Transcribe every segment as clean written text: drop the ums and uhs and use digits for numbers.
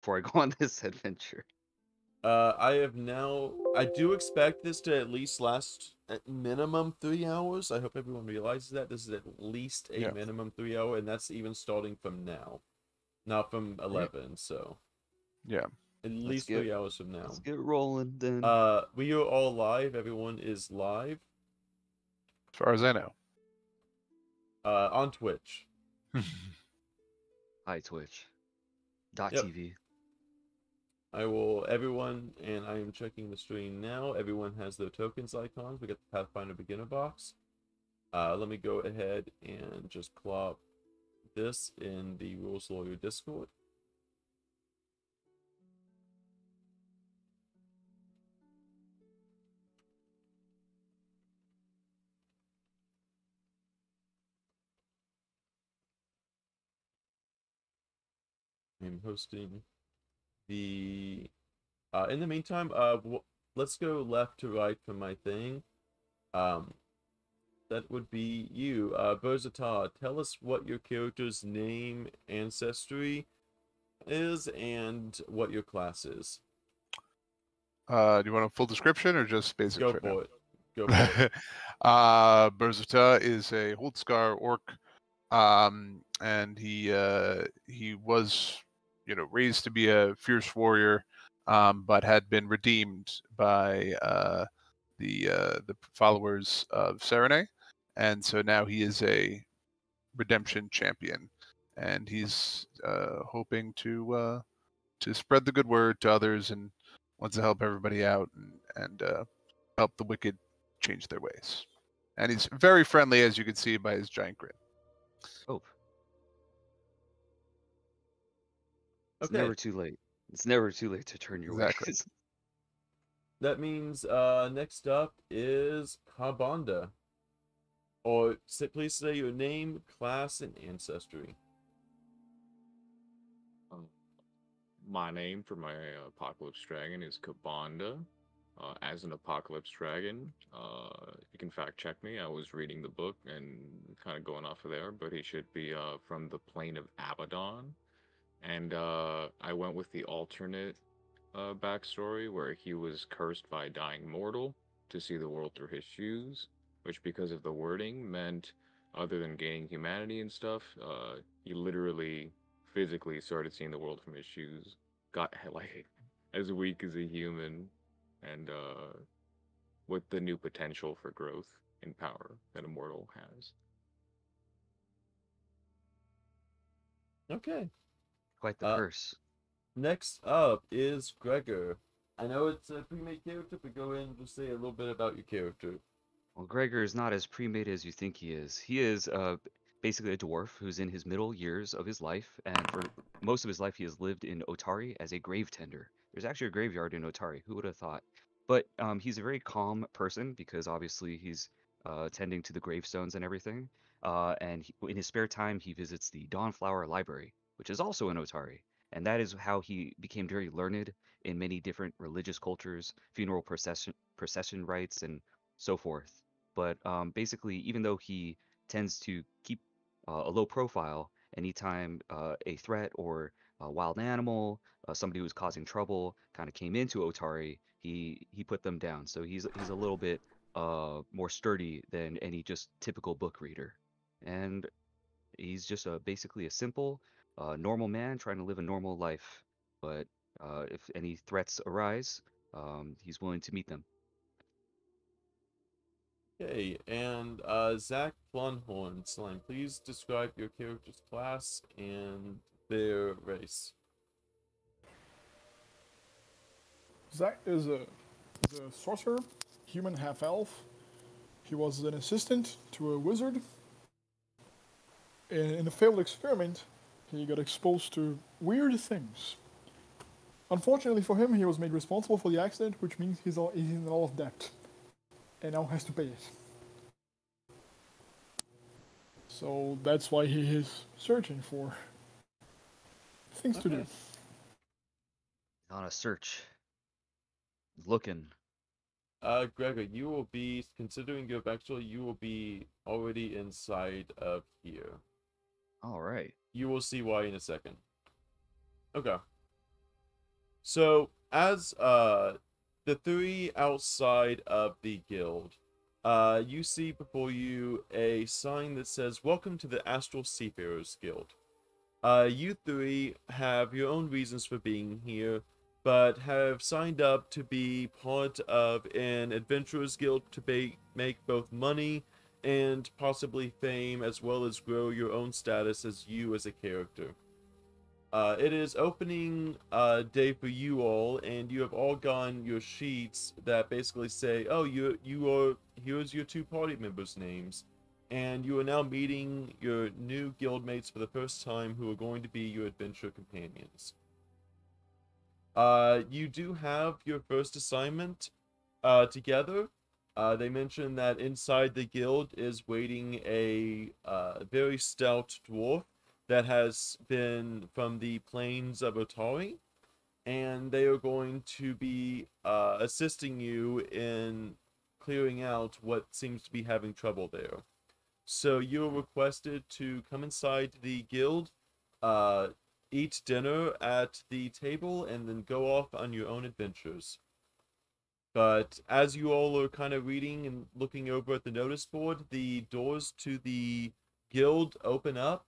before I go on this adventure. I do expect this to at least last at minimum 3 hours. I hope everyone realizes that this is at least a Yeah. minimum 3 hour, and that's even starting from now, not from Right. 11. So Yeah. at Let's least get 3 hours from let's now. get rolling then. We are all live. Everyone is live. As far as I know. On Twitch. Hi Twitch. Dot Yep. TV. Everyone, and I am checking the stream now. Everyone has their tokens icons. We got the Pathfinder beginner box. Let me go ahead and just plop this in the Rules Lawyer Discord. I'm hosting the. In the meantime, let's go left to right from my thing. Um, that would be you, Berzatah. Tell us what your character's name, ancestry is, and what your class is. Do you want a full description or just basics Go right for now? it. Go for it. Berzerta is a Holdscar orc, and he was, raised to be a fierce warrior, but had been redeemed by the followers of Serenay, and so now he is a redemption champion, and he's hoping to spread the good word to others and wants to help everybody out and help the wicked change their ways. And he's very friendly, as you can see by his giant grin. Oh, it's Okay. never too late. It's never too late to turn your Exactly. ways. That means next up is Kabanda. Please say your name, class, and ancestry. Um, my name for my Apocalypse Dragon is Kabanda. As an Apocalypse Dragon, you can fact check me. I was reading the book and kind of going off of there, but he should be from the plane of Abaddon. And I went with the alternate backstory where he was cursed by a dying mortal to see the world through his shoes, which, because of the wording, meant other than gaining humanity and stuff, he literally physically started seeing the world from his shoes, got like as weak as a human, and with the new potential for growth and power that a mortal has. Okay. Quite the Uh, curse. Next up is Gregor. I know it's a pre-made character, but go ahead and just say a little bit about your character. Well, Gregor is not as pre-made as you think he is. He is basically a dwarf who's in his middle years of his life, and for most of his life he has lived in Otari as a grave tender. There's actually a graveyard in Otari. Who would have thought? But he's a very calm person because obviously he's tending to the gravestones and everything. And in his spare time, he visits the Dawnflower Library, which is also in Otari. And that is how he became very learned in many different religious cultures, funeral procession rites, and so forth. But basically, even though he tends to keep a low profile, anytime a threat or a wild animal, somebody who's causing trouble, kind of came into Otari, he put them down. So he's a little bit more sturdy than any just typical book reader, and he's just basically a simple, normal man trying to live a normal life. But if any threats arise, he's willing to meet them. Okay, and Zach Blunhorn, Slime, please describe your character's class and their race. Zach is a sorcerer, human half elf. He was an assistant to a wizard. In a failed experiment, he got exposed to weird things. Unfortunately for him, he was made responsible for the accident, which means he's in a lot of debt, and now has to pay it. So that's why he is searching for things to do. On a search, looking. Gregor, you will be, considering your backstory, you will be already inside of here. All right. You will see why in a second. Okay. So, as the three outside of the guild, you see before you a sign that says, "Welcome to the Astral Seafarers Guild." You three have your own reasons for being here, but have signed up to be part of an adventurers guild to make both money and possibly fame, as well as grow your own status as you as a character. It is opening day for you all, and you have all gotten your sheets that basically say, "Oh, you are here's your two party members' names," and you are now meeting your new guildmates for the first time, who are going to be your adventure companions. You do have your first assignment together. They mentioned that inside the guild is waiting a very stout dwarf that has been from the plains of Otari, and they are going to be assisting you in clearing out what seems to be having trouble there. So you're requested to come inside the guild, uh, eat dinner at the table, and then go off on your own adventures. But as you all are kind of reading and looking over at the notice board, the doors to the guild open up,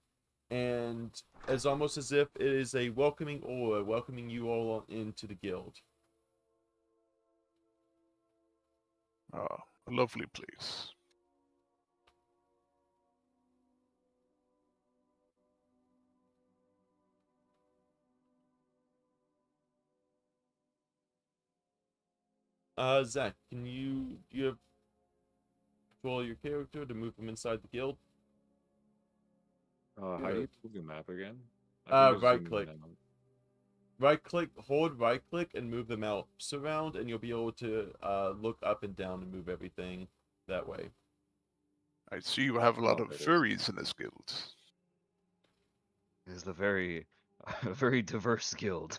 and it's almost as if it is a welcoming aura welcoming you all into the guild. Ah, a lovely place. Zach, do you have control of your character to move him inside the guild? How do Good. you move the map again? I can just Right zoom in click. and out. Right click, hold right click, and move the mouse around, and you'll be able to look up and down and move everything that way. I see you have a lot Oh, of there it is. furries in this guild. It is a very, a very diverse guild.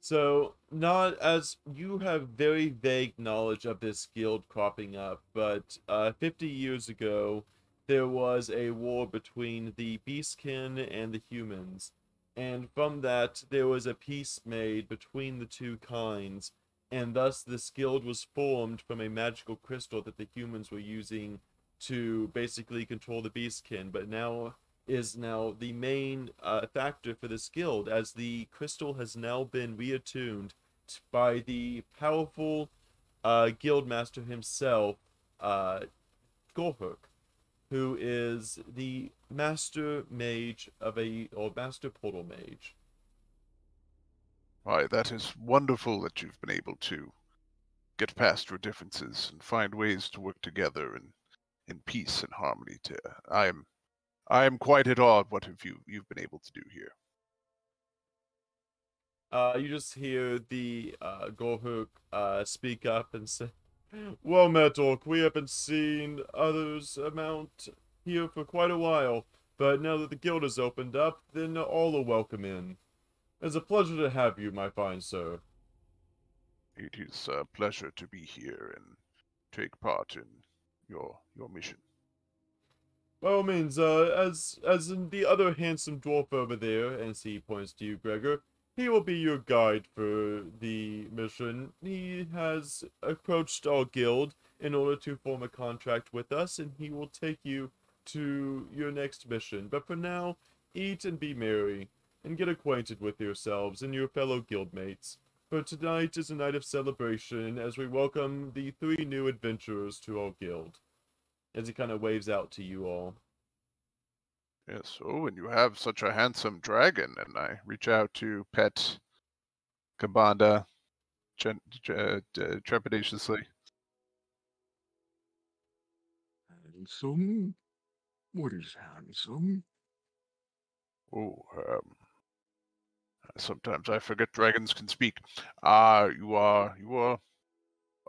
So, not as you have very vague knowledge of this guild cropping up, but 50 years ago, there was a war between the Beastkin and the humans, and from that, there was a peace made between the two kinds, and thus this guild was formed from a magical crystal that the humans were using to basically control the Beastkin, but now is now the main factor for this guild, as the crystal has now been reattuned by the powerful guild master himself, Gorhook, who is the master mage or master portal mage. Why, that is wonderful that you've been able to get past your differences and find ways to work together in peace and harmony. I am quite at awe of what you've been able to do here. You just hear the Gorhook speak up and say, "Well met, Orc, we haven't seen others amount here for quite a while, but now that the guild has opened up, then all are welcome in. It's a pleasure to have you, my fine sir." It is a pleasure to be here and take part in your mission. By all means, as in the other handsome dwarf over there, and he points to you, Gregor, he will be your guide for the mission. He has approached our guild in order to form a contract with us, and he will take you to your next mission. But for now, eat and be merry, and get acquainted with yourselves and your fellow guildmates. For tonight is a night of celebration as we welcome the three new adventurers to our guild. As he kind of waves out to you all. Yes, oh, and you have such a handsome dragon, and I reach out to pet Kabanda trepidatiously. Handsome? What is handsome? Oh, sometimes I forget dragons can speak. You are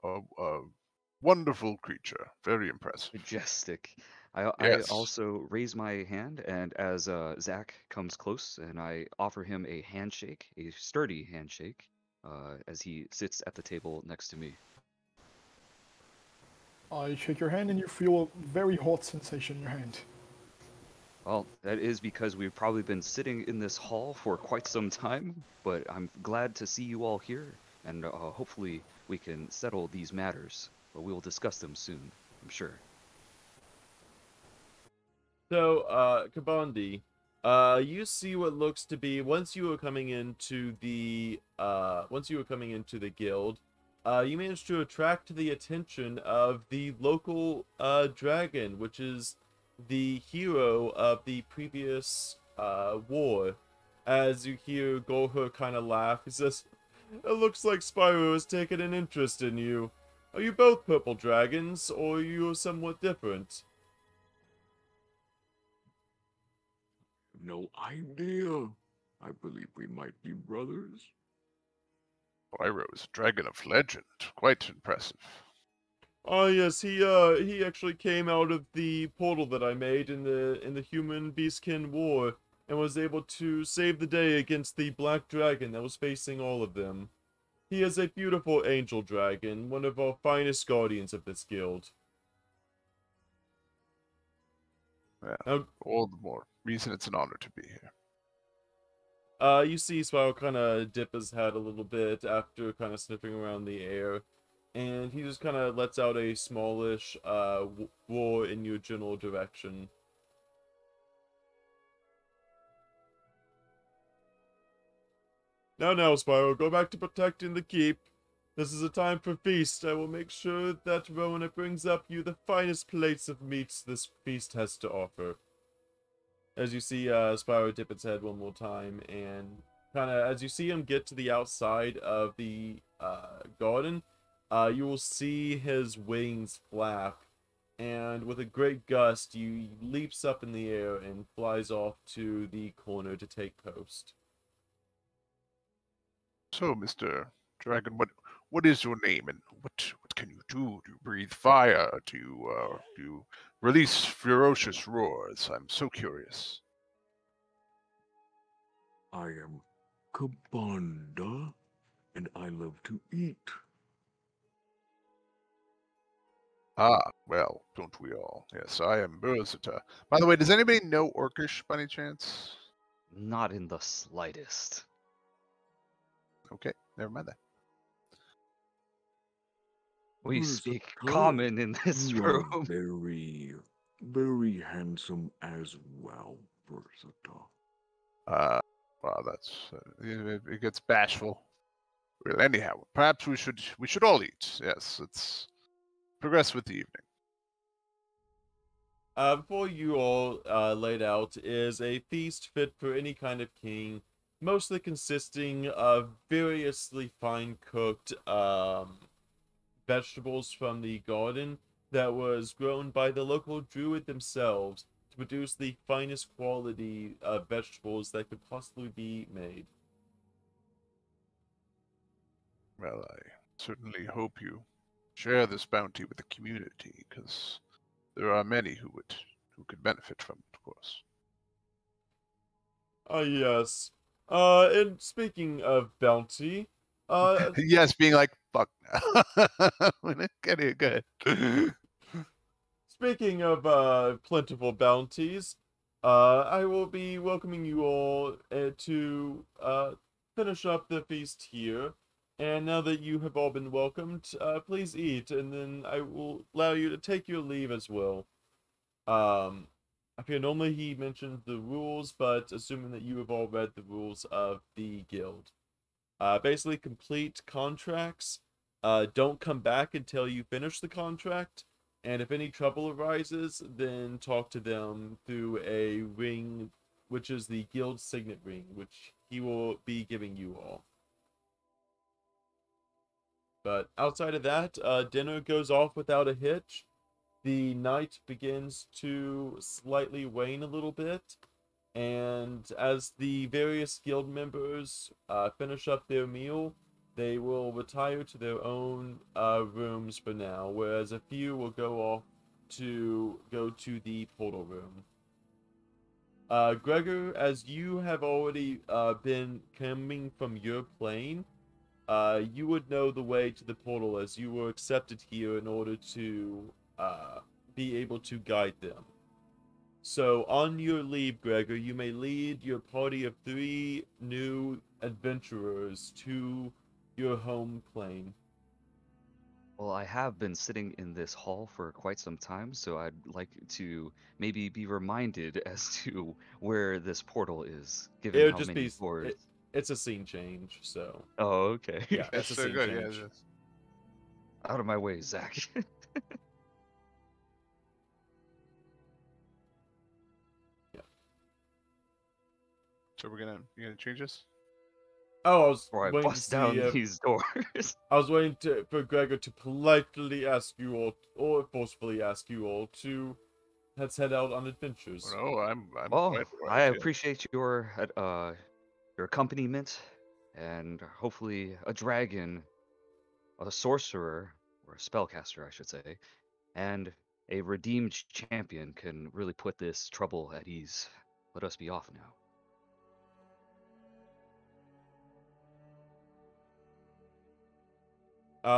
a wonderful creature. Very impressive. Majestic. I Yes. also raise my hand, and as Zach comes close, and I offer him a handshake, a sturdy handshake, as he sits at the table next to me. I shake your hand and you feel a very hot sensation in your hand. Well, that is because we've probably been sitting in this hall for quite some time, but I'm glad to see you all here, and hopefully we can settle these matters. But we will discuss them soon, I'm sure. So, Kabandi, you see what looks to be once you were coming into the guild, you managed to attract the attention of the local dragon, which is the hero of the previous war. As you hear Golher kind of laugh, he says, "It looks like Spyro has taken an interest in you. Are you both purple dragons, or are you somewhat different?" No idea. I believe we might be brothers. Spyro is a dragon of legend. Quite impressive. Oh yes, he actually came out of the portal that I made in the human beastkin war and was able to save the day against the black dragon that was facing all of them. He is a beautiful angel dragon, one of our finest guardians of this guild. Yeah, Now, all the more reason it's an honor to be here. you see Spyro kind of dip his head a little bit after kind of sniffing around the air, and he just kind of lets out a smallish roar in your general direction. Now, Spyro, go back to protecting the keep. This is a time for feast. I will make sure that Rona brings up you the finest plates of meats this feast has to offer. As you see Spyro dip its head one more time, and kind of as you see him get to the outside of the garden, you will see his wings flap, and with a great gust, he leaps up in the air and flies off to the corner to take post. So, Mr. Dragon, what is your name and what can you do? Do you breathe fire? Do you release ferocious roars? I'm so curious. I am Kabanda, and I love to eat. Ah, well, don't we all? Yes, I am Burzita. By the way, does anybody know Orcish by any chance? Not in the slightest. Okay, never mind that. We speak Versatile. common in this You are room. very, very handsome as well, Versatile. Well, that's it gets bashful. Well, anyhow, perhaps we should all eat. Yes, let's progress with the evening. Before you all laid out is a feast fit for any kind of king, mostly consisting of variously fine cooked vegetables from the garden that was grown by the local druid themselves to produce the finest quality of vegetables that could possibly be made. Well, I certainly hope you share this bounty with the community, because there are many who could benefit from it, of course. Ah, yes. And speaking of bounty, Yes, being like, fuck now. Go ahead. speaking of plentiful bounties, I will be welcoming you all to finish up the feast here. And now that you have all been welcomed, please eat, and then I will allow you to take your leave as well. I feel normally he mentioned the rules, but assuming that you have all read the rules of the guild. Basically, complete contracts. Don't come back until you finish the contract. And if any trouble arises, then talk to them through a ring, which is the guild signet ring, which he will be giving you all. But outside of that, dinner goes off without a hitch. The night begins to slightly wane a little bit. And as the various guild members finish up their meal, they will retire to their own rooms for now, whereas a few will go off to go to the portal room. Gregor, as you have already been coming from your plane, you would know the way to the portal as you were accepted here in order to be able to guide them. So, on your leave, Gregor, you may lead your party of 3 new adventurers to your home plane. Well, I have been sitting in this hall for quite some time, so I'd like to maybe be reminded as to where this portal is, given It'll how just many be doors. it's a scene change, so Oh, okay. yeah, It's it's a so scene good. Yeah, change. it's- Out of my way, Zach. so you're gonna change this? Oh, I was Or I waiting to bust see down if these doors. I was waiting for Gregor to politely ask you all, or forcefully ask you all to let's head out on adventures. Oh, no, I'm Well, quite I right. Yeah. appreciate your accompaniment, and hopefully a dragon, a sorcerer, or a spellcaster, I should say, and a redeemed champion can really put this trouble at ease. Let us be off now.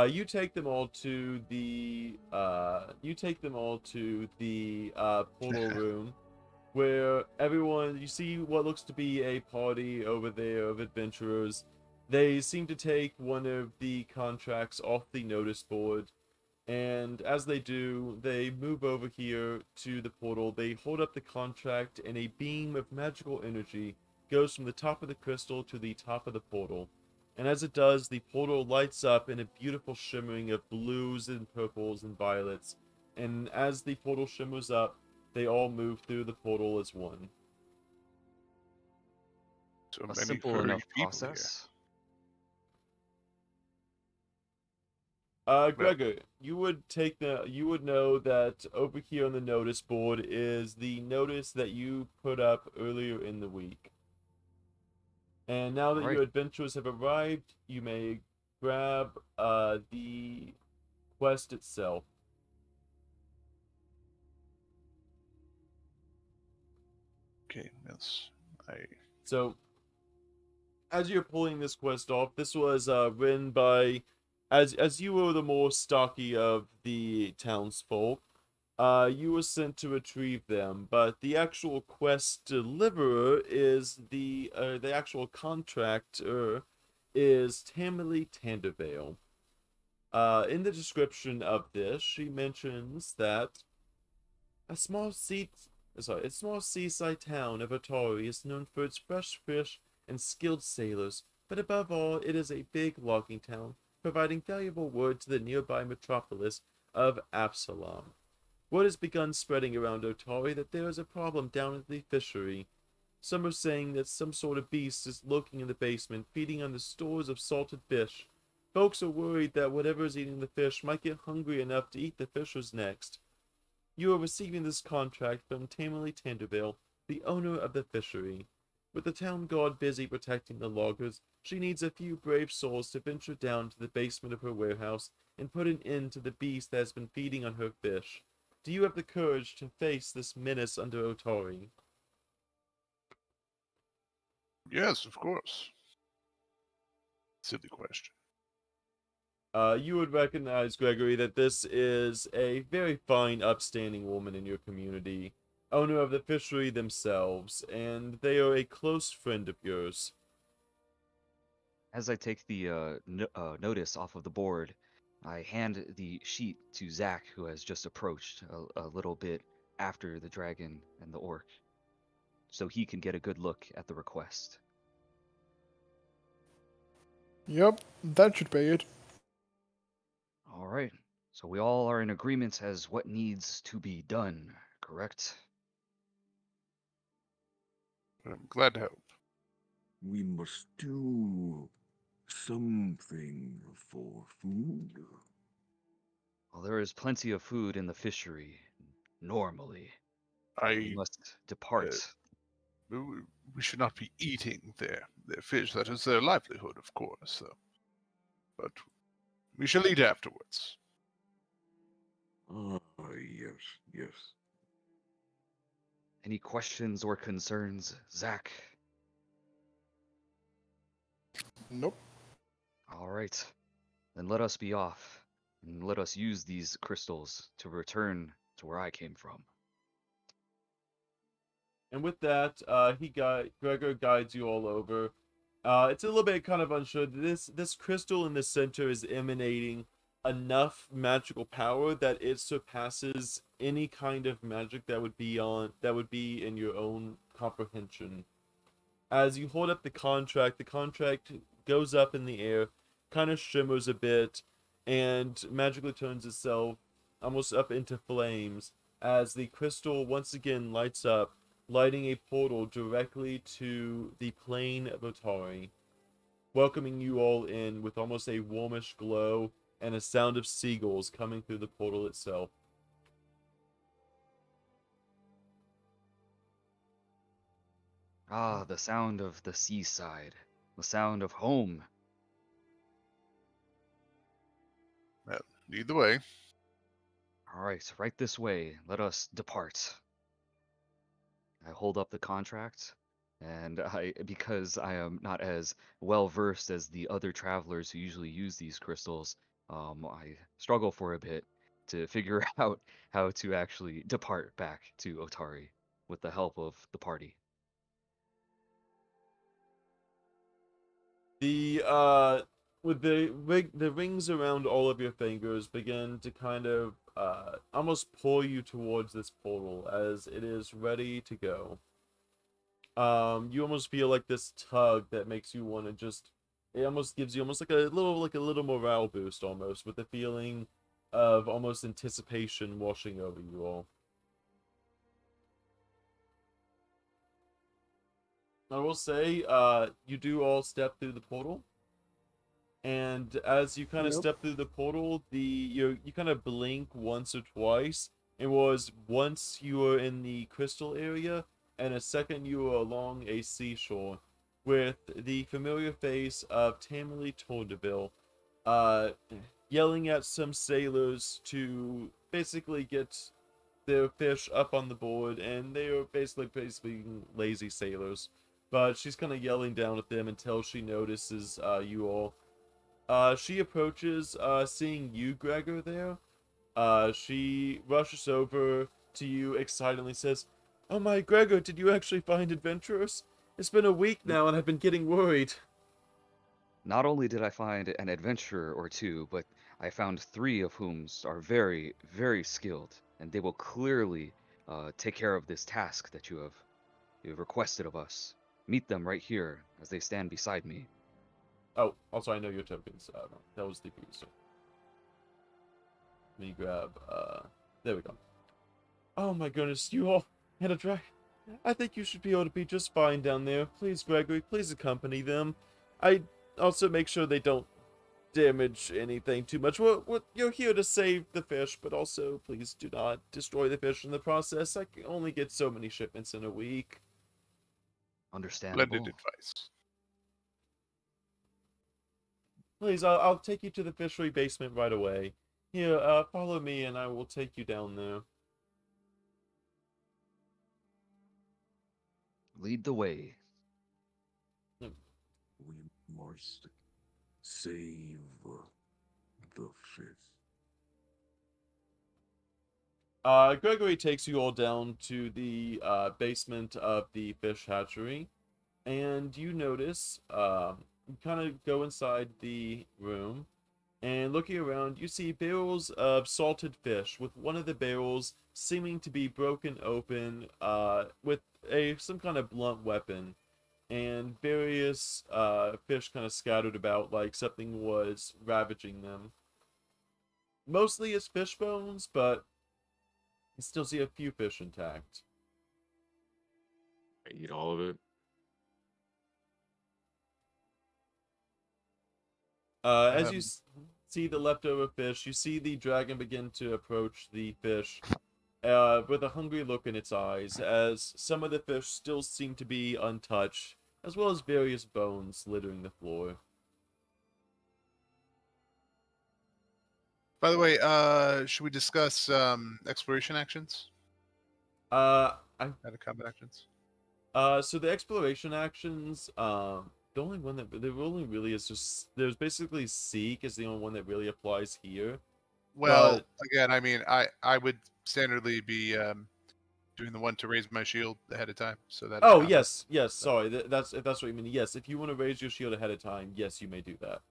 You take them all to the portal room where everyone you see what looks to be a party over there of adventurers. They seem to take one of the contracts off the notice board, and as they do, they move over here to the portal. They hold up the contract, and a beam of magical energy goes from the top of the crystal to the top of the portal. And as it does, the portal lights up in a beautiful shimmering of blues and purples and violets. And as the portal shimmers up, they all move through the portal as one. So A many simple furry enough people here. process. Gregor, you would know that over here on the notice board is the notice that you put up earlier in the week. And now All that right. your adventurers have arrived, you may grab the quest itself. Okay, yes, So, as you're pulling this quest off, this was written by, as you were the more stocky of the townsfolk, you were sent to retrieve them. But the actual quest deliverer is the actual contractor is Tamily Tandervale. In the description of this, she mentions that a small seaside town of Otari is known for its fresh fish and skilled sailors, but above all, it is a big logging town, providing valuable wood to the nearby metropolis of Absalom. Word has begun spreading around Otari that there is a problem down at the fishery. Some are saying that some sort of beast is lurking in the basement, feeding on the stores of salted fish. Folks are worried that whatever is eating the fish might get hungry enough to eat the fishers next. You are receiving this contract from Tamily Tanderville, the owner of the fishery. With the town guard busy protecting the loggers, she needs a few brave souls to venture down to the basement of her warehouse and put an end to the beast that has been feeding on her fish. Do you have the courage to face this menace under Otari? yes, of course. Silly question. You would recognize, Gregory, that this is a very fine, upstanding woman in your community, owner of the fishery themselves, and they are a close friend of yours. As I take the notice off of the board, I hand the sheet to Zach, who has just approached a little bit after the dragon and the orc, so he can get a good look at the request. Yep, that should pay it. All right. So we all are in agreement as what needs to be done, correct? I'm glad to help. We must do something for food. Well, there is plenty of food in the fishery, normally. We I must depart. we should not be eating their fish. That is their livelihood, of course. So. But we shall eat afterwards. Ah, yes, yes. Any questions or concerns, Zach? Nope. All right. Then let us be off, and let us use these crystals to return to where I came from. And with that, Gregor guides you all over. It's a little bit kind of unsure. This crystal in the center is emanating enough magical power that it surpasses any kind of magic that would be in your own comprehension. As you hold up the contract goes up in the air, kind of shimmers a bit, and magically turns itself almost up into flames as the crystal once again lights up, lighting a portal directly to the plane of Otari, welcoming you all in with almost a warmish glow and a sound of seagulls coming through the portal itself. Ah, the sound of the seaside, the sound of home. Well, lead the way. All right, right this way. Let us depart. I hold up the contract, and because I am not as well versed as the other travelers who usually use these crystals, I struggle for a bit to figure out how to actually depart back to Otari with the help of the party. The with the rings around all of your fingers begin to kind of almost pull you towards this portal as it is ready to go. You almost feel like this tug that makes you want to just, it almost gives you almost like a little morale boost almost, with the feeling of almost anticipation washing over you all. I will say, you do all step through the portal, and as you kind of Yep. step through the portal, you kind of blink once or twice. It was once you were in the crystal area, and a second you were along a seashore, with the familiar face of Tamily Tordeville, uh, yelling at some sailors to basically get their fish up on the board, and they are basically lazy sailors. But she's kind of yelling down at them until she notices you all. She approaches, seeing you, Gregor, there. She rushes over to you excitedly, says, "Oh my, Gregor, did you actually find adventurers? It's been a week N- now and I've been getting worried." Not only did I find an adventurer or two, but I found three of whom are very, very skilled, and they will clearly take care of this task that you have requested of us. Meet them right here as they stand beside me. Oh, also, I know your tokens. That was the booster. Let me grab, there we go. Oh my goodness, you all had a drag. I think you should be able to be just fine down there. Please, Gregory, please accompany them. I also make sure they don't damage anything too much. You're here to save the fish, but also please do not destroy the fish in the process. I can only get so many shipments in a week. Understandable. Splendid advice. Please, I'll take you to the fishery basement right away. Here, follow me and I will take you down there. Lead the way. We must save the fish. Gregory takes you all down to the basement of the fish hatchery, and you notice, you kind of go inside the room, and looking around, you see barrels of salted fish, with one of the barrels seeming to be broken open, with some kind of blunt weapon, and various fish kind of scattered about like something was ravaging them. Mostly it's fish bones, but you still see a few fish intact. I eat all of it. As you Um, see the leftover fish, you see the dragon begin to approach the fish with a hungry look in its eyes, as some of the fish still seem to be untouched, as well as various bones littering the floor. by the way, should we discuss exploration actions? Uh, I Out of combat actions? So the exploration actions, the only one that there only really is just there's basically Seek is the only one that really applies here. Well, But again, I mean, I would standardly be doing the one to raise my shield ahead of time, so that. Oh yes, yes. Sorry, that's if that's what you mean. Yes, if you want to raise your shield ahead of time, yes, you may do that.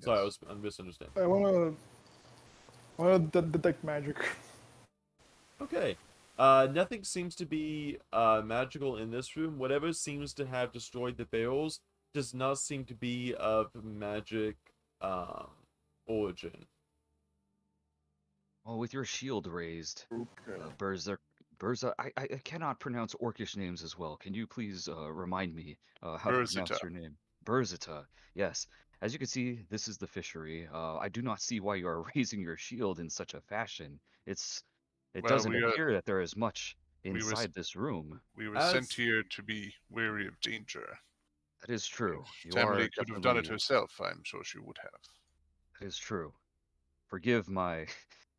Sorry, I'm misunderstanding. I wanna detect magic. Okay. Nothing seems to be magical in this room. Whatever seems to have destroyed the barrels does not seem to be of magic origin. Well, with your shield raised, Okay. I cannot pronounce Orcish names as well. Can you please remind me how to pronounce Berzita. your name? Berzita. Yes. As you can see, this is the fishery. I do not see why you are raising your shield in such a fashion. It Well, doesn't appear that there is much we were inside this room. we were As- sent here to be wary of danger. That is true. If You are Tamale could have done it definitely. herself, I'm sure she would have. That is true. Forgive my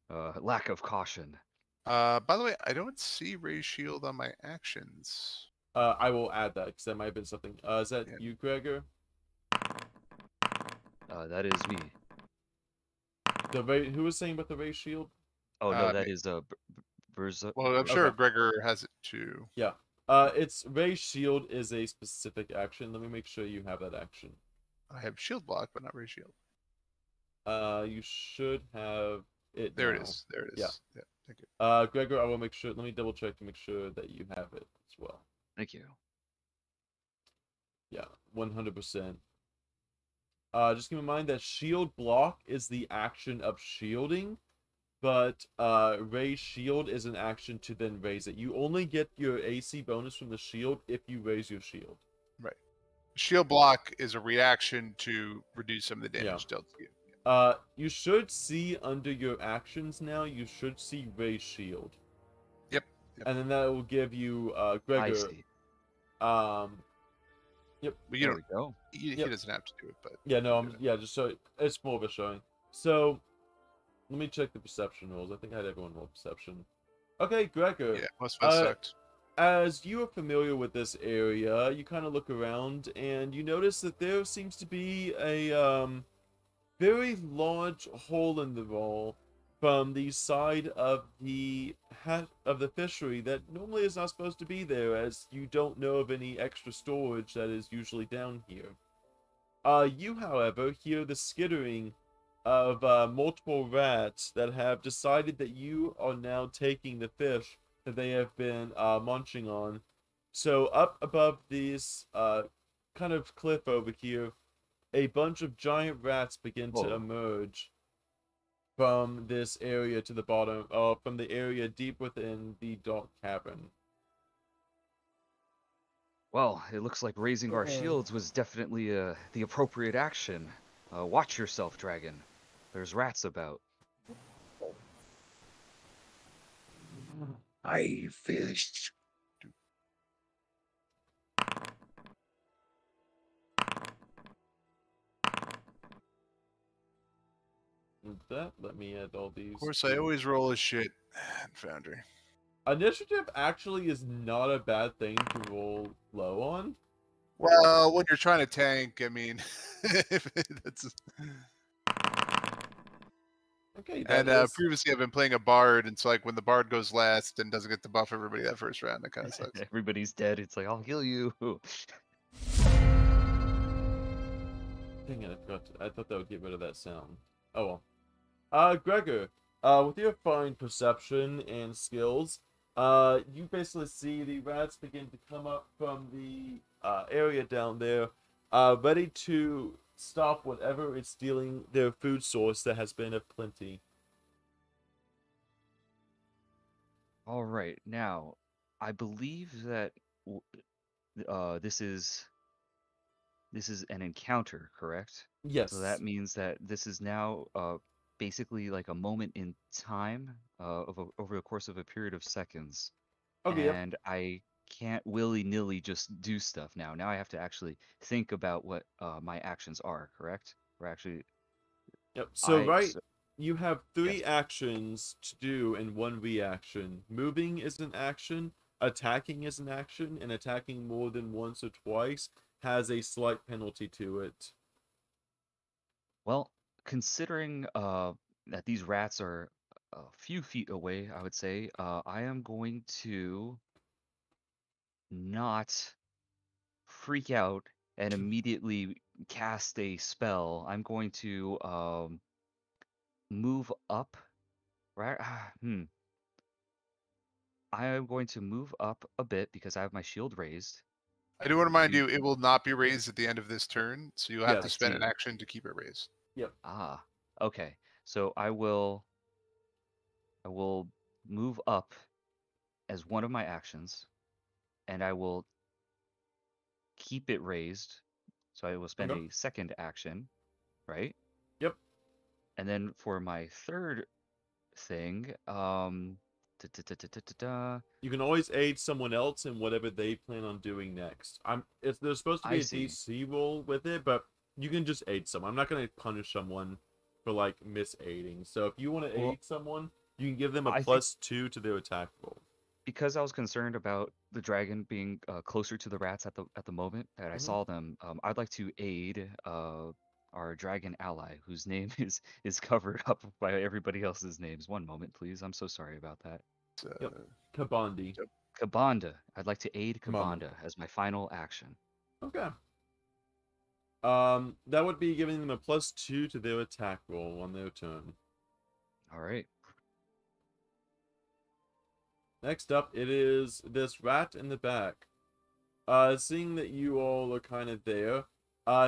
lack of caution. By the way, I don't see Ray's shield on my actions. I will add that because that might have been something. Is that Yeah. you, Gregor? That is me. Who was saying about the raised shield? Oh no, Uh, that is Berza. Well, I'm sure Okay. Gregor has it too. Yeah. It's raised shield is a specific action. Let me make sure you have that action. I have shield block, but not Ray's shield. You should have it. There now. it is. There it is. Yeah. Thank you. Gregor, I will make sure. Let me double check to make sure that you have it as well. Thank you. Yeah, 100%. Just keep in mind that shield block is the action of shielding, but raise shield is an action to then raise it. You only get your AC bonus from the shield if you raise your shield. Shield block is a reaction to reduce some of the damage dealt to you. You should see under your actions now. You should see raise shield. Yep. And then that will give you I Gregor. see. Yep. But you There don't. we go. He Yep. doesn't have to do it, but Yeah, no, do it. yeah, just so it's more of a showing. So, let me check the perception rolls. I think I had everyone roll perception. Okay, Gregor. Yeah, most of us sucked. As you are familiar with this area, you kind of look around and you notice that there seems to be a very large hole in the wall from the side of the fishery that normally is not supposed to be there, as you don't know of any extra storage that is usually down here. You, however, hear the skittering of multiple rats that have decided that you are now taking the fish that they have been munching on. So up above this kind of cliff over here, a bunch of giant rats begin to Whoa. emerge from this area to the bottom, from the area deep within the dark cavern. Well, it looks like raising our shields was definitely the appropriate action. Watch yourself, dragon. There's rats about. I fish. With that, let me add all these. Of course, I always roll as shit in Foundry. Initiative actually is not a bad thing to roll low on. Well, when you're trying to tank, I mean, that's. Okay, And that is... previously, I've been playing a bard, and so like when the bard goes last and doesn't get to buff everybody that first round, that kind of sucks. Everybody's dead. It's like, I'll heal you. Dang it, I forgot. I thought that would get rid of that sound. Oh well. Gregor, with your fine perception and skills, you basically see the rats begin to come up from the area down there, ready to stop whatever is stealing their food source that has been of plenty. All right. Now, I believe that this is an encounter, correct? Yes. So that means that this is now basically like a moment in time over the course of a period of seconds. Okay, yep. And I can't willy-nilly just do stuff now. Now I have to actually think about what my actions are, correct? Or actually, Yep. So, I right, so, you have three yes. actions to do and one reaction. Moving is an action, attacking is an action, and attacking more than once or twice has a slight penalty to it. Well, considering that these rats are a few feet away, I would say I am going to not freak out and immediately cast a spell, I'm going to move up. Right? I am going to move up a bit because I have my shield raised. I do want to remind to- you, it will not be raised at the end of this turn, so you'll have Yes. to I spend see. an action to keep it raised. Yep. Ah, okay. So I will move up as one of my actions, and I will keep it raised. So I will spend Okay. a second action, right? Yep. And then for my third thing, da, da, da, da, da, da, da, You can always aid someone else in whatever they plan on doing next. There's supposed to be I a see. DC roll with it, but you can just aid someone. I'm not gonna punish someone for like misaiding. So if you want to Well, aid someone, you can give them a I think +2 to their attack roll. because I was concerned about the dragon being closer to the rats at the moment that I Mhm. saw them, I'd like to aid our dragon ally, whose name is covered up by everybody else's names. One moment, please. I'm so sorry about that. So, Yep. Kabandi. Kabanda. I'd like to aid Mama. Kabanda as my final action. Okay. That would be giving them a +2 to their attack roll on their turn. All right. Next up, it is this rat in the back. Seeing that you all are kind of there,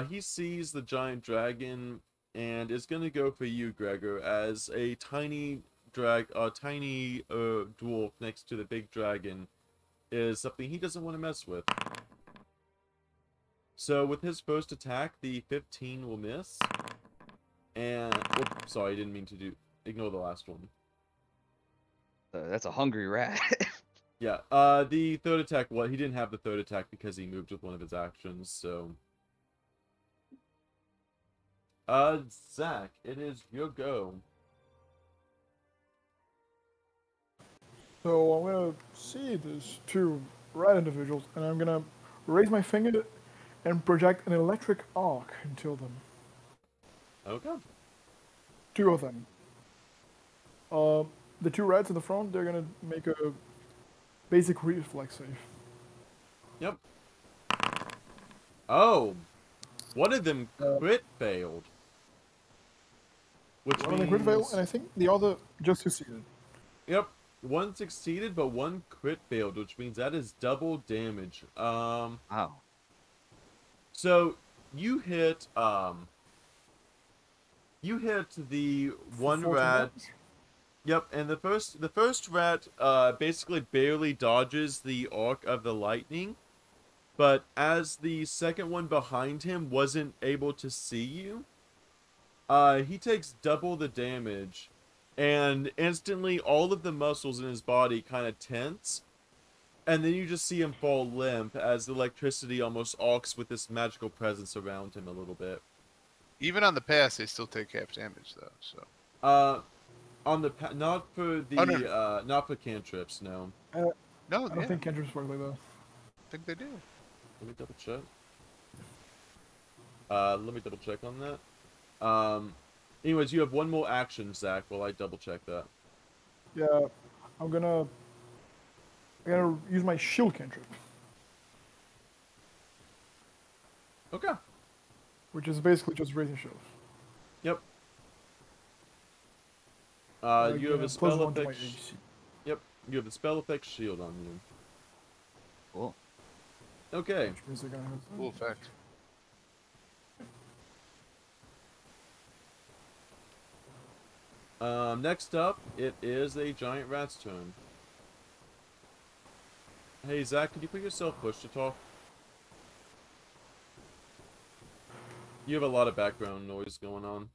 he sees the giant dragon and is gonna go for you, Gregor, as a tiny dwarf next to the big dragon is something he doesn't want to mess with. So with his first attack, the 15 will miss. And, oops, sorry, I didn't mean to ignore the last one. That's a hungry rat. Yeah, the third attack, well, he didn't have the third attack because he moved with one of his actions, so... Zach, it is your go. So I'm gonna see these two red individuals, and I'm gonna raise my finger and project an electric arc into them. Okay. Two of them. The two reds in the front, they're gonna make a basic reflex save. Yep. Oh! One of them crit failed. Which One of them means... crit fail, and I think the other just succeeded. Yep. One succeeded, but one crit failed, which means that is double damage. Wow. So, you hit the one 14 rat... damage? Yep, and the first rat basically barely dodges the arc of the lightning, but as the second one behind him wasn't able to see you, he takes double the damage, and instantly all of the muscles in his body kind of tense, and then you just see him fall limp as the electricity almost arcs with this magical presence around him a little bit. even on the pass, they still take half damage, though. So On the not for the Oh, no. not for cantrips, no. no, I don't think cantrips work like that. I think they do. Let me double check. Let me double check on that. Anyways, you have one more action, Zach, while I double check that. Yeah, I'm gonna use my shield cantrip, Okay. which is basically just raising shield. Yep. You Gain have a plus spell 1 to my effect. AC. Yep. You have a spell effect shield on you. Cool. Okay. Which means they're gonna have Cool effect. Next up, it is a giant rat's turn. Hey, Zach, could you put yourself push to talk? You have a lot of background noise going on.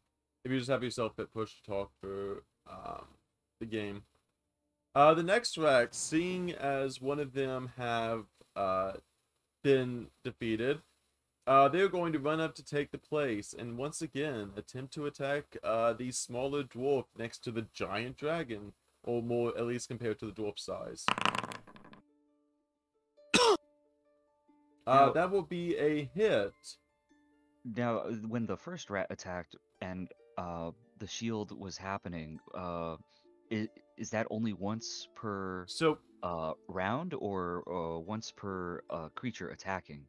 If you just have yourself hit push to talk for the game. The next rat, seeing as one of them have been defeated, they're going to run up to take the place and once again attempt to attack the smaller dwarf next to the giant dragon, or more, at least compared to the dwarf size. Now- That will be a hit. Now, when the first rat attacked and the shield was happening, is that only once per So, round or once per creature attacking?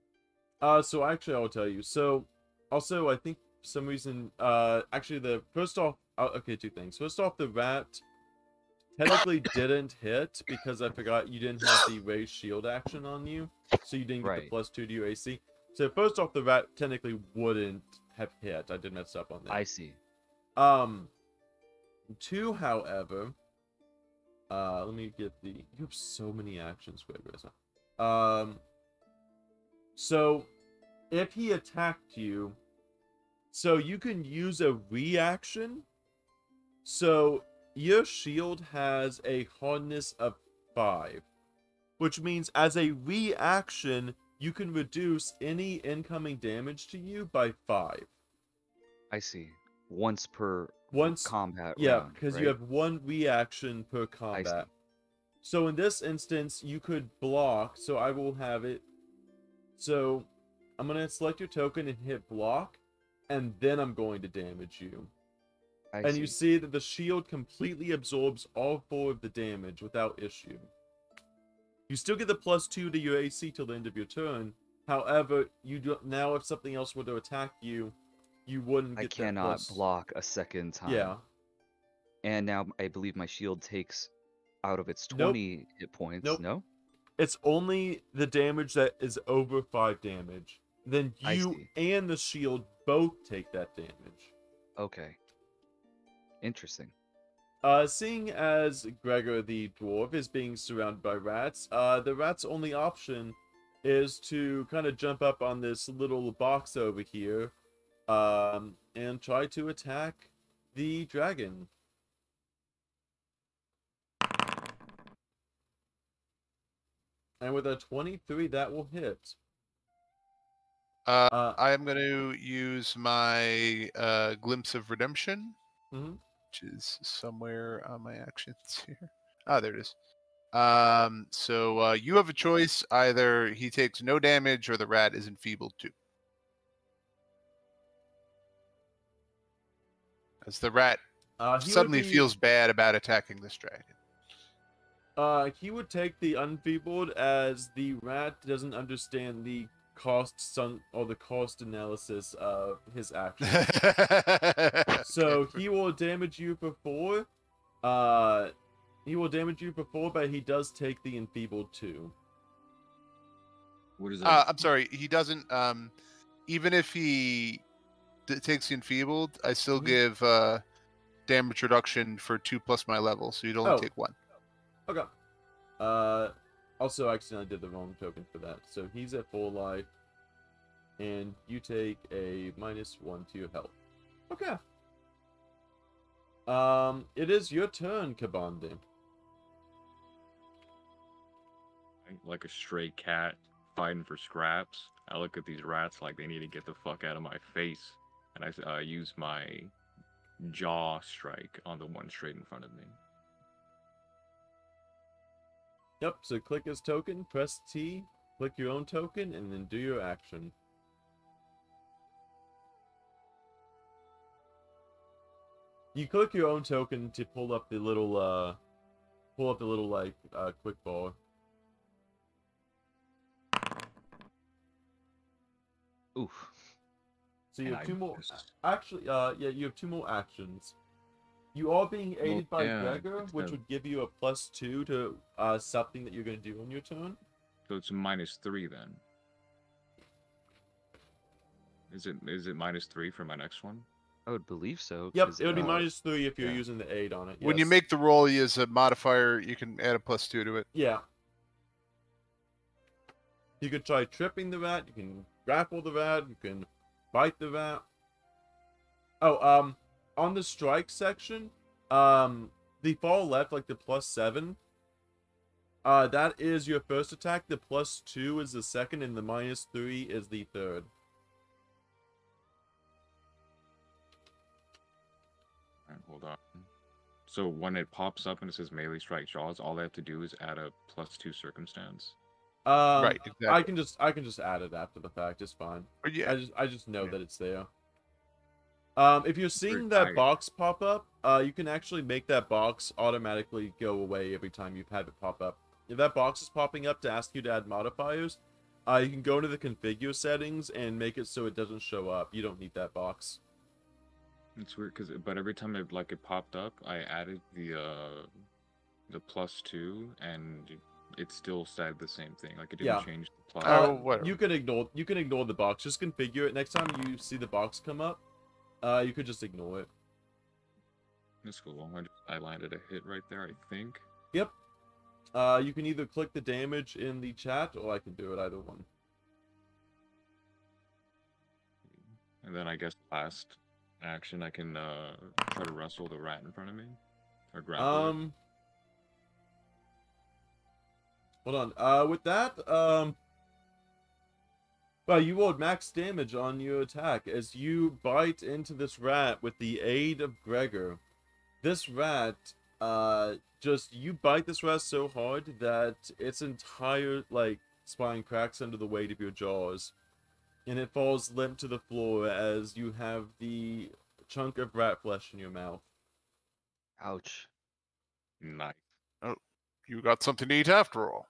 so actually, I'll tell you. So, also, I think for some reason, actually, first off, okay, two things. First off, the rat technically didn't hit because I forgot you didn't have the raised shield action on you, so you didn't get the Right. +2 to your AC. So first off, the rat technically wouldn't have hit. I did mess up on that. I see. Two, however, let me get the. You have so many actions, Gregor. So if he attacked you, so you can use a reaction. So your shield has a hardness of 5, which means as a reaction, you can reduce any incoming damage to you by 5. I see. Once per combat yeah, round. because right? you have one reaction per I combat. see. So in this instance, you could block. So I will have it. So I'm going to select your token and hit block, and then I'm going to damage you. I see. You see that the shield completely absorbs all 4 of the damage without issue. You still get the +2 to your AC till the end of your turn. However, now if something else were to attack you, you wouldn't get I cannot that block a second time. Yeah. And now I believe my shield takes out of its Nope. 20 hit points. Nope. No? It's only the damage that is over 5 damage. Then I you see. and the shield both take that damage. Okay. Interesting. Seeing as Gregor the dwarf is being surrounded by rats, the rat's only option is to kind of jump up on this little box over here, and try to attack the dragon. And with a 23, that will hit. I am going to use my Glimpse of Redemption, which is somewhere on my actions here. Ah, there it is. So you have a choice. Either he takes no damage or the rat is enfeebled too. As the rat suddenly feels bad about attacking this dragon. He would take the unfeebled as the rat doesn't understand the cost analysis of his actions. So he will damage you for 4. He will damage you for 4, but he does take the enfeebled too. What is that? I'm sorry, he doesn't. Even if he takes the enfeebled, I still give damage reduction for 2 plus my level, so you'd only take 1. Okay. Also, I accidentally did the wrong token for that. So he's at full life, and you take a -1 to your health. Okay. It is your turn, Kabandi. Like a stray cat fighting for scraps. I look at these rats like they need to get the fuck out of my face, and I use my jaw strike on the one straight in front of me. Yep, so click his token, press T, click your own token, and then do your action. You click your own token to pull up the little, quick bar. Oof. So you And have I 2 more. missed. Actually, yeah, you have 2 more actions. You are being aided by yeah, Gregor, it's which a- would give you a +2 to something that you're going to do on your turn. So it's -3 then. Is it -3 for my next one? I would believe so. Yep, 'cause, it would be uh, -3 if you're yeah. using the aid on it. When you yes. make the roll as a modifier, you can add a +2 to it. Yeah. You could try tripping the rat, you can grapple the rat, you can bite the rat. Oh, on the strike section, the far left, like the +7, that is your first attack, the +2 is the second, and the -3 is the third. Alright, hold on. So when it pops up and it says melee strike jaws, all I have to do is add a +2 circumstance. Right, exactly. I can just add it after the fact, it's fine. But yeah, I just know that it's there. If you're Very seeing that tight. box pop up, you can actually make that box automatically go away every time you've had it pop up. If that box is popping up to ask you to add modifiers, you can go into the configure settings and make it so it doesn't show up. You don't need that box. It's weird but every time it popped up, I added the +2 and it still said the same thing. Like it didn't Yeah. change the plus. Oh, whatever. You can ignore the box. Just configure it. Next time you see the box come up, you could just ignore it. That's cool. I landed a hit right there, I think. Yep. You can either click the damage in the chat, or I can do it, either one. And then I guess last action I can try to wrestle the rat in front of me. Or grapple it. Hold on. With that, well, you rolled max damage on your attack as you bite into this rat with the aid of Gregor. This rat, you bite this rat so hard that its entire, spine cracks under the weight of your jaws. And it falls limp to the floor as you have the chunk of rat flesh in your mouth. Ouch. Nice. Oh, you got something to eat after all.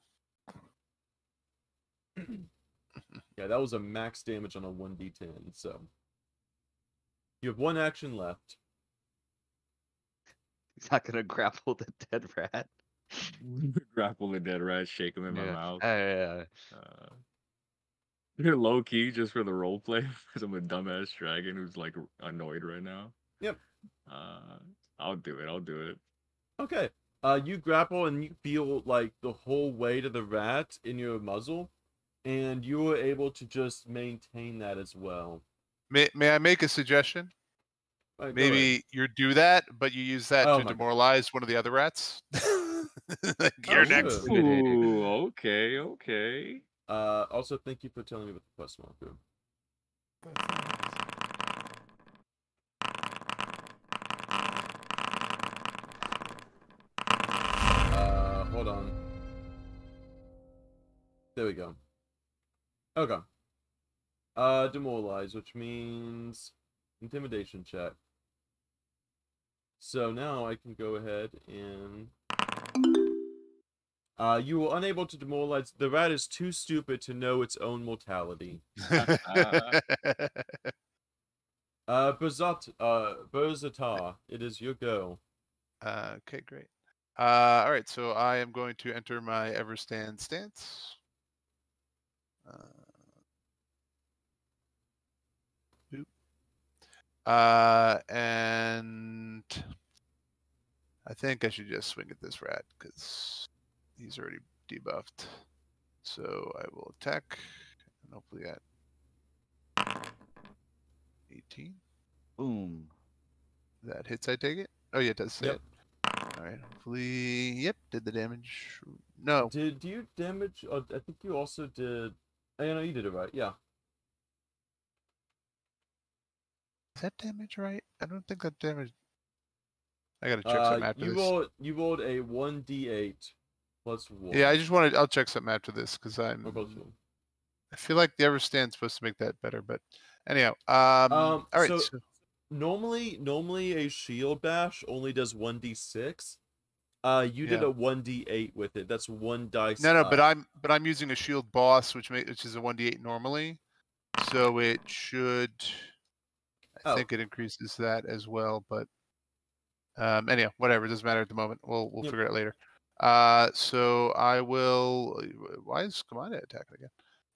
Yeah, that was a max damage on a 1d10, so. You have one action left. He's not gonna grapple the dead rat. Grapple the dead rat, shake him in my mouth. Yeah. Low key, just for the roleplay, because I'm a dumbass dragon who's like annoyed right now. Yep. I'll do it. Okay. You grapple and you feel like the whole weight of the rat in your muzzle, and you were able to just maintain that as well. May I make a suggestion? Right, go ahead. Maybe you do that, but you use that Oh to my God. demoralize one of the other rats. Like, you're sure. next. Ooh, okay. Also, thank you for telling me about the quest marker. Hold on. There we go. Okay. Demoralize, which means intimidation check. So now I can go ahead and... you were unable to demoralize. The rat is too stupid to know its own mortality. Berzatar, it is your go. Okay, great. All right, so I am going to enter my Everstand stance. And I think I should just swing at this rat because he's already debuffed. So I will attack and hopefully at 18. Boom. That hits, I take it? Oh, yeah, it does say Yep. it. All right, hopefully, yep, did the damage. No. Did you damage? I think you also did. Oh, yeah, no, you did it right. Yeah. Is that damage right? I don't think that damage. I gotta check something after this. You rolled a 1d8 plus 1. Yeah, I'll check something after this because I feel like the Everstand's supposed to make that better, but anyhow. All right. So normally a shield bash only does 1d6. You did a 1d8 with it. That's one dice. No, but I'm using a shield boss, which is a 1d8 normally, so it should. I think it increases that as well, but anyhow, whatever. It doesn't matter at the moment. We'll figure it out later. So I will. Why is Commander attacking again?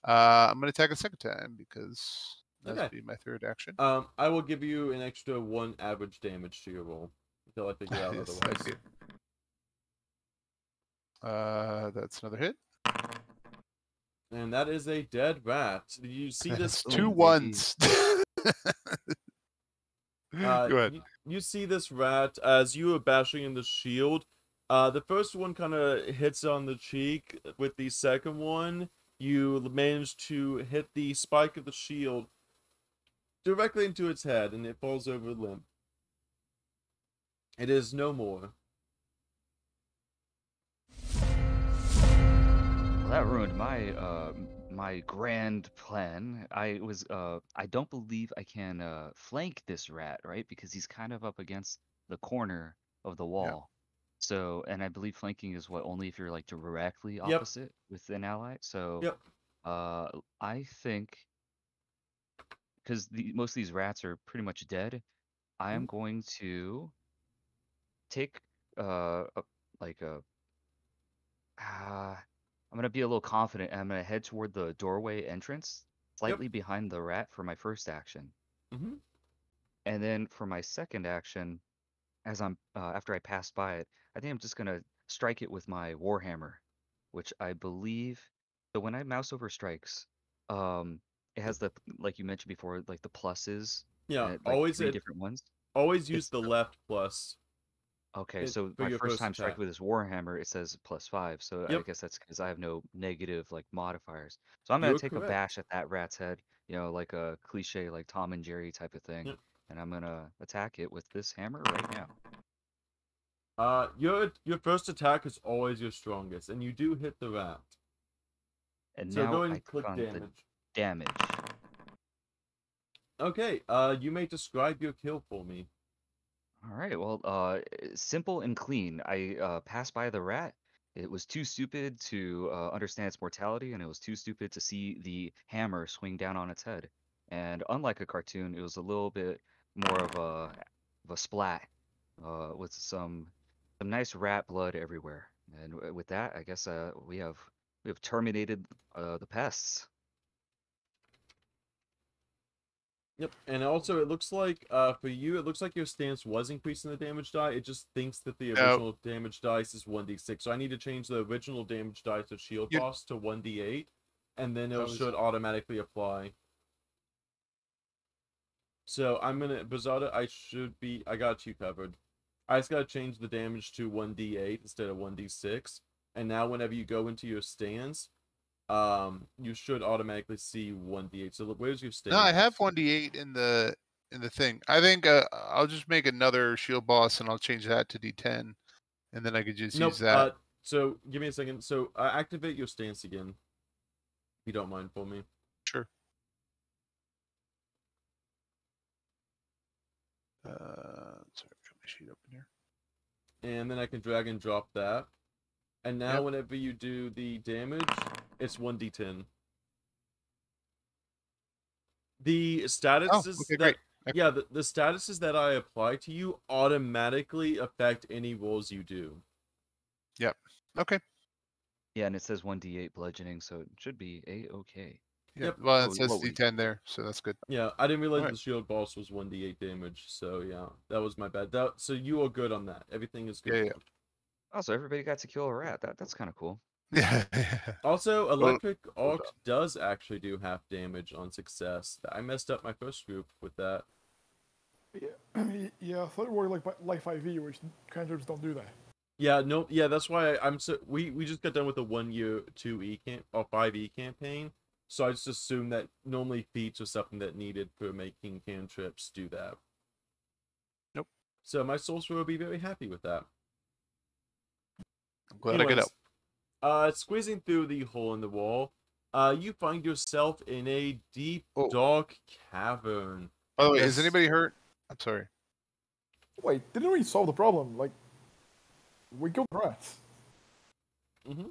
I'm going to attack a second time because that'll be my third action. I will give you an extra 1 average damage to your roll until I figure out Yes, otherwise. thank you. That's another hit. And that is a dead rat. Did you see this? That's 2 ones. Go ahead. You see this rat as you are bashing in the shield. The first one kind of hits on the cheek. With the second one, you manage to hit the spike of the shield directly into its head, and it falls over limp. It is no more. Well, that ruined my my grand plan. I don't believe I can flank this rat, right? Because he's kind of up against the corner of the Yeah. wall. So, and I believe flanking is what only if you're like directly Yep. opposite with an ally. So, Yep. I think because most of these rats are pretty much dead, I am Mhm. going to take a, like a I'm gonna be a little confident and I'm gonna head toward the doorway entrance, Yep. slightly behind the rat for my first action. Mm-hmm. And then for my second action, as I'm after I pass by it, I think I'm just gonna strike it with my warhammer, which I believe. So when I mouse over strikes, it has the like you mentioned before, like the pluses Yeah. and like Always three different ones. always use It's the left plus okay. So for my your first first time attack. striking with this warhammer, it says +5. So I Yep. guess that's because I have no negative like modifiers. So I'm gonna You're take a correct. bash at that rat's head, like a cliche like Tom and Jerry type of thing, Yep. and I'm gonna attack it with this hammer right now. Your first attack is always your strongest, and you do hit the rat. And So go now ahead I and click click on the damage. damage. Okay. You may describe your kill for me. All right, well, simple and clean. I passed by the rat. It was too stupid to understand its mortality, and it was too stupid to see the hammer swing down on its head. And unlike a cartoon, it was a little bit more of a splat, with some nice rat blood everywhere. And with that, I guess we have terminated the pests. Yep. And also, it looks like for you, it looks like your stance was increasing the damage die. It just thinks that the No, original damage dice is 1d6. So I need to change the original damage dice of Shield you, Boss to 1d8, and then I it was should automatically apply. So I'm gonna Bazada. I got you covered. I just gotta change the damage to 1d8 instead of 1d6. And now whenever you go into your stance, you should automatically see 1d8. So where's your no, I have stance? 1d8 in the thing. I think I'll just make another shield boss and I'll change that to d10, and then I could just use Nope. that. So give me a second. So activate your stance again, if you don't mind for me. Sure. Sorry, I've got my sheet open here. And then I can drag and drop that. And now Yep. whenever you do the damage, it's 1d10. The Oh, statuses okay, that great. yeah, the statuses that I apply to you automatically affect any rolls you do. Yep. Okay. Yeah, and it says 1d8 bludgeoning, so it should be a-okay. Yeah. Yep. Well, What it we, says what we d10 there, so that's good. Yeah, I didn't realize Alright. the shield boss was 1d8 damage, so yeah, that was my bad. So you are good on that. Everything is good. Yeah, yeah. Oh, so everybody got to kill a rat. That's kind of cool. Yeah. Also, Well Electric done. Arc does actually do half damage on success. I messed up my first group with that. Yeah, I thought it were like 5e, which cantrips don't do that. Yeah, no, yeah, that's why I'm so we just got done with a 1-year 2e camp or 5e campaign, so I just assumed that normally feats was something that needed for making cantrips do that. Nope. So my sorcerer will be very happy with that. I'm glad I get out. Squeezing through the hole in the wall, you find yourself in a deep, Oh. dark cavern. By the way, is Yes. anybody hurt? I'm sorry. Wait, didn't we solve the problem? Like, we killed the rats. Mm-hmm.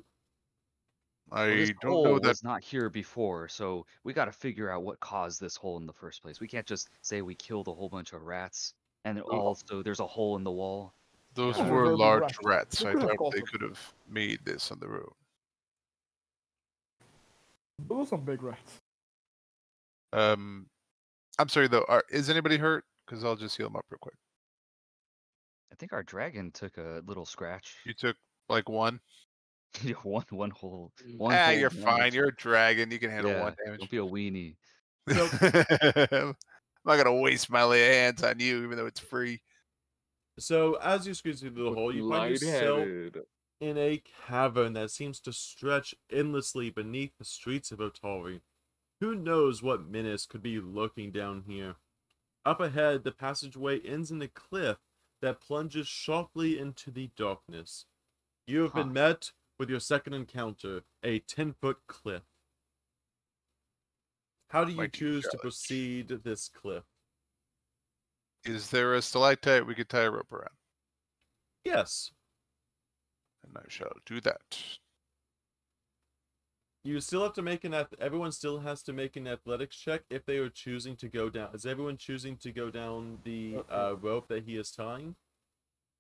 I Well, this don't hole know that. was not here before, so we got to figure out what caused this hole in the first place. We can't just say we killed a whole bunch of rats, and then also there's a hole in the wall. Those Yeah. were Very big large rats. rats. They I could have doubt caught they them. could have made this on the road. Those are some big rats. I'm sorry though. Is anybody hurt? Because I'll just heal them up real quick. I think our dragon took a little scratch. You took like one. one whole You're damage. fine. You're a dragon. You can handle Yeah, one damage. don't be a weenie. I'm not gonna waste my hands on you, even though it's free. So as you squeeze through the hole, you find yourself Lightheaded. in a cavern that seems to stretch endlessly beneath the streets of Otari. Who knows what menace could be lurking down here? Up ahead, the passageway ends in a cliff that plunges sharply into the darkness. You have been met with your second encounter, a 10-foot cliff. How do you Might use choose to challenge. proceed this cliff? Is there a stalactite we could tie a rope around? Yes. And I shall do that. You still have to make everyone still has to make an athletics check if they are choosing to go down. Is everyone choosing to go down the rope that he is tying?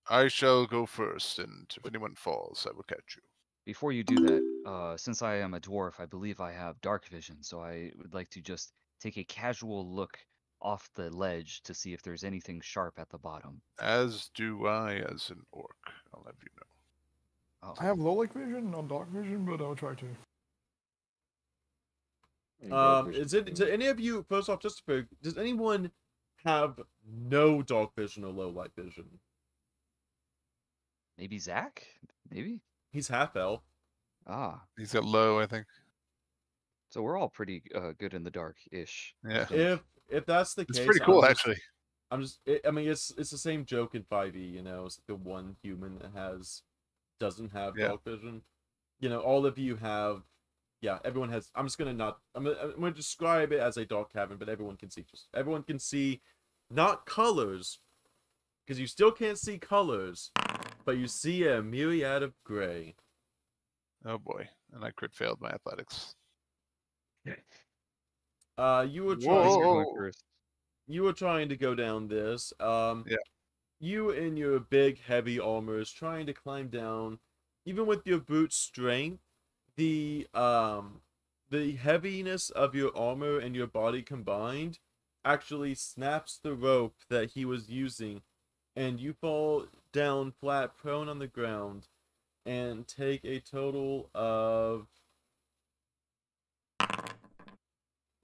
I shall go first, and if anyone falls, I will catch you. Before you do that, since I am a dwarf, I believe I have dark vision, so I would like to just take a casual look off the ledge to see if there's anything sharp at the bottom. As do I, as an orc. I'll have you know. Oh, I have low light vision, not dark vision, but I'll try to. Is it do any of you? First off, does anyone have no dark vision or low light vision? maybe Zach? Maybe? He's half elf. Ah, He's got low, I think. so we're all pretty good in the dark-ish. Yeah. If that's the It's case, pretty cool, actually. I mean, it's the same joke in 5e. You know, it's the one human that doesn't have dark vision. You know, all of you have. Yeah, everyone has. I'm gonna describe it as a dark cavern, but everyone can see. Not colors, because you still can't see colors, but you see a myriad of gray. Oh boy, and I crit failed my athletics. You were Thanks trying. for going first. You were trying to go down this. Yeah. You in your big heavy armor is trying to climb down. Even with your brute strength, the heaviness of your armor and your body combined actually snaps the rope that he was using, and you fall down flat, prone on the ground, and take a total of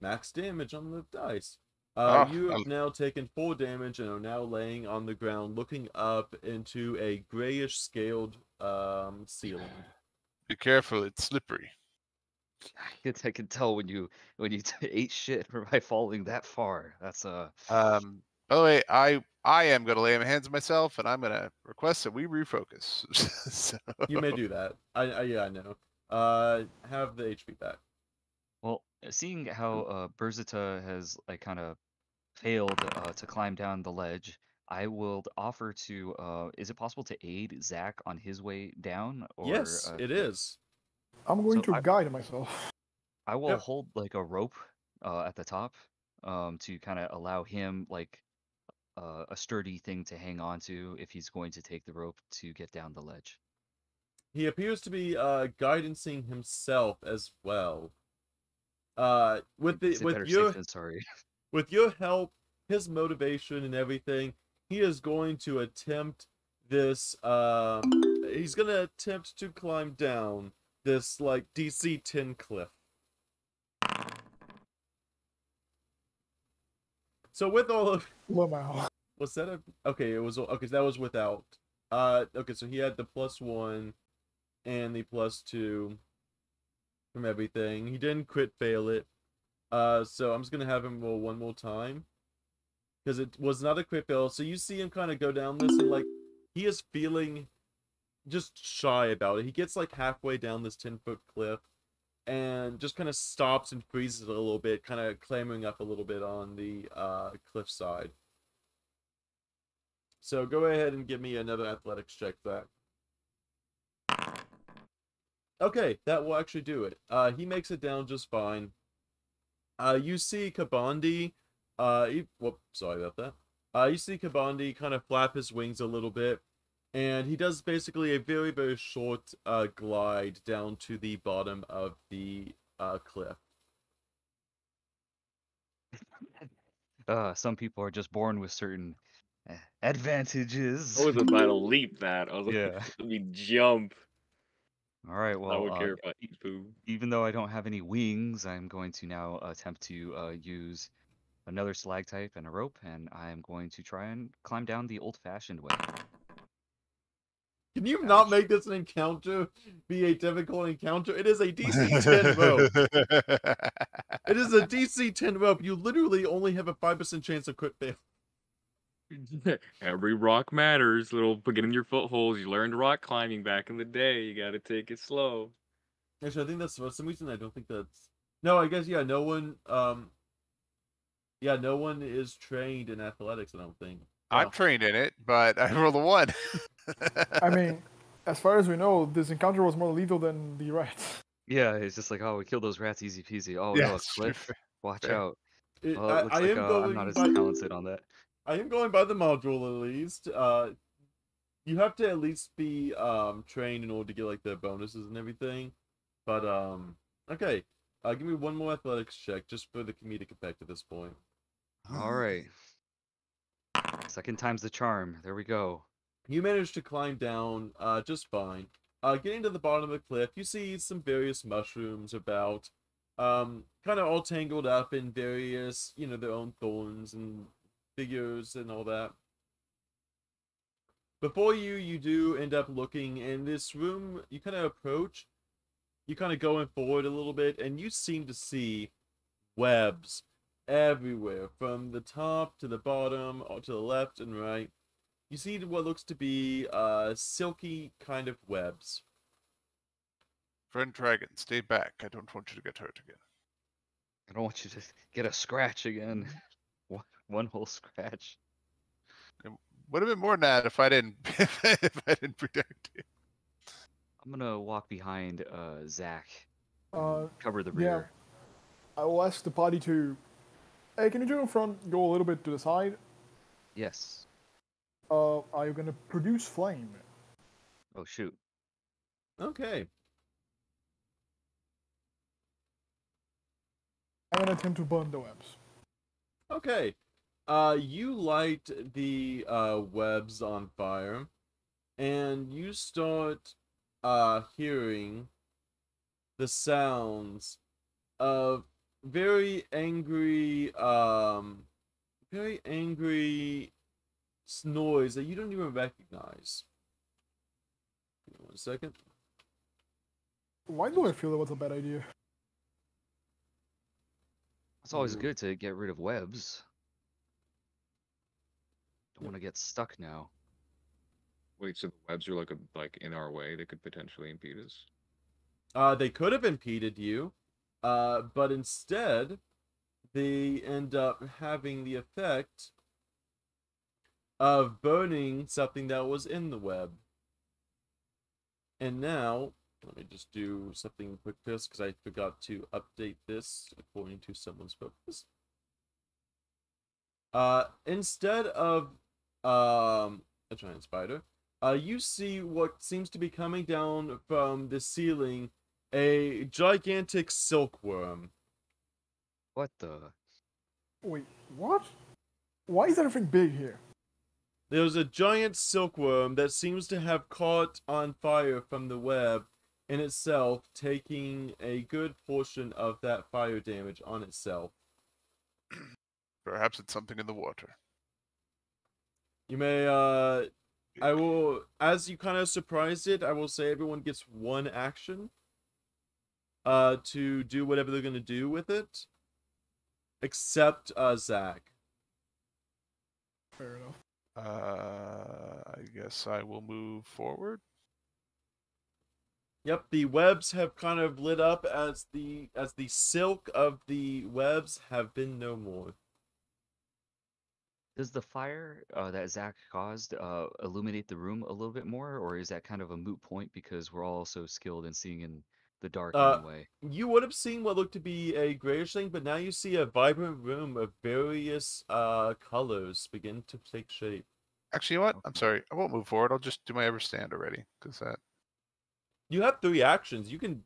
max damage on the dice. You have now taken 4 damage and are now laying on the ground, looking up into a grayish scaled ceiling. Be careful, it's slippery. I can tell when you ate shit by falling that far. That's By the way, I am gonna lay my hands on myself, and I'm gonna request that we refocus. So... You may do that. I know. Have the HP back. well, seeing how Berzita has like kind of failed to climb down the ledge, I will offer to. Is it possible to aid Zach on his way down? Or Yes, it is. I'm going So to guide myself. I will Yep. hold like a rope at the top to kind of allow him like a sturdy thing to hang on to if he's going to take the rope to get down the ledge. He appears to be guidancing himself as well. With your help, his motivation and everything, he is going to attempt this. He's gonna attempt to climb down this like DC 10 cliff. So with all of Lamau. was that okay? It was okay. So that was without. Okay. So he had the +1 and the +2 from everything. He didn't crit fail it. So I'm just gonna have him roll one more time because it was not a crit fail. So you see him kind of go down this and like he is feeling just shy about it. He gets like halfway down this 10-foot cliff and just kind of stops and freezes a little bit, kind of clambering up a little bit on the cliff side. So go ahead and give me another athletics check, Zach. Okay, that will actually do it. He makes it down just fine. You see Kabandi, sorry about that. You see Kabandi kind of flap his wings a little bit, and he does basically a very, very short glide down to the bottom of the cliff. Some people are just born with certain advantages. I was about to leap that. I was Yeah. like, let me jump. All right. I Well, would care if I eat food. even though I don't have any wings, I'm going to now attempt to use another stalactite and a rope, and I'm going to try and climb down the old-fashioned way. Can you not make this an encounter be a difficult encounter? It is a DC 10 rope. It is a DC 10 rope. You literally only have a 5% chance of crit fail. Every rock matters. Little getting your footholds. You learned rock climbing back in the day. You gotta take it slow. Actually, I think that's for some reason I don't think that's No, I guess yeah. No one. Yeah, no one is trained in athletics. I don't think. I'm Yeah. trained in it, but I rolled a 1. I mean, as far as we know, this encounter was more lethal than the rats. Yeah, it's just like, oh, we killed those rats easy peasy. Oh no, a Yes, cliff. Watch fair. out. Well, it I looks like am I'm not going as by. talented on that. I am going by the module at least. You have to at least be trained in order to get like the bonuses and everything. But okay. Give me one more athletics check just for the comedic effect at this point. All right. Second time's the charm. There we go. You manage to climb down just fine. Getting to the bottom of the cliff, you see some various mushrooms about, kind of all tangled up in various, their own thorns and figures and all that. Before you do end up looking in this room, you kind of approach, you kind of going forward a little bit, and you seem to see webs everywhere, from the top to the bottom, or to the left and right. You see what looks to be silky kind of webs. Friend Dragon, stay back. I don't want you to get hurt again. I don't want you to get a scratch again. One whole scratch. Would have been more than that if I didn't if I didn't protect you. I'm gonna walk behind Zach. Uh, Cover the yeah. rear. I will ask the party to. Hey, can you do in front? Go a little bit to the side. Yes. Are you gonna produce flame? Oh shoot. Okay. I'm gonna attempt to burn the webs. Okay. You light the webs on fire, and you start hearing the sounds of very angry noise that you don't even recognize. Give me 1 second. Why do I feel it was a bad idea? It's always good to get rid of webs. Don't want to get stuck now. Wait, so the webs are like in our way? They could potentially impede us. They could have impeded you, but instead, they end up having the effect of burning something that was in the web. And now, let me just do something quick first, because I forgot to update this according to someone's focus. Instead of a giant spider, you see what seems to be coming down from the ceiling, a gigantic silkworm. What the? Wait, what? Why is everything big here? There's a giant silkworm that seems to have caught on fire from the web in itself, taking a good portion of that fire damage on itself. Perhaps it's something in the water. You may, I will, as you kind of surprised it, I will say everyone gets 1 action to do whatever they're going to do with it, except Zach. Fair enough. I guess I will move forward. Yep, the webs have kind of lit up as the silk of the webs have been no more. Does the fire that Zach caused illuminate the room a little bit more, or is that kind of a moot point because we're all so skilled in seeing in the dark anyway? You would have seen what looked to be a grayish thing, but now you see a vibrant room of various colors begin to take shape. Actually, you know what? I'm sorry. I won't move forward. I'll just do my ever stand already, because that. You have 3 actions. You can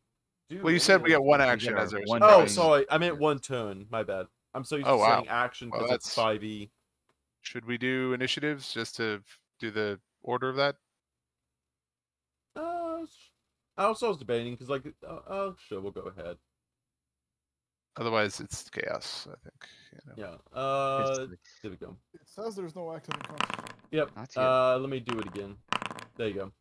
do. Well, you said we get 1 We action get as our our one Oh, thing. sorry. I meant Yeah. 1 turn. My bad. I'm so used Oh, to wow. saying action Well, because it's that's- 5e. Should we do initiatives just to do the order of that? I also was debating because, like, sure, we'll go ahead. Otherwise, it's chaos, I think. You know. Yeah. There we go. It says there's no active encounter. Yep. Not yet. Let me do it again. There you go.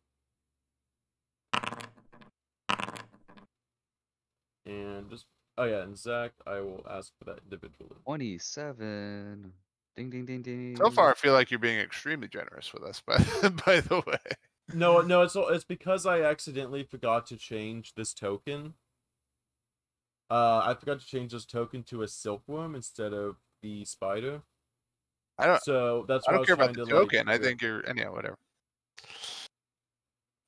And just, oh yeah, and Zach, I will ask for that individually. 27. Ding ding ding ding. So far, I feel like you're being extremely generous with us, by the way. No, it's because I accidentally forgot to change this token. I forgot to change this token to a silkworm instead of the spider. I So that's I why I don't was care about trying the to token. I yeah. think you're anyhow, whatever.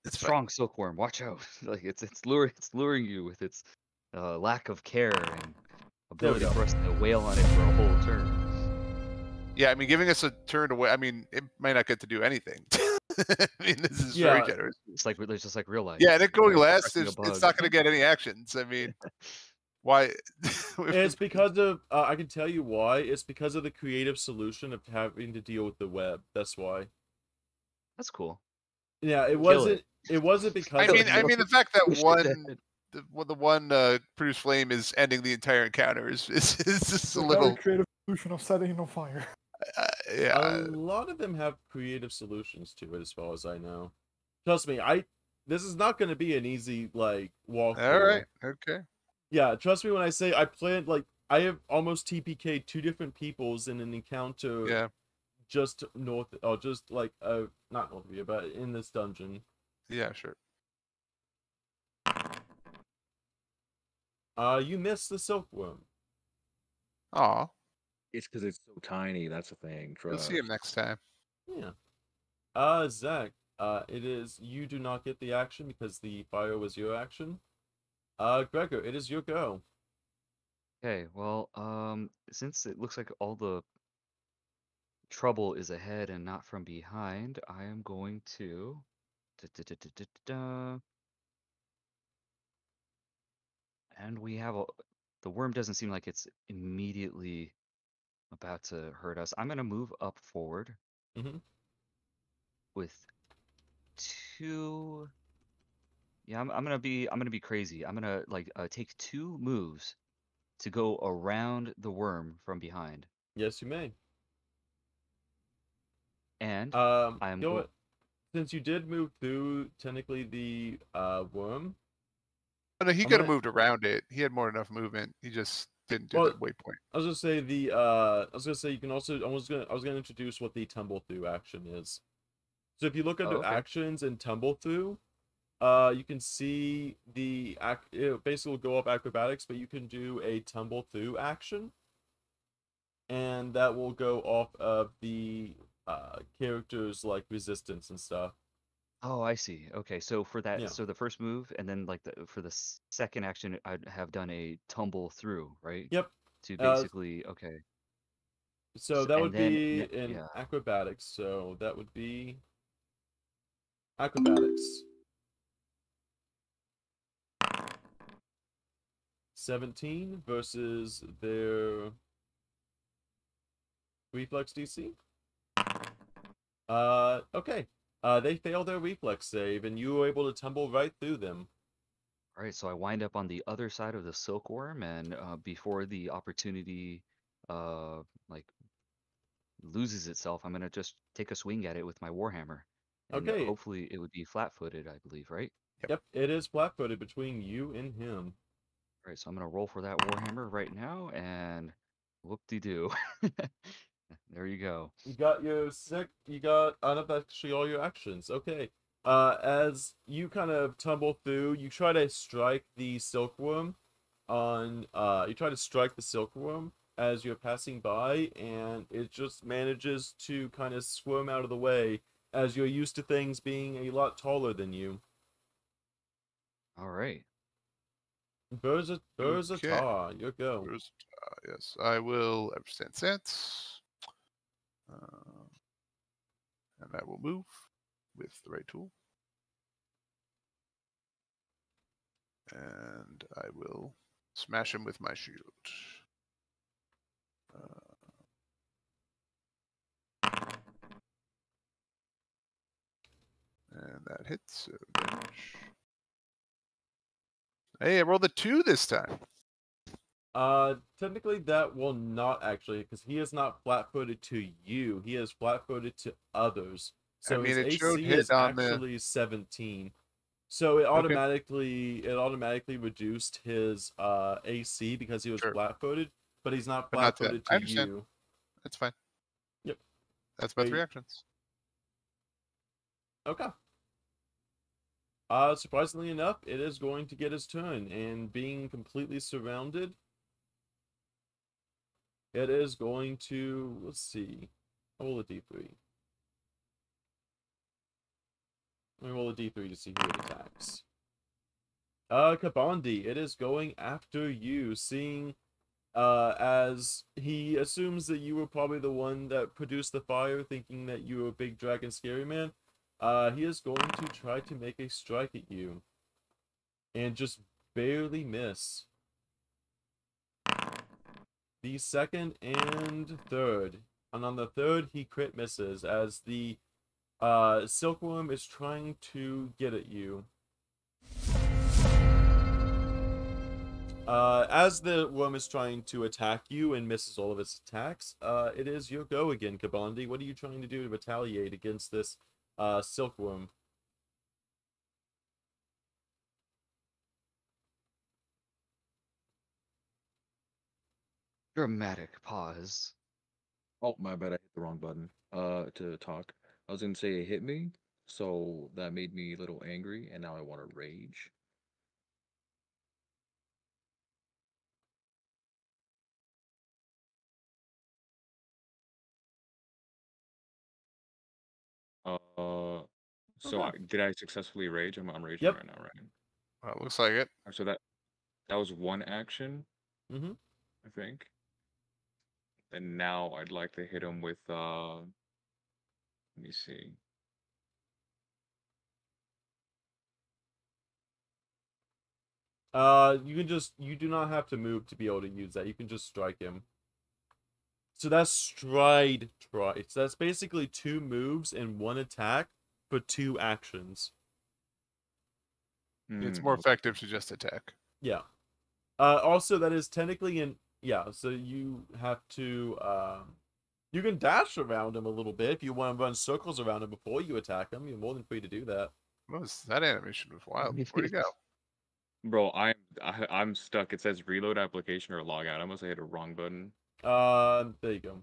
It's fine. Strong silkworm. Watch out! Like it's luring you with its lack of care and There we ability go. for us to wail on it for a whole turn. Yeah, I mean, giving us a turn away. I mean, it might not get to do anything. I mean, this is Yeah. very generous. It's just like real life. Yeah, and it going Like last, pressing a it's bug. not going to get any actions. I mean, why? It's because of I can tell you why. It's because of the creative solution of having to deal with the web. That's why. That's cool. Yeah, it Kill wasn't. it. It wasn't because. I mean, the fact that Push it one, dead. the one produce flame is ending the entire encounter is just a The very little. creative solution of setting it on fire. A Yeah, lot of them have creative solutions to it, as far as I know. Trust me, this is not going to be an easy like walkthrough. all right, okay. Yeah, trust me when I say I planned like I have almost TPK'd 2 different peoples in an encounter. Yeah, Just north, or just like not north of you, but in this dungeon. yeah, sure. You missed the silkworm. Aw, It's because it's so tiny. That's the thing. we'll see him next time. Yeah. Zach, it is you do not get the action because the fire was your action. Gregor, it is your go. Okay, well, since it looks like all the trouble is ahead and not from behind, I am going to. And we have the worm doesn't seem like it's immediately about to hurt us. I'm gonna move up forward Mm-hmm. with 2. Yeah, I'm gonna be crazy. I'm gonna like take 2 moves to go around the worm from behind. Yes, you may. And I'm You know what? Since you did move through technically the worm. Oh, no, he I'm could have gonna- moved around it. He had more than enough movement. He just didn't do Well, the waypoint. I was gonna say you can also. I was gonna introduce what the tumble through action is. So if you look under okay. actions and tumble through, you can see it basically will go up acrobatics, but you can do a tumble through action, and that will go off of the characters like resistance and stuff. Oh, I see. Okay, so for that, Yeah. so the first move, and then like for the second action, I'd have done a tumble through, right? Yep. To basically, okay. So that would and then be in yeah. acrobatics. So that would be acrobatics. 17 versus their reflex DC. Okay. They fail their reflex save, and you were able to tumble right through them. All right, so I wind up on the other side of the silkworm, and before the opportunity, like loses itself, I'm gonna just take a swing at it with my warhammer, and Okay. hopefully it would be flat-footed, I believe, right? Yep, it is flat-footed between you and him. All right, so I'm gonna roll for that warhammer right now, and whoop-de-doo. There you go. You got that's actually all your actions. Okay. As you kind of tumble through, you try to strike the silkworm as you're passing by, and it just manages to kind of squirm out of the way as you're used to things being a lot taller than you. All right. Berzatar, your go. Yes, I will understand sense. And I will move with the right tool. And I will smash him with my shield. And that hits, so damage. Hey, I rolled a 2 this time. Technically that will not actually, because he is not flat-footed to you. He is flat-footed to others. So I mean, his it showed AC hit is on actually 17. So it automatically reduced his AC because he was Sure. flat-footed, but he's not But not that. flat-footed I to understand. you. That's fine. Yep. That's my Wait. 3 actions. Okay. Surprisingly enough, it is going to get his turn, and being completely surrounded, it is going to, let's see, roll a d3. Let me roll a d3 to see who it attacks. Kabandi, it is going after you, seeing as he assumes that you were probably the one that produced the fire, thinking that you were a big dragon scary man. He is going to try to make a strike at you. And just barely miss. The second and third. And on the third, he crit misses as the silkworm is trying to get at you. As the worm is trying to attack you and misses all of its attacks, it is your go again, Kabandi. What are you trying to do to retaliate against this silkworm? Dramatic pause. Oh, my bad. I hit the wrong button. To talk. I was gonna say it hit me, so that made me a little angry, and now I want to rage. Uh, so Okay. did I successfully rage? I'm raging Yep. right now, right? Well, it looks like it. So that was one action, Mm-hmm. I think. And now I'd like to hit him with let me see. You do not have to move to be able to use that. You can just strike him. So that's stride twice. So that's basically 2 moves and 1 attack for 2 actions. It's more Okay. effective to just attack. Yeah. Also, that is technically in... Yeah, so you have to... You can dash around him a little bit if you want to run circles around him before you attack him. You're more than free to do that. That animation was wild. Where'd it go? Bro, I'm stuck. It says reload application or log out. I must have hit a wrong button. There you go.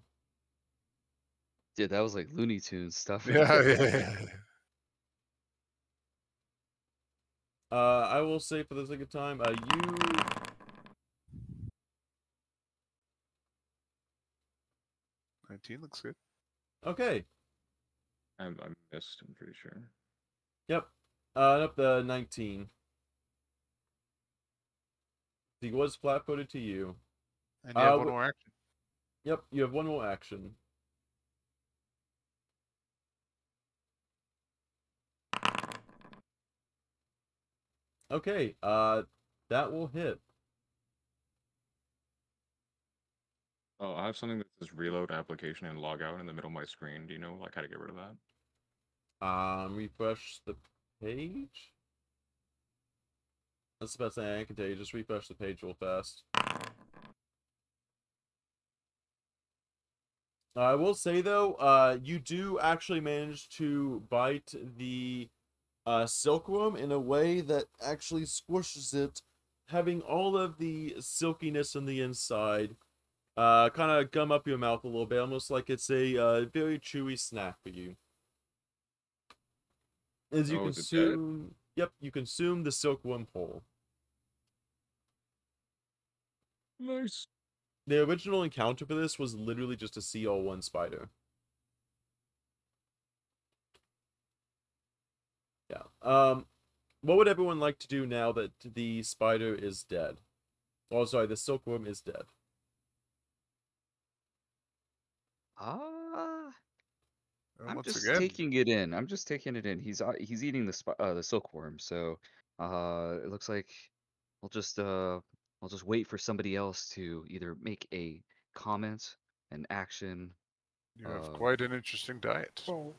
Dude, that was like Looney Tunes stuff. Yeah. I will say for the sake of time, you... 19 looks good. Okay. I missed, I'm pretty sure. Yep. Up the 19. He was flat-footed to you. And you have one more action. Yep, you have 1 more action. Okay, that will hit. Oh, I have something that says reload application and log out in the middle of my screen. Do you know like how to get rid of that? Refresh the page? That's the best thing I can tell you. Just refresh the page real fast. I will say, though, you do actually manage to bite the silkworm in a way that actually squishes it, having all of the silkiness on the inside kind of gum up your mouth a little bit, almost like it's a very chewy snack for you. As you Oh, is it dead? consume... Yep, you consume the silkworm whole. Nice. The original encounter for this was literally just a CL1 spider. Yeah. What would everyone like to do now that the spider is dead? Oh, sorry, the silkworm is dead. I'm Once just again, taking it in. I'm just taking it in. He's eating the silkworm, so it looks like I'll just wait for somebody else to either make a comment, an action. you have quite an interesting diet. Well,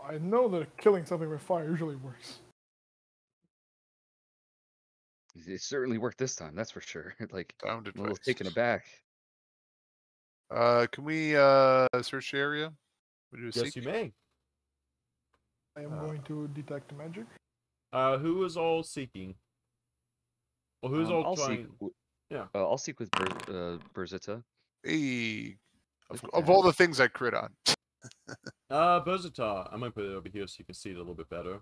I know that killing something with fire usually works. It certainly worked this time, that's for sure. Like Sound I'm a little advice. taken aback. Can we search the area? We do a Yes, seek? you may. I am going to detect magic. Who is all seeking? Well, who's all I'll trying? seek. Yeah. I'll seek with Berzita. Hey, Look at of that. all the things I crit on. Berzita. I'm gonna put it over here so you can see it a little bit better.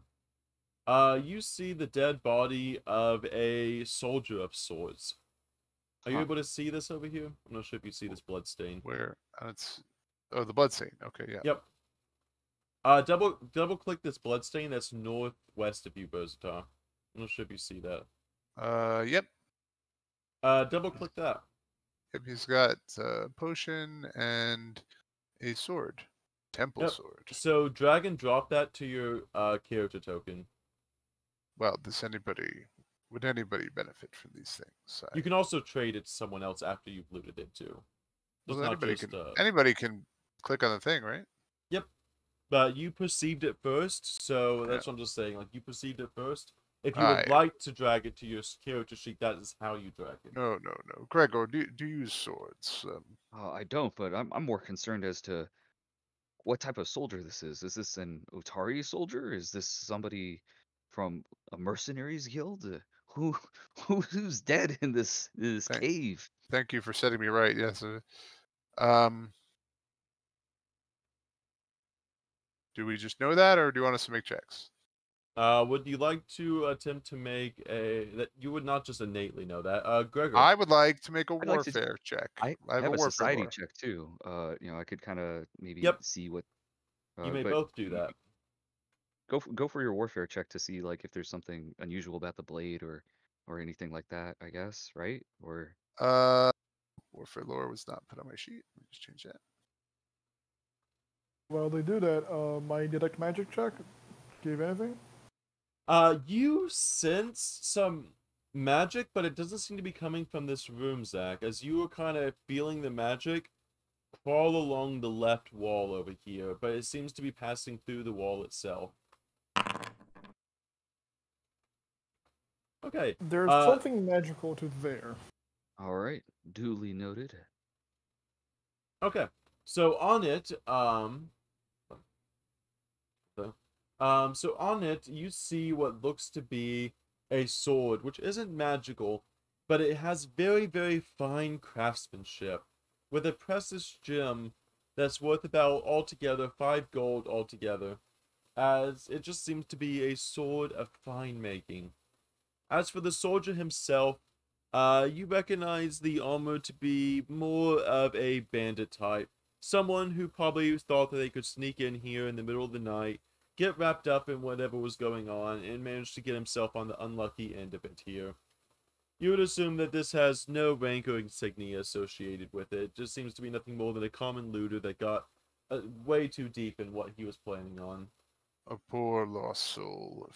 You see the dead body of a soldier of sorts. Are you Huh. able to see this over here? I'm not sure if you see this blood stain. Where? It's the blood stain. Okay, yeah. Yep. Double click this blood stain that's northwest of you, Berzatar. I'm not sure if you see that. Yep. Double click that. Yep. He's got a potion and a sword, temple Yep. sword. So drag and drop that to your character token. Well, would anybody benefit from these things? You can also trade it to someone else after you've looted it too. Just Well, not anybody just can anybody can click on the thing, right? Yep. But you perceived it first, so that's Yeah. what I'm just saying. Like, you perceived it first. If you Aye. would like to drag it to your character sheet, that is how you drag it. No. Gregor, do you use swords? I don't, but I'm more concerned as to what type of soldier this is. Is this an Otari soldier? Is this somebody from a mercenaries guild? Who who's dead in this Thank- cave? Thank you for setting me right. Yes. Do we just know that, or do you want us to make checks? Would you like to attempt to make that you would not just innately know that? Gregor. I would like to make a I'd like to warfare check. I have have a warfare society lore. check too. I could kind of maybe Yep. see what. You may But both do that. Go for your warfare check to see like if there's something unusual about the blade or anything like that. I guess, right? Or Warfare lore was not put on my sheet. Let me just change that. While they do that, my detect magic check gave anything? You sense some magic, but it doesn't seem to be coming from this room, Zach. As you were kind of feeling the magic crawl along the left wall over here, but it seems to be passing through the wall itself. Okay. There's something magical to there. all right, duly noted. Okay. So on it, so on it, you see what looks to be a sword, which isn't magical, but it has very, very fine craftsmanship, with a precious gem that's worth about altogether 5 gold altogether, as it just seems to be a sword of fine making. As for the soldier himself, you recognize the armor to be more of a bandit type. Someone who probably thought that they could sneak in here in the middle of the night, get wrapped up in whatever was going on, and manage to get himself on the unlucky end of it here. You would assume that this has no rank or insignia associated with it. It just seems to be nothing more than a common looter that got way too deep in what he was planning on. A poor lost soul.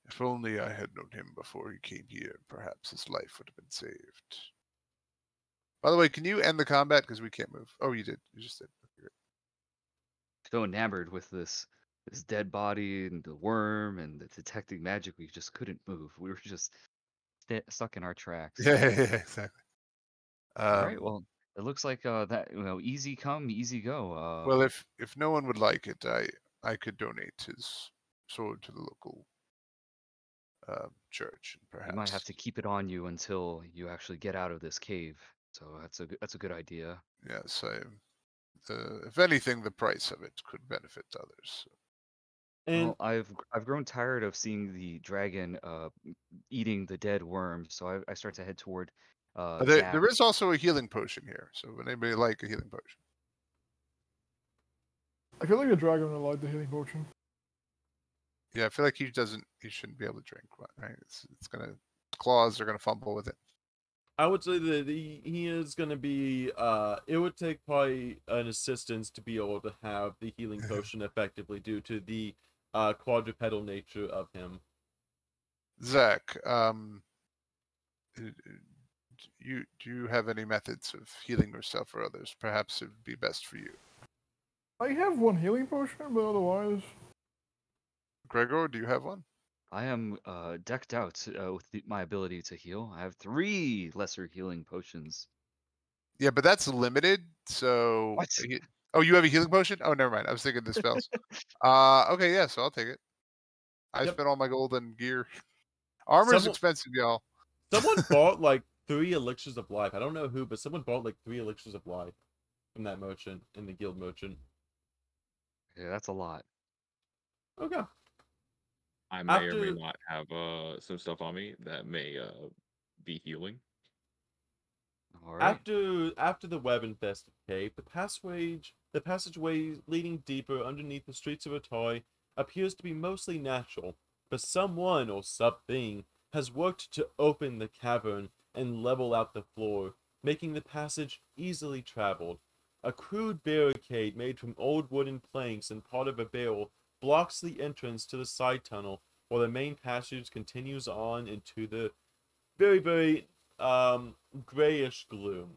If only I had known him before he came here, perhaps his life would have been saved. By the way, can you end the combat because we can't move? Oh, you did. You just did. Okay, great. So enamored with this dead body and the worm and the detecting magic, we just couldn't move. We were just stuck in our tracks. Yeah, exactly. All right. Well, it looks like that easy come, easy go. Well, if no one would like it, I could donate his sword to the local church, perhaps. You might have to keep it on you until you actually get out of this cave. So that's a good idea. Yes, if anything, the price of it could benefit others. And Well, I've grown tired of seeing the dragon eating the dead worms, so I start to head toward There is also a healing potion here, so would anybody like a healing potion? I feel like the dragon will like the healing potion. Yeah, I feel like he shouldn't be able to drink one, right? It's gonna claws are gonna fumble with it. I would say that he is going to be, it would take probably an assistance to be able to have the healing potion effectively due to the quadrupedal nature of him. Zach, do you have any methods of healing yourself or others? Perhaps it would be best for you. I have one healing potion, but otherwise... Gregor, do you have one? I am decked out with my ability to heal. I have 3 lesser healing potions. Yeah, but that's limited. So What? Oh, you have a healing potion? Oh, never mind. I was thinking the spells. Okay, yeah, so I'll take it. I spent all my gold on gear. Armor's expensive, y'all. Someone bought like 3 elixirs of life. I don't know who, but someone bought like 3 elixirs of life from that merchant in the guild merchant. Yeah, that's a lot. Okay. I may or may After not have some stuff on me that may be healing. All right. after the web infested cave, the passageway leading deeper underneath the streets of Atoi appears to be mostly natural, but someone or something has worked to open the cavern and level out the floor, making the passage easily traveled. A crude barricade made from old wooden planks and part of a barrel blocks the entrance to the side tunnel, while the main passage continues on into the very, very grayish gloom.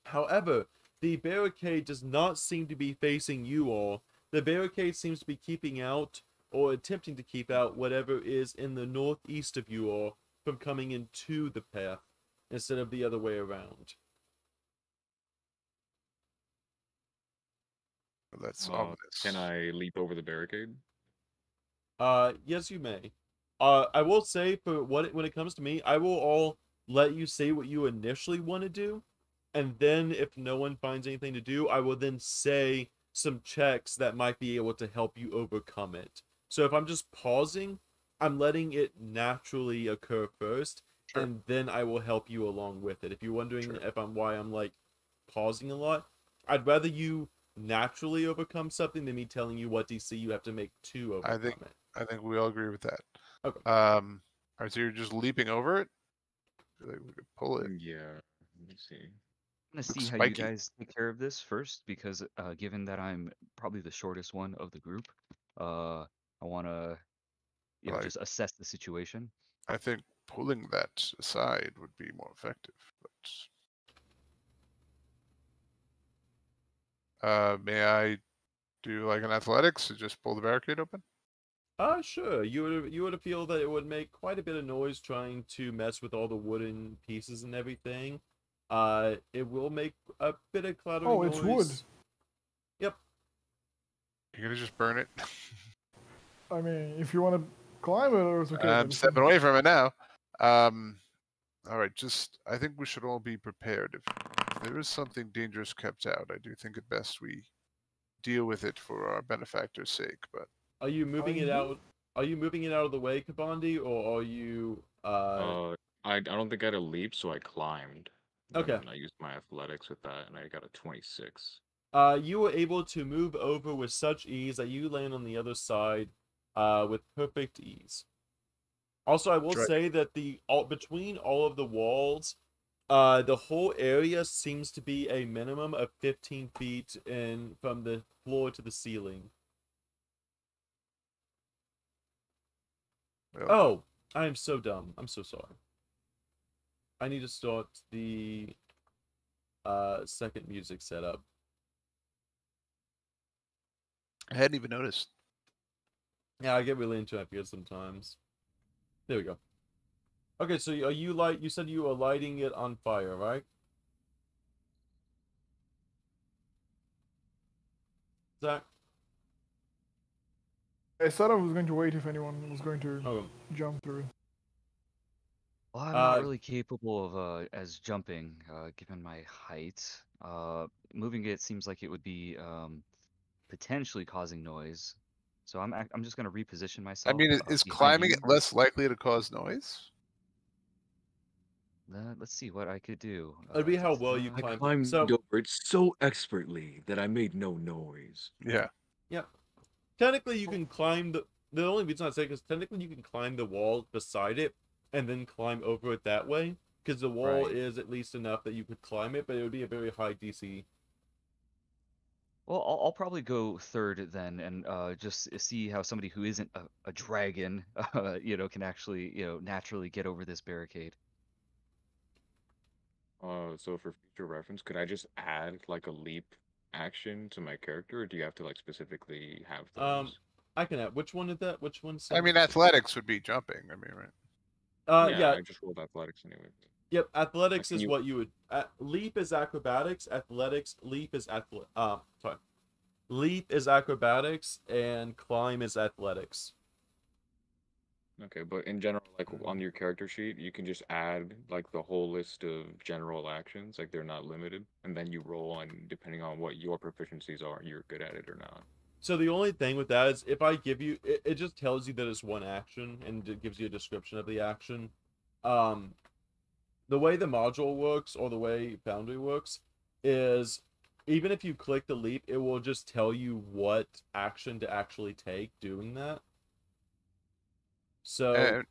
However, the barricade does not seem to be facing you all. The barricade seems to be keeping out, or attempting to keep out, whatever is in the northeast of you all from coming into the path, instead of the other way around. That's Can ominous. I leap over the barricade? Yes, you may. I will say, for when it comes to me, I will all let you say what you initially want to do, and then if no one finds anything to do, I will then say some checks that might be able to help you overcome it. So if I'm just pausing, I'm letting it naturally occur first, Sure. and then I will help you along with it. If you're wondering Sure. if I'm why I'm like pausing a lot, I'd rather you naturally overcome something than me telling you what DC you have to make to I overcome think it. I think we all agree with that. Okay. All right, so you're just leaping over it? I feel like we could pull it. Yeah. Let me see. I'm gonna see Looks how you spiky. guys take care of this first, because given that I'm probably the shortest one of the group, I want to, Like just assess the situation. I think pulling that aside would be more effective. But may I do like an athletics to just pull the barricade open? Sure. You would feel that it would make quite a bit of noise trying to mess with all the wooden pieces and everything. It will make a bit of clattering Oh, it's wood. noise. Yep. You're gonna just burn it. I mean, if you want to climb it, it's okay. but I'm if stepping you- away from it now. All right, just I think we should all be prepared. If there is something dangerous kept out, I do think it best we deal with it for our benefactor's sake. But Are you moving you it do? out? Are you moving it out of the way, Kabandi, or are you I don't think I had a leap, so I climbed. okay. And I used my athletics with that, and I got a 26. You were able to move over with such ease that you land on the other side with perfect ease. Also, I will Try- say that between all of the walls, the whole area seems to be a minimum of 15 feet in from the floor to the ceiling. well, Oh, I am so dumb. I'm so sorry. I need to start the second music setup. I hadn't even noticed. Yeah, I get really interrupted sometimes. There we go. Okay, so are you you said you were lighting it on fire, right? Zach? I said I was going to wait if anyone was going to Oh, jump through. Well, I'm not uh, really capable of as jumping, given my height. Moving it seems like it would be potentially causing noise. So I'm just gonna reposition I myself mean, is behind climbing you. it less likely to cause noise? Let's see what I could do. it'd be how well you Ta-ta-ta. I climbed. climbed So, over it so expertly that I made no noise. Yeah. yeah, technically you can climb the only reason I say is technically you can climb the wall beside it and then climb over it that way because the wall Right. is at least enough that you could climb it, but it would be a very high DC. Well, I'll probably go third then, and just see how somebody who isn't a dragon, can actually, naturally get over this barricade. So for future reference, could I just add like a leap action to my character, or do you have to like specifically have Um, those? I can add which one is that? Which one I said? mean, athletics would be jumping. I mean, right? Yeah, Yeah, I just rolled athletics anyway. yep. Athletics Can is you? what you would. Leap is acrobatics. Athletics. Leap is sorry. Leap is acrobatics, and climb is athletics. Okay, but in general, like on your character sheet, you can just add like the whole list of general actions, like they're not limited, and then you roll on depending on what your proficiencies are, you're good at it or not. So the only thing with that is if I give you, it just tells you that it's one action and it gives you a description of the action. The way the module works or the way Foundry works is even if you click the leap, it will just tell you what action to actually take doing that. So And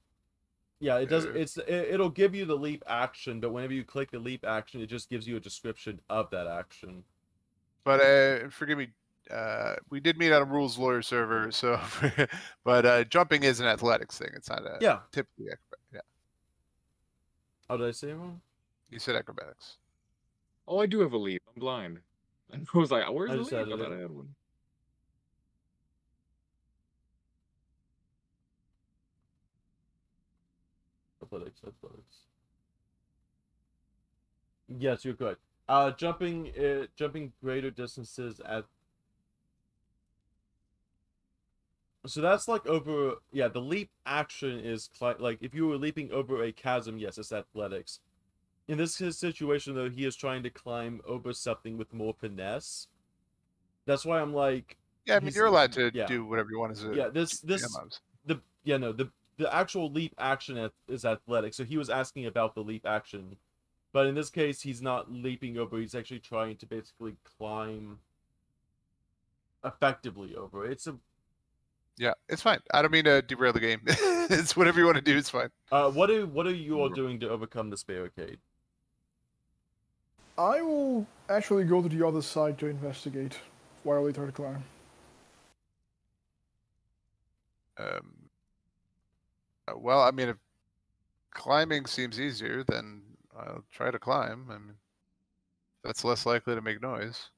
yeah, it does. It'll give you the leap action, but whenever you click the leap action, it just gives you a description of that action. but forgive me, we did meet on a rules lawyer server, so but jumping is an athletics thing. It's not a Yeah. typically acrobat. Yeah, Oh, did I say it wrong? you said acrobatics. Oh, I do have a leap. I'm blind. And I was like, where's I the just leap? I added thought it. I had one. Athletics. Yes, you're good. Jumping greater distances at. So that's like over. Yeah, the leap action is like if you were leaping over a chasm. Yes, it's athletics. In this situation, though, he is trying to climb over something with more finesse. That's why I'm like. Yeah, I mean you're allowed to yeah. do whatever you want as a Yeah, this GM. the actual leap action is athletic. So he was asking about the leap action, but in this case, he's not leaping over. He's actually trying to basically climb effectively over. Yeah, it's fine. I don't mean to derail the game. It's whatever you want to do. It's fine. What are you all doing to overcome this barricade? I will actually go to the other side to investigate while they try to climb. Well, I mean, if climbing seems easier, then I'll try to climb. I mean, that's less likely to make noise.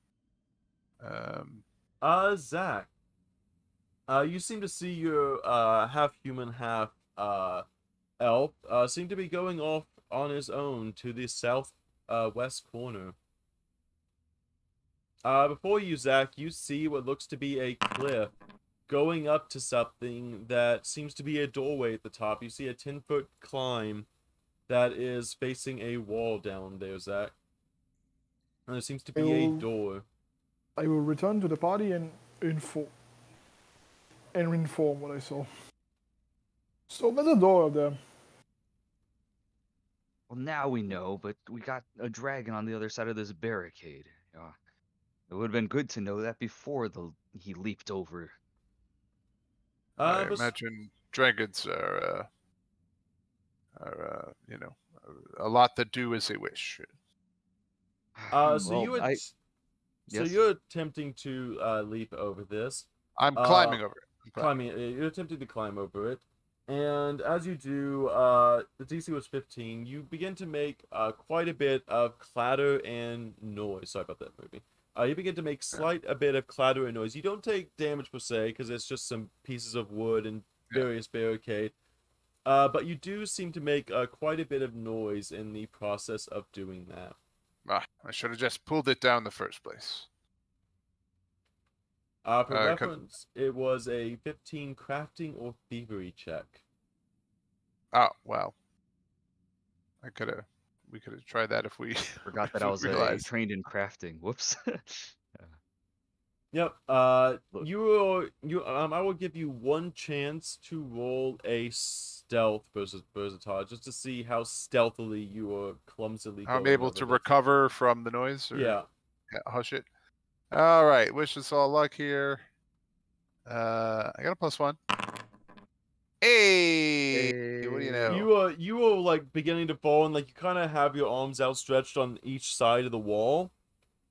Zach. You seem to see your half human, half elf seem to be going off on his own to the south west corner. Before you, Zach, you see what looks to be a cliff going up to something that seems to be a doorway at the top. You see a 10-foot climb that is facing a wall down there, Zach. And there seems to be a door. I will return to the party and inform what I saw. So there's a door up there. Well, now we know, but we got a dragon on the other side of this barricade. It would have been good to know that before he leaped over. I imagine dragons are you know, a lot that do as they wish. So you're attempting to leap over this. I'm climbing over it. You're attempting to climb over it, and as you do, the DC was 15. You begin to make quite a bit of clatter and noise. Sorry about that, movie. You begin to make a bit of clatter and noise. You don't take damage per se because it's just some pieces of wood and various barricade. But you do seem to make quite a bit of noise in the process of doing that. I should have just pulled it down in the first place. For reference, it was a 15 crafting or thievery check. Oh, well. We could have tried that if we forgot that I was trained in crafting. Whoops. Yep. I will give you one chance to roll a stealth versus Berzatar, just to see how stealthily you are clumsily. I'm able to recover from the noise. Yeah. Hush it. All right. Wish us all luck here. I got a +1. Hey, what do you know? You are like beginning to fall, and like you kind of have your arms outstretched on each side of the wall,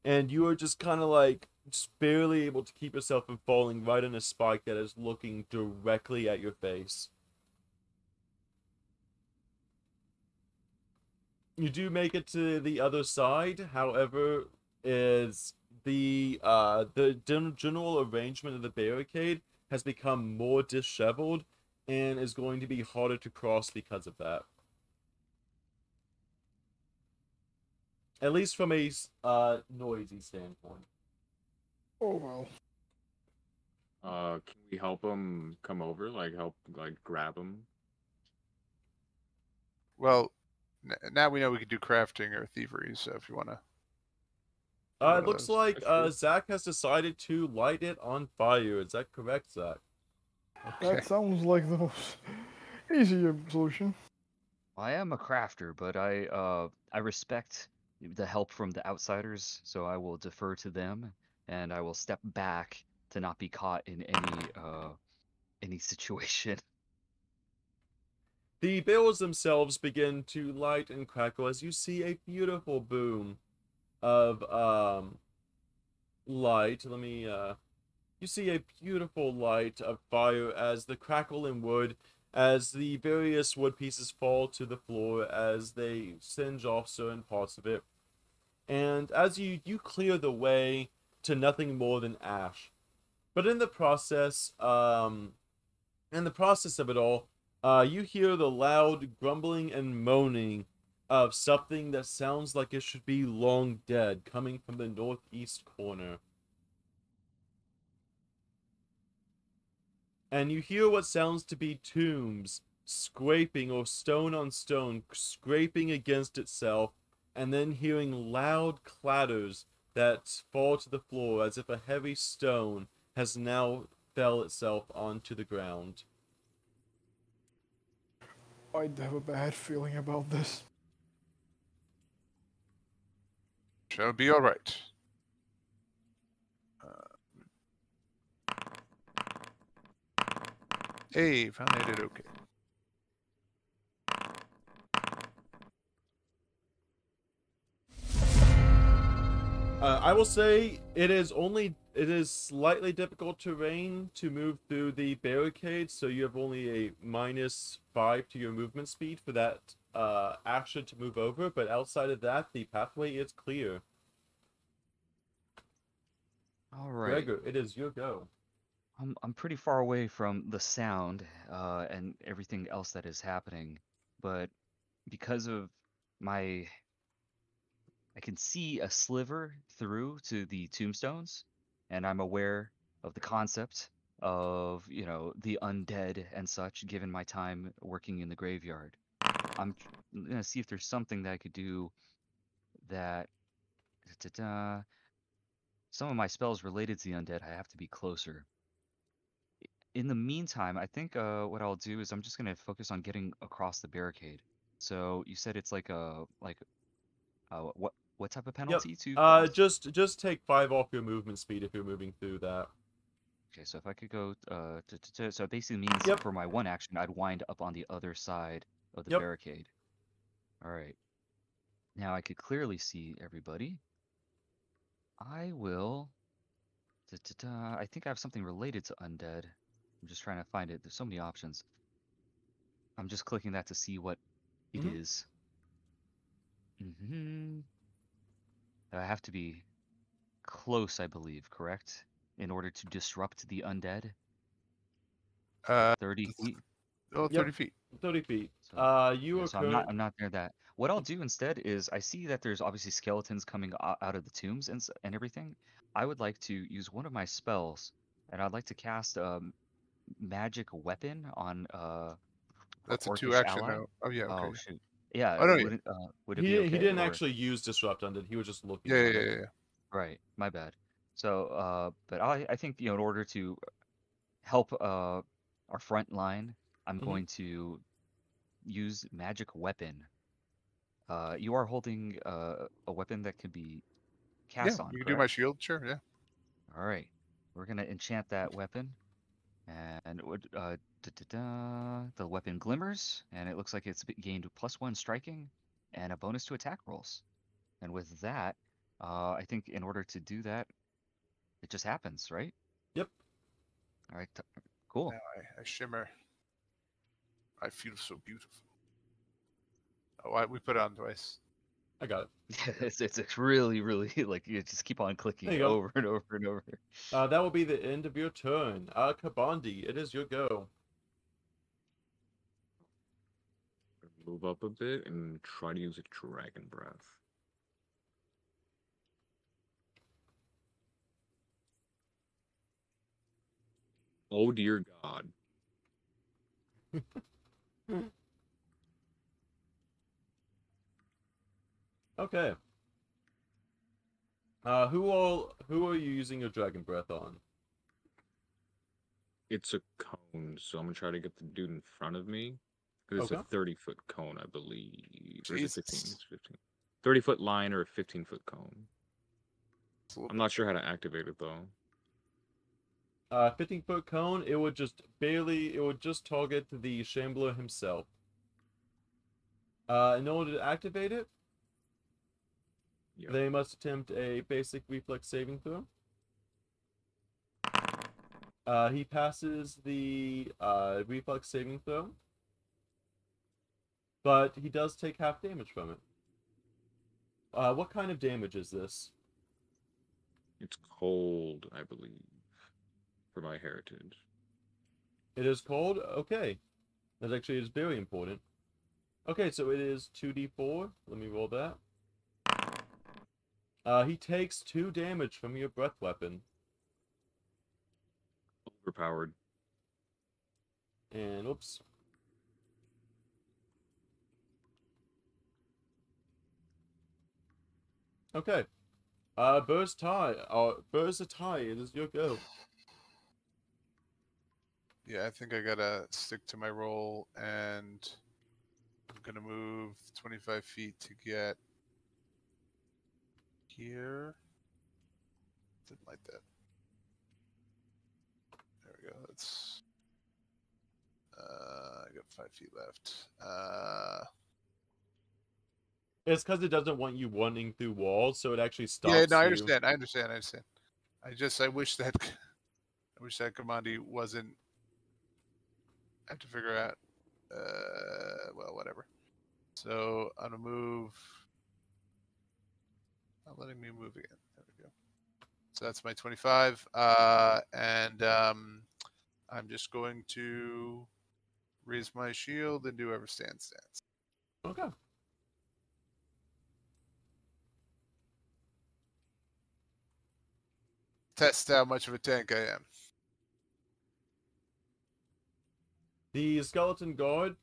and you are just kind of like just barely able to keep yourself from falling right in a spike that is looking directly at your face. You do make it to the other side, however, is the general arrangement of the barricade has become more disheveled and is going to be harder to cross because of that. At least from a noisy standpoint. Oh well. Can we help him come over? Like grab him? Well, now we know we can do crafting or thievery. So if you want to It looks like Zach has decided to light it on fire. Is that correct, Zach? Okay. That sounds like the most easy solution. I am a crafter, but I respect the help from the outsiders, so I will defer to them, and I will step back to not be caught in any situation. The barrels themselves begin to light and crackle as you see a beautiful boom of light. You see a beautiful light of fire as the crackle in wood, as the various wood pieces fall to the floor as they singe off certain parts of it. And as you clear the way to nothing more than ash. But in the process of it all, you hear the loud grumbling and moaning of something that sounds like it should be long dead coming from the northeast corner. And you hear what sounds to be tombs scraping, or stone on stone scraping against itself, and then hearing loud clatters that fall to the floor as if a heavy stone has now fell itself onto the ground. I have a bad feeling about this. Shall be all right. Hey, finally I did okay. I will say it is slightly difficult terrain to move through the barricade, so you have only a -5 to your movement speed for that action to move over, but outside of that, the pathway is clear. All right. Gregor, it is your go. I'm pretty far away from the sound and everything else that is happening, but because of my I can see a sliver through to the tombstones, and I'm aware of the concept of, the undead and such, given my time working in the graveyard. I'm gonna see if there's something that I could do that some of my spells related to the undead, I have to be closer. In the meantime, I think what I'll do is I'm just gonna focus on getting across the barricade. So you said it's like what type of Yep. penalty to cross? Just take 5 off your movement speed if you're moving through that. Okay, so if I could go, so it basically means Yep. for my one action, I'd wind up on the other side of the Yep. barricade. All right. Now I could clearly see everybody. I will, I think I have something related to undead. I'm just trying to find it. There's so many options. I'm just clicking that to see what it Mhm. is. I have to be close, I believe, correct? In order to disrupt the undead. 30 feet. Oh, 30 feet. 30 feet. So, You are so I'm not near that. What I'll do instead is I see that there's obviously skeletons coming out of the tombs and everything. I would like to use one of my spells, and I'd like to cast a magic weapon on our That's a orcish 2-action aloe. now. Oh yeah, okay. Oh shoot. Yeah, Oh no, yeah. would it be okay? He didn't Or actually use disrupt undead. He was just looking Yeah, at yeah, it. yeah. right, my bad. So, but I think in order to help our front line, I'm Mhm. going to use magic weapon. You are holding a weapon that can be Yeah, cast on, you can do my correct? shield, sure, yeah. All right. We're gonna enchant that weapon, and the weapon glimmers, and it looks like it's gained +1 striking and a bonus to attack rolls. And with that, I think in order to do that, it just happens, right? Yep. All right, cool. Now I shimmer. I feel so beautiful. Oh, we put it on twice. I got it. It's really like you just keep on clicking There you go. over and over and over. That will be the end of your turn. Kabandi, it is your go. Move up a bit and try to use a dragon breath. Oh dear God. Okay. Who are you using your dragon breath on? It's a cone, so I'm gonna try to get the dude in front of me. Because it's Okay. a 30-foot cone, I believe. Or is it 15? Jesus. It's 15. 30-foot line or a 15-foot cone. It's a little I'm bit- not sure how to activate it though. 15-foot cone. It would just target the Shambler himself. In order to activate it, Yep. they must attempt a basic reflex saving throw. He passes the reflex saving throw, but he does take half damage from it. What kind of damage is this? It's cold, I believe, for my heritage. It is cold? Okay. That actually is very important. Okay, so it is 2d4. Let me roll that. He takes 2 damage from your breath weapon. Overpowered. And, oops. Okay. Burst tie. Burst a tie. It is your go. Yeah, I think I gotta stick to my roll, and I'm gonna move 25 feet to get here. Didn't like that. There we go. That's. I got 5 feet left. It's because it doesn't want you running through walls, so it actually stops Yeah, no, I you. understand. I understand. I wish that Commandi wasn't. I have to figure out. Well, whatever. So I'm gonna move. Not letting me move again. There we go. So that's my 25. And I'm just going to raise my shield and do whoever stance. Okay. Test how much of a tank I am. The skeleton guard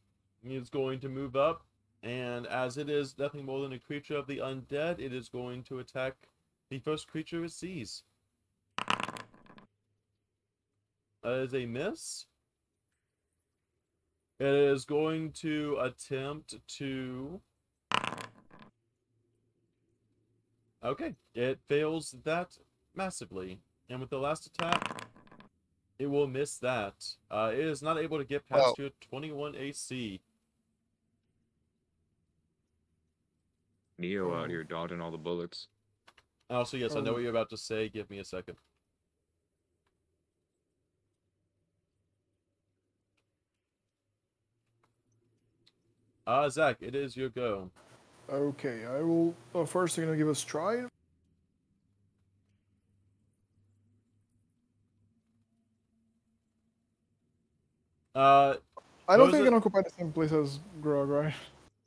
is going to move up, and as it is nothing more than a creature of the undead, it is going to attack the first creature it sees. That is a miss. It is going to attempt to... Okay, it fails that massively. And with the last attack, it will miss that. It is not able to get past your 21 AC. Neo out here dodging all the bullets. Also, yes, I know what you're about to say. Give me a second. Zach, it is your go. Okay, I will. First, I'm gonna give a stride. Uh, I don't think I can occupy the same place as Grog, right?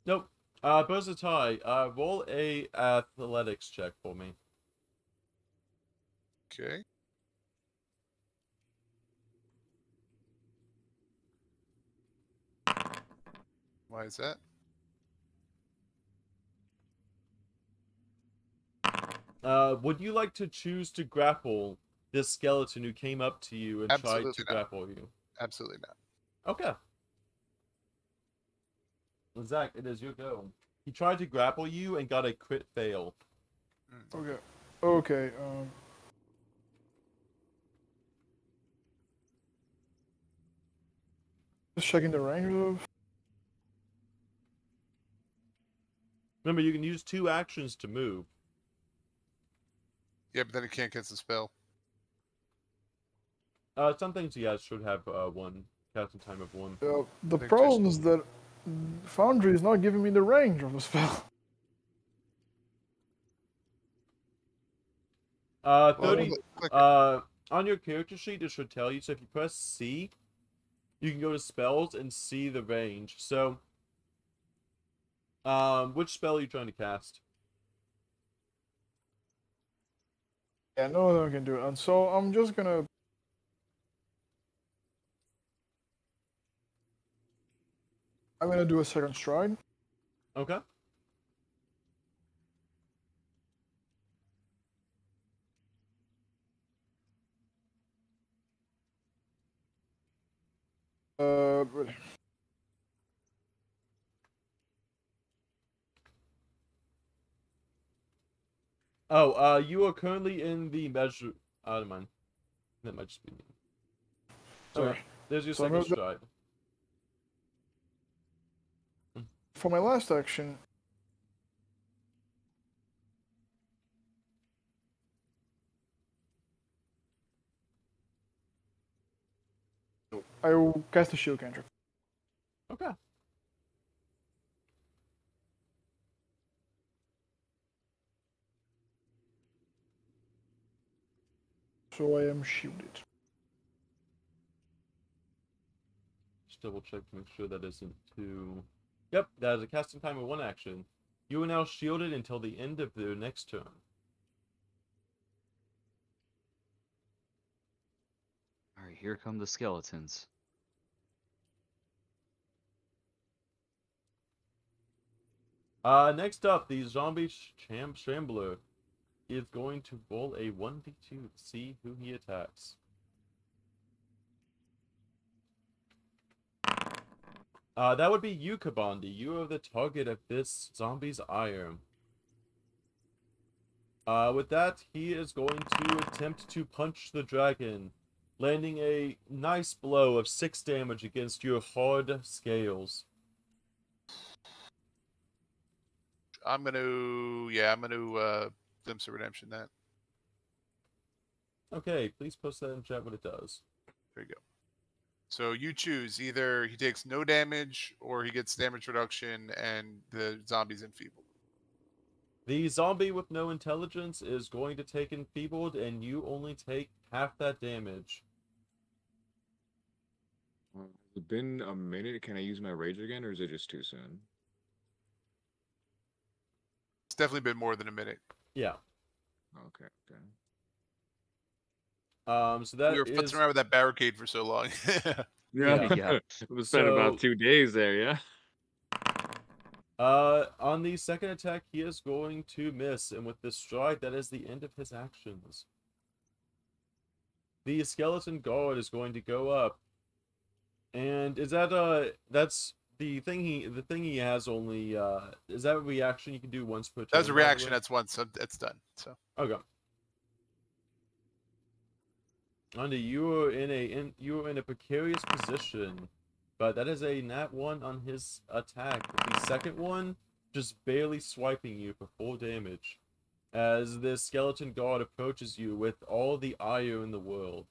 Nope. Berzatai, roll a athletics check for me. Okay. Why is that? Would you like to choose to grapple this skeleton who came up to you and tried Absolutely to not. grapple you? Absolutely not. Okay. Zach, it is your go. He tried to grapple you and got a crit fail. Okay. Okay. Just checking the range of. Remember, you can use 2 actions to move. Yeah, but then it can't cast the spell. Some things you guys should have 1 casting time of 1. The think problem is that Foundry is not giving me the range of the spell. 30. Click On your character sheet, it should tell you. So if you press C, you can go to spells and see the range. So, which spell are you trying to cast? Yeah, no one can do it. And so I'm just gonna. I'm gonna do a second stride. Okay. Really. Oh, you are currently in the measure. Never mind. That might just be me. So Okay. there's your So I second moved stride. For my last action, I will cast a shield cantrip. Okay. So I am shielded. Just double check to make sure that isn't too. Yep, that is a casting time of 1 action. You are now shielded until the end of their next turn. All right, here come the skeletons. Next up, the zombie shambler is going to roll a 1d2 to see who he attacks. That would be you, Kabandi. You are the target of this zombie's ire. With that, he is going to attempt to punch the dragon, landing a nice blow of 6 damage against your hard scales. I'm gonna Glimpse of Redemption that. Okay, please post that in chat what it does. There you go. So you choose either he takes no damage or he gets damage reduction and the zombie's enfeebled. The zombie with no intelligence is going to take enfeebled, and you only take half that damage. Has it been a minute? Can I use my rage again, or is it just too soon? It's definitely been more than a minute. Yeah. Okay, okay. So that We were is futzing around with that barricade for so long. Yeah. Yeah. We spent about So- 2 days there, yeah? on the second attack, he is going to miss, and with this stride, that is the end of his actions. The skeleton guard is going to go up, and is that that's the thing he has only is that a reaction you can do once per turn? That's a by the reaction. way? That's once. That's done. So Okay. Andy, you are in a precarious position, but that is a nat 1 on his attack. The second one just barely swiping you for 4 damage, as this skeleton guard approaches you with all the ire in the world.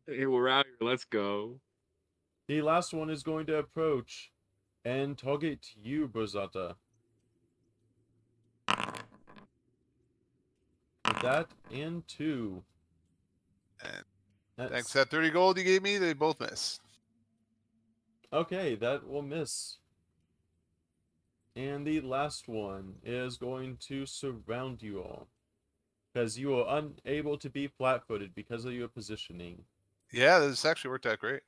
Hey, we're out here. Let's go. The last one is going to approach and target you, Berzata. With that and 2. And That's... thanks to that 30 gold you gave me, they both miss. Okay, that will miss. And the last one is going to surround you all, because you are unable to be flat-footed because of your positioning. Yeah, this actually worked out great.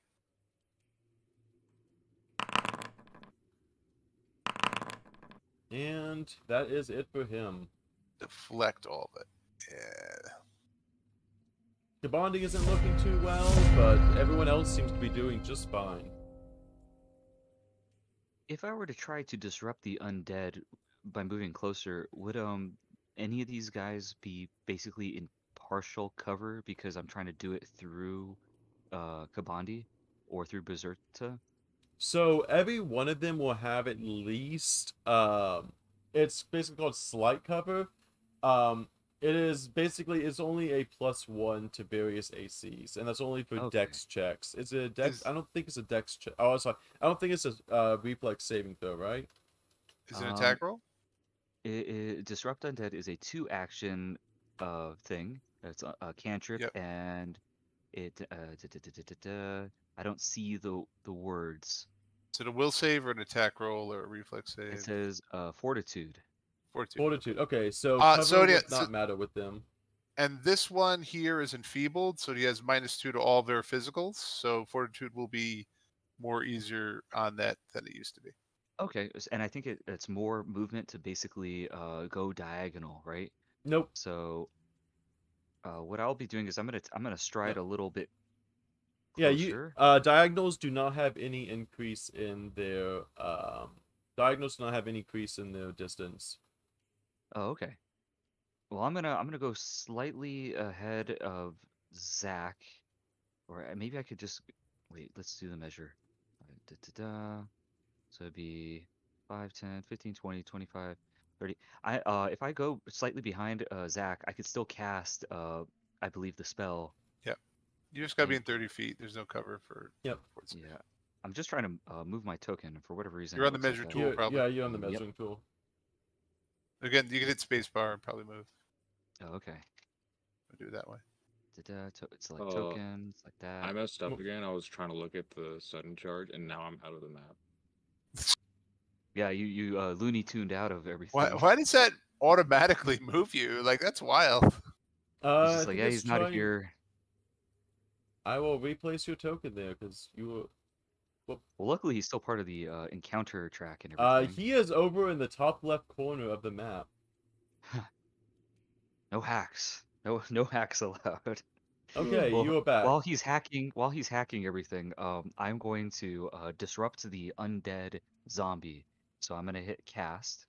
And that is it for him. Deflect all of it. Yeah. Kabandi isn't looking too well, but everyone else seems to be doing just fine. If I were to try to disrupt the undead by moving closer, would any of these guys be basically in partial cover because I'm trying to do it through Kabandi or through Berserta? So every one of them will have at least it's basically called slight cover. It is basically it's only a +1 to various ACs, and that's only for Okay. dex checks. It's a dex. Is- I don't think it's a dex check. Oh, sorry. I don't think it's a reflex saving throw, right? Is it an attack roll? Disrupt Undead is a 2-action thing. It's a cantrip, Yep. and it I don't see the words. Is it a will save or an attack roll or a reflex save? It says Fortitude. Fortitude. Fortitude. Okay, so Uh, cover so yeah, would not so- matter with them. And this one here is enfeebled, so he has -2 to all their physicals. So Fortitude will be more easier on that than it used to be. Okay, and I think it's more movement to basically go diagonal, right? Nope. So what I'll be doing is I'm gonna stride No. a little bit Yeah, you closer. diagonals do not have any increase in their diagonals do not have any increase in their distance. Oh, okay. Well, I'm gonna go slightly ahead of Zach, or maybe I could just wait. Let's do the measure. Da, da, da. So it'd be 5, 10, 15, 20, 25, 30. If I go slightly behind Zach, I could still cast I believe the spell. Yep. You just gotta be And in 30 feet. There's no cover for Yep. fort space. yeah, I'm just trying to move my token for whatever reason. You're It on the looks like measure I- tool, probably. Yeah, you're on the Yep. measuring tool. Again, you can hit spacebar and probably move. Oh, okay. I'll do it that way. Select Uh, tokens like that. I messed up Mo- again. I was trying to look at the sudden charge, and now I'm out of the map. Yeah, you Looney tuned out of Why? everything. Why does that automatically move you? Like that's wild. He's I just like, think yeah, it's he's not trying. here. I will replace your token there because you were. Well, luckily he's still part of the encounter track and everything. He is over in the top left corner of the map. No hacks. No hacks allowed. Okay, Well, you are back. while he's hacking everything, I'm going to disrupt the undead zombie. So I'm gonna hit cast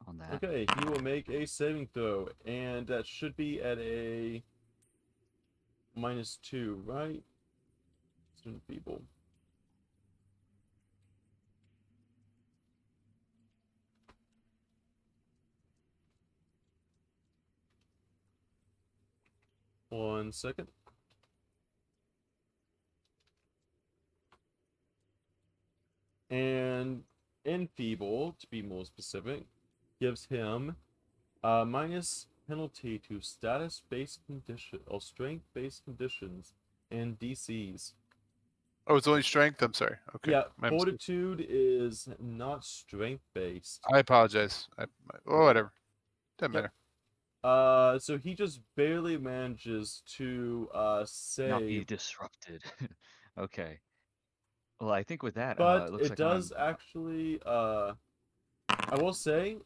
on that. Okay, he will make a saving throw, and that should be at a -2, right? Student feeble. One second. And enfeeble, to be more specific, gives him a minus penalty to status-based condition or strength-based conditions and DCs. Oh, it's only strength. I'm sorry. Okay. Yeah, My mistake. fortitude is not strength-based. I apologize. Oh, whatever. Doesn't Yep. matter. So he just barely manages to Not be save, disrupted. Okay. Well, I think with that, but it looks it like does I'm. actually I will say,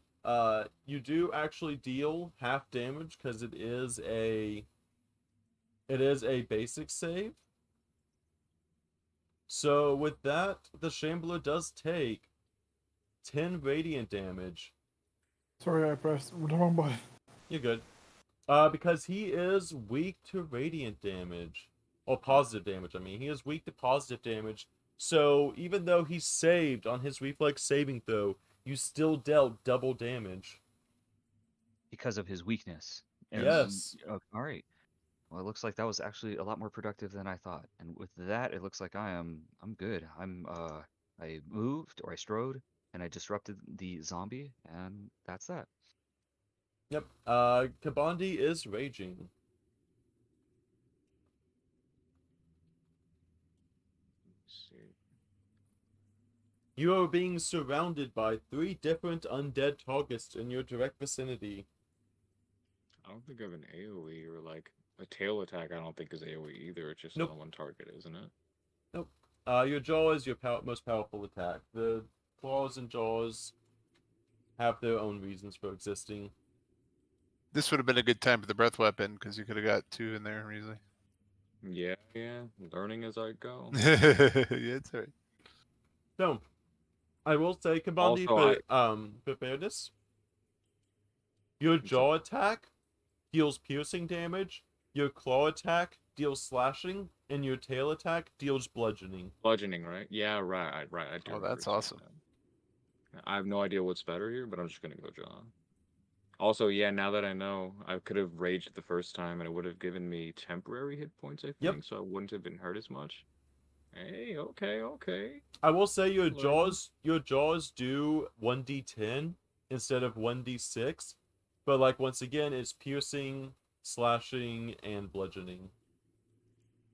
you do actually deal half damage because it is a basic save. So with that, the Shambler does take 10 radiant damage. Sorry, I pressed the wrong button. You're good. Because he is weak to radiant damage. Or positive damage, I mean. He is weak to positive damage. So even though he saved on his reflex saving throw, you still dealt double damage. Because of his weakness. Yes. All right. Well, it looks like that was actually a lot more productive than I thought. And with that, it looks like I'm good. I moved or I strode and I disrupted the zombie, and that's that. Yep. Kabandi is raging. Let's see. You are being surrounded by 3 different undead targets in your direct vicinity. I don't think I have an AoE or like a tail attack. I don't think is AoE either. It's just Nope. on one target, isn't it? Nope. Your jaw is your most powerful attack. The claws and jaws have their own reasons for existing. This would have been a good time for the breath weapon because you could have got 2 in there easily. Yeah. Learning as I go. Yeah, it's alright. So, I will say, Kabandi, Also, for fairness, your jaw attack deals piercing damage, your claw attack deals slashing, and your tail attack deals bludgeoning. Bludgeoning, right? Yeah, right. I do. Oh, remember that's seeing awesome. that. I have no idea what's better here, but I'm just gonna go John. Also, yeah, now that I know, I could have raged the first time, and it would have given me temporary hit points, I think, Yep. so I wouldn't have been hurt as much. Hey, okay. I will say your Learning. jaws do 1d10 instead of 1d6, but like once again, it's piercing, slashing, and bludgeoning.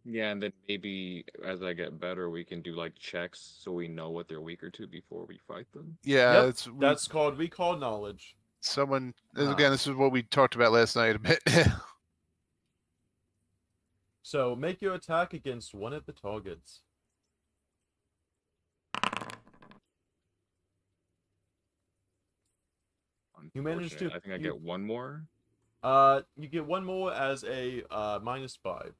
Yeah, and then maybe as I get better, we can do like checks so we know what they're weaker to before we fight them. Yeah, Yep, that's called recall knowledge. someone. Ah. Again, this is what we talked about last night a bit. So make your attack against one of the targets. You managed to- Unfortunate. I think I get one more. You get one more as a -5.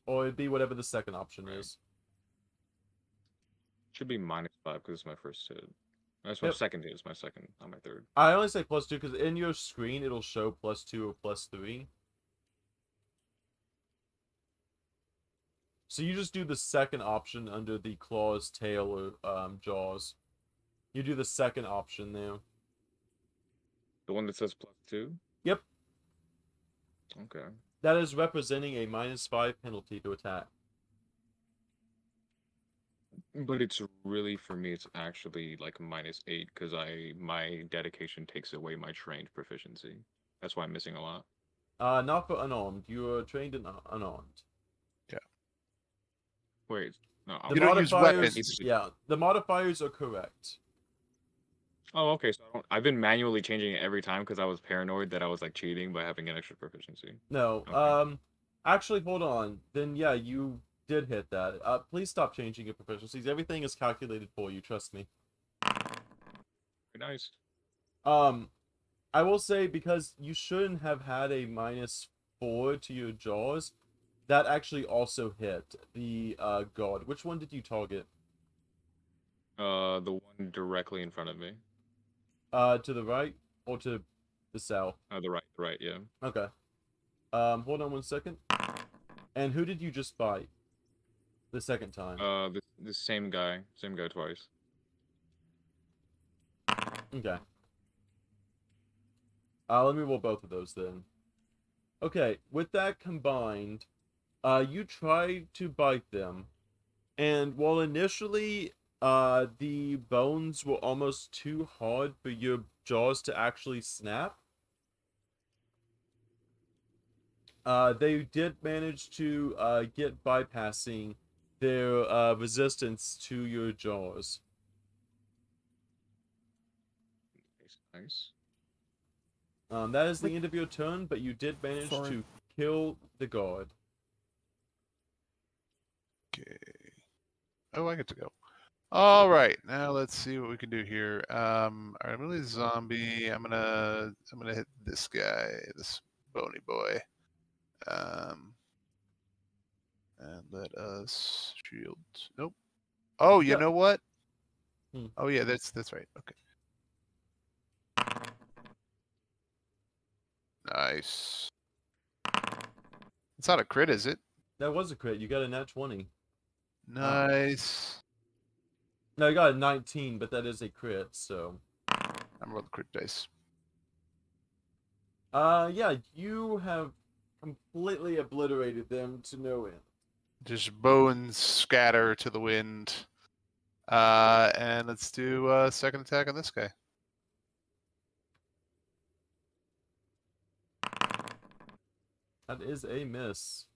Or it'd be whatever the second option Right. is. Should be -5 because it's my first hit. That's my Yep. second hit. It's my second, not my third. I only say +2 because in your screen it'll show +2 or +3. So you just do the second option under the claws, tail, or jaws. You do the second option there. The one that says +2? Yep. Okay. That is representing a -5 penalty to attack. But it's really, for me, it's actually like -8 because my dedication takes away my trained proficiency. That's why I'm missing a lot. Not for unarmed. You are trained in unarmed. Wait, no. The You don't use modifiers, weapons. yeah, the modifiers are correct. Oh, okay. So I've been manually changing it every time because I was paranoid that I was like cheating by having an extra proficiency. No, Okay. actually, hold on. Then yeah, you did hit that. Please stop changing your proficiencies. Everything is calculated for you. Trust me. Very nice. I will say because you shouldn't have had a -4 to your jaws. That actually also hit the god. Which one did you target? The one directly in front of me. To the right or to the south? The right, yeah. Okay. Hold on 1 second. And who did you just fight? The second time. The same guy twice. Okay. Let me roll both of those then. Okay, with that combined, you try to bite them, and while initially, the bones were almost too hard for your jaws to actually snap, they did manage to, get bypassing their, resistance to your jaws. Nice. That is the end of your turn, but you did manage Sorry. to kill the guard. Okay. Oh, I get to go. All right, now let's see what we can do here. All right, I'm really zombie. I'm gonna hit this guy, this bony boy. And let us shield. Nope. Oh, you Yep. know what? Hmm. Oh yeah, that's right. Okay. Nice. It's not a crit, is it? That was a crit. You got a nat 20. Nice. No, you got a 19, but that is a crit, so. I'm rolling crit dice. Yeah, you have completely obliterated them to no end. Just bones scatter to the wind. And let's do second attack on this guy. That is a miss.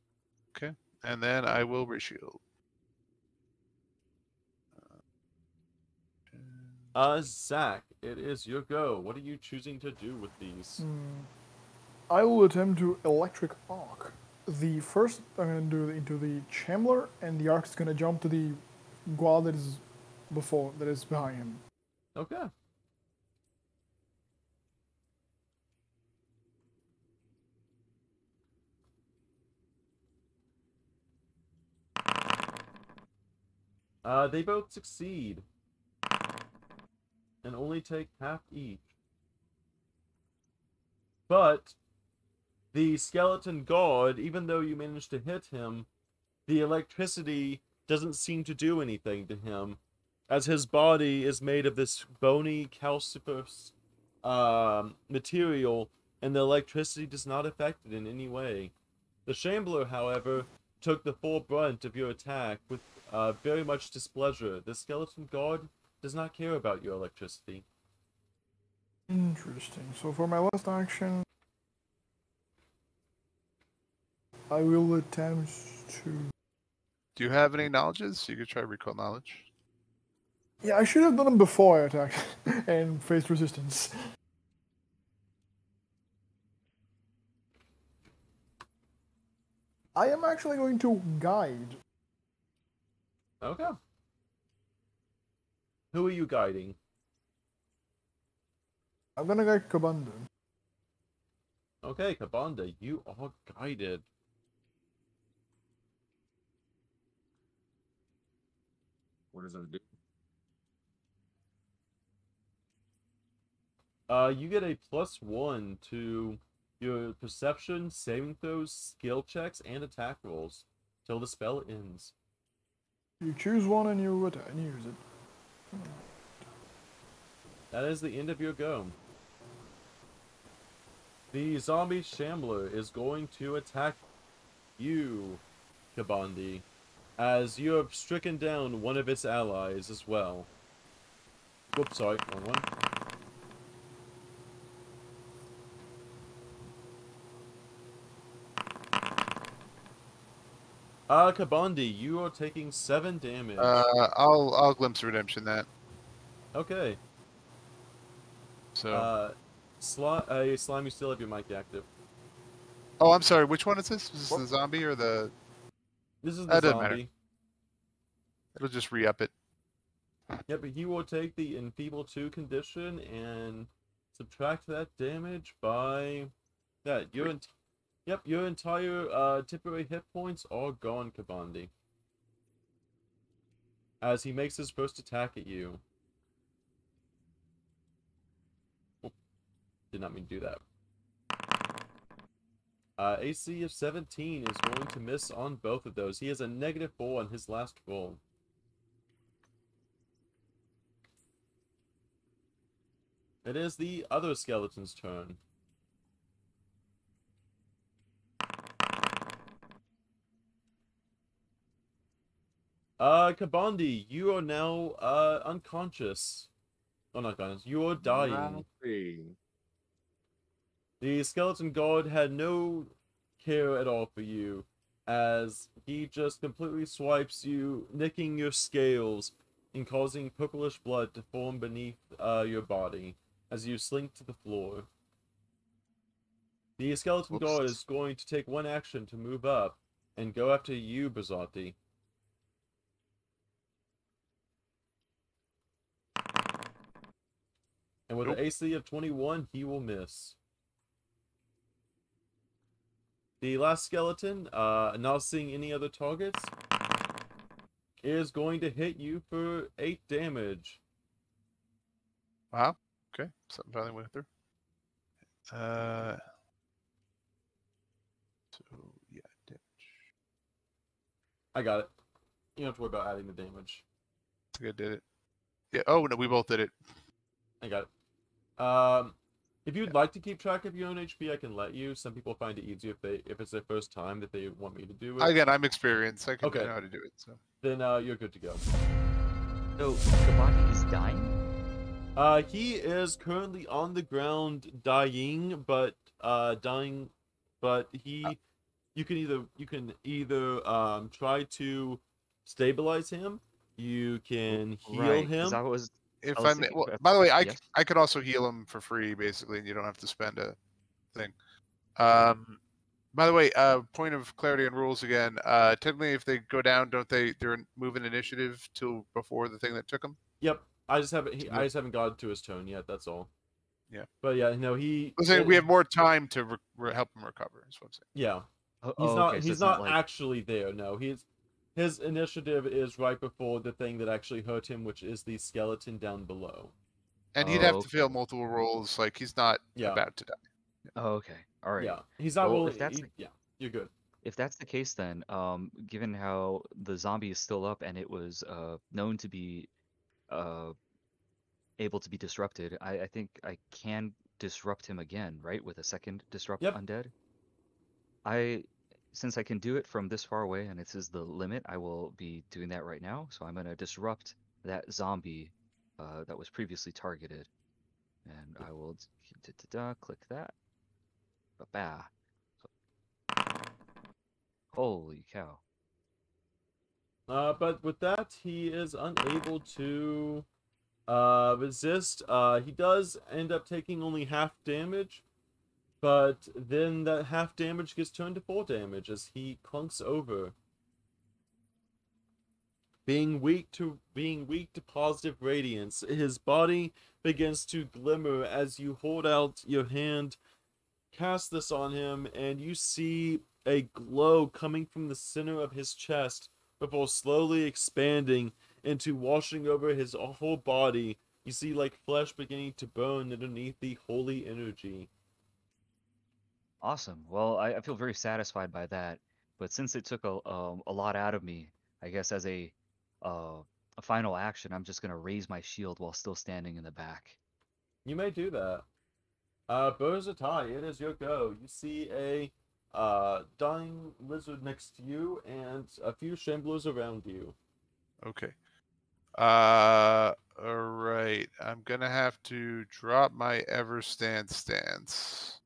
Okay. And then I will reshield. Zach, it is your go. What are you choosing to do with these? I will attempt to electric arc. The first I'm gonna do into the Chambler, and the arc is gonna jump to the guard that is behind him. Okay. They both succeed. And only take half each. But the skeleton guard, even though you managed to hit him, the electricity doesn't seem to do anything to him, as his body is made of this bony calciferous material, and the electricity does not affect it in any way. The Shambler, however, took the full brunt of your attack with very much displeasure. The skeleton guard does not care about your electricity. Interesting. So for my last action, I will attempt to. Do you have any knowledges? You could try recall knowledge. Yeah, I should have done them before I attacked and faced resistance. I am actually going to guide. Okay. Who are you guiding? I'm gonna guide Kabanda. Okay, Kabanda, you are guided. What does that do? You get a +1 to your perception, saving throws, skill checks, and attack rolls till the spell ends. You choose one and you attack and use it. That is the end of your go. The zombie shambler is going to attack you, Kabandi, as you have stricken down one of its allies as well. Whoops, sorry, wrong one. Kabandi, you are taking 7 damage. I'll glimpse redemption that. Okay. So. Slime, you still have your mic active. Oh, I'm sorry. Which one is this? Is this the zombie or the? This is the That doesn't matter. zombie. It'll just re-up it. Yep, but he will take the Enfeeble 2 condition and subtract that damage by that. Your entire temporary hit points are gone, Kabandi. As he makes his first attack at you. Oh, did not mean to do that. AC of 17 is going to miss on both of those. He has a -4 on his last roll. It is the other skeleton's turn. Kabandi, you are now unconscious. Oh, not unconscious. You are dying. Ralphie. The skeleton god had no care at all for you, as he just completely swipes you, nicking your scales and causing purplish blood to form beneath your body as you slink to the floor. The skeleton god is going to take one action to move up and go after you, Bazzotti. And with an AC of 21, he will miss. The last skeleton, not seeing any other targets, is going to hit you for 8 damage. Wow. Okay. Something finally went through. So yeah, damage. I got it. You don't have to worry about adding the damage. I think I did it. Yeah. Oh no, we both did it. I got it. If you'd like to keep track of your own HP, I can let you. Some people find it easier if it's their first time that they want me to do it. Again, I'm experienced. I Okay. know how to do it. So. Then you're good to go. So Kabandi is dying? He is currently on the ground dying, but you can either try to stabilize him, you can heal Right, him. 'cause I was If was I'm, thinking well, about- by the way, yes? I could also heal him for free, basically, and you don't have to spend a thing. By the way, point of clarity on rules again. Technically, if they go down, don't they're moving initiative till before the thing that took them? Yep. I just haven't gotten to his turn yet. That's all. Yeah. But yeah, no, I'm saying we have more time to help him recover. Is what I'm saying. Yeah. Okay, so He's it's not like... actually there. No, his initiative is right before the thing that actually hurt him, which is the skeleton down below. And he'd have to okay. fail multiple rolls. Like he's not Yeah. about to die. Okay, all right. Yeah, he's not Well, really. if that's Yeah, you're good. If that's the case, then given how the zombie is still up and it was known to be able to be disrupted, I think I can disrupt him again, right? With a second disrupt Yep. undead. Since I can do it from this far away and this is the limit, I will be doing that right now. So I'm gonna disrupt that zombie that was previously targeted, and I will click that. Ba-ba. Holy cow. But with that, he is unable to resist. He does end up taking only half damage, but then that half damage gets turned to 4 damage as he clunks over. Being weak to positive radiance, his body begins to glimmer as you hold out your hand, cast this on him, and you see a glow coming from the center of his chest before slowly expanding into washing over his whole body. You see, like, flesh beginning to burn underneath the holy energy. Awesome. Well, I feel very satisfied by that. But since it took a lot out of me, I guess as uh, a final action, I'm just gonna raise my shield while still standing in the back. You may do that. Bozatai, it is your go. You see a dying lizard next to you and a few shamblers around you. Okay. All right. I'm gonna have to drop my ever stand stance,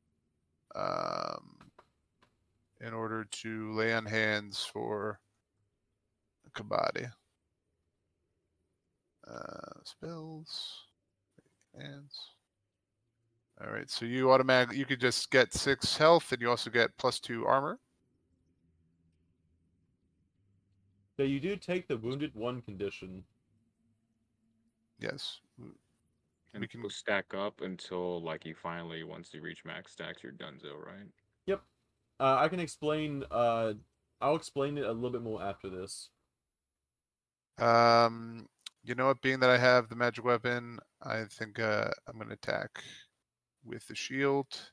in order to lay on hands for Kabadi. Spells, hands. All right. So you could just get 6 health, and you also get +2 armor. So you do take the wounded one condition. Yes. And We can. those stack up until like you finally, once you reach max stacks, you're donezo, right? Yep. I can explain. I'll explain it a little bit more after this. You know what? Being that I have the magic weapon, I think I'm gonna attack with the shield.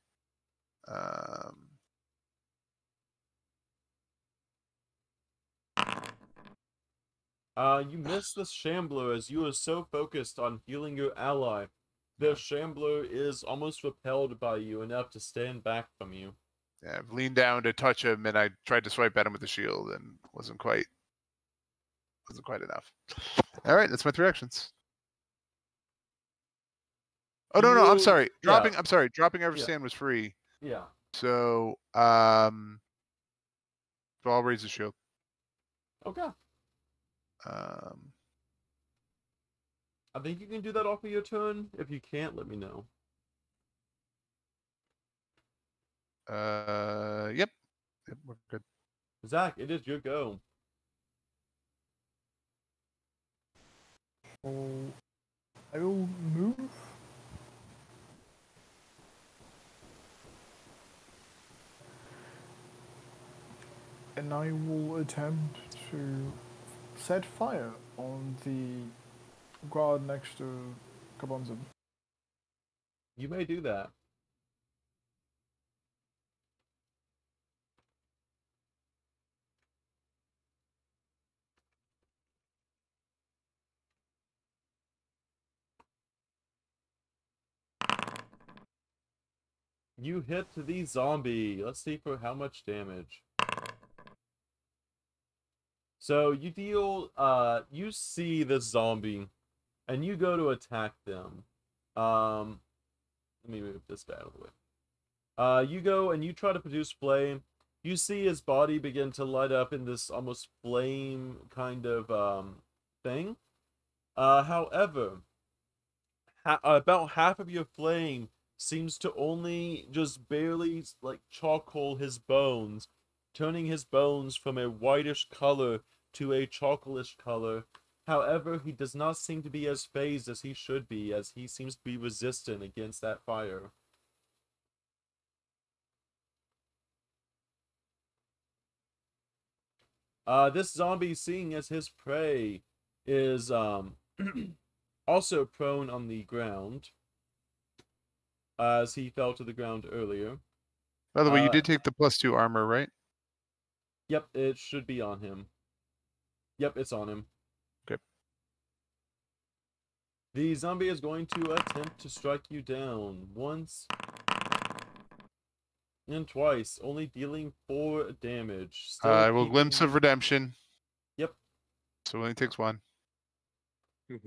You miss the shambler as you are so focused on healing your ally. The shambler is almost repelled by you enough to stand back from you. Yeah, I've leaned down to touch him, and I tried to swipe at him with the shield, and wasn't quite enough. All right, that's my 3 actions. Oh no, I'm sorry. Yeah. I'm sorry. Dropping ever stand was free. Yeah. So I'll raise the shield. Okay. I think you can do that off of your turn. If you can't, let me know. Yep, we're good. Zach, it is your go. So I will move. And I will attempt to set fire on the guard next to Kabonzin. You may do that. You hit the zombie. Let's see for how much damage. So you deal, you see the zombie, and you go to attack them. Let me move this guy out of the way. You go and you try to produce flame. You see his body begin to light up in this almost flame kind of, thing. However, about half of your flame seems to only just barely, like, charcoal his bones, turning his bones from a whitish color to a chocolate color. However, he does not seem to be as phased as he should be, as he seems to be resistant against that fire. This zombie, seeing as his prey is also prone on the ground, as he fell to the ground earlier. By the way, you did take the +2 armor, right? Yep, it should be on him. Yep, it's on him. Okay. The zombie is going to attempt to strike you down once and twice, only dealing 4 damage. Still I will keeping... glimpse of redemption. Yep. So it only takes 1.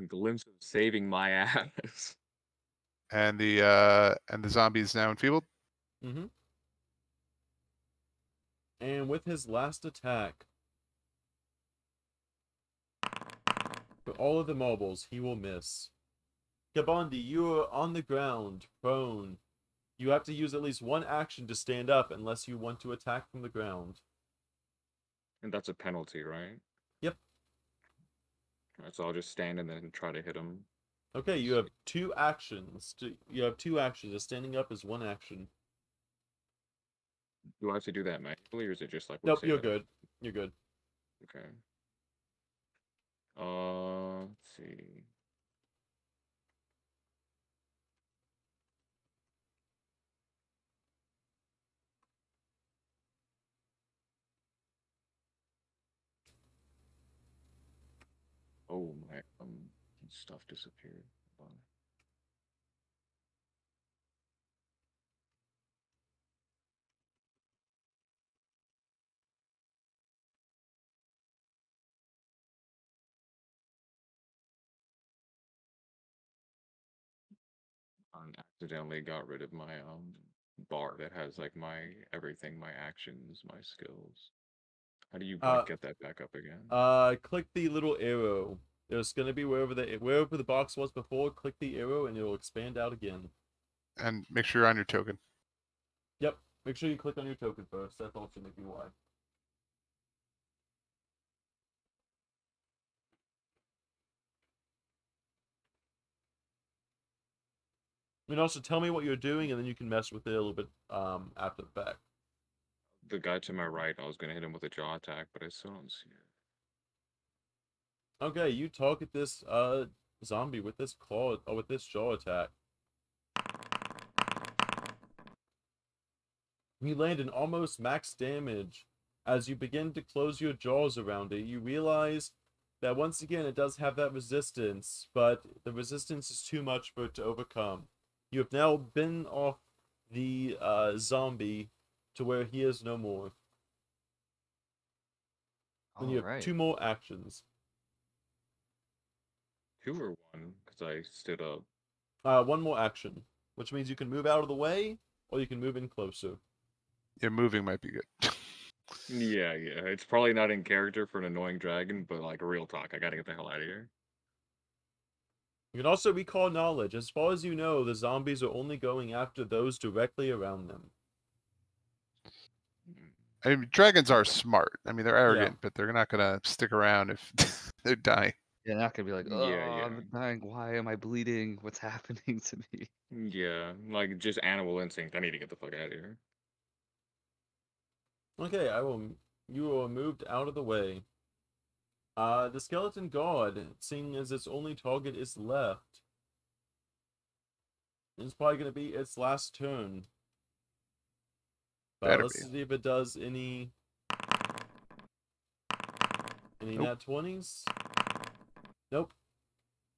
Glimpse of saving my ass. And the zombie is now enfeebled. Mm-hmm. And with his last attack, for all of the mobiles, he will miss. Kabandi, you are on the ground, prone. You have to use at least 1 action to stand up unless you want to attack from the ground. And that's a penalty, right? Yep. Alright, so I'll just stand and then try to hit him. Okay, you have 2 actions. You have 2 actions. Standing up is 1 action. Do I have to do that manually, or is it just like... Nope, you're good. You're good. Okay. see. Oh my stuff disappeared. Hold on. I accidentally got rid of my bar that has like my everything, my actions, my skills. How do you like get that back up again? Click the little arrow. There's gonna be wherever the box was before. Click the arrow and it'll expand out again. And make sure you're on your token. Yep. Make sure you click on your token first. That's all should make you why. I mean, also tell me what you're doing, and then you can mess with it a little bit after the fact. The guy to my right, I was gonna hit him with a jaw attack, but I still don't see it. Okay, you target this zombie with this claw or with this jaw attack. You land an almost max damage. As you begin to close your jaws around it, you realize that once again it does have that resistance, but the resistance is too much for it to overcome. You have now been off the zombie to where he is no more. And you have Alright. 2 more actions. 2 or 1, because I stood up. 1 more action, which means you can move out of the way, or you can move in closer. Yeah, moving might be good. Yeah, it's probably not in character for an annoying dragon, but like real talk, I gotta get the hell out of here. You can also recall knowledge. As far as you know, the zombies are only going after those directly around them. I mean, dragons are smart. I mean, they're arrogant, but they're not gonna stick around if they're dying. You're not gonna be like, oh, Yeah. I'm dying. Why am I bleeding? What's happening to me? Yeah, like just animal instinct. I need to get the fuck out of here. Okay, you are moved out of the way. The skeleton god, seeing as its only target is left, it's probably gonna be its last turn. But let's see if it does any nat 20s. Nope.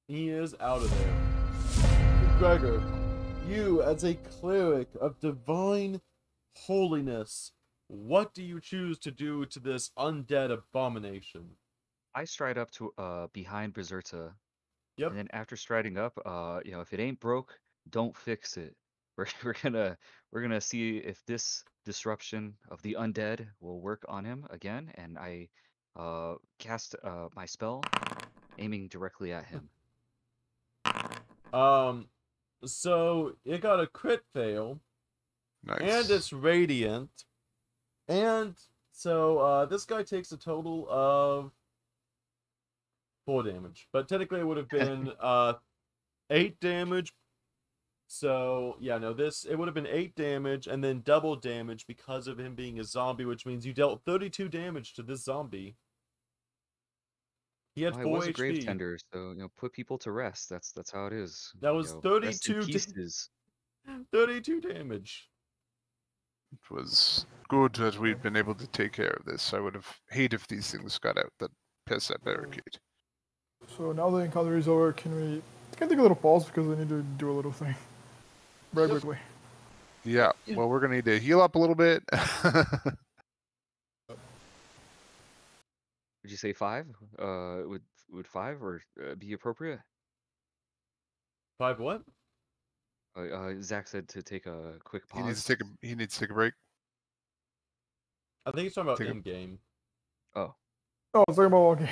He is out of there. Gregor, you as a cleric of divine holiness, what do you choose to do to this undead abomination? I stride up to behind Berserta. Yep. And then after striding up, if it ain't broke, don't fix it. We're gonna see if this disruption of the undead will work on him again, and I cast my spell, aiming directly at him. So it got a crit fail. Nice. And it's radiant. And so this guy takes a total of 4 damage. But technically it would have been 8 damage. So yeah, no, it would have been 8 damage and then double damage because of him being a zombie, which means you dealt 32 damage to this zombie. He had 4 It was a HP. grave tender, so put people to rest. That's how it is. That was 32 pieces. 32 damage. It was good that we've been able to take care of this. I would have hated if these things got out that past that barricade. So now the encounter is over, can we take a little pause because I need to do a little thing. Very quickly. Yeah, well, we're going to need to heal up a little bit. Would you say 5? Would 5 or be appropriate? 5 what? Zach said to take a quick pause. He needs to take a break. I think he's talking about in-game. Oh. Oh, I was talking about game.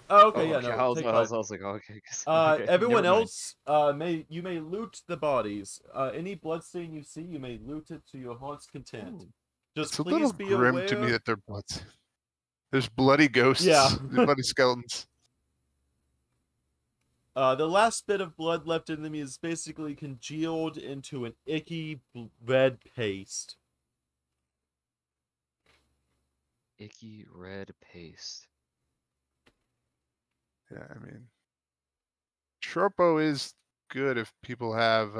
Oh, okay, yeah, okay. no. I was like, okay. Okay, everyone never mind. else, you may loot the bodies. Any bloodstain you see, you may loot it to your heart's content. Ooh. Just It's a please little be grim aware. to me that they're bloods. There's bloody ghosts. Yeah. Bloody skeletons. The last bit of blood left in them is basically congealed into an icky red paste. Icky red paste. Yeah, I mean, short bow is good if people have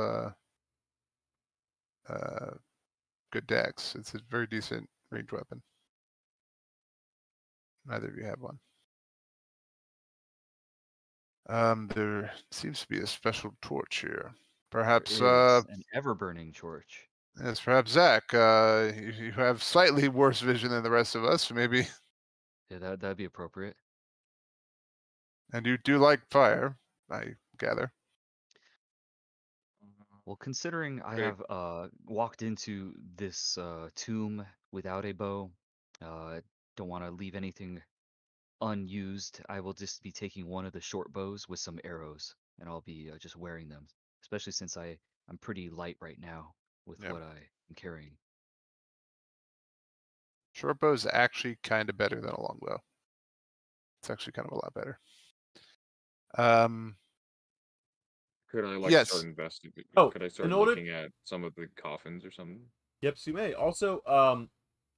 good decks. It's a very decent range weapon. Neither of you have one. There seems to be a special torch here. Perhaps, There is an ever-burning torch. yes, perhaps Zach. You have slightly worse vision than the rest of us, maybe, Yeah, that'd be appropriate. and you do like fire, I gather. Well, considering I Great. have walked into this tomb without a bow, don't want to leave anything unused. I will just be taking one of the short bows with some arrows, and I'll be just wearing them. Especially since I'm pretty light right now with Yeah. what I am carrying. Short bow is actually kind of better than a long bow. It's actually kind of a lot better. Could I like Yes. start investigating? Oh, Could I start in order- looking at some of the coffins or something? Yep, so you may. Also,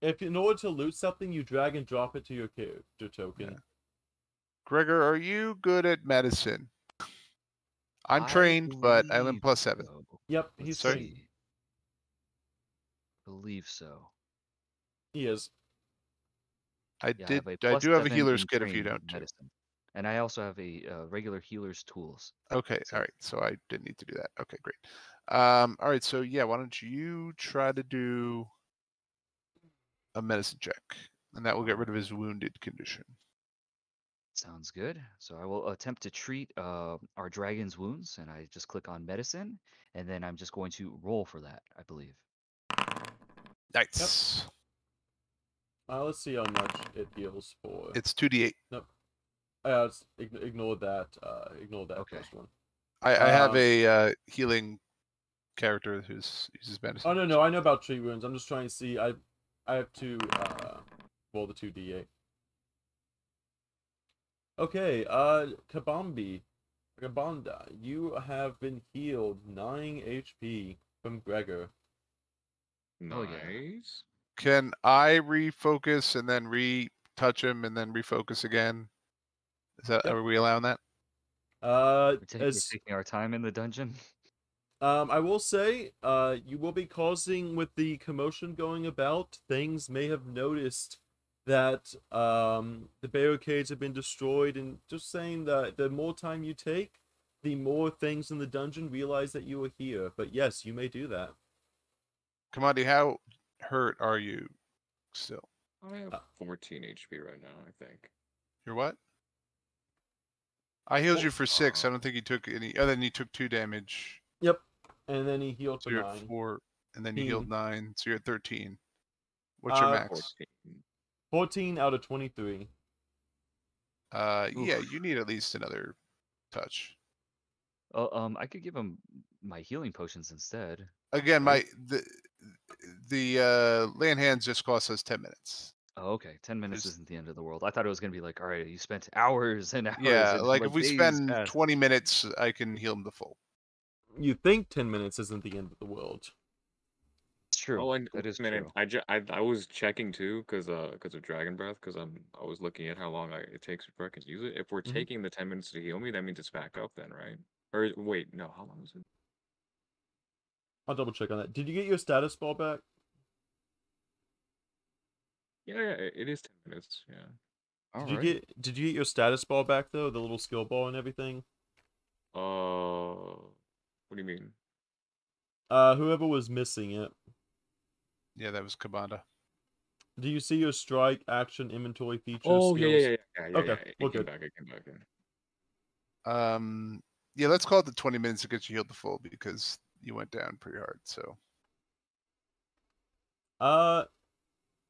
if in order to loot something, you drag and drop it to your character token. Yeah. Gregor, are you good at medicine? I'm I trained, but I'm in believe +7. so. Yep, Let's he's Sorry? trained. see. Believe so. He is. Yeah, I have a I do have a +7 healer's in kit if you training don't in too. medicine, and I also have a regular healer's tools. Okay, So- all right. So I didn't need to do that. Okay, great. All right. So yeah, why don't you try to do a medicine check, and that will get rid of his wounded condition. Sounds good. So I will attempt to treat our dragon's wounds, and I just click on medicine, and then I'm just going to roll for that, I believe. Nice. Let's see how much it heals for. It's 2d8. Ignore that. Ignore that Okay. first one. I have a healing character who uses medicine. Oh no, I know about tree wounds. I'm just trying to see. I have to roll the 2d8. Okay, Kabanda, you have been healed 9 HP from Gregor. Oh, Nice. yeah. Can I refocus and then retouch him and then refocus again? Is that Yep. Are we allowing that? We're As taking our time in the dungeon. I will say, you will be causing with the commotion going about. Things may have noticed that the barricades have been destroyed, and just saying that the more time you take, the more things in the dungeon realize that you are here. But yes, you may do that. Kamandi, how hurt are you still? I have 14 HP right now, I think. You're what? I healed you for 6. I don't think you took any. Oh, then you took 2 damage. Yep. And then he healed So for you're at 9. 4, and then you healed 13. 9, so you're at 13. What's your max? 14. 14 out of 23. Yeah, Oof. you need at least another touch. Oh, I could give him my healing potions instead. Again, Right. the land hands just cost us 10 minutes. Oh, okay. 10 minutes Just- isn't the end of the world. I thought it was gonna be like, all right, you spent hours and hours. Yeah, and like if we days spend passed. 20 minutes, I can heal him to full. You think 10 minutes isn't the end of the world. It's true. Oh, and that is minute, true. I was checking too, because of Dragon Breath, because I was looking at how long it takes before I can use it. If we're Mhm. taking the 10 minutes to heal me, that means it's back up then, right? Or wait, no, how long is it? I'll double check on that. Did you get your status ball back? Yeah, it is 10 minutes. Yeah. All Did you right. get your status ball back though? The little skill ball and everything? What do you mean? Whoever was missing it. Yeah, that was Kabanda. Do you see your strike, action, inventory features, Oh, skills? yeah. Okay, It we're came good. back. It came back in. Yeah, let's call it the 20 minutes to get you healed to full because you went down pretty hard. So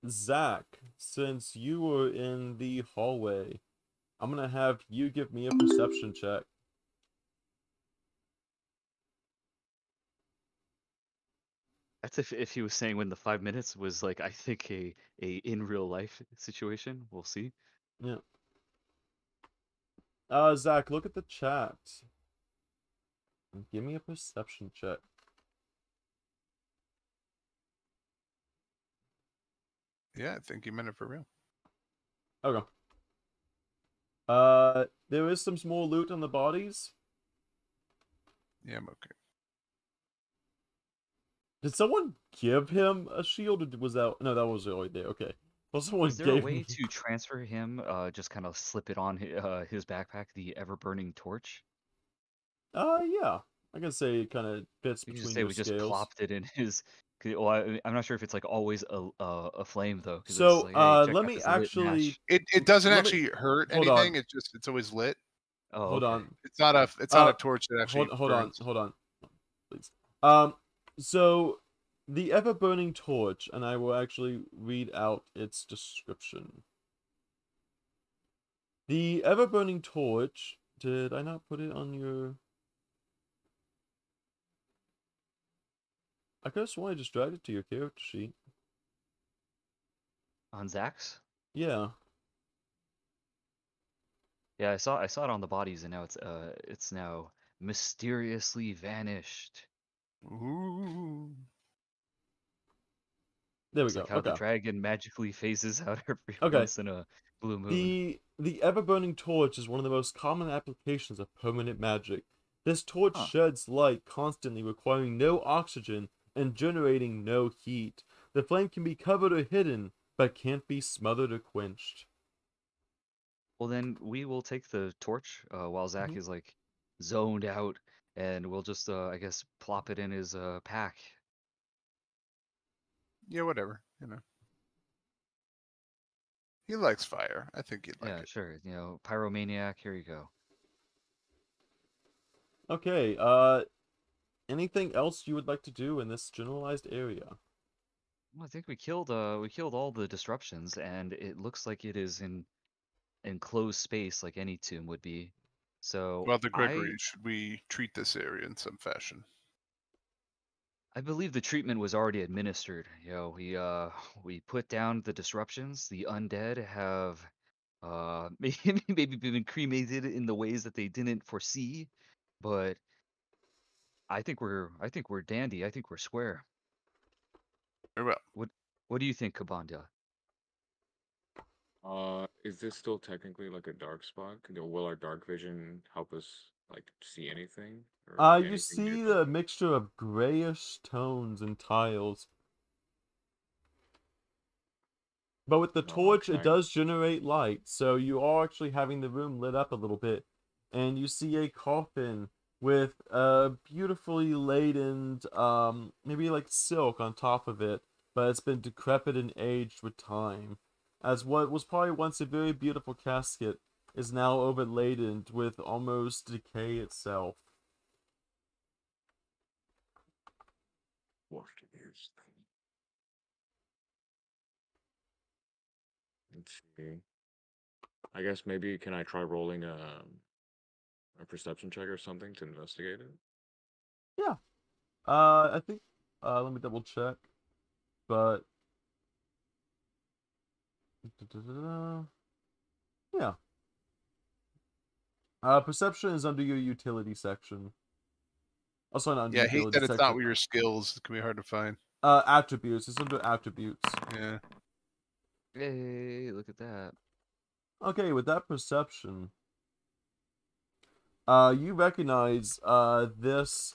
Zach, since you were in the hallway, I'm gonna have you give me a perception check. That's if he was saying when the 5 minutes was like, I think a in real life situation. We'll see. Yeah. Zach, look at the chat. And give me a perception check. yeah, I think you meant it for real. Okay. There is some small loot on the bodies. Yeah, I'm okay. Did someone give him a shield, or was that... No, that was already there. Okay. Well, someone Was there a gave way him... to transfer him, just kind of slip it on his backpack, the ever-burning torch? Yeah. I can say it kind of fits You could just between say your we just scales. plopped it in his. Well, I'm not sure if it's like always a flame though, because it's So, like, hey, check let out me this lit actually... match. It doesn't Let me... actually hurt Hold anything. on. It's always lit. Oh, Hold okay. on. It's not a torch that actually Hold on. burns. Hold on. Please. So the ever burning torch, and I will actually read out its description. The ever burning torch. Did I not put it on your... I could have sworn I just dragged it to your character sheet. On Zach's? Yeah. Yeah, I saw it on the bodies, and now it's now mysteriously vanished. Ooh. There we It's go. like how the Okay. dragon magically phases out every Okay. once in a blue moon. The ever burning torch is one of the most common applications of permanent magic. This torch Huh. sheds light constantly, requiring no oxygen and generating no heat. The flame can be covered or hidden, but can't be smothered or quenched. Well, then we will take the torch while Zach Mhm. is like zoned out, and we'll just I guess plop it in his pack. Yeah, whatever. You know. He likes fire. I think he'd like Yeah, it. sure. You know, pyromaniac. Here you go. Okay, anything else you would like to do in this generalized area? Well, I think we killed all the disruptions, and it looks like it is in enclosed space like any tomb would be. So Father Gregory, should we treat this area in some fashion? I believe the treatment was already administered. You know, we put down the disruptions. The undead have maybe been cremated in the ways that they didn't foresee, but I think we're dandy. I think we're square. Very well. What do you think, Kabanda? Is this still technically like a dark spot? Will our dark vision help us like see anything or You anything see nearby? the mixture of grayish tones and tiles. But with the torch, it Can does generate light, so you are actually having the room lit up a little bit. And you see a coffin with a beautifully laden, maybe like silk on top of it, but it's been decrepit and aged with time. As what was probably once a very beautiful casket is now overladen with almost decay itself. What is that? Let's see. I guess maybe can I try rolling a perception check or something to investigate it? Yeah. I think, let me double check. But, yeah. Perception is under your utility section. Also not under Yeah, I hate utility that it's not section. with your skills. It can be hard to find. Attributes. It's under attributes. Yeah. Hey, look at that. Okay, with that perception, you recognize this.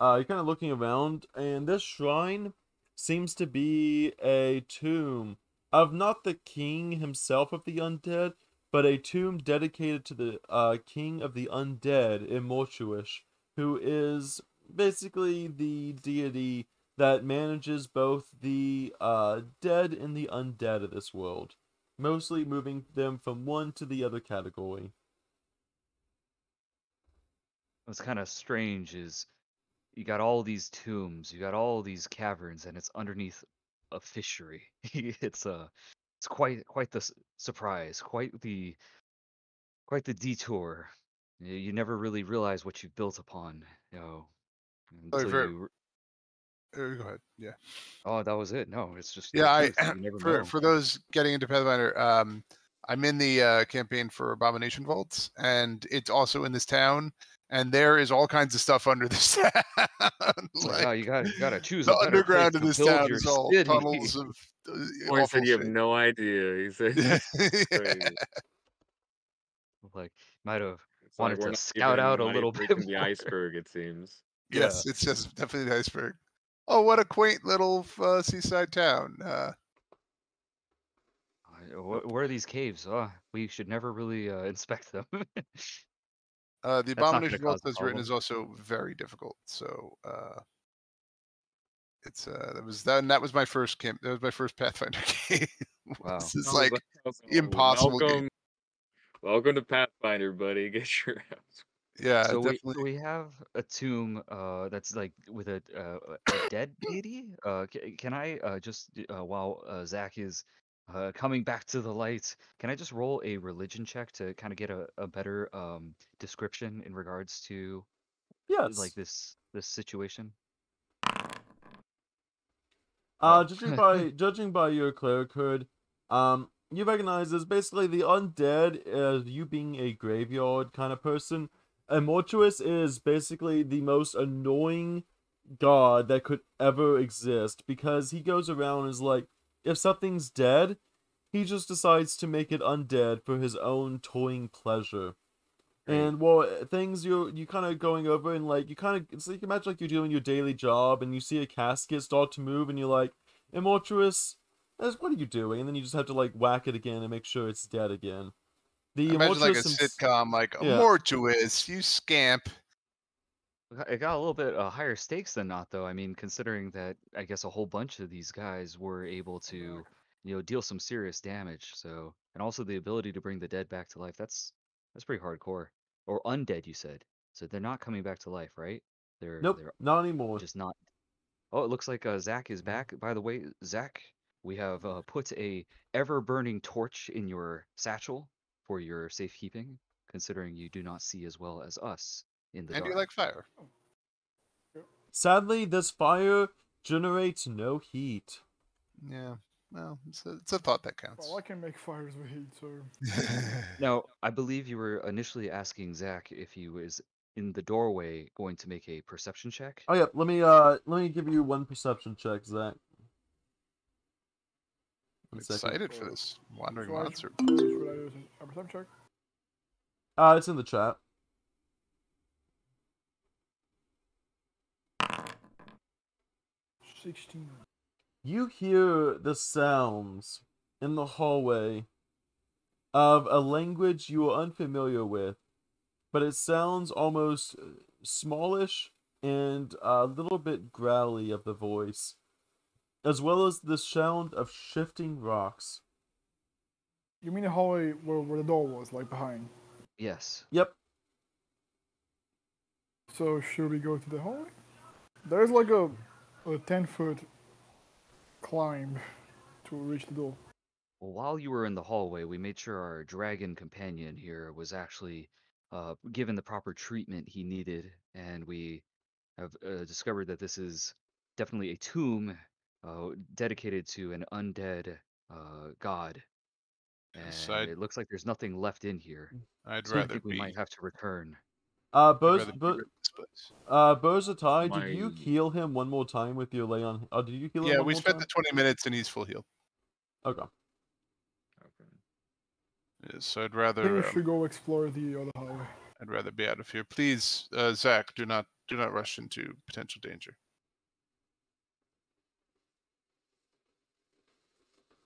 You're kind of looking around, and this shrine seems to be a tomb of not the king himself of the undead, but a tomb dedicated to the king of the undead, Immortuish, who is basically the deity that manages both the dead and the undead of this world, mostly moving them from one to the other category. What's kind of strange is you got all these tombs, you got all these caverns, and it's underneath a fishery. It's quite the surprise, quite the detour. You never really realize what you've built upon, you know, Oh, until you. go ahead. Yeah. Oh, that was it. No, it's just the Yeah, truth. You never know. for those getting into Pathfinder, I'm in the campaign for Abomination Vaults, and it's also in this town, and there is all kinds of stuff under this town. It's like, oh, you gotta choose the a better place underground of to this build town your is all city. tunnels of Or he awful said you have shit. no idea. He said it's crazy. Like, might have It's like wanted we're to not scout even out a not even little bit reaching the more. iceberg, it seems. Yes, it's just definitely the iceberg. Oh, what a quaint little seaside town. Where are these caves? Oh, we should never really inspect them. The That's not going to Abomination Vault, cause a as written, problem. is also very difficult. So it's that was my first camp. That was my first Pathfinder game. Wow. This is Oh, like impossible game. Welcome to Pathfinder, buddy. Get your ass. Yeah, So definitely. we have a tomb that's like with a dead deity. Can I just while Zach is coming back to the light, can I just roll a religion check to kind of get a better description in regards to like Yes. this situation? Judging by your cleric hood, you recognize this basically the undead as you being a graveyard kind of person. A mortuus is basically the most annoying god that could ever exist because he goes around and is like, if something's dead, he just decides to make it undead for his own toying pleasure. Right. And well, things you kind of going over and like you kind of it's like imagine like you're doing your daily job and you see a casket start to move and you're like, Immortuous, what are you doing? And then you just have to like whack it again and make sure it's dead again. The Imagine like a Immortuous sitcom, like yeah. Mortuous, you scamp. It got a little bit higher stakes than not, though. I mean, considering that I guess a whole bunch of these guys were able to, deal some serious damage. So, and also the ability to bring the dead back to life. That's pretty hardcore. Or undead, you said. So they're not coming back to life, right? Nope, They're not anymore. just not. Oh, it looks like Zach is back. By the way, Zach, we have put a ever-burning torch in your satchel for your safekeeping, considering you do not see as well as us in the And you dark. like fire. Sadly, this fire generates no heat. Yeah. Well, it's a thought that counts. Well, I can make fires with heat, so Now, I believe you were initially asking Zach if he was in the doorway going to make a perception check. Oh yeah, let me give you one perception check, Zach. I'm 1 second. excited for this wandering so monster. should I do a perception check? It's in the chat. 16. You hear the sounds in the hallway of a language you are unfamiliar with, but it sounds almost smallish and a little bit growly of the voice, as well as the sound of shifting rocks. You mean the hallway where the door was, like behind? Yes. Yep. So should we go to the hallway? There's like a 10-foot climb to reach the door. Well, while you were in the hallway, we made sure our dragon companion here was actually given the proper treatment he needed, and we have discovered that this is definitely a tomb dedicated to an undead god. Yes, And it looks like there's nothing left in here. I'd So I rather think we be. might have to return. I'd rather be rid of this place. Bozatai, did you My- heal him one more time with your lay on? Oh, did you heal him Yeah, one we more spent time? the 20 minutes and he's full heal. Okay. Okay. Yes, so I think we should go explore the other hallway. I'd rather be out of here. Please, Zach, do not rush into potential danger.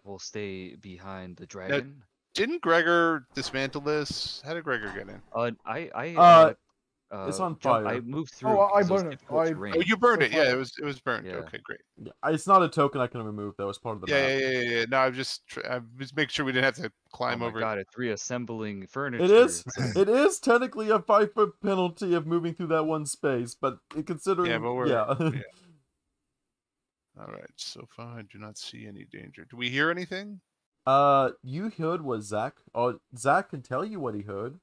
We'll stay behind the dragon. Didn't Gregor dismantle this? How did Gregor get in? It's on jumped- fire. I moved through. Oh, I because it was burned it. difficult I- terrain. Oh, you burned It's it. on Yeah, fire. it was burnt. Yeah. Okay, great. Yeah, it's not a token I can remove though. It's part of the map. Yeah. No, I was making sure we didn't have to Oh climb my over god, it's reassembling furniture. It is. It's a- It is technically a 5-foot penalty of moving through that one space, but considering, Yeah, but we're yeah. yeah. All right. So far, I do not see any danger. Do we hear anything? You heard what Zach? Oh, Zach can tell you what he heard.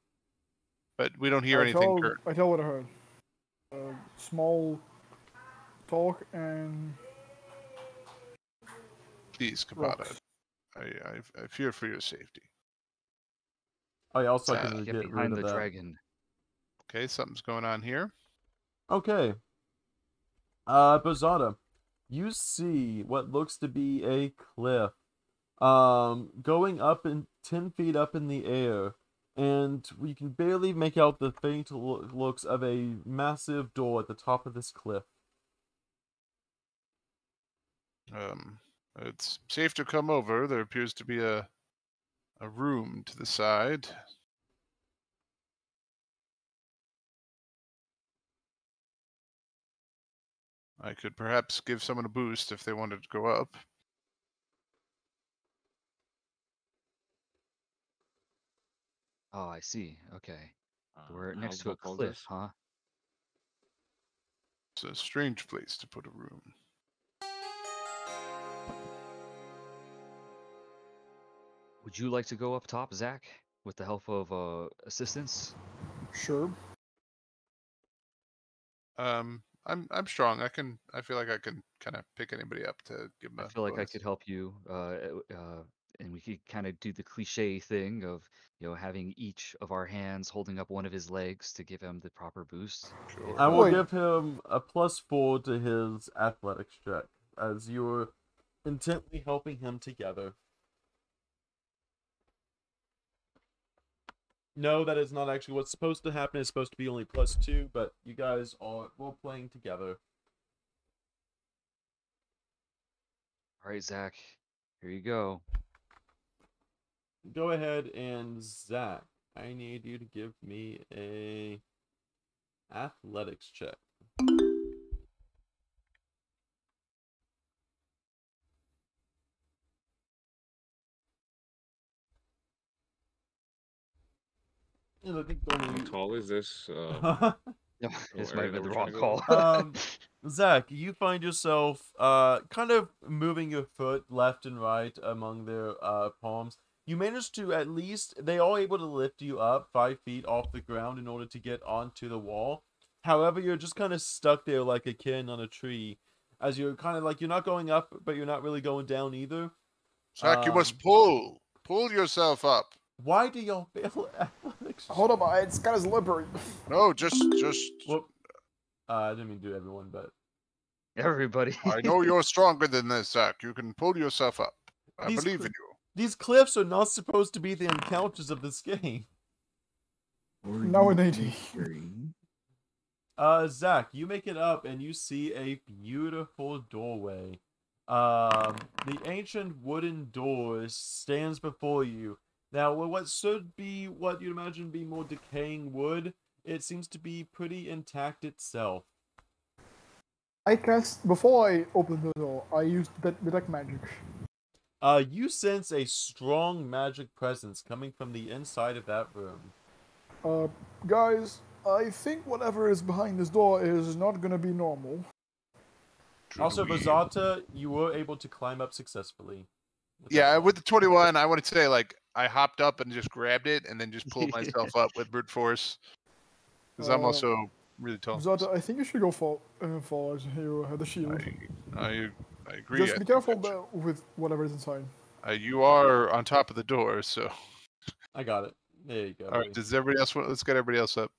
But we don't hear anything. Kurt. I tell what I heard. Small talk and Please, Kabata. rocks. I fear for your safety. Oh, yeah, also I Get can Get get rid behind of the that. dragon. Okay, something's going on here. Okay. Bozada, you see what looks to be a cliff. Going up in 10 feet up in the air, and we can barely make out the faint looks of a massive door at the top of this cliff. It's safe to come over. There appears to be a room to the side. I could perhaps give someone a boost if they wanted to go up. Oh, I see. Okay. We're How next to a about all cliff, this? huh? It's a strange place to put a room. Would you like to go up top, Zach, with the help of assistants? Sure. I'm strong. I feel like I can kind of pick anybody up to give them I a feel like I bonus. could help you, and we could kind of do the cliche thing of, having each of our hands holding up one of his legs to give him the proper boost. Sure. I will Wait. give him a +4 to his athletics check, as you're intently helping him together. No, that is not actually what's supposed to happen. It's supposed to be only +2, but you guys are role-playing together. All right, Zach, here you go. Go ahead and Zach, I need you to give me a athletics check. And I think How tall is this No, this might area have been that the we're wrong trying to go call. in? Zach, you find yourself kind of moving your foot left and right among their palms. You manage to at least, they are able to lift you up 5 feet off the ground in order to get onto the wall. However, you're just kind of stuck there like a kid on a tree, as you're kind of like, you're not going up, but you're not really going down either. Zach, you must pull yourself up. Why do y'all fail athletics? Hold up, it's kind of slippery. No, just. Well, I didn't mean to do everyone, but Everybody. I know you're stronger than this, Zach. You can pull yourself up. I These believe cl- in you. these cliffs are not supposed to be the encounters of this game. Now in 80. Zach, you make it up and you see a beautiful doorway. The ancient wooden door stands before you. Now, what should be what you'd imagine be more decaying wood, it seems to be pretty intact itself. Before I opened the door, I used detect magic. You sense a strong magic presence coming from the inside of that room. Guys, I think whatever is behind this door is not gonna be normal. Also, Bazata, you were able to climb up successfully. Yeah, with the 21, I want to say, like, I hopped up and just grabbed it and then just pulled myself up with brute force. Because I'm also really tall. Zata, I think you should go forward. You have the shield. I agree. Just be careful with whatever is inside. You are on top of the door, so. I got it. There you go. All right, does everybody else let's get everybody else up.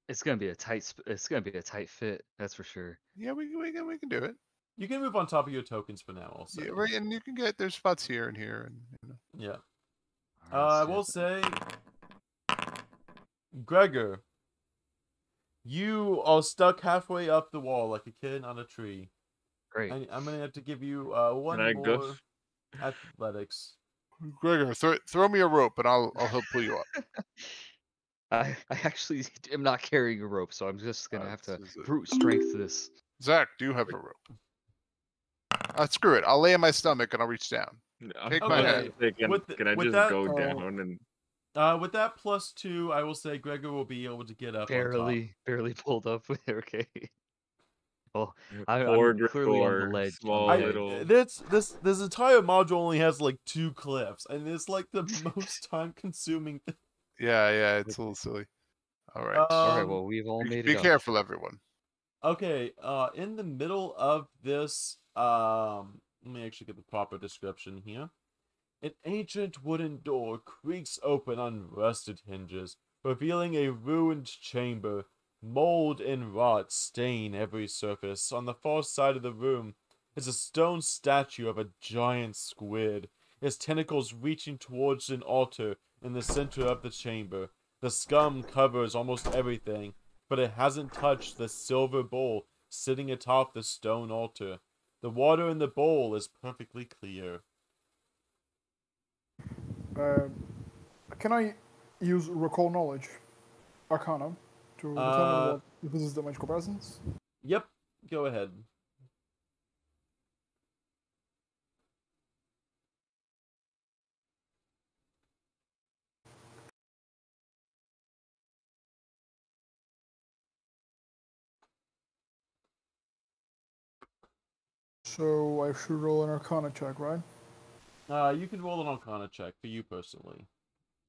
It's gonna be a tight fit, that's for sure. Yeah, we can do it. You can move on top of your tokens for now, also. Yeah, right, and you can get there's spots here and here, and Yeah. Right, I will say, Gregor, you are stuck halfway up the wall like a kid on a tree. Great. I'm gonna have to give you one Can I more go? athletics. Gregor, throw me a rope and I'll help pull you up. I actually am not carrying a rope, so I'm just gonna have to this is brute strength this. Zach, do you have a rope? Screw it. I'll lay on my stomach and I'll reach down. Take my hand. Can I just go down and? With that +2, I will say Gregor will be able to get up. Barely pulled up with it. Okay. Well, I'm clearly on the ledge. Little. This entire module only has like 2 cliffs, and it's like the most time-consuming thing. Yeah, it's a little silly. All right. All right. Well, we've all made it. Be careful, everyone. Okay. In the middle of this, let me actually get the proper description here. An ancient wooden door creaks open on rusted hinges, revealing a ruined chamber. Mold and rot stain every surface. On the far side of the room is a stone statue of a giant squid, its tentacles reaching towards an altar in the center of the chamber. The scum covers almost everything, but it hasn't touched the silver bowl sitting atop the stone altar. The water in the bowl is perfectly clear. Can I use recall knowledge, Arcana, to determine what if this is the magical presence? Yep, go ahead. So I should roll an Arcana check, right? You can roll an Arcana check for you personally.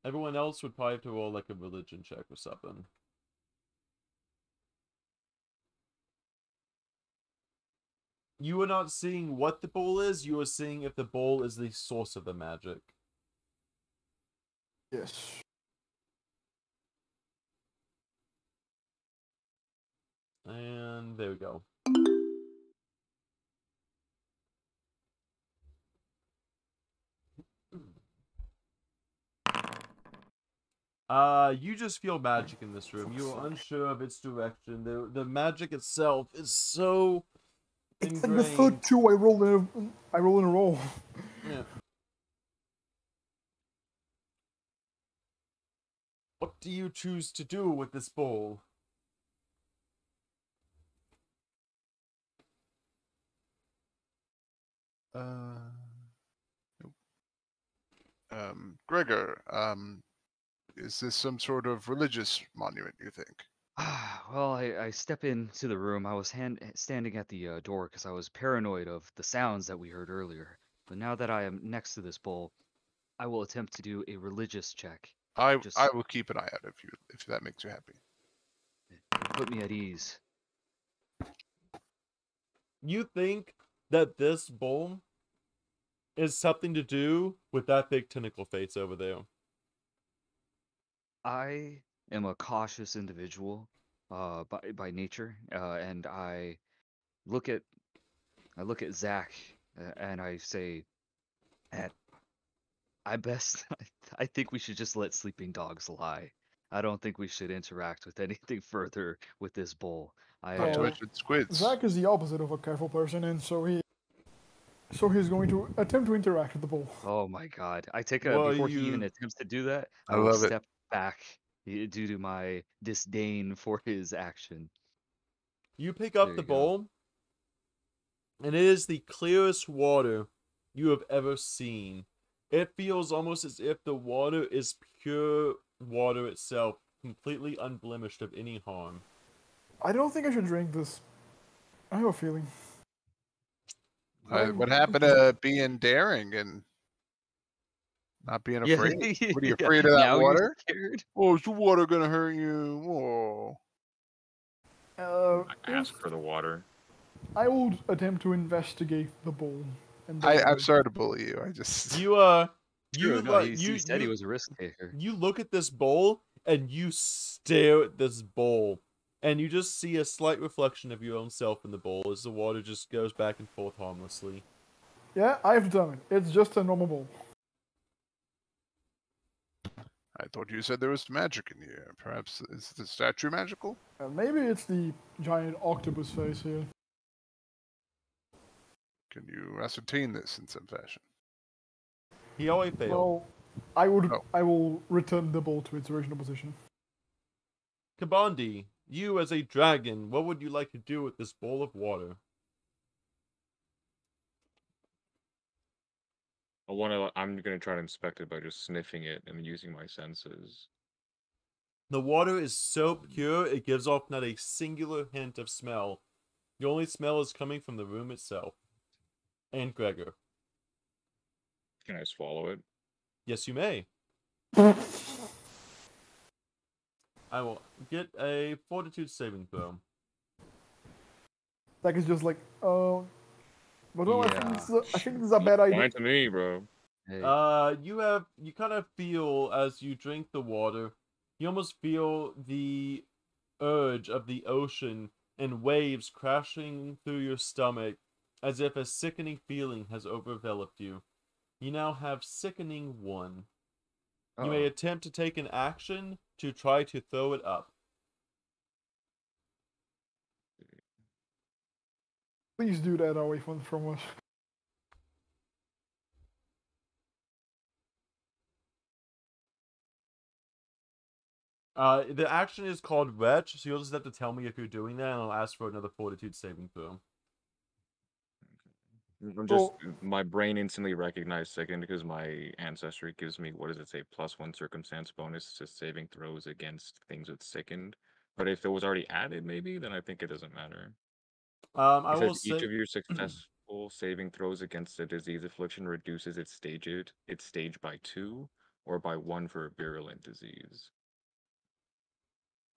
Everyone else would probably have to roll like a religion check or something. You are not seeing what the bowl is, you are seeing if the bowl is the source of the magic. Yes. And there we go. You just feel magic in this room. You are unsure of its direction. The magic itself is so It's ingrained. like the third two I rolled in a row. Yeah. What do you choose to do with this bowl? Gregor, is this some sort of religious monument, you think? Well, I step into the room. I was standing at the door because I was paranoid of the sounds that we heard earlier. But now that I am next to this bowl, I will attempt to do a religious check. I Just will keep an eye out if that makes you happy. put me at ease. You think that this bowl is something to do with that big tentacle face over there? I am a cautious individual, by nature, and I look at Zach, and I say, I best I think we should just let sleeping dogs lie. I don't think we should interact with anything further with this bowl. Not to mention squids. Zach is the opposite of a careful person, and so he's going to attempt to interact with the bowl. Oh my God! Before he even attempts to do that, I will love it. step back due to my disdain for his action. You pick up There the you go. bowl, and it is the clearest water you have ever seen. It feels almost as if the water is pure water itself, completely unblemished of any harm. I don't think I should drink this. I have a feeling. What happened to being daring and not being Yeah, afraid? What are you yeah. afraid of that Now you're water? scared? Oh, is the water gonna hurt you? Oh. I ask for the water. I will attempt to investigate the bowl. And I'm sorry to bully you. I just You True, no, he said he was a risk taker. You look at this bowl and you stare at this bowl, and you just see a slight reflection of your own self in the bowl as the water just goes back and forth harmlessly. Yeah, I've determined. It's just a normal bowl. I thought you said there was magic in here. Perhaps is the statue magical? Maybe it's the giant octopus face here. Can you ascertain this in some fashion? He always failed. Well, I will return the bowl to its original position. Kabandi, you as a dragon, what would you like to do with this bowl of water? I'm gonna try to inspect it by just sniffing it and using my senses. The water is so pure, it gives off not a singular hint of smell. The only smell is coming from the room itself. And Gregor. Can I swallow it? Yes, you may. I will get a fortitude saving throw. That is just like, but no, Yeah. I think this is a bad idea. Fine to me, bro. Hey, You kind of feel as you drink the water, you almost feel the urge of the ocean and waves crashing through your stomach as if a sickening feeling has overdeveloped you. You now have sickening 1. You may Uh-oh. attempt to take an action to try to throw it up. Please do that away from us. The action is called Retch, so you'll just have to tell me if you're doing that, and I'll ask for another Fortitude saving throw. I'm just So, my brain instantly recognized second because my ancestry gives me, what does it say, +1 circumstance bonus to saving throws against things with sickened. But if it was already added, maybe then I think it doesn't matter. I It will says each say of your successful saving throws against a disease affliction reduces its stage by 2 or by 1 for a virulent disease.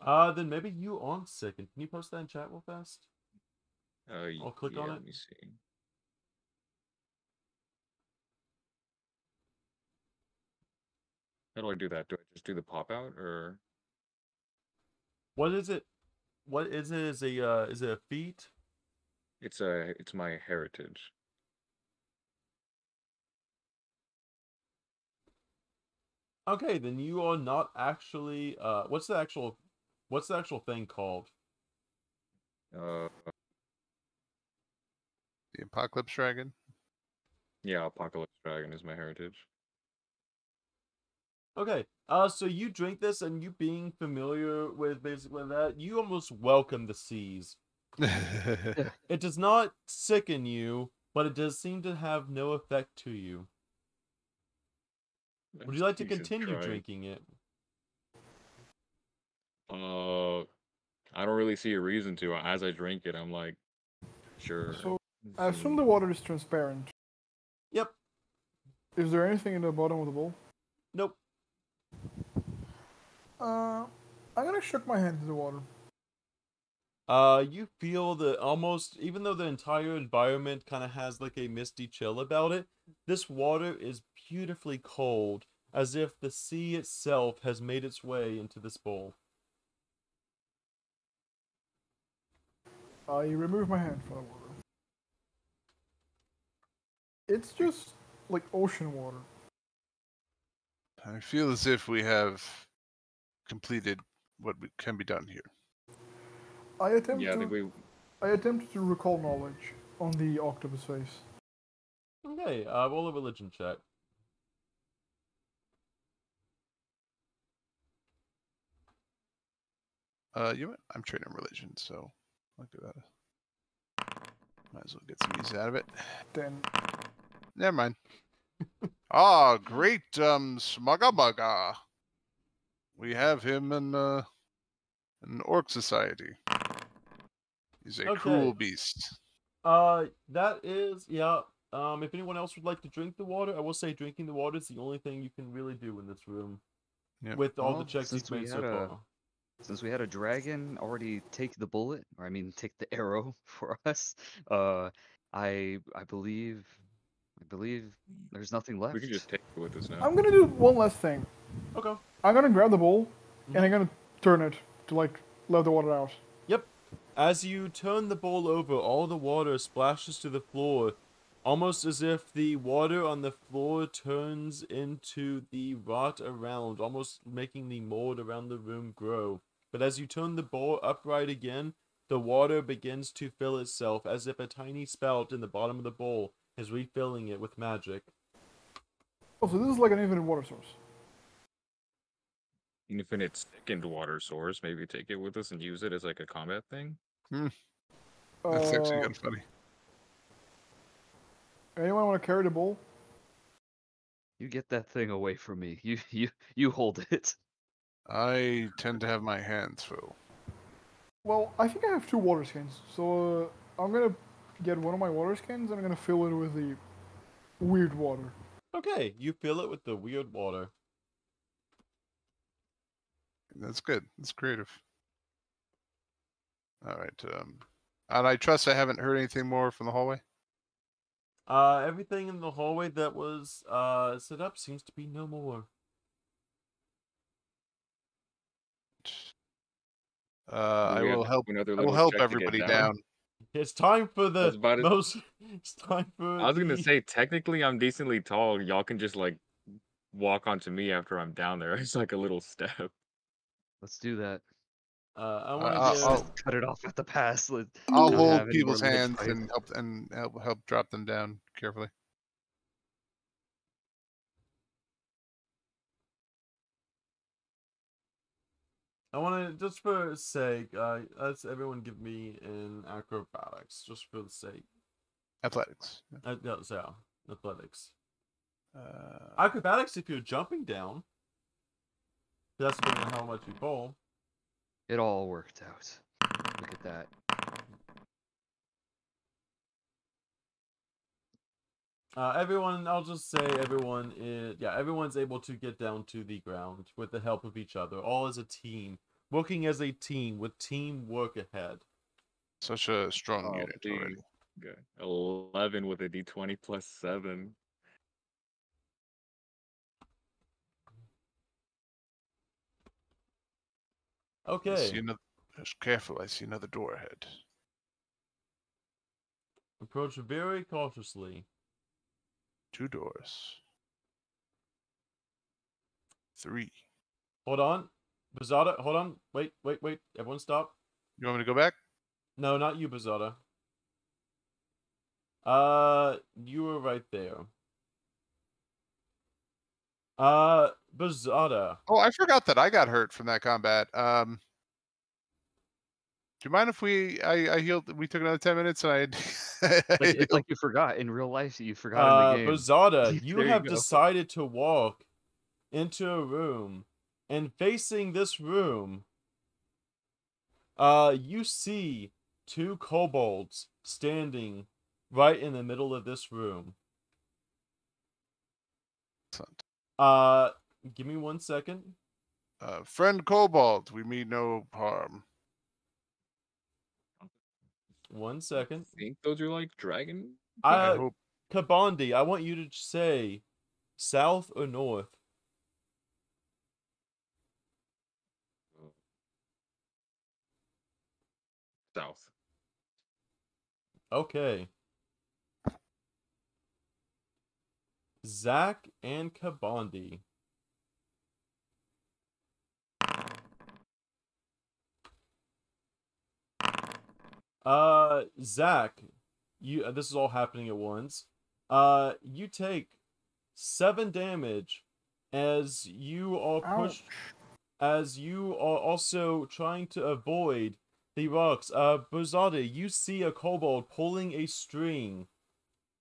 then maybe you aren't sickened. Can you post that in chat real fast? I'll click Yeah, on it. let me see. How do I do that? Do I just do the pop out or? What is it? What is it? Is it a feat? It's my heritage. Okay, then you are not actually. What's the actual thing called? Uh, The Apocalypse Dragon. yeah, Apocalypse Dragon is my heritage. Okay, so you drink this, and you being familiar with basically that, you almost welcome the seas. It does not sicken you, but it does seem to have no effect to you. Would you like to You should continue try. drinking it? I don't really see a reason to. As I drink it, I'm like, sure. so I assume the water is transparent. Yep. Is there anything in the bottom of the bowl? Nope. I'm gonna shook my hand in the water. You feel that almost, even though the entire environment kind of has like a misty chill about it, this water is beautifully cold, as if the sea itself has made its way into this bowl. I remove my hand from the water. It's just like ocean water. I feel as if we have completed what can be done here. I attempt Yeah, I think I attempt to recall knowledge on the octopus face. Okay, roll a religion check. You know what? I'm trading religion, so I'll do that. Might as well get some use out of it. Then Never mind. Ah, great, Smugga Mugga. We have him in an orc society. He's a cruel beast. That is, yeah. If anyone else would like to drink the water, I will say drinking the water is the only thing you can really do in this room. Yep. With all the Well, checks you've made so far. Since we had a dragon already take the bullet, or I mean take the arrow for us, I believe there's nothing left. we can just take it with us now. I'm gonna do one last thing. Okay. I'm gonna grab the bowl and I'm gonna turn it to like let the water out. Yep. As you turn the bowl over, all the water splashes to the floor, almost as if the water on the floor turns into the rot around, almost making the mold around the room grow. But as you turn the bowl upright again, the water begins to fill itself, as if a tiny spout in the bottom of the bowl is refilling it with magic. Oh, so this is like an infinite water source. Infinite thickened water source. Maybe take it with us and use it as like a combat thing. That's actually kind of funny. Anyone want to carry the bowl? You get that thing away from me. You hold it. I tend to have my hands full. Well, I think I have 2 water skins, so I'm gonna get one of my water skins and I'm gonna fill it with the weird water. Okay, you fill it with the weird water. That's good. That's creative. All right. And I trust I haven't heard anything more from the hallway. Everything in the hallway that was set up seems to be no more. I we have will to help. do another I will little help check to everybody get down. It's time for the about it. most. It's time for. I was gonna say, technically, I'm decently tall. Y'all can just like walk onto me after I'm down there. It's like a little step. Let's do that. I want I'll- to I'll- give. Cut it off at the pass. Let's I'll not hold have any more people's ledge hands fights. and help drop them down carefully. I want to, just for sake, let's everyone give me an acrobatics, just for the sake. Athletics. No, so, athletics. Uh, Acrobatics if you're jumping down. That's depending on how much you fall. It all worked out. Look at that. Everyone, I'll just say everyone is, yeah, everyone's able to get down to the ground with the help of each other, all as a team, working as a team with teamwork ahead. such a strong Oh, unit please. already. Okay. 11 with a d20 plus 7. I Okay, see another. Just careful. I see another door ahead. approach very cautiously. 2 doors. 3. Hold on. Bazada, hold on. Wait. Everyone stop. You want me to go back? No, not you, Bazada. You were right there. Bazada. Oh, I forgot that I got hurt from that combat. Do you mind if I healed? We took another 10 minutes and I. It's like you forgot in real life. You forgot in the game. Bazada, you There you have go. decided to walk into a room, and facing this room, you see 2 kobolds standing right in the middle of this room. Give me 1 second. Friend Cobalt, we mean no harm. 1 second. I think those are like dragon. I hope. Kabandi, I want you to say south or north. South. Okay. Zach and Kabandi. Zach, you this is all happening at once. You take 7 damage as you are pushed, as you are also trying to avoid the rocks. Bozada, you see a kobold pulling a string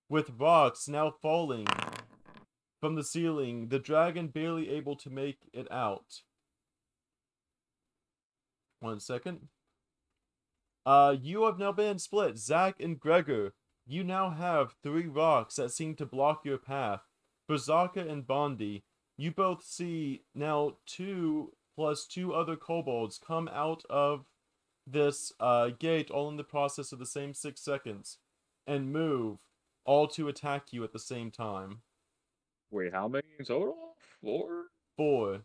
with rocks now falling from the ceiling, the dragon barely able to make it out. 1 second. You have now been split. Zach and Gregor, you now have 3 rocks that seem to block your path. Berzaka and Bondi, you both see now 2 plus 2 other kobolds come out of this gate all in the process of the same 6 seconds and move, all to attack you at the same time. Wait, how many in total? 4? 4.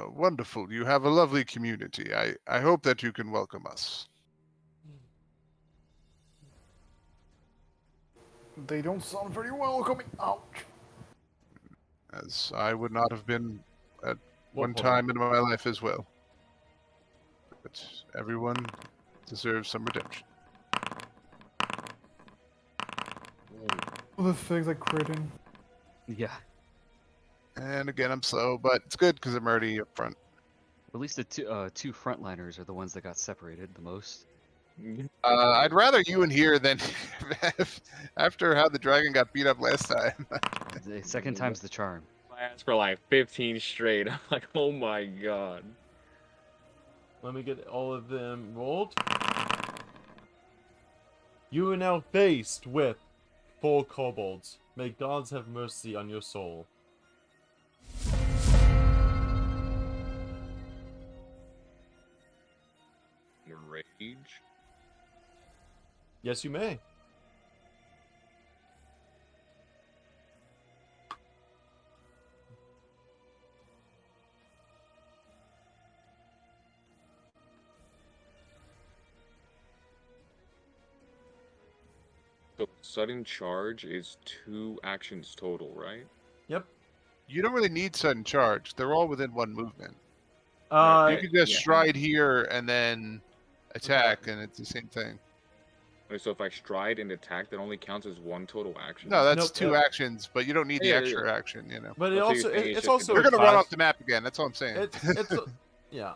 Wonderful. You have a lovely community. I hope that you can welcome us. They don't sound very welcoming. Ouch. As I would not have been at What one part? time in my life as well. But everyone deserves some redemption. The things like critting. Yeah. And again, I'm slow, but it's good because I'm already up front. At least the two frontliners are the ones that got separated the most. I'd rather you in here than after how the dragon got beat up last time. The second time's the charm. I asked for like 15 straight. I'm like, oh my god. Let me get all of them rolled. You are now faced with 4 kobolds. May gods have mercy on your soul. Rage. Yes, you may. So sudden charge is 2 actions total, right? Yep. You don't really need sudden charge. They're all within one movement. You Uh, could just yeah. stride here and then attack, and it's the same thing. Wait, so if I stride and attack, that only counts as one total action? No, that's Nope, two actions, but you don't need the Yeah, extra action. You know, but it Oh, so you're also saying it's it's just a also you're a gonna run class- off the map again. That's all I'm saying. It's yeah.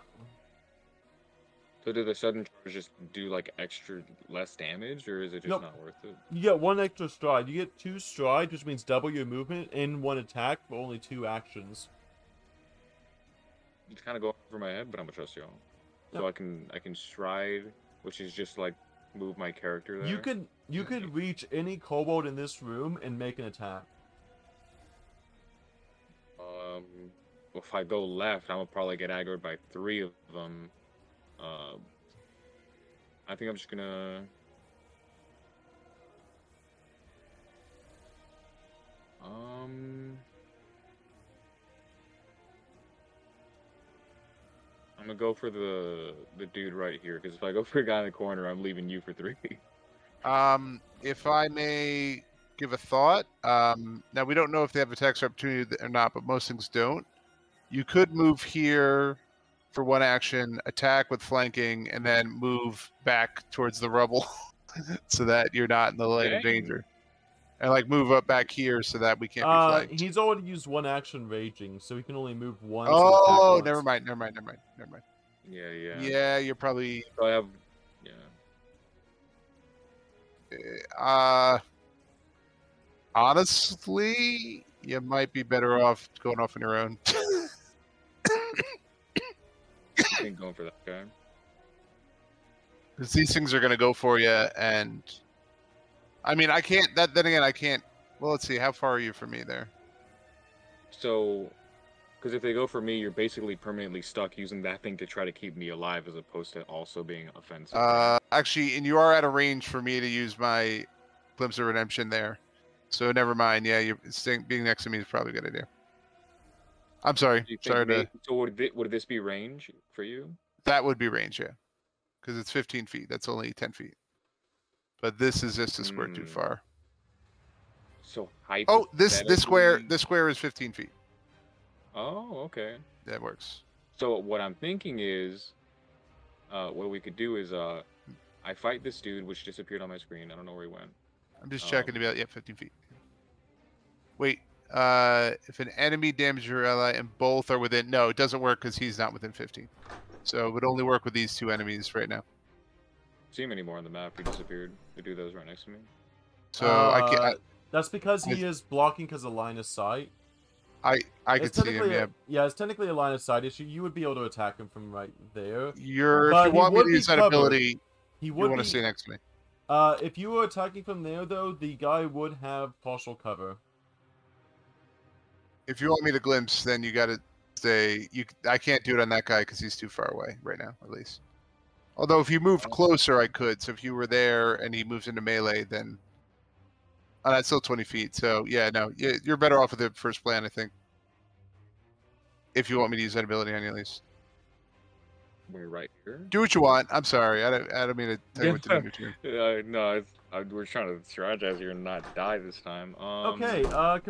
So do the sudden charge just do like extra less damage, or is it just Nope. not worth it? You get one extra stride. You get 2 strides, which means double your movement in one attack for only 2 actions. It's kind of going over my head, but I'm gonna trust y'all. So Yep. I can stride, which is just like move my character there. You could reach any kobold in this room and make an attack. If I go left, I'm gonna probably get aggroed by 3 of them. I think I'm just gonna. I'm gonna go for the dude right here, because if I go for a guy in the corner, I'm leaving you for 3. If I may give a thought, now we don't know if they have attacks of opportunity or not, but most things don't. You could move here for one action, attack with flanking, and then move back towards the rubble so that you're not in the line of Dang. danger. And like move up back here so that we can't be flanked. He's already used one action raging, so he can only move once. and Oh, attack once. never mind. Yeah. Yeah, you're probably. So I have. Yeah. Honestly, you might be better off going off on your own. I think going for that guy. Because these things are going to go for you, and I mean, I can't. Then again, I can't. Well, let's see. How far are you from me there? So, because if they go for me, you're basically permanently stuck using that thing to try to keep me alive, as opposed to also being offensive. Actually, and you are out of range for me to use my Glimpse of Redemption there. So never mind. Yeah, being next to me is probably a good idea. I'm sorry. Do you think Sorry to. So would this be range for you? That would be range, yeah. Because it's 15 feet. That's only 10 feet. But this is just a square too far. So Oh, this square is 15 feet. Oh, okay. That works. So what I'm thinking is, what we could do is, I fight this dude, which disappeared on my screen. I don't know where he went. I'm just checking to be out. Yeah, 15 feet. Wait. If an enemy damages your ally and both are within, no, it doesn't work because he's not within 15. So it would only work with these 2 enemies right now. See him anymore on the map. He disappeared. The dude that was right next to me. So I can't. That's because he is blocking because of line of sight. I could see him. Yeah. It's technically a line of sight issue. You would be able to attack him from right there. If you want me to use that ability, he you would want to stay next to me. If you were attacking from there, though, the guy would have partial cover. If you want me to glimpse, then you got to stay. I can't do it on that guy because he's too far away right now, at least. Although if you moved closer, I could. So if you were there and he moves into melee, then that's still 20 feet. So yeah, no, you're better off with the first plan, I think. If you want me to use that ability on you, at least. We're right here. Do what you want. I'm sorry. I don't mean to tell you what to do. No, we're trying to strategize here and not die this time. Okay,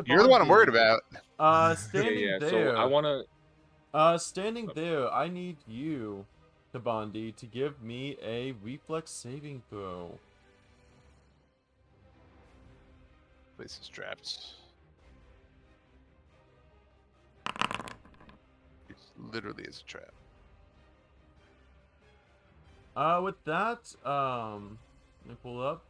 You're the one I'm worried about. Standing there. So I want to. Standing there, I need you, Kabandi, to give me a reflex saving throw. Place is trapped. It literally is a trap. With that, let me pull up.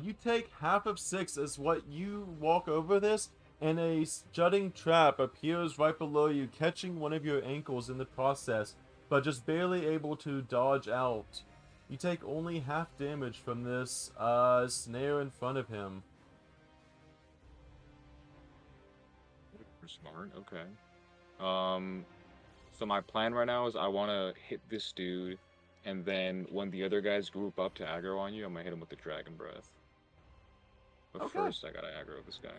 You take half of 6 as what you walk over this, and a jutting trap appears right below you, catching one of your ankles in the process, but just barely able to dodge out. You take only half damage from this snare in front of him. We're smart. Okay. So my plan right now is I want to hit this dude, and then when the other guys group up to aggro on you, I'm gonna hit him with the Dragon Breath. But Okay. first, I gotta aggro this guy.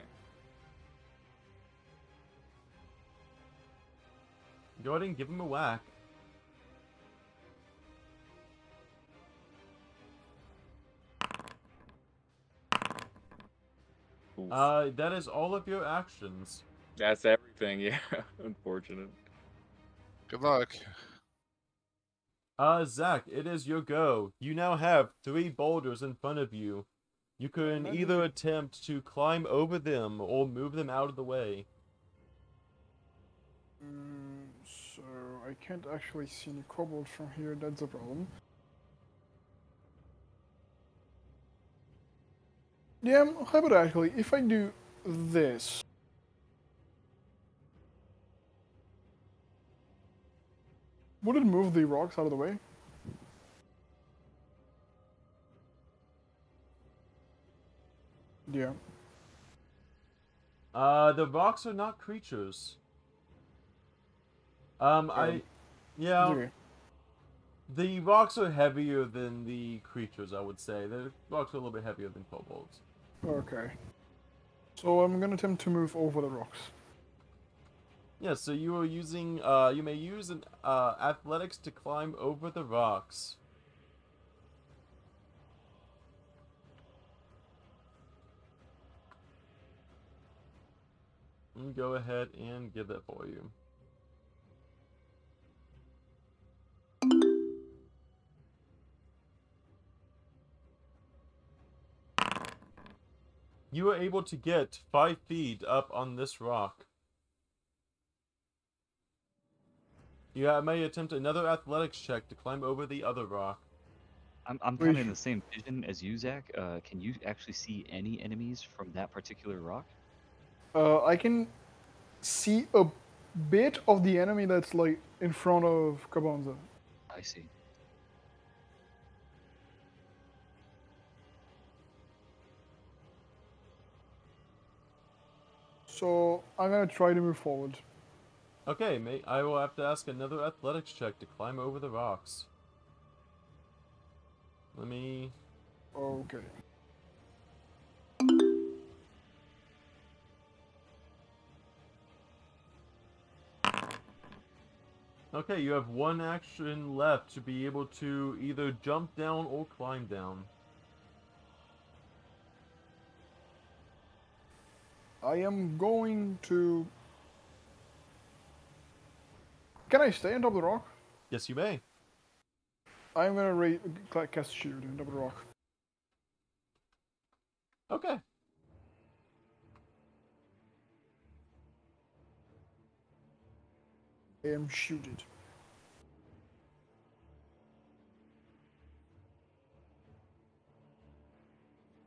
Go ahead and give him a whack. That is all of your actions. That's everything, yeah. Unfortunate. Good luck. Zach, it is your go. You now have 3 boulders in front of you. You can either attempt to climb over them or move them out of the way. So I can't actually see any kobolds from here. That's a problem. Yeah, how about actually, if I do this, would it move the rocks out of the way? Yeah. The rocks are not creatures. Yeah. Okay. The rocks are heavier than the creatures, I would say. The rocks are a little bit heavier than kobolds. Okay. So I'm gonna attempt to move over the rocks. Yeah, so you are using, you may use an, athletics to climb over the rocks. Go ahead and get that for you. You are able to get 5 feet up on this rock. You may attempt another athletics check to climb over the other rock. I'm kind of in the same vision as you, Zach. Can you actually see any enemies from that particular rock? I can see a bit of the enemy that's like in front of Kabonza. I see. So I'm gonna try to move forward. Okay, I will have to ask another athletics check to climb over the rocks. Let me... Okay. Okay, you have 1 action left to be able to either jump down or climb down. I am going to... Can I stay on top of the rock? Yes, you may. I'm gonna cast shield on top of the rock. Okay. I am shielded.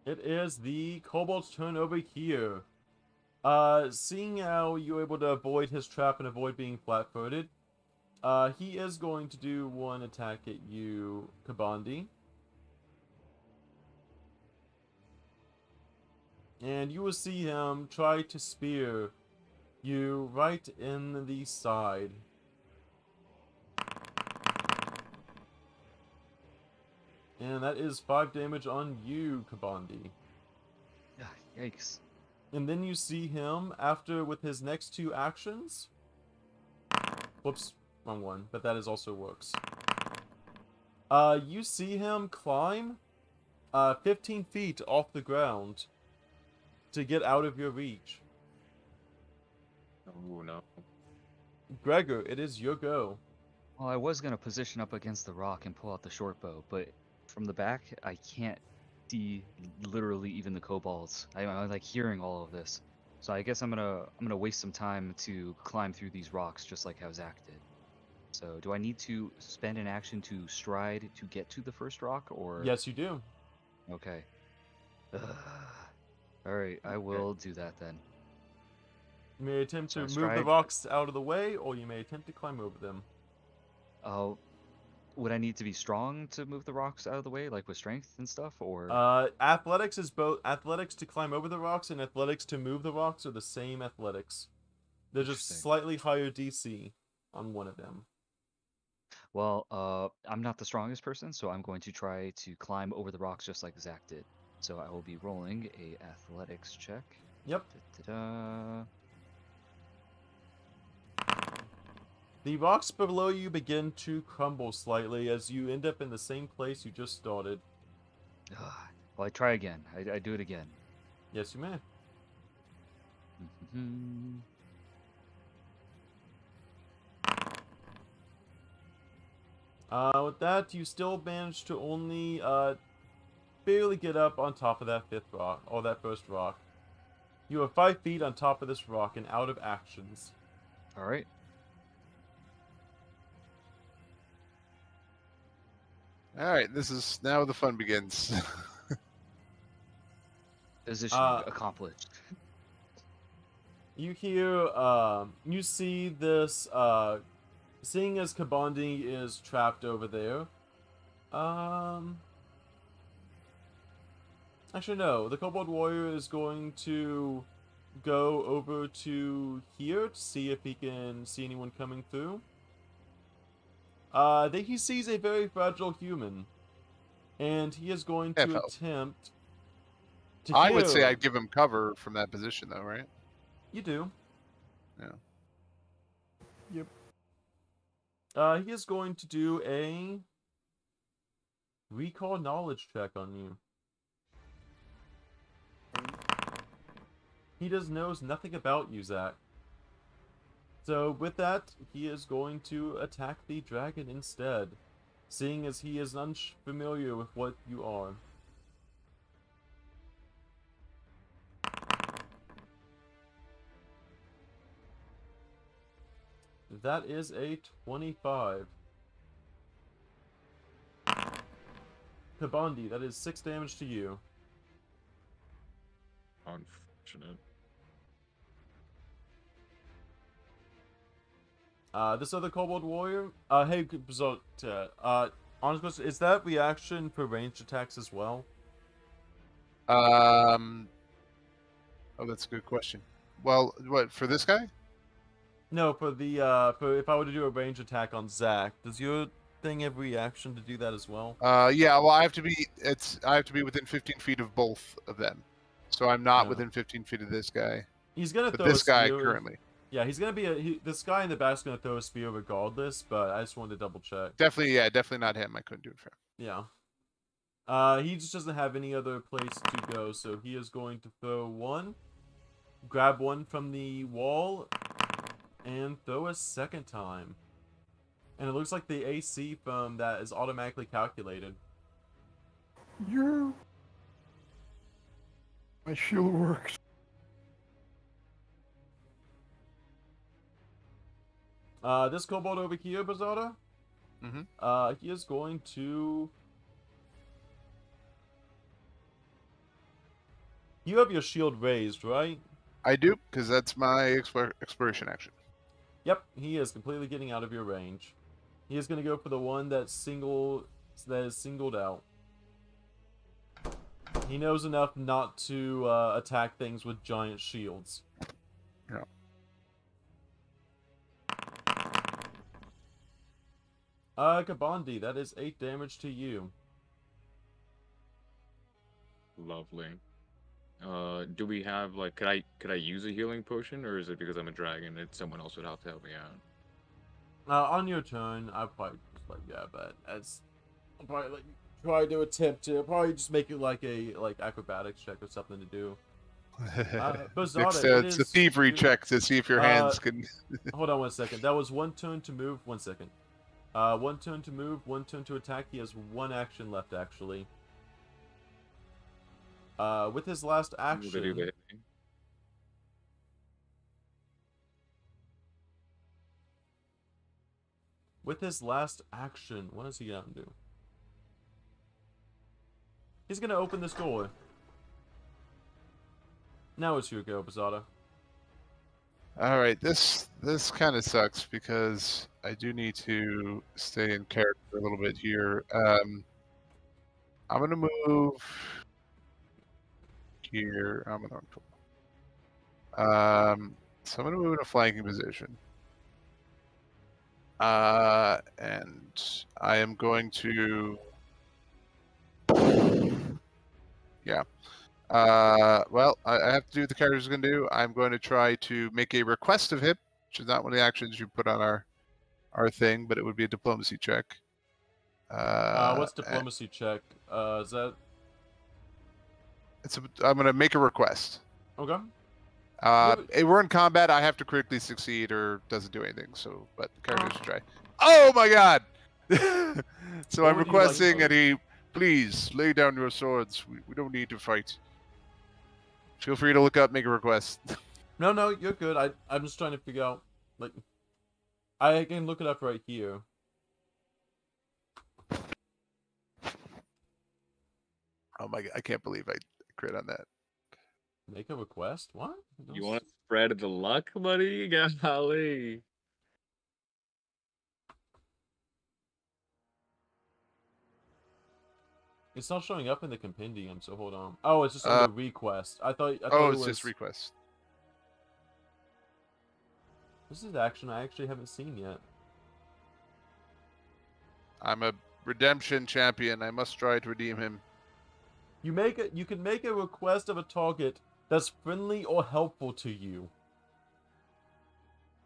It is the kobold's turn over here. Seeing how you're able to avoid his trap and avoid being flat-footed, he is going to do 1 attack at you, Kabandi. And you will see him try to spear you right in the side. And that is 5 damage on you, Kabandi. Yikes. And then you see him with his next 2 actions. Whoops, wrong one, but that is also works. You see him climb 15 feet off the ground to get out of your reach. Oh no. Gregor, it is your go. Well, I was gonna position up against the rock and pull out the short bow, but from the back, I can't see literally even the kobolds. I'm like hearing all of this, so I guess I'm gonna waste some time to climb through these rocks, just like how Zach did. So, do I need to spend an action to stride to get to the first rock, or? Yes, you do. Okay. All right, I will do that then. You may attempt to So I move the stride. rocks out of the way, or you may attempt to climb over them. Oh, would I need to be strong to move the rocks out of the way, like with strength and stuff, or? Athletics is both athletics to climb over the rocks and athletics to move the rocks are the same athletics. They're just Interesting. slightly higher DC on one of them. Well, I'm not the strongest person, so I'm going to try to climb over the rocks just like Zach did. So I will be rolling a athletics check. Yep. Da-da-da. The rocks below you begin to crumble slightly as you end up in the same place you just started. Well, I try again. I do it again. Yes, you may. Hmm. With that, you still manage to only barely get up on top of that fifth rock, or that first rock. You are 5 feet on top of this rock and out of actions. All right. All right, this is now the fun begins. Position accomplished. You hear, you see this, seeing as Kabandi is trapped over there, actually no, the Kobold Warrior is going to go over to here to see if he can see anyone coming through. Then he sees a very fragile human, and he is going to Half-elf. attempt to I would say heal. I'd give him cover from that position, though, right? You do. Yeah. Yep. He is going to do a recall knowledge check on you. He knows nothing about you, Zach. So with that, he is going to attack the dragon instead, seeing as he is unfamiliar with what you are. That is a 25. Kabandi, that is 6 damage to you. Unfortunate. This other Kobold Warrior, hey, so, honest question, is that reaction for ranged attacks as well? Oh, that's a good question. Well, what, for this guy? No, for the, for if I were to do a range attack on Zach, does your thing have reaction to do that as well? Yeah, well, I have to be within 15 feet of both of them. So I'm not No. within 15 feet of this guy. He's gonna But throw a this guy spear. currently. Yeah, he's gonna be this guy in the back's gonna throw a spear regardless, but I just wanted to double check. Definitely not him. I couldn't do it for him. Yeah. He just doesn't have any other place to go, so he is going to throw one, grab one from the wall, and throw a second time. And it looks like the AC from that is automatically calculated. You. My shield worked. This kobold over here, Bazada, he is going to... You have your shield raised, right? I do, because that's my exploration action. Yep, he is completely getting out of your range. He is going to go for the one that is singled out. He knows enough not to attack things with giant shields. Yeah. Kabandi, that is 8 damage to you. Lovely. Do we have like could I use a healing potion, or is it because I'm a dragon that someone else would have to help me out? On your turn, I'll probably just let you have that. I'll probably let you try to attempt to probably just make it like a acrobatics check or something to do. Bazada, It's a thievery check to see if your hands can. Hold on 1 second. That was 1 turn to move. 1 second. 1 turn to move, 1 turn to attack. He has 1 action left, actually. With his last action... With his last action, what is he gonna do? He's gonna open this door. Now it's your go, Bazada. Alright, this kind of sucks because I do need to stay in character a little bit here. I'm gonna move here. So I'm gonna move in a flanking position. And I am going to... Yeah. Well, I have to do what the character's going to do. I'm going to try to make a request of him, which is not one of the actions you put on our thing, but it would be a diplomacy check. What's diplomacy check? Is that... I'm going to make a request. Okay. We're in combat. I have to critically succeed, or doesn't do anything. So, but the character should try. Oh my god! So What I'm would you like requesting, to and he, please lay down your swords. We don't need to fight. Feel free to look up, make a request. No, you're good. I'm just trying to figure out, like, I can look it up right here. Oh my god! I can't believe I crit on that. Make a request? What? You want to spread the luck, buddy? Golly. It's not showing up in the compendium, so hold on. Oh, it's just under request. I thought Oh, it it's was... just request. This is action I actually haven't seen yet. I'm a redemption champion. I must try to redeem him. You can make a request of a target that's friendly or helpful to you.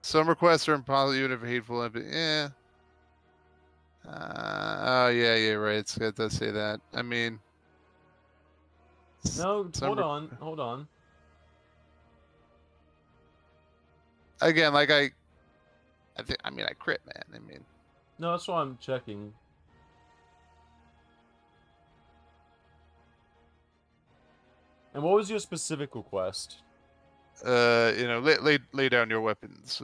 Some requests are impossible even if hateful. Yeah. Oh yeah, right. It does say that. I mean, No, hold on. Again, like I crit, man. I mean, No, that's why I'm checking. And what was your specific request? lay down your weapons.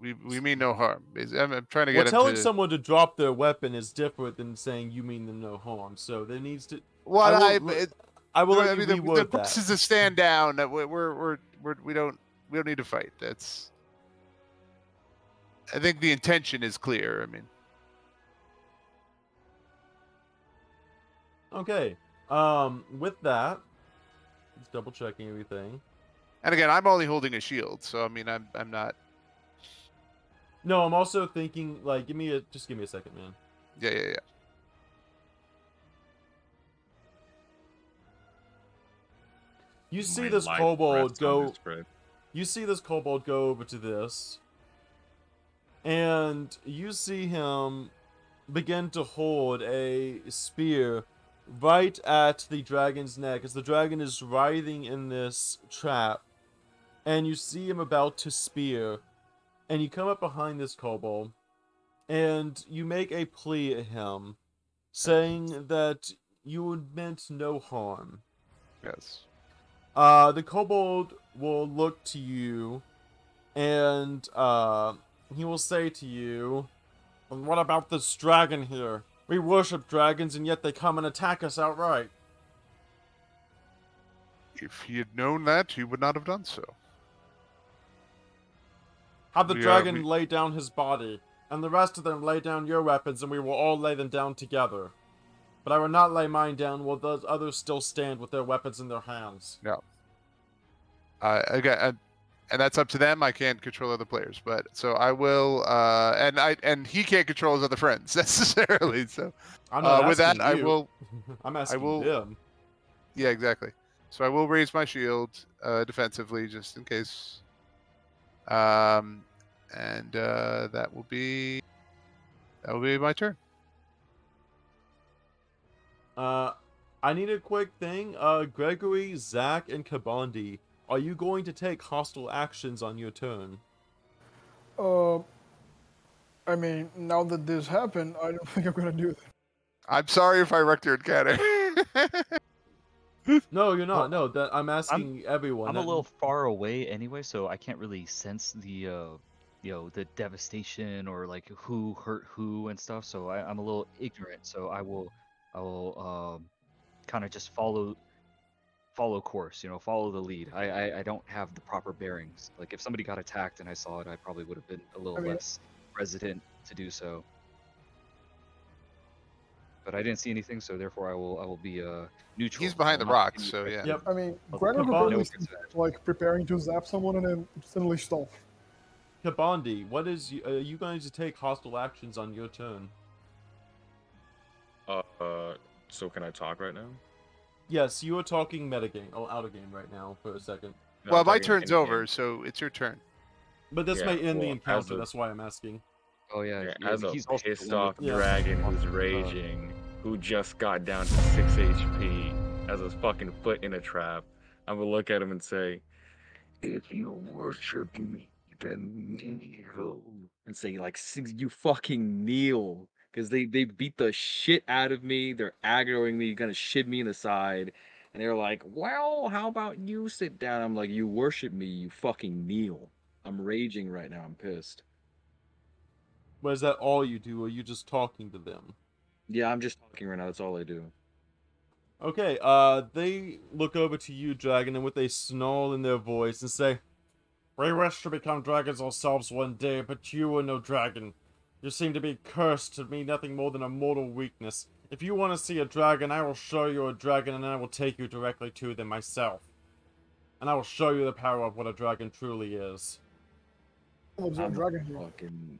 We mean no harm. Basically, I'm trying to get Well, telling into... someone to drop their weapon is different than saying you mean them no harm. So there needs to. What I will let you the reword purpose that. is to stand down. That we don't need to fight. That's... I think the intention is clear. I mean, Okay. With that, just double checking everything. and again, I'm only holding a shield, so I mean, I'm not... No, I'm also thinking like, just give me a second, man. Yeah. You see My this life kobold rests on go. this spread. You see this kobold go over to this, and you see him begin to hold a spear right at the dragon's neck as the dragon is writhing in this trap, and you see him about to spear, and you come up behind this kobold, and you make a plea at him, saying that you meant no harm. Yes. The kobold will look to you, and he will say to you, "And what about this dragon here? We worship dragons, and yet they come and attack us outright." If he had known that, he would not have done so. Have the We are- dragon we- lay down his body, and the rest of them lay down your weapons, and we will all lay them down together. But I will not lay mine down while those others still stand with their weapons in their hands. No. Again, and that's up to them. I can't control other players, but so I will. And he can't control his other friends necessarily. So I'm not with that, asking I you. will. I'm asking will- him. Yeah, exactly. So I will raise my shield defensively, just in case. And that will be my turn. I need a quick thing. Gregory, Zach, and Kabandi, are you going to take hostile actions on your turn? I mean, now that this happened, I don't think I'm gonna do that. I'm sorry if I wrecked your encounter. No, you're not. Well, No, that I'm asking everyone. I'm a little far away anyway, so I can't really sense the the devastation or like who hurt who and stuff. So I'm a little ignorant. So I will kind of just follow course. Follow the lead. I don't have the proper bearings. Like if somebody got attacked and I saw it, I probably would have been a little less hesitant to do so. But I didn't see anything, so therefore I will be neutral. He's behind the Not rocks, any so threat. yeah. Yep. I mean, Oh, Gregor Kabandi. completely seems like preparing to zap someone and then suddenly stop. Kabandi, are you going to take hostile actions on your turn? So can I talk right now? Yes, you are talking metagame, out of game right now for a second. No, Well, I'm my talking turn's in-game. over, so it's your turn. But this Yeah, may end the well, encounter, as a- that's why I'm asking. Oh yeah, Yeah, yeah, as a he's also the pissed one off with Yeah. dragon who's raging, who just got down to 6 HP, as a fucking foot in a trap. I'm gonna look at him and say, If you worship me, then kneel. and say like, you fucking kneel, because they beat the shit out of me. They're aggroing me, gonna shit me in the side, and they're like, well, how about you sit down? I'm like, you worship me, you fucking kneel. I'm raging right now. I'm pissed. But is that all you do, or are you just talking to them? Yeah, I'm just talking right now. That's all I do. Okay, they look over to you, Dragon, and with a snarl in their voice and say, "We wish to become dragons ourselves one day, but you are no dragon. You seem to be cursed to be nothing more than a mortal weakness. If you want to see a dragon, I will show you a dragon, and I will take you directly to them myself. And I will show you the power of what a dragon truly is." Observe dragon here. Fucking.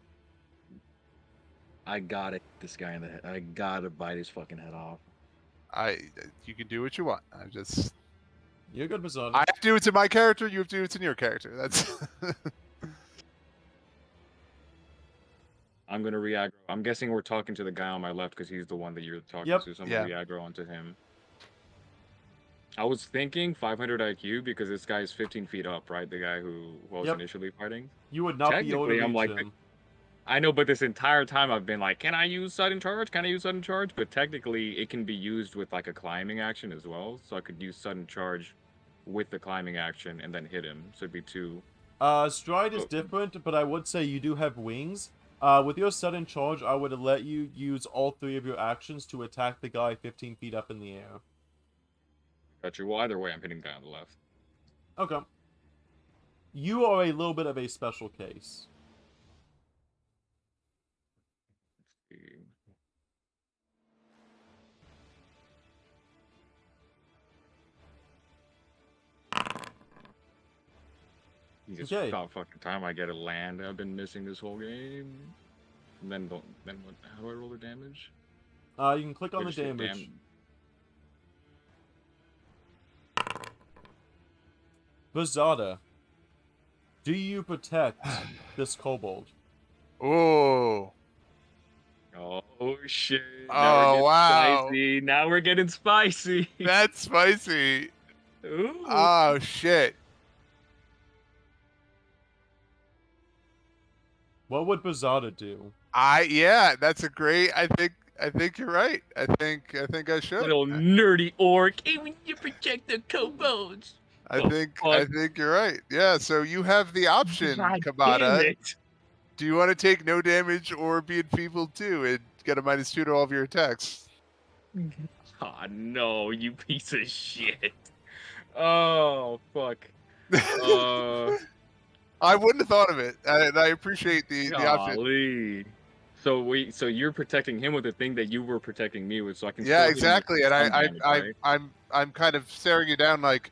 I gotta hit this guy in the head. I gotta bite his fucking head off. You can do what you want. You're good, Bizarre. I have to do it to my character. You have to do it to your character. That's. I'm gonna re-aggro. I'm guessing we're talking to the guy on my left because he's the one that you're talking Yep. to. So I'm gonna re-aggro onto him. I was thinking 500 IQ because this guy is 15 feet up, right? The guy who was initially fighting. You would not be able to reach I'm like, him. I know, but this entire time I've been like, can I use sudden charge? Can I use sudden charge? But technically, it can be used with like a climbing action as well. So I could use sudden charge with the climbing action and then hit him. So it'd be 2. Stride is different, but I would say you do have wings. With your sudden charge, I would let you use all 3 of your actions to attack the guy 15 feet up in the air. Gotcha. Well, either way, I'm hitting the guy on the left. Okay. You are a little bit of a special case. Just about fucking time I get a land. I've been missing this whole game. And then what? How do I roll the damage? You can click on the damage. Bazada, do you protect this kobold? Oh. Oh shit! Oh wow! Spicy. Now we're getting spicy. That's spicy. Ooh. Oh shit! What would Bazada do? Yeah, that's a great. I think you're right. I think I should. Little nerdy orc. Hey, when you protect the kobolds. I think you're right. Yeah, so you have the option, Kabata. Do you want to take no damage or be enfeebled too and get a -2 to all of your attacks? Oh no, you piece of shit. Oh fuck. I wouldn't have thought of it, and I appreciate the option. So you're protecting him with the thing that you were protecting me with, so I can. Yeah, exactly. And I'm kind of staring you down like,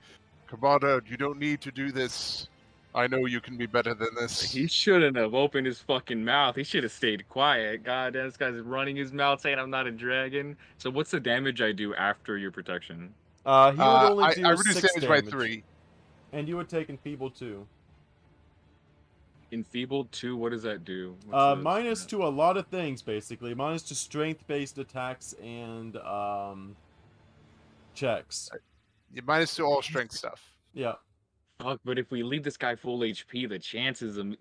Kabata, you don't need to do this. I know you can be better than this. He shouldn't have opened his fucking mouth. He should have stayed quiet. God damn, this guy's running his mouth saying I'm not a dragon. So what's the damage I do after your protection? He would only do I reduce 6 damage by 3. And you would take enfeebled 2. Enfeebled 2, what does that do? Minus to a lot of things, basically. Minus to strength-based attacks and checks. You minus to all strength stuff. Yeah. Fuck, but if we leave this guy full HP, the chances of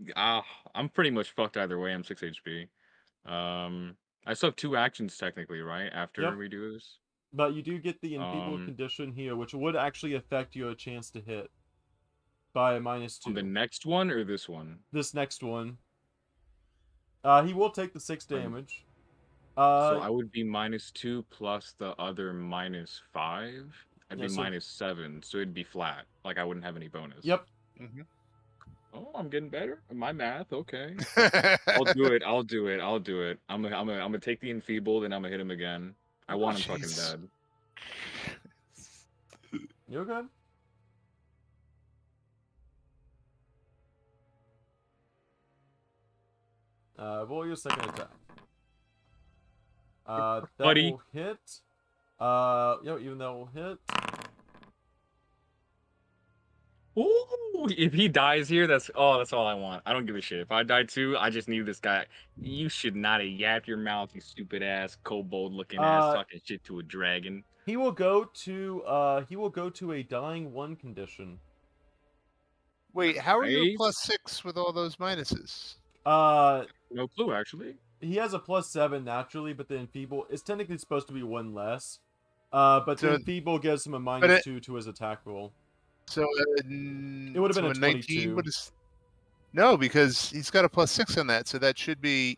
I'm pretty much fucked either way. I'm 6 HP. I still have 2 actions technically, right? After we do this. But you do get the enfeebled condition here, which would actually affect your chance to hit by a -2. On the next one or this one? This next one. He will take the 6 damage. So I would be -2 plus the other -5. I'd be -7, so it'd be flat. Like I wouldn't have any bonus. Yep. Mm-hmm. Oh, I'm getting better. My math, okay. I'll do it. I'm gonna take the enfeebled and I'm gonna hit him again. I want him fucking dead. You're good. Roll your second attack. That will hit. Even that will hit. Ooh, if he dies here, that's all I want. I don't give a shit. If I die too, I just need this guy. You should not have yapped your mouth, you stupid ass, kobold looking ass, talking shit to a dragon. He will go to a dying 1 condition. Wait, how are you Right? +6 with all those minuses? No clue, actually. He has a +7 naturally, but the enfeeble is technically supposed to be 1 less. But the So- enfeeble gives him a but -2 to his attack roll. So It would have been a 22. 19. No, because he's got a +6 on that, so that should be.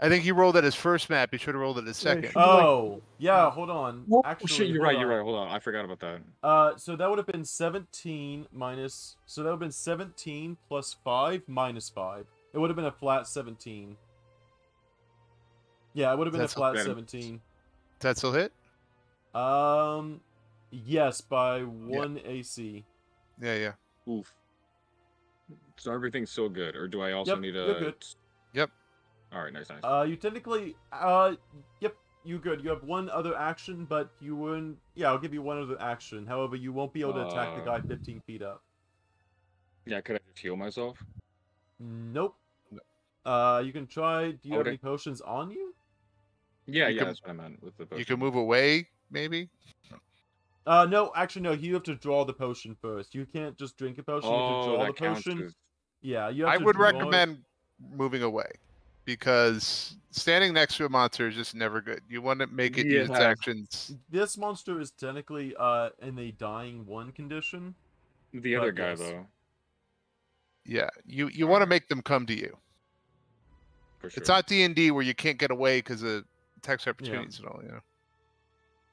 I think he rolled at his first map. He should have rolled at his Yeah, second. should be like- Oh, yeah, hold on. Well, Actually, Oh shit, you're hold right. You're on. right. Hold on, I forgot about that. So that would have been 17 minus. So that would have been 17 plus 5 minus 5. It would have been a flat 17. Yeah, it would have been a That's flat better. 17. Does that still hit? Yes, by 1 AC. Yeah. Oof. So everything's so good, or do I also Yep, need you're a? good. Yep. All right, nice. You technically, yep, you good. You have 1 other action, but you wouldn't. Yeah, I'll give you 1 other action. However, you won't be able to attack the guy 15 feet up. Yeah, could I just heal myself? Nope. No. You can try. Do you have Okay. any potions on you? Yeah, You yeah, can- that's what I meant with the. You potion. can move away, maybe. No, actually, no. You have to draw the potion first. You can't just drink a potion. You have to Oh, draw the that counts potion. as. Yeah, you have I to would draw it. recommend moving away because standing next to a monster is just never good. You want to make it use its Yeah. actions. This monster is technically in a dying 1 condition. The other But guy yes. though, Yeah, you want to make them come to you. for sure. It's not D&D where you can't get away because of tax opportunities and all.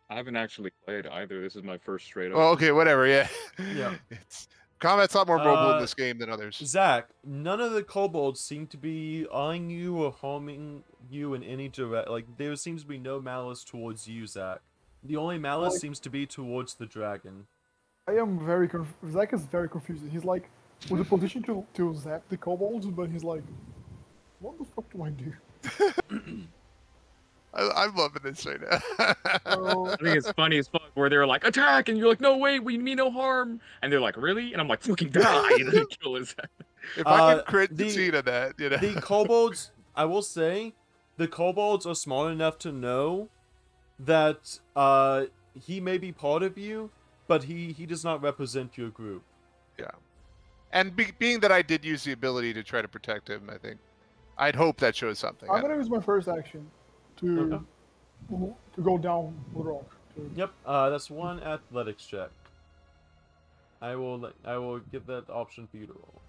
I haven't actually played either. This is my first straight up. Well, okay, whatever. Yeah. Yeah. It's combat's a lot more mobile in Uh, this game than others. Zach, none of the kobolds seem to be eyeing you or harming you in any direct. Like there seems to be no malice towards you, Zach. The only malice Like- seems to be towards the dragon. I am very confused. Zach is very confused. He's like, with a position to zap the kobolds, but he's like, what the fuck do I do? I'm loving this right now. So, I think it's funny as fuck where they're like attack, and you're like, no wait, we mean no harm, and they're like, really? And I'm like, fucking die, and then kill his head. If I Uh, can crit the- succeed on that, The kobolds, I will say, the kobolds are smart enough to know that he may be part of you, but he does not represent your group. And being that I did use the ability to try to protect him, I think I'd hope that shows something. I'm gonna use my first action to go down the rock. Yep, that's 1 athletics check. I will give that option for you to roll.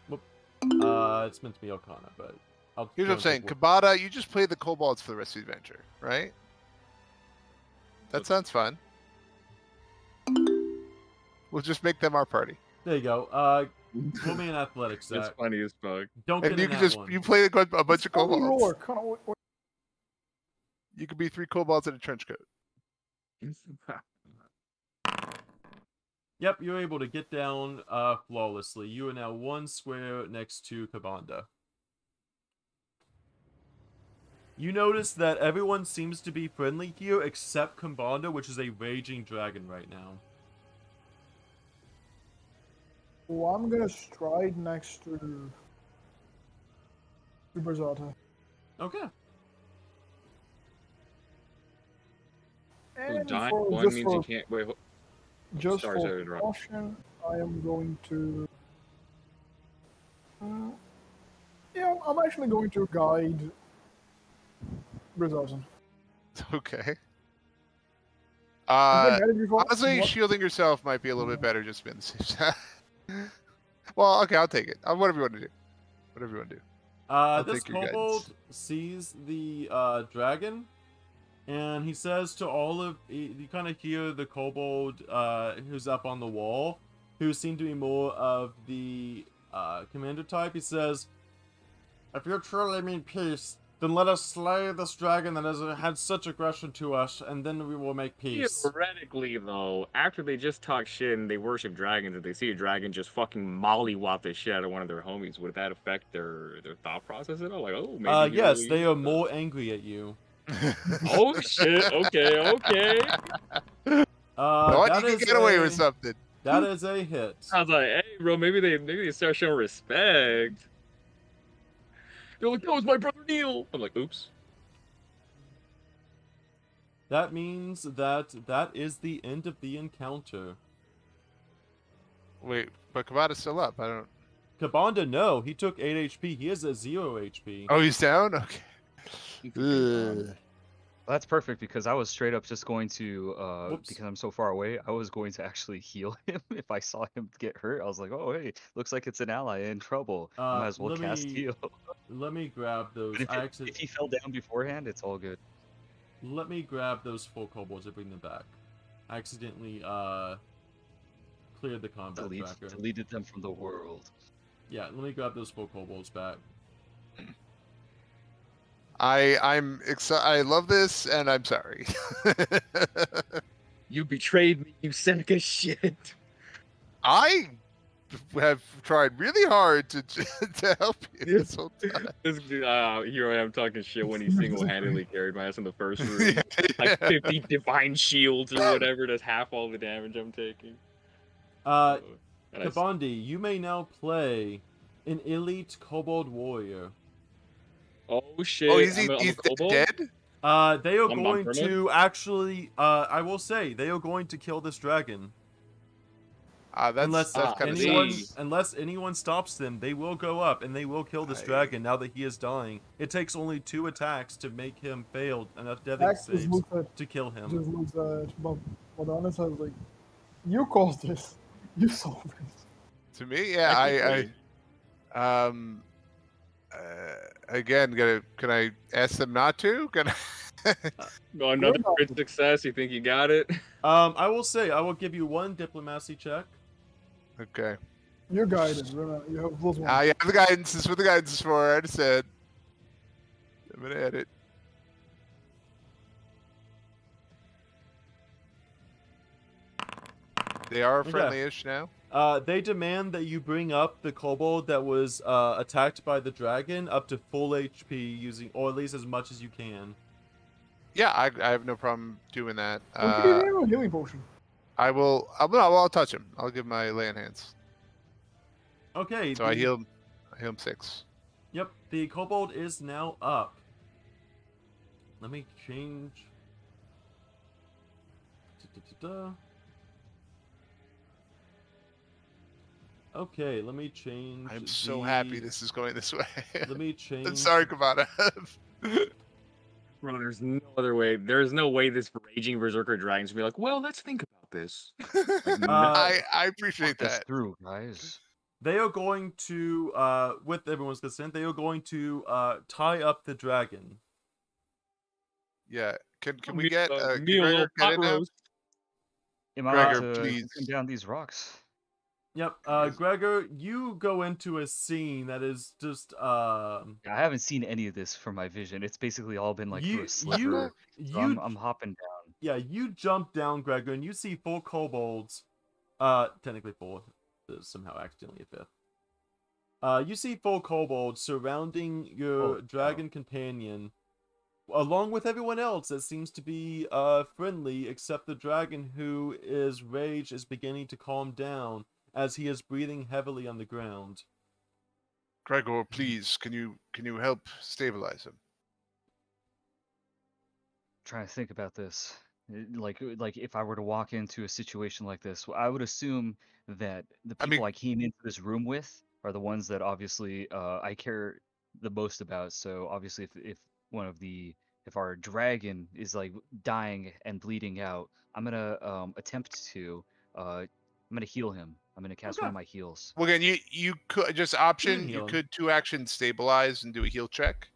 Whoop. It's meant to be Arcana, but I'll Here's go what I'm saying, into it. Kabata, you just play the kobolds for the rest of the adventure, right? That sounds fun. We'll just make them our party, There you go. Roll me an athletics, It's Zach. funny as fuck. Don't get and you in can that just one. you play a bunch of Only roll kobolds. Arcana. You could be 3 kobolds in a trench coat. Yep, you're able to get down flawlessly. You are now 1 square next to Kabanda. You notice that everyone seems to be friendly here except Kabanda, which is a raging dragon right now. Well, I'm gonna stride next to Berzata. Okay. Well, And dying for, one just means for, you can't. Wait, just sorry, sorry to for interrupt. caution, I am going to... yeah, I'm actually going to guide Berzata. Okay. Have I guided before? Honestly, What? shielding yourself might be a little bit better just to be on the safe side. Well, okay, I'll take it. Whatever you want to do. Whatever you want to do. This take your kobold guidance. sees the dragon, and he says to all of you kind of hear the kobold who's up on the wall, who seem to be more of the commander type. He says, "If you truly mean peace, then let us slay this dragon that has had such aggression to us, and then we will make peace." Theoretically, though, after they just talk shit and they worship dragons, if they see a dragon just fucking mollywop the shit out of one of their homies, would that affect their thought process at all? Like, oh, maybe. he Yes, really they is are the- more angry at you. Oh shit! Okay, okay. What? That You can is get away with a- something. That is a hit. I was like, hey, bro, maybe they start showing respect. They're like, that was my brother Neil. I'm like, oops. That means that is the end of the encounter. Wait, but Kabata's still up. I don't. Kabanda, no, he took 8 HP. He is at 0 HP. Oh, he's down. Okay. Ugh. That's perfect because I was straight up just going to, Whoops. because I'm so far away, I was going to actually heal him if I saw him get hurt. I was like, oh, hey, looks like it's an ally in trouble. I might as well cast heal. Let me grab those. But if he fell down beforehand, it's all good. Let me grab those 4 kobolds and bring them back. I accidentally cleared the combat tracker. Deleted them from the world. Yeah, let me grab those 4 kobolds back. I'm excited. I love this, and I'm sorry. You betrayed me, you sack of shit. I have tried really hard to to help you this whole time. Here I am talking shit when he single-handedly carried my ass in the first room. Like 50 divine shields or whatever. That's half all the damage I'm taking. Kabandi, you may now play an elite kobold warrior. Oh shit! Oh, he's kobold? dead? They are I'm going not to actually. I will say they are going to kill this dragon. That's kind of unless anyone stops them, they will go up and they will kill this dragon. Now that he is dying, it takes only 2 attacks to make him fail enough death saves to kill him. Just looks at Bob. Honest, I was like, "You caused this. You solved this." To me, yeah. Again, can I ask them not to? Can I? Another crit success. You think you got it? I will say I will give you 1 diplomacy check. Okay. You're guided. Remember, you have +1. Yeah, the guidance is what the guidance is for. I understand. I'm gonna edit. They are friendly-ish now. They demand that you bring up the kobold that was attacked by the dragon up to full HP using, or at least as much as you can. Yeah, I have no problem doing that. Don't give him a healing potion. I'll touch him. I'll give my lay on hands. Okay. So I heal him 6. Yep, the kobold is now up. Let me change. Okay, let me change. I'm so happy this is going this way. Let me change. I'm sorry, Kabata. Bro, there's no other way. There's no way this raging berserker dragon's gonna be like, well, let's think about this. I appreciate that. Through, guys. They are going to, with everyone's consent, they are going to tie up the dragon. Yeah. Can we get me a little pot roast? Am I allowed Gregor, to please. come down these rocks? Yep. Gregor, you go into a scene that is just. I haven't seen any of this from my vision. It's basically all been like through a sliver. So I'm hopping down. Yeah, you jump down, Gregor, and you see 4 kobolds. Technically 4. There's somehow accidentally a 5th. You see 4 kobolds surrounding your dragon companion, along with everyone else that seems to be friendly, except the dragon, who is rage is beginning to calm down as he is breathing heavily on the ground. Gregor, please, can you help stabilize him? Trying to think about this. Like if I were to walk into a situation like this, I would assume that the people I came into this room with are the ones that obviously I care the most about. So obviously, if our dragon is like dying and bleeding out, I'm gonna attempt to I'm gonna heal him. I'm gonna cast one of my heals. Well, again, you could just you could 2 actions stabilize and do a heal check,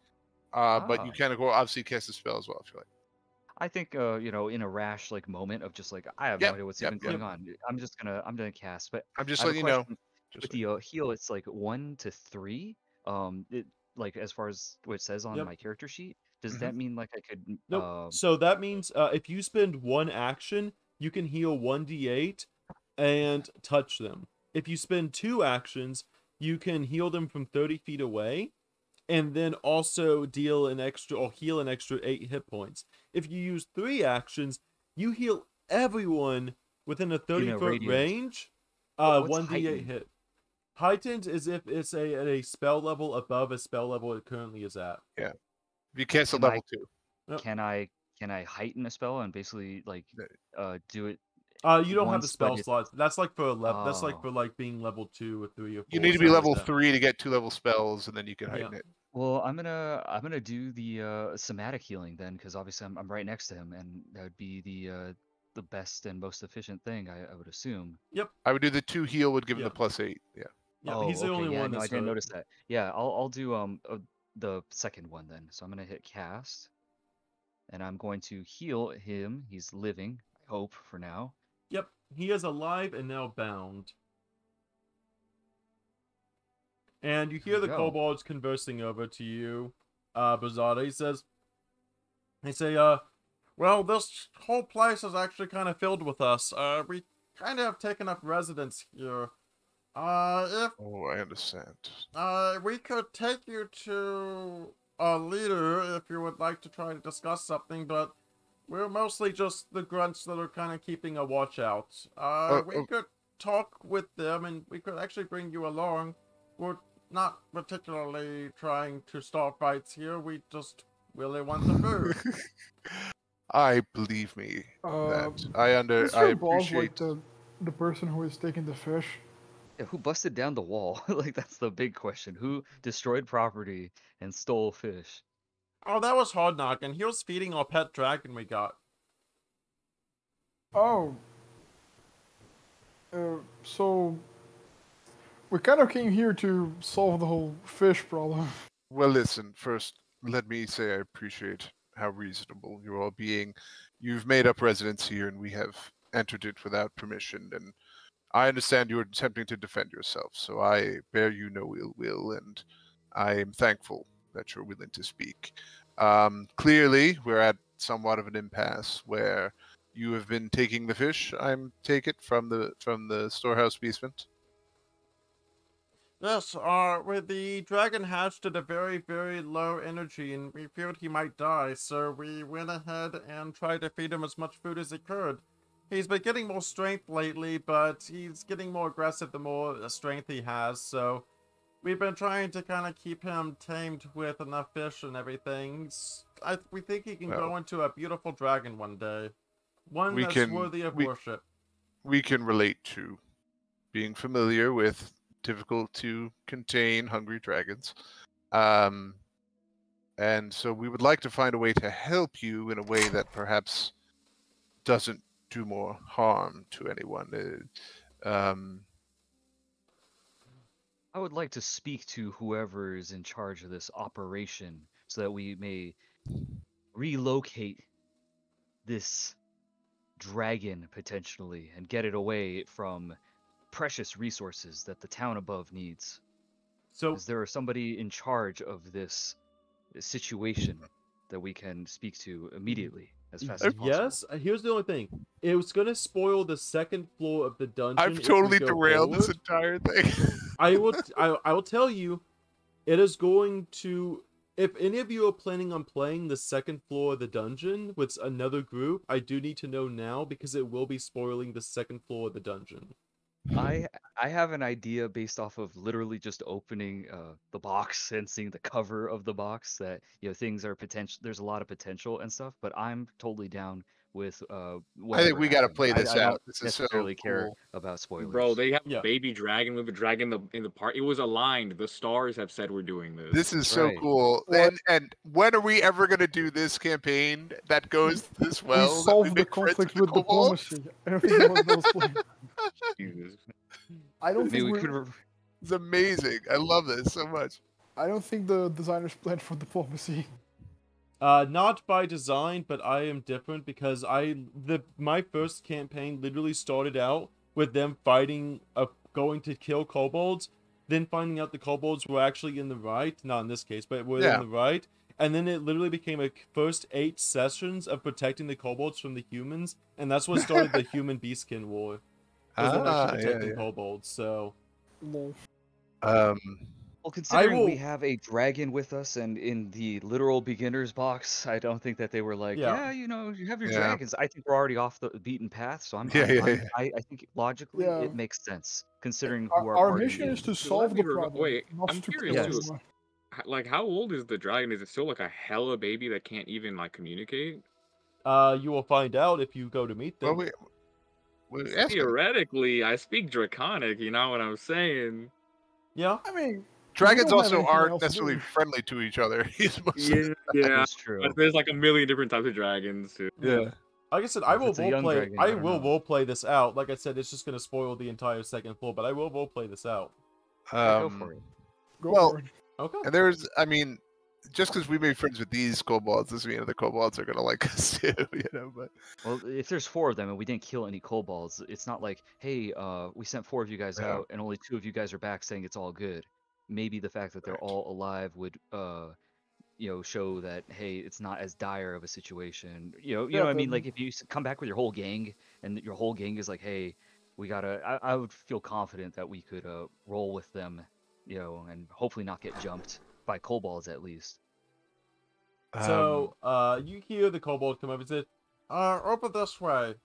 but you kind of go obviously cast a spell as well if you like. I think in a rash like moment of just like I have no idea what's even going on. I'm gonna cast, but I'm just letting you know. With the heal, it's like 1 to 3. Like as far as what it says on my character sheet. Does that mean like I could? Nope. So that means if you spend 1 action, you can heal 1d8 and touch them. If you spend 2 actions, you can heal them from 30 feet away, and then also heal an extra 8 hit points. If you use 3 actions, you heal everyone within a 30-foot range. 1d8 hit. Heightened is if it's at a spell level above a spell level it currently is at. Yeah. If you cast a level 2. Can I can I heighten a spell and basically like do it You don't have the once, but spell it's slots. That's like for That's like oh. for like being level 2 or 3 or 4. You need to be something level like that. 3 to get 2-level spells, and then you can heighten it. Well, I'm gonna do the somatic healing then, because obviously I'm right next to him, and that would be the best and most efficient thing I would assume. Yep. I would do the 2 heal would give him Yeah. the +8. Yeah. Yeah, Oh, he's the okay. only Yeah, one no, I that's didn't hurt. notice that. Yeah, I'll do the second one then. So I'm gonna hit cast, and I'm going to heal him. He's living, I hope, for now. Yep, he is alive and now bound. And you hear There we the go. kobolds conversing over to you, Bazada. They say, well, this whole place is actually kind of filled with us. We kind of have taken up residence here. If Oh, I understand. we could take you to a leader if you would like to try to discuss something, but we're mostly just the grunts that are kind of keeping a watch out. We could talk with them, and we could actually bring you along. We're not particularly trying to start fights here. We just really want the food. I believe me that Is I your boss like appreciate. the person who is taking the fish? Yeah, who busted down the wall? Like that's the big question. Who destroyed property and stole fish? Oh, that was hard knocking. He was feeding our pet dragon we got. Oh. So we kind of came here to solve the whole fish problem. Well, listen, first, let me say I appreciate how reasonable you're all being. You've made up residence here, and we have entered it without permission, and I understand you're attempting to defend yourself, so I bear you no ill will, and I am thankful that you're willing to speak. Clearly, we're at somewhat of an impasse where you have been taking the fish, take it, from the storehouse basement. Yes, with the dragon hatched at a very, very low energy, and we feared he might die, so we went ahead and tried to feed him as much food as he could. He's been getting more strength lately, but he's getting more aggressive the more strength he has, so we've been trying to kind of keep him tamed with enough fish and everything. We think he can grow into a beautiful dragon one day. One that's worthy of worship. We can relate to being familiar with difficult to contain hungry dragons. And so we would like to find a way to help you in a way that perhaps doesn't do more harm to anyone. I would like to speak to whoever is in charge of this operation so that we may relocate this dragon potentially and get it away from precious resources that the town above needs. So, is there somebody in charge of this situation that we can speak to immediately as fast as possible? Yes, here's the only thing. It was going to spoil the second floor of the dungeon. I've totally derailed this entire thing. I will tell you, it is going to... If any of you are planning on playing the second floor of the dungeon with another group, I do need to know now because it will be spoiling the second floor of the dungeon. I have an idea based off of literally just opening the box and seeing the cover of the box that things are potential. There's a lot of potential and stuff, but I'm totally down with I think we got to play this out. I don't this is necessarily so care cool. about spoilers. Bro, they have a baby dragon with a dragon in the park. It was aligned. The stars have said we're doing this. This is so cool. And when are we ever going to do this campaign that goes this well? We solve the conflict with diplomacy. I don't think that was playing. Jesus. I don't think we could. It's amazing. I love this so much. I don't think the designers planned for diplomacy. Not by design, but I am different because my first campaign literally started out with them fighting, going to kill kobolds, then finding out the kobolds were actually in the right, not in this case, but were in the right, and then it literally became a first 8 sessions of protecting the kobolds from the humans, and that's what started the human beastkin war. Was actually protecting kobolds, so... Well, considering we have a dragon with us, and in the literal beginner's box, I don't think that they were like, you have your dragons. I think we're already off the beaten path, so I think logically it makes sense, considering who our mission is to solve the problem. Wait, I'm curious too. Like, how old is the dragon? Is it still like a hella baby that can't even like communicate? You will find out if you go to meet them. Well, we asked him. Theoretically, I speak Draconic. You know what I'm saying? Yeah. I mean, Dragons don't have also anything aren't else to necessarily do. friendly to each other. He's Yeah, yeah. That's true. But there's like a million different types of dragons too. Yeah. Like I said, If it's a young dragon, I I don't will know. role play this out. Like I said, it's just gonna spoil the entire second floor, but I will role play this out. Go for it. Go Well, for it. Okay. And there's, I mean, just because we made friends with these kobolds doesn't mean the kobolds are gonna like us too, you know. But Well, if there's 4 of them and we didn't kill any kobolds, it's not like, hey, we sent 4 of you guys Yeah. out and only 2 of you guys are back saying it's all good. Maybe the fact that they're Right. all alive would, show that, hey, it's not as dire of a situation. You know what I mean? Like if you come back with your whole gang and your whole gang is like, hey, we gotta. I would feel confident that we could roll with them, and hopefully not get jumped by kobolds at least. So, you hear the kobold come up and say, over this way.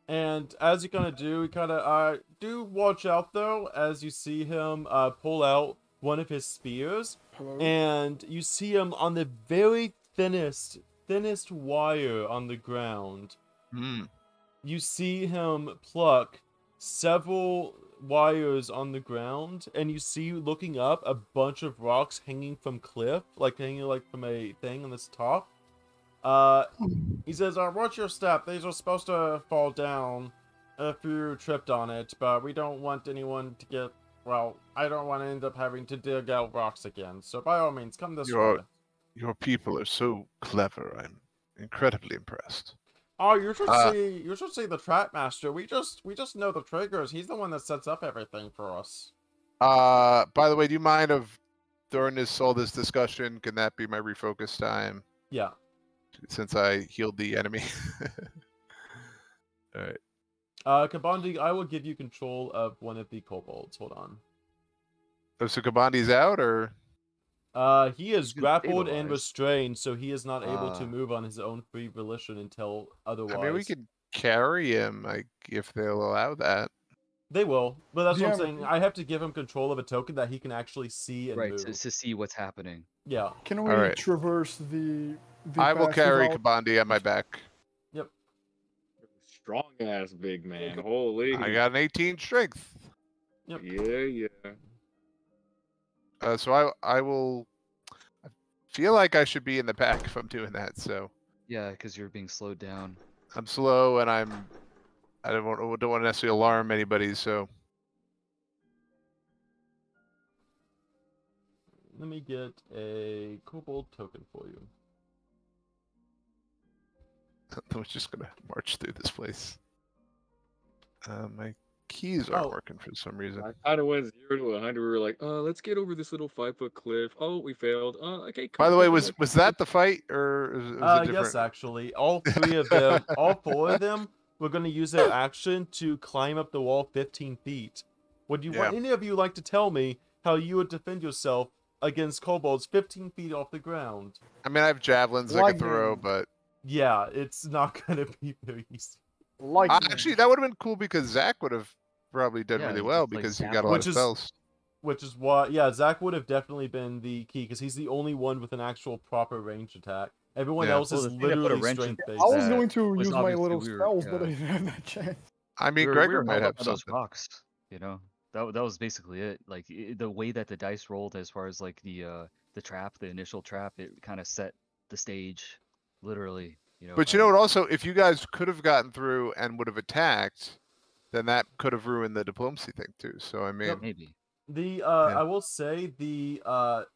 And as you're gonna do, you kinda, do watch out though, as you see him, pull out one of his spears. Hello. And you see him on the very thinnest wire on the ground. You see him pluck several wires on the ground, and you see, looking up, a bunch of rocks hanging from cliff, hanging from a thing on this top. He says, watch your step. These are supposed to fall down if you tripped on it, but we don't want anyone to get, well, I don't want to end up having to dig out rocks again. So by all means, come this way. Your people are so clever. I'm incredibly impressed. Oh, you should see the trap master. We just know the triggers. He's the one that sets up everything for us. By the way, do you mind of during all this discussion, can that be my refocus time? Yeah. Since I healed the enemy. Alright. Kabandi, I will give you control of one of the kobolds. Hold on. Oh, so Kabandi's out, or? He is He's been grappled and stabilized. restrained, so he is not able to move on his own free volition until otherwise. I mean, we could carry him, like, if they'll allow that. They will, but that's what I'm Yeah. saying. I have to give him control of a token that he can actually see and Right, move. to see what's happening. Yeah. Can we Alright. traverse the I will path carry without- Kabandi on my back. Strong ass big man. Holy. I got an 18 strength. Yep. Yeah. So I will. I feel like I should be in the back if I'm doing that. So Yeah, because you're being slowed down. I'm slow and I don't want to necessarily alarm anybody. So Let me get a kobold token for you. I'm just gonna march through this place. My keys aren't Oh. working for some reason. I kind of went 0 to 100. We were like, let's get over this little 5-foot cliff. Oh, we failed. Okay. By the way, cool. was that the fight or was it different? Yes, actually. All 3 of them, all 4 of them, were going to use their action to climb up the wall 15 feet. Would any of you like to tell me how you would defend yourself against kobolds 15 feet off the ground? I mean, I have javelins I Lightning. can throw, but Yeah, it's not going to be very easy. Lightning. actually, that would have been cool because Zach would have probably done Yeah, really he well just, like, because he zapped got a lot Which of is- spells. Which is why, yeah, Zach would have definitely been the key, because he's the only one with an actual proper range attack. Everyone Yeah. else Well, is the thing that put a literally wrench in strength-based. I was that going to was use my obviously little we were- spells, but I yeah. didn't have that chance. I mean, we Gregor were might held have up by those something. rocks. That was basically it. Like the way that the dice rolled, as far as like the trap, the initial trap, it kind of set the stage, literally. But you know what? Also, if you guys could have gotten through and would have attacked, then that could have ruined the diplomacy thing too. So I mean, maybe. I will say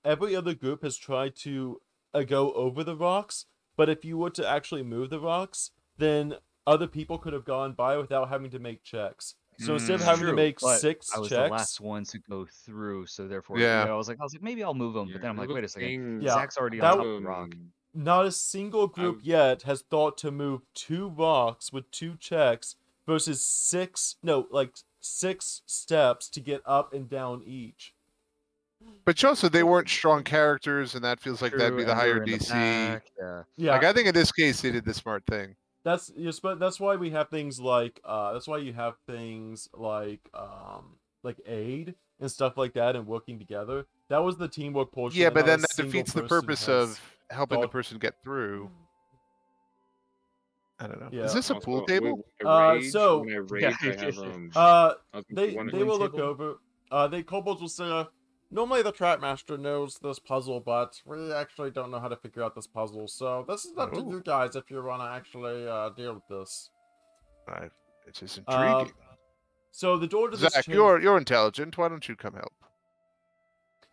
every other group has tried to go over the rocks, but if you were to actually move the rocks, then other people could have gone by without having to make checks. So instead of having to True, make but 6 I was checks, the last one to go through, so therefore, Yeah. I was like, maybe I'll move them. But then I'm like, wait a second, Yeah, Zach's already that on top of would- the rock. not a single group yet has thought to move 2 rocks with 2 checks versus 6 steps to get up and down each. but also they weren't strong characters, and that feels like that'd be True, the and we higher were in the DC. back, yeah. Yeah, Like I think in this case they did the smart thing. that's why we have things like that's why you have things like aid and stuff like that and working together. That was the teamwork portion. Yeah, and but not then a that single defeats the person purpose has of helping the thought- person get through. I don't know. Yeah. Is this a pool Also, table? when I rage, so- when I Yeah, rage, I it have is. I was They wondering- will look table? over. They kobolds will say, normally the trap master knows this puzzle, but we actually don't know how to figure out this puzzle. So this is up to Oh. you guys if you want to actually deal with this. It is intriguing. So the door to this Zach, chamber, you're intelligent. Why don't you come help?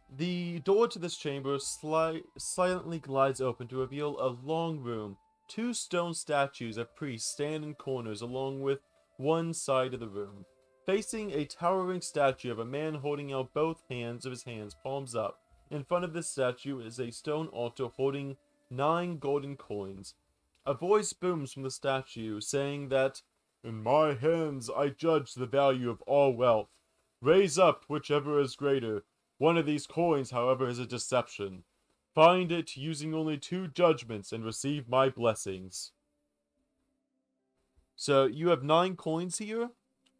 the door to this chamber silently glides open to reveal a long room. 2 stone statues of priests stand in corners along with one side of the room. Facing a towering statue of a man holding out both hands of his hands, palms up. In front of this statue is a stone altar holding 9 golden coins. A voice booms from the statue saying that, "In my hands I judge the value of all wealth. Raise up whichever is greater. One of these coins, however, is a deception. Find it using only 2 judgments and receive my blessings." So you have 9 coins here.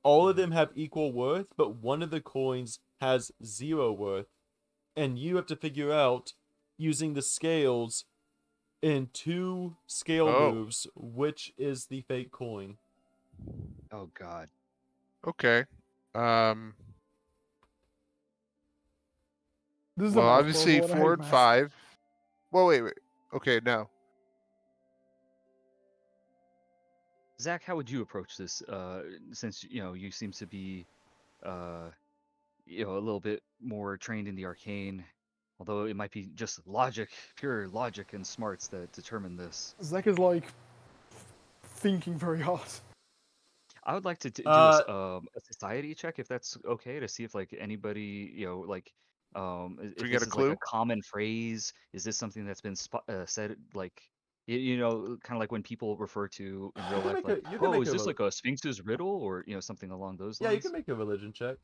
All of them have equal worth, but one of the coins has 0 worth. And you have to figure out, using the scales in 2 scale Oh. moves, which is the fake coin. Oh God. Okay. This is a Well, math obviously puzzle, and I 4 hate and math. 5. Well, wait. Okay, no. Zach, how would you approach this? Since you seem to be, a little bit more trained in the arcane, although it might be just logic, pure logic and smarts that determine this. Zach is like thinking very hard. I would like to do a society check if that's okay to see if like anybody, if we this get a is like a clue? common phrase. Is this something that's been said like, kind of like when people refer to in real You can life, make a- like, you can oh, make is a this rel- like a Sphinx's riddle or something along those Yeah, you lines? can make a religion check.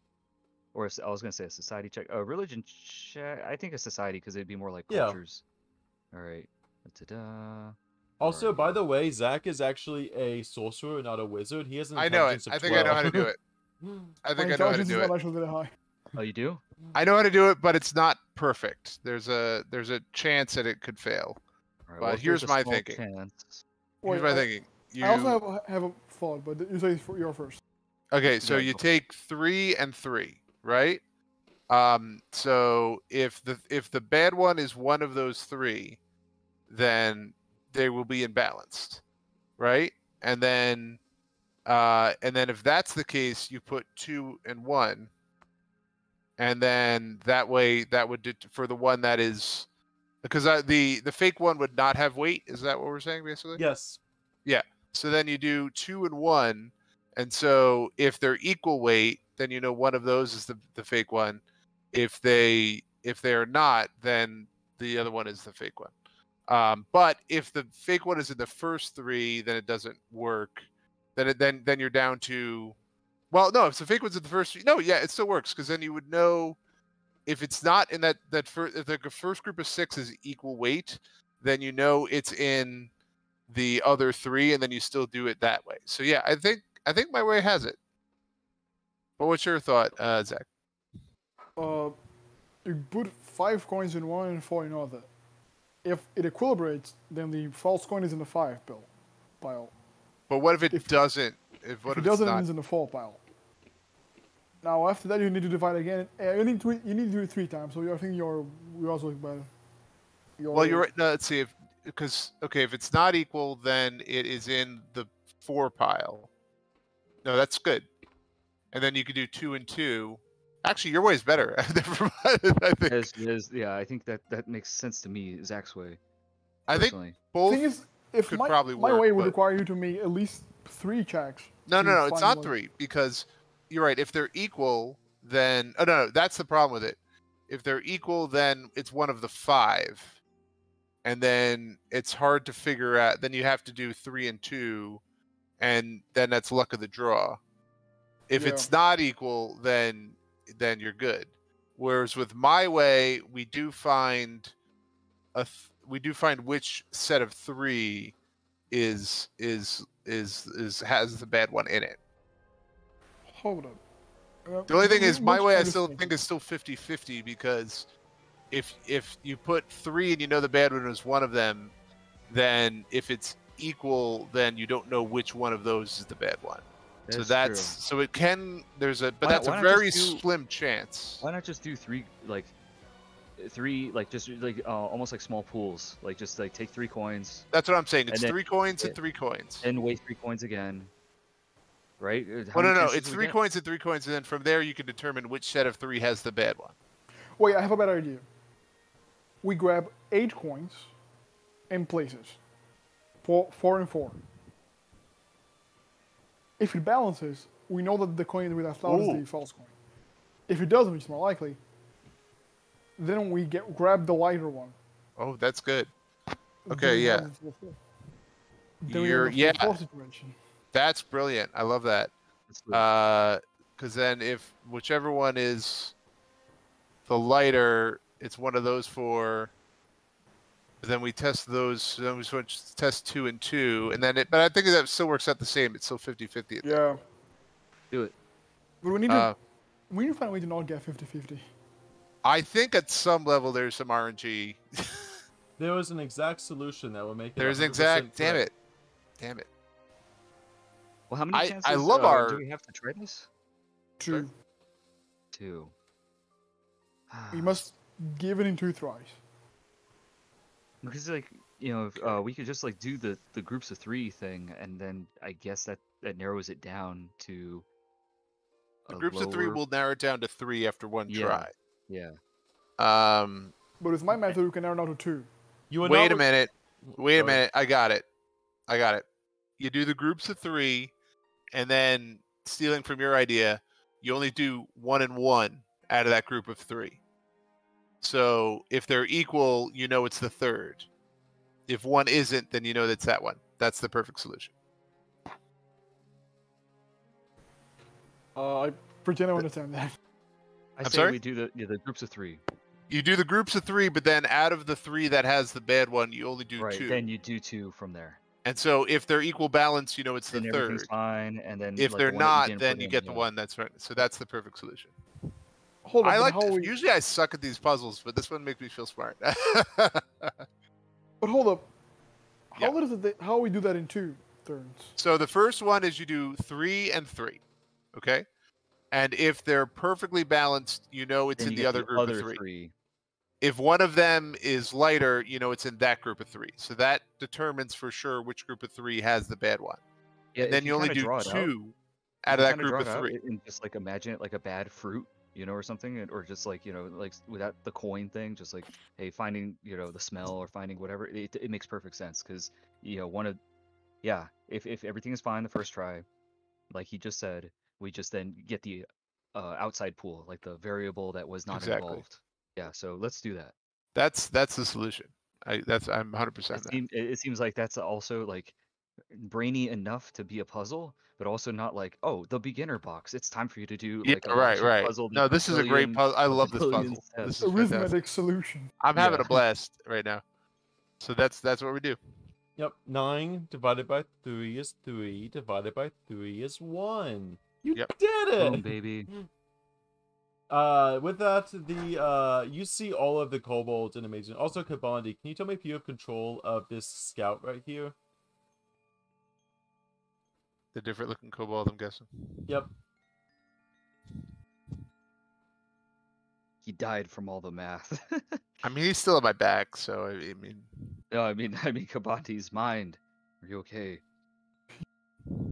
Or I was gonna say a society check, a religion check. I think a society because it'd be more like Yeah. cultures. All right. Ta-da. Also, Where by are the way, Zach is actually a sorcerer, not a wizard. He has an I know it. intelligence of I think 12. I know how to do it. I My think I know how to intelligence is do not it. actually very high. you? Oh, you do? I know how to do it, but it's not perfect. There's a chance that it could fail. All right. But Well, if here's there's a my small thinking. chance. Wait, Here's my thinking. I also have a thought, but you say you're first. Okay, so Yeah, you go for it. take 3 and 3, right? So if the bad one is one of those 3, then they will be imbalanced, right? And then if that's the case, you put 2 and 1, and then that way that would for the one that is, because the fake one would not have weight. Is that what we're saying basically? Yes. So then you do 2 and 1, and so if they're equal weight, then one of those is the fake one. If they are not, then the other one is the fake one. But if the fake one is in the first 3, then it doesn't work. Then you're down to, well, no, if the fake one's in the first 3, no, yeah, it still works because then you would know if it's not in that first, if the first group of 6 is equal weight, then it's in the other 3, and then you still do it that way. So yeah, I think my way has it. But what's your thought, Zach? You put 5 coins in one and 4 in other. If it equilibrates, then the false coin is in the 5 pile. But what if it If- doesn't? If What it if doesn't, it's it not? is in the 4 pile. Now after that, you need to divide again. You need to do it 3 times. So I think you're also better. Well, you're right. No, let's see if it's not equal, then it is in the 4 pile. No, that's good. And then you could do 2 and 2. Actually, your way is better. Never mind, I think. Yeah, I think that makes sense to me, Zach's way. I think Personally. both. Thing is, if could my probably my work, way would but- require you to make at least 3 checks. No, to it's find not one. 3 because you're right. If they're equal, then no, that's the problem with it. If they're equal, then it's one of the 5, and then it's hard to figure out. Then you have to do 3 and 2, and then that's luck of the draw. If Yeah. it's not equal, then you're good. Whereas with my way, we do find which set of 3 is has the bad one in it. Hold up. The only thing is, my way I I'm still just think is still 50-50 because if you put 3 and the bad one is one of them, then if it's equal, then you don't know which one of those is the bad one. So That's so it can but Why- that's a why not just very do- slim chance. Why not just do three, like just like almost like small pools, like just like take 3 coins That's what I'm saying. It's and then 3 coins and it- 3 coins. and weigh 3 coins again, right? How Well, many no, chances it's do we 3 get? coins and 3 coins, and then from there you can determine which set of 3 has the bad one. Wait, I have a better idea. We grab 8 coins and places. 4 and 4. If it balances, we know that the coin with us out is the Ooh. false coin. If it doesn't, which is more likely, then we grab the lighter one. Oh, that's good. Then Okay, we yeah. have the 4. Then we have the 4 situation. That's brilliant. I love that. Let's do it. Because then if whichever one is the lighter, it's one of those 4. Then we test those. Then we switch to test 2 and 2, and then but I think that still works out the same. It's still 50-50. Yeah. Do it. But we need to find a way to not get 50-50. I think at some level there's some RNG. There was an exact solution that would make it. There's an 100% exact. Damn correct. it. Damn it. Well, how many I chances love our- do we have to try this? 2. 2. We must give it in 2 tries. Because like if, we could just like do the groups of 3 thing, and then I guess that narrows it down to The a groups of 3 lower- will narrow it down to 3 after one Yeah. try. Yeah. But with my method, we can narrow down to 2. You are Wait a not- minute. Wait a Sorry. minute. I got it. You do the groups of 3, and then stealing from your idea, you only do 1 and 1 out of that group of 3. So if they're equal, you know it's the third. If one isn't, then you know that's that one. That's the perfect solution. I pretend I understand that. I I'm say sorry? we do the groups of 3. You do the groups of 3, but then out of the 3 that has the bad one, you only do Right. 2. Then you do 2 from there. And so if they're equal balance, you know it's the Then third. everything's fine, and then If like, they're the one that not, didn't then put you in, get the yeah. one that's right. So that's the perfect solution. Hold on, I but like. how we... Usually I suck at these puzzles, but this one makes me feel smart. But hold up. Yeah. How we do that in 2 turns? So the first one is you do 3 and 3, okay? And if they're perfectly balanced, you know it's Then in you the get other group other of 3. 3. If one of them is lighter, you know it's in that group of 3. So that determines for sure which group of 3 has the bad one. Yeah. And then if you only kinda do draw it 2 out, out if of you that kinda group draw of it out 3. and just like imagine it like a bad fruit, or something, or just like like without the coin thing, just like hey, finding the smell or finding whatever, it makes perfect sense because one of if everything is fine the first try, like he just said, we just then get the outside pool, like the variable that was not Exactly. involved. Yeah, so let's do that. That's the solution. I'm 100% that. It seems like that's also like brainy enough to be a puzzle, but also not like, oh, the beginner box. It's time for you to do Yeah, like a right, logic right. puzzle. No, this is a great puzzle. I love this billion puzzle. steps. This is fantastic. Arithmetic solution. I'm having Yeah. a blast right now. So that's what we do. Yep. 9 divided by 3 is 3. Divided by 3 is 1. You Yep. did it. Boom, baby. With that, you see all of the kobolds in Amazing. Also, Kabandi, can you tell me if you have control of this scout right here? The different looking kobold, I'm guessing. Yep. He died from all the math. I mean, he's still at my back, so I mean, No, I mean Kabanti's mind. Are you okay?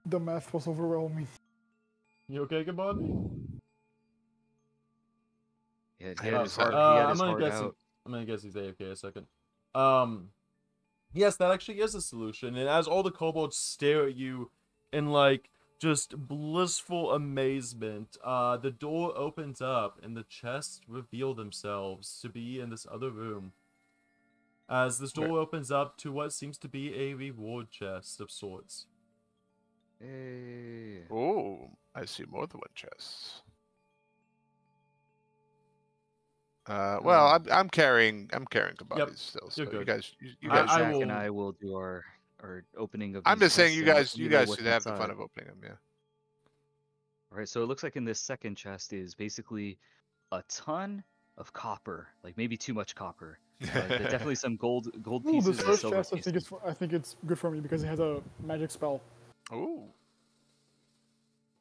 The math was overwhelming. You okay, Kabandi? Yeah, I he had hope his so. heart, he had I'm his gonna heart guess. out. I'm gonna guess he's AFK a second. Yes, that actually is a solution. And as all the kobolds stare at you in like just blissful amazement, the door opens up and the chests reveal themselves to be in this other room. As this door opens up to what seems to be a reward chest of sorts. Hey. oh, I see more than one chest. Well, I'm carrying Kabaddi still. So you're you good. guys, you I- guys. I Zach will- and I will do our opening of. I'm these just saying, chests you and guys, let you know guys what's should have the fun inside. of opening them. Yeah. All right, so it looks like in this second chest is basically a ton of copper, like maybe too much copper. Definitely some gold Ooh, pieces this and first silver chest, pieces. I think it's good for me because it has a magic spell. Ooh.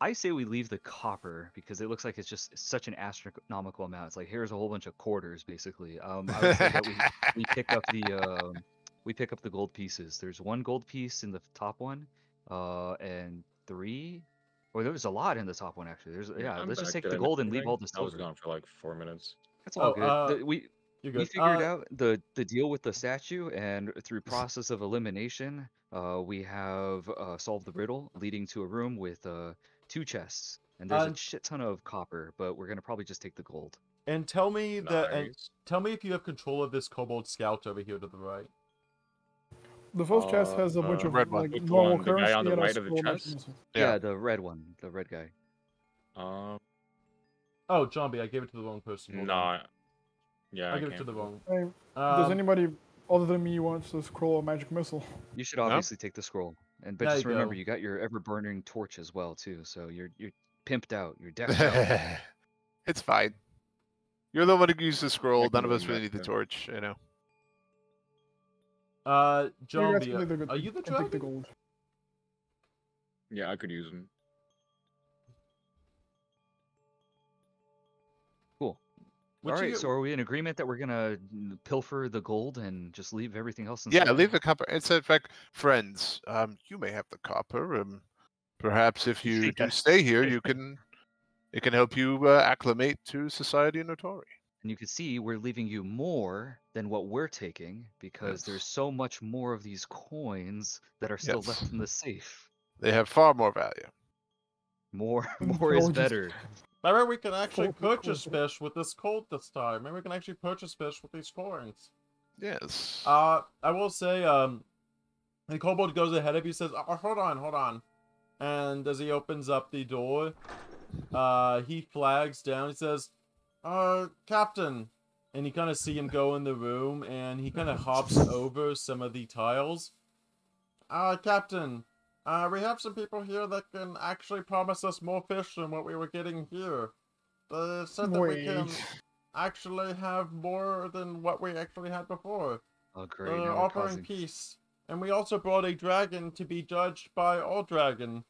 I say we leave the copper because it looks like it's just such an astronomical amount. It's like here's a whole bunch of quarters, basically. I would say that we pick up the gold pieces. There's one gold piece in the top one, and three, or there's a lot in the top one actually. I'm let's just back. take Did the I miss gold and leave anything? all the I was silver. gone for like 4 minutes. That's all good. You're We good. figured out the deal with the statue, and through process of elimination, we have solved the riddle, leading to a room with 2 chests. And there's a And shit ton of copper, but we're gonna probably just take the gold. and tell me Nice. tell me if you have control of this kobold scout over here to the right. The first chest has a bunch of red one. like Which normal one? The guy currency on the and a right of the scroll magic chest? missile. Yeah. Yeah, the red one, the red guy. Oh, Zombie, I gave it to the wrong person. Hold on. Nah. Yeah, I I gave it to can't. the wrong. Hey, does anybody other than me wants the scroll or magic missile? You should obviously take the scroll, but There just you remember go. you got your ever burning torch as well too. So you're pimped out, you're decked out. It's fine. You're the one who used the scroll. can None of go us really need the back torch, you know. You guys Zombie, can leave the good are you the and take the dragon? gold. Yeah, I could use him. Cool. What All you right, get- so are we in agreement that we're gonna pilfer the gold and just leave everything else Yeah, inside? leave the copper. It's in fact, friends. You may have the copper. Perhaps if you do Yes. stay here, it can help you acclimate to society in Notori. And you can see we're leaving you more than what we're taking because there's Yes. so much more of these coins that are still Yes. left in the safe. They have far more value. More is Technology. better. Maybe we can actually Full purchase equipment. fish with this gold this time. Maybe we can actually purchase fish with these coins. Yes. I will say, the kobold goes ahead of you, says, "Oh, hold on." And as he opens up the door, he flags down. He says, Captain. And you kind of see him go in the room, and he kind of hops over some of the tiles. Captain, we have some people here that can actually promise us more fish than what we were getting here. They said that we can Wait. actually have more than what we actually had before. Oh great, They're now we're offering causing... peace. And we also brought a dragon to be judged by all dragon.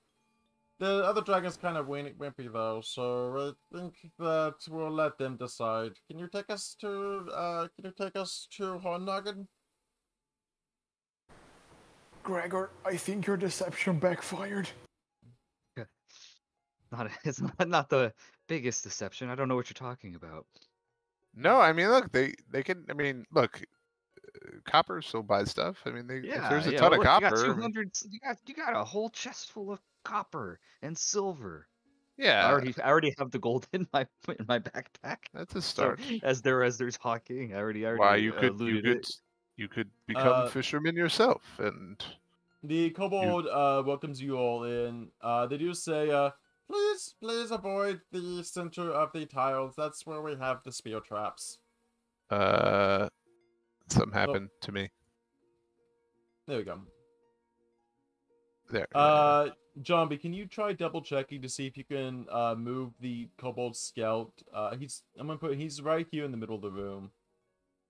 The other dragon's kind of wimpy though, so I think that we'll let them decide. Can you take us to Hornhagen? Gregor, I think your deception backfired. It's not the biggest deception. I don't know what you're talking about. No, I mean, look, they can. I mean, look, copper still buys stuff. I mean, if there's a ton of look, copper, you got 200. You got a whole chest full of copper and silver. yeah, I already have the gold in my backpack. that's a So start. as they're talking, I already Why you looted it. could become Uh, fisherman yourself, and The kobold welcomes you all in. They do say, please avoid the center of the tiles. That's where we have the spear traps. something happened to me There we go. there. Zombie, can you try double checking to see if you can move the kobold scout? He's right here in the middle of the room.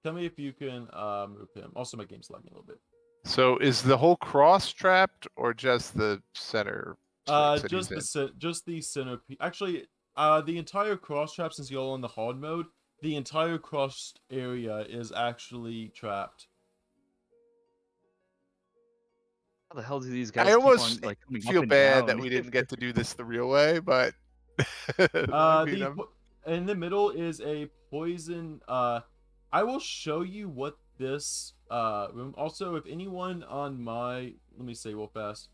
Tell me if you can move him. Also, my game's lagging a little bit. So is the whole cross trapped or just the center? space that he's in? Just the centerpiece. Actually, the entire cross trap, since you're all in the hard mode, the entire crossed area is actually trapped. How the hell do these guys I almost keep on coming feel up and bad down? that we didn't get to do this the real way, but I mean, In the middle is a poison. I will show you what this room. Also, if anyone on my, let me say real fast.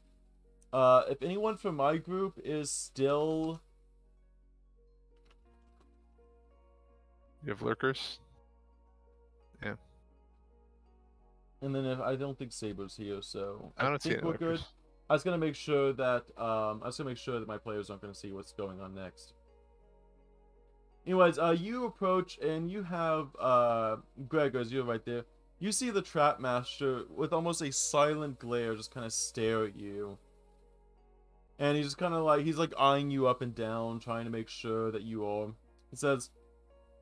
If anyone from my group is still, you have lurkers. Yeah, and then if I don't think Saber's here, so I don't see think any we're good. lurkers. I was gonna make sure that my players aren't gonna see what's going on next. Anyways, you approach and you have Gregor, as you're right there. You see the trap master with almost a silent glare just kind of stare at you. And he's just kind of like, he's like eyeing you up and down, trying to make sure that you are. He says,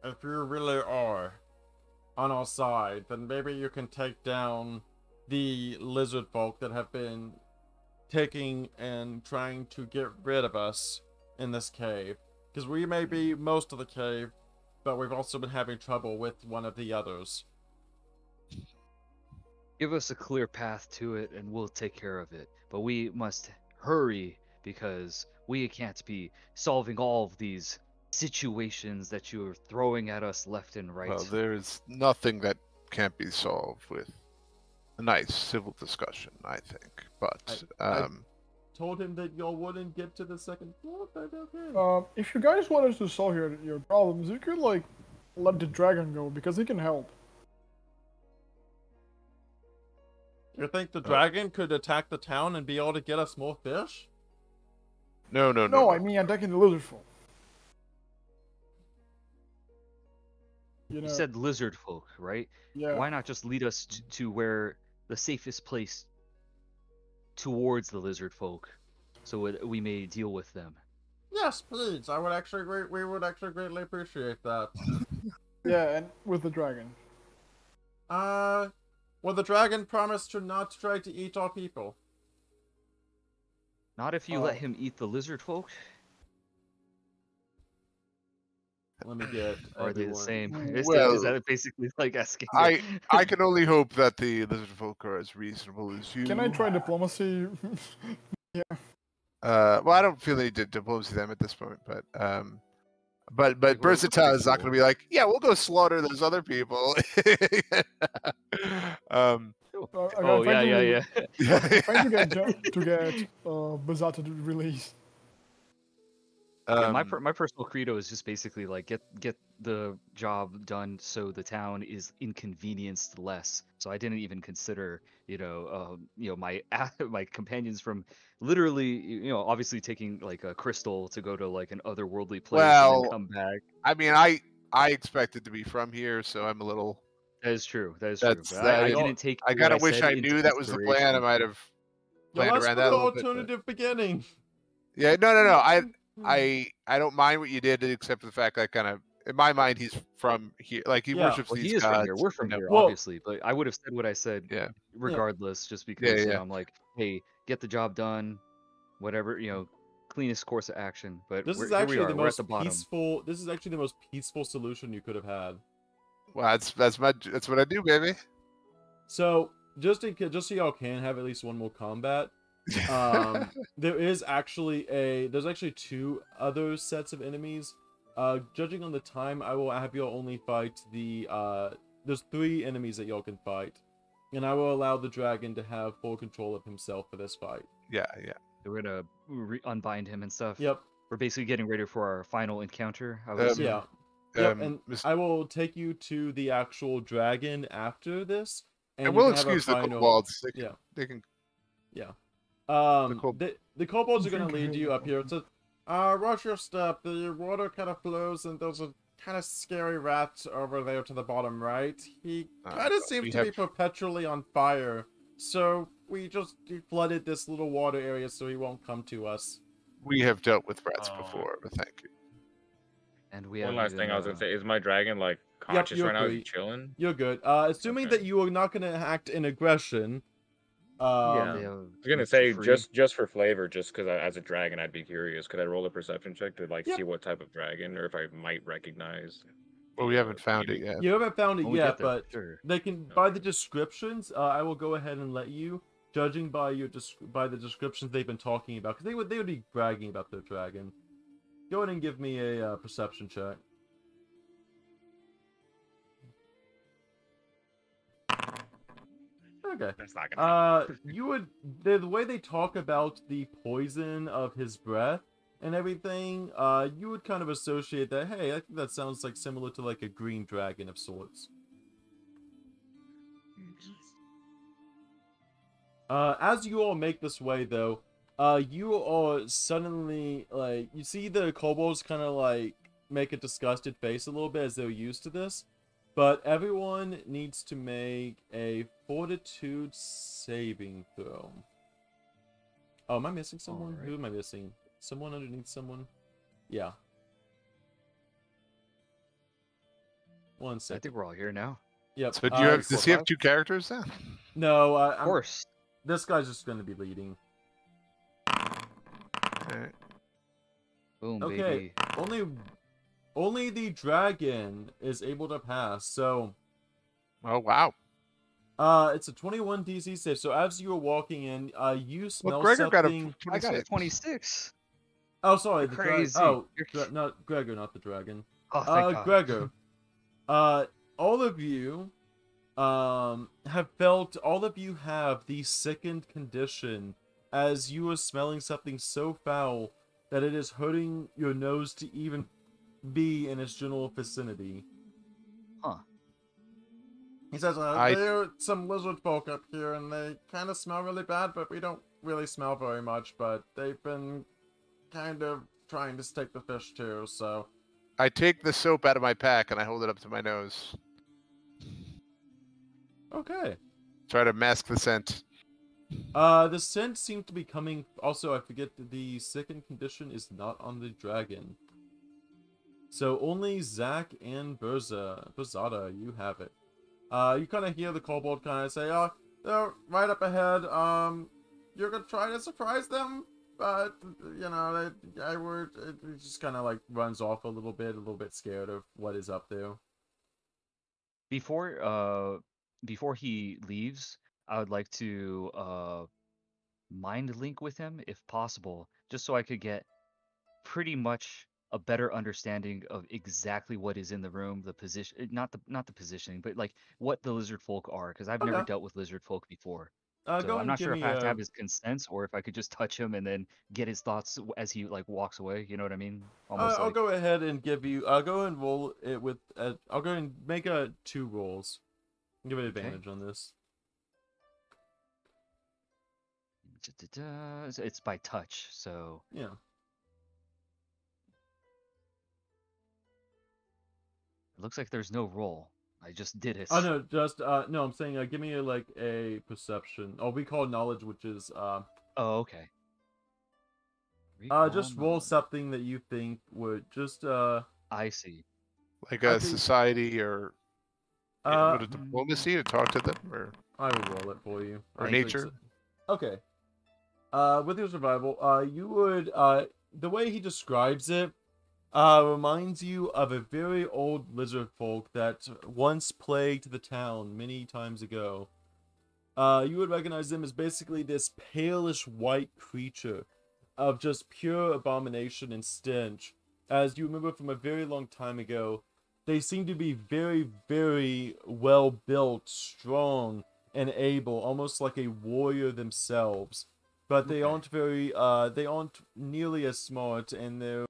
if you really are on our side, then maybe you can take down the lizard folk that have been taking and trying to get rid of us in this cave. Because we may be most of the cave, but we've also been having trouble with one of the others. Give us a clear path to it and we'll take care of it. But we must hurry because we can't be solving all of these situations that you're throwing at us left and right. Well, there's nothing that can't be solved with a nice civil discussion, I think. But I told him that y'all wouldn't get to the second floor, but okay. If you guys want us to solve your problems, you could like let the dragon go because he can help. You think the dragon could attack the town and be able to get us more fish? no. No, I mean attacking the lizard folk. You know, You said lizard folk, right? yeah. Why not just lead us to where the safest place towards the lizard folk so we may deal with them? Yes, please. We would actually greatly appreciate that. Yeah, and with the dragon. Well, the dragon promised to not try to eat our people. Not if you let him eat the lizard folk? Let me get. Or are they the everyone- same? Well, Is that basically like asking? I can only hope that the lizard folk are as reasonable as you. Can I try diplomacy? Well, I don't feel they did diplomacy them at this point, but Like, we're Versatile is not going to cool. be like, yeah, we'll go slaughter those other people. Oh yeah. I'm trying to get Bazata to release. Yeah, my personal credo is just basically like get the job done so the town is inconvenienced less. So I didn't even consider my my companions from literally obviously taking like a crystal to go to like an otherworldly place and Well, then come back. I mean, I expected to be from here, so I'm a little. That is true. That is That's- true. But I that- didn't take. I what kind of wish said I into knew that was the plan. I consideration. might have Yeah, planned let's around put that a an little bit. alternative beginning. Yeah, no. I don't mind what you did, except for the fact that kind of in my mind he's from here, like he Yeah. worships Well, these he is gods. from here. We're from you know. here, Well- obviously. But I would have said what I said Yeah. regardless, just because yeah. I'm like, hey, get the job done, whatever, cleanest course of action. But This is here we actually are. the We're at most the bottom. peaceful. This is actually the most peaceful solution you could have had. Well, that's what I do, baby. So just so y'all can have at least one more combat. There's actually two other sets of enemies. Judging on the time, I will have y'all only fight the there's 3 enemies that y'all can fight, and I will allow the dragon to have full control of himself for this fight. Yeah. We're gonna unbind him and stuff. Yep. We're basically getting ready for our final encounter. I would Um, assume. Yeah. Yep. Um, And Mis- I will take you to the actual dragon after this, and you we'll can have a excuse the final- kobolds. Yeah. They can. Yeah. kob- The kobolds are gonna lead you up here. It says, watch your step. The water kind of flows, and there's a kind of scary rat over there to the bottom right. He kind of seems we to be have- perpetually on fire. So we just flooded this little water area so he won't come to us. We have dealt with rats Oh. before, but thank you. And we One haven't last even, thing I was gonna say is my dragon like conscious you're right now? Is he good. chilling? You're good. Assuming Okay. that you are not gonna act in aggression. Yeah. they have I was gonna meat say free. just for flavor, just because as a dragon, I'd be curious. Could I roll a perception check to like Yep. see what type of dragon, or if I might recognize? Well, we the, haven't found it beauty? yet. You haven't found it When we yet, get there, but sure. they can by the descriptions. I will go ahead and let you, judging by by the descriptions they've been talking about, because they would be bragging about their dragon. Go ahead and give me a perception check. Okay. That's not gonna. You would the way they talk about the poison of his breath and everything, you would kind of associate that. Hey, I think that sounds like similar to like a green dragon of sorts. As you all make this way, though, you are suddenly like you see the kobolds kind of like make a disgusted face a little bit as they're used to this. But everyone needs to make a fortitude saving throw. Oh, am I missing someone? Alright. Who am I missing? Someone underneath someone? Yeah. 1 I second. think we're all here now. Yep. So do you have? four, Does he have five? 2 characters then? No, Of course. this guy's just going to be leading. Okay. Boom, Okay. baby. Only the dragon is able to pass. So, Oh wow. it's a 21 DC save. So as you were walking in, you smell Well, Gregor got a something. 26. I got a 26. Oh, sorry, You're the dragon. crazy. Oh, You're... not Gregor, not the dragon. Oh, thank God. Gregor. All of you, have the sickened condition as you are smelling something so foul that it is hurting your nose to even be in its general vicinity. Huh. He says, I- there are some lizard folk up here, and they kind of smell really bad, but we don't really smell very much, but they've been kind of trying to stick the fish too, so... I take the soap out of my pack and I hold it up to my nose. Okay. Try to mask the scent. The scent seemed to be coming... Also, I forget the sickened condition is not on the dragon. So only Zach and Berzada, you have it. You kind of hear the kobold kind of say, "Oh, they're right up ahead. You're gonna try to surprise them, but you know, it just kind of like runs off a little bit scared of what is up there." Before he leaves, I would like to mind link with him if possible, just so I could get pretty much a better understanding of exactly what is in the room, the position, not the positioning, but like what the lizard folk are, because I've never Okay. dealt with lizard folk before. Go So I'm and not give sure if me I have to a. have his consent or if I could just touch him and then get his thoughts as he like walks away. You know what I mean? Almost I'll like go ahead and give you. I'll go and roll it with. I'll go and make 2 rolls. Give it advantage on this. it's by touch, so Yeah. it looks like there's no roll. I just did it. Oh no, just no. I'm saying give me like a perception. Oh, we call knowledge, which is Oh, okay. just roll something that you think would just I see. Like I a think- society or would a diplomacy to talk to them or I will roll it for you. or I think nature. so. Okay. With your survival, you would the way he describes it reminds you of a very old lizard folk that once plagued the town many times ago. You would recognize them as basically this palish white creature of just pure abomination and stench. As you remember from a very long time ago, they seem to be very, very well built, strong, and able, almost like a warrior themselves. But they aren't they aren't nearly as smart, and they're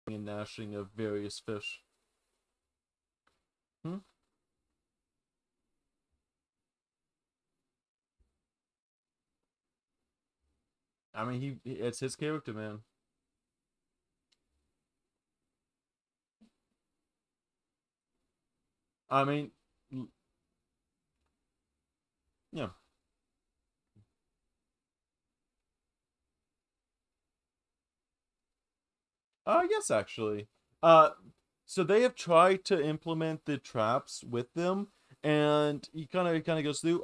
and gnashing of various fish. I mean, it's his character, man. I mean, yeah. Yes, actually. So they have tried to implement the traps with them, and he kind of goes through.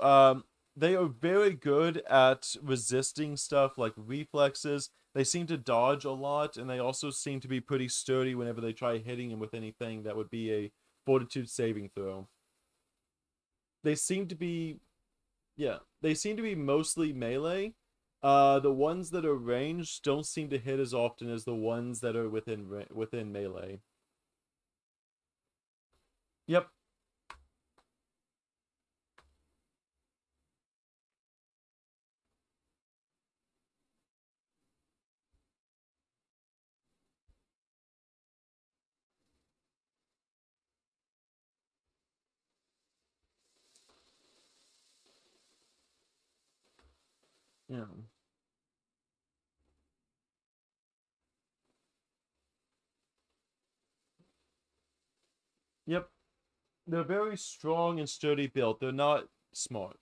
They are very good at resisting stuff like reflexes. They seem to dodge a lot, and they also seem to be pretty sturdy whenever they try hitting him with anything that would be a fortitude saving throw. They seem to be, yeah, they seem to be mostly melee. The ones that are ranged don't seem to hit as often as the ones that are within melee. Yep. Yeah. Yep. They're very strong and sturdy built. They're not smart.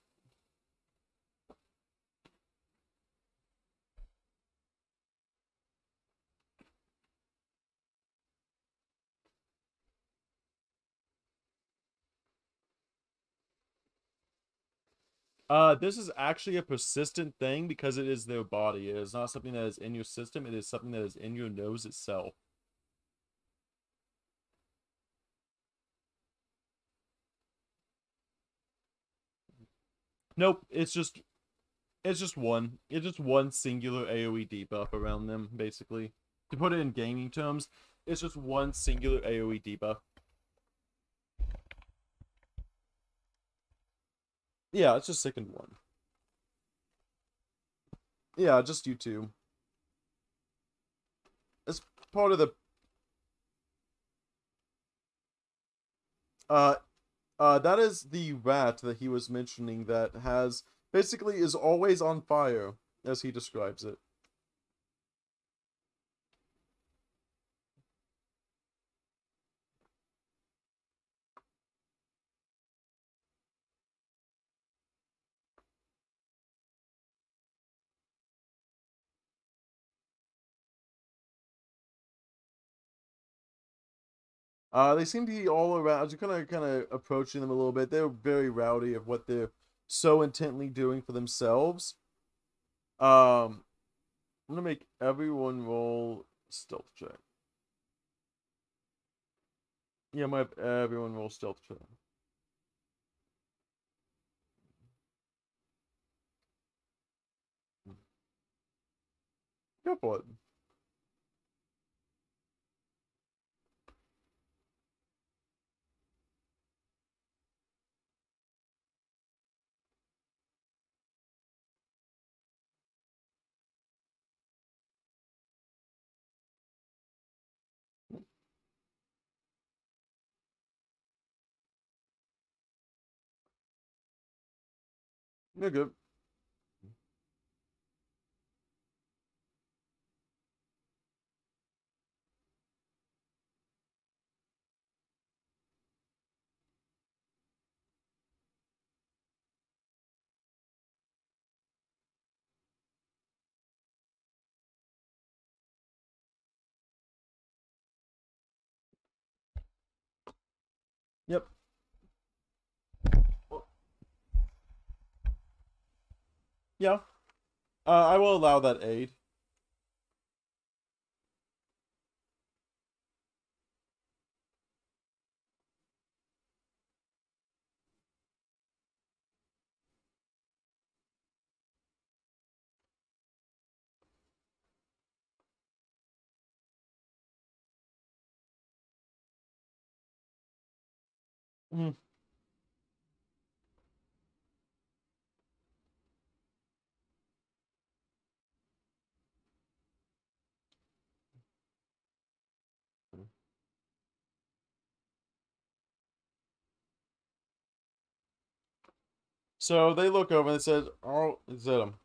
This is actually a persistent thing because it is their body. It is not something that is in your system. It is something that is in your nose itself. Nope, it's just one. It's just one singular AoE debuff around them, basically. To put it in gaming terms, it's just one singular AoE debuff. Yeah, it's just second one. Yeah, just you two. It's part of the that is the rat that he was mentioning that has basically is always on fire, as he describes it. They seem to be all around. You're kind of approaching them a little bit. They're very rowdy of what they're so intently doing for themselves. I'm gonna make everyone roll stealth check. Yeah, I'm gonna have everyone roll stealth check. Go for it. You're good. Yep. Yeah. I will allow that aid. Mm. So they look over and said, "Oh, Zedam.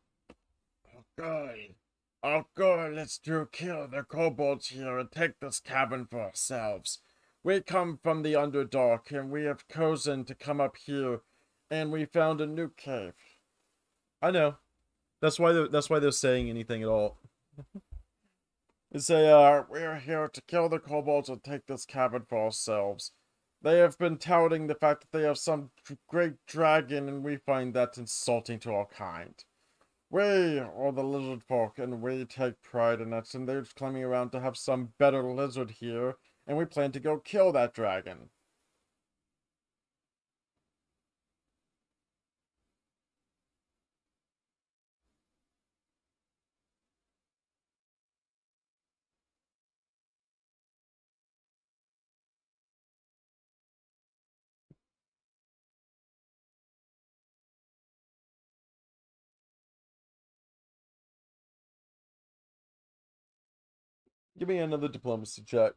Okay. Okay, let's kill the kobolds here and take this cabin for ourselves. We come from the Underdark and we have chosen to come up here and we found a new cave." I know. That's why they're saying anything at all. They say, we're here to kill the kobolds and take this cabin for ourselves. They have been touting the fact that they have some great dragon and we find that insulting to our kind. We are the lizard folk, and we take pride in it, and they're just climbing around to have some better lizard here, and we plan to go kill that dragon. Give me another diplomacy check.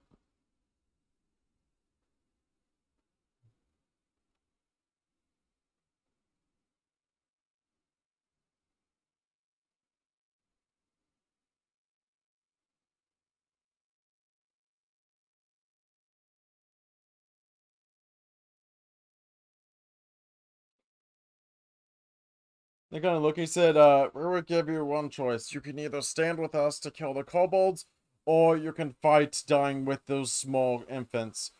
They kind of look, he said, we would give you one choice. You can either stand with us to kill the kobolds, or you can fight dying with those small infants.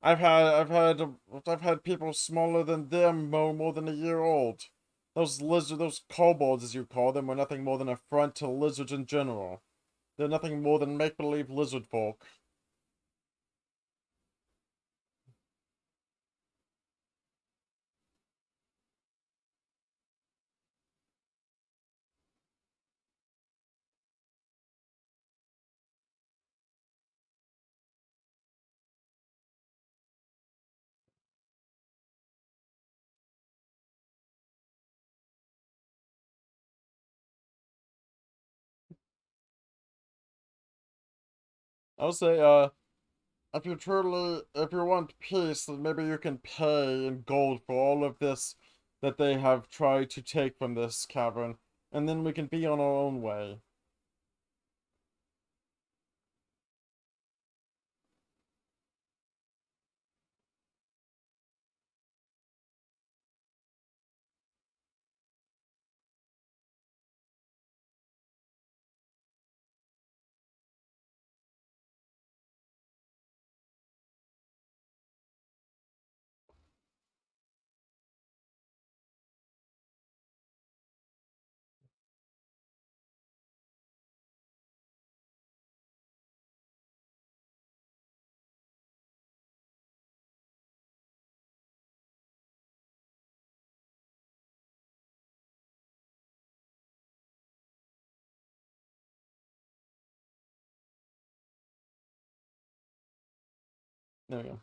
I've had people smaller than them, more than a year old. Those kobolds, as you call them, were nothing more than a front to lizards in general. They're nothing more than make-believe lizard folk. I'll say, if you want peace, then maybe you can pay in gold for all of this that they have tried to take from this cavern, and then we can be on our own way. There we go.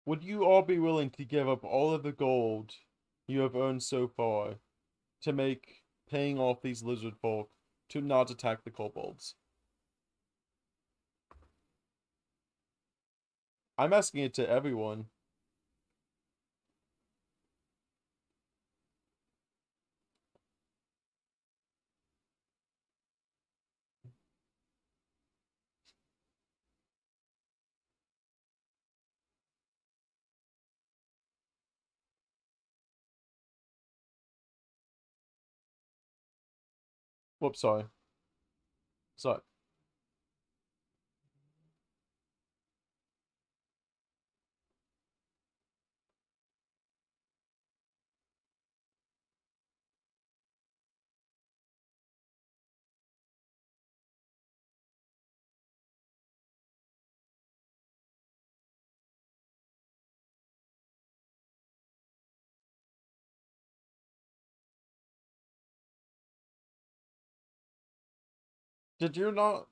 Would you all be willing to give up all of the gold you have earned so far to make paying off these lizard folk to not attack the kobolds? I'm asking it to everyone. Whoops, sorry. Sorry. Did you not?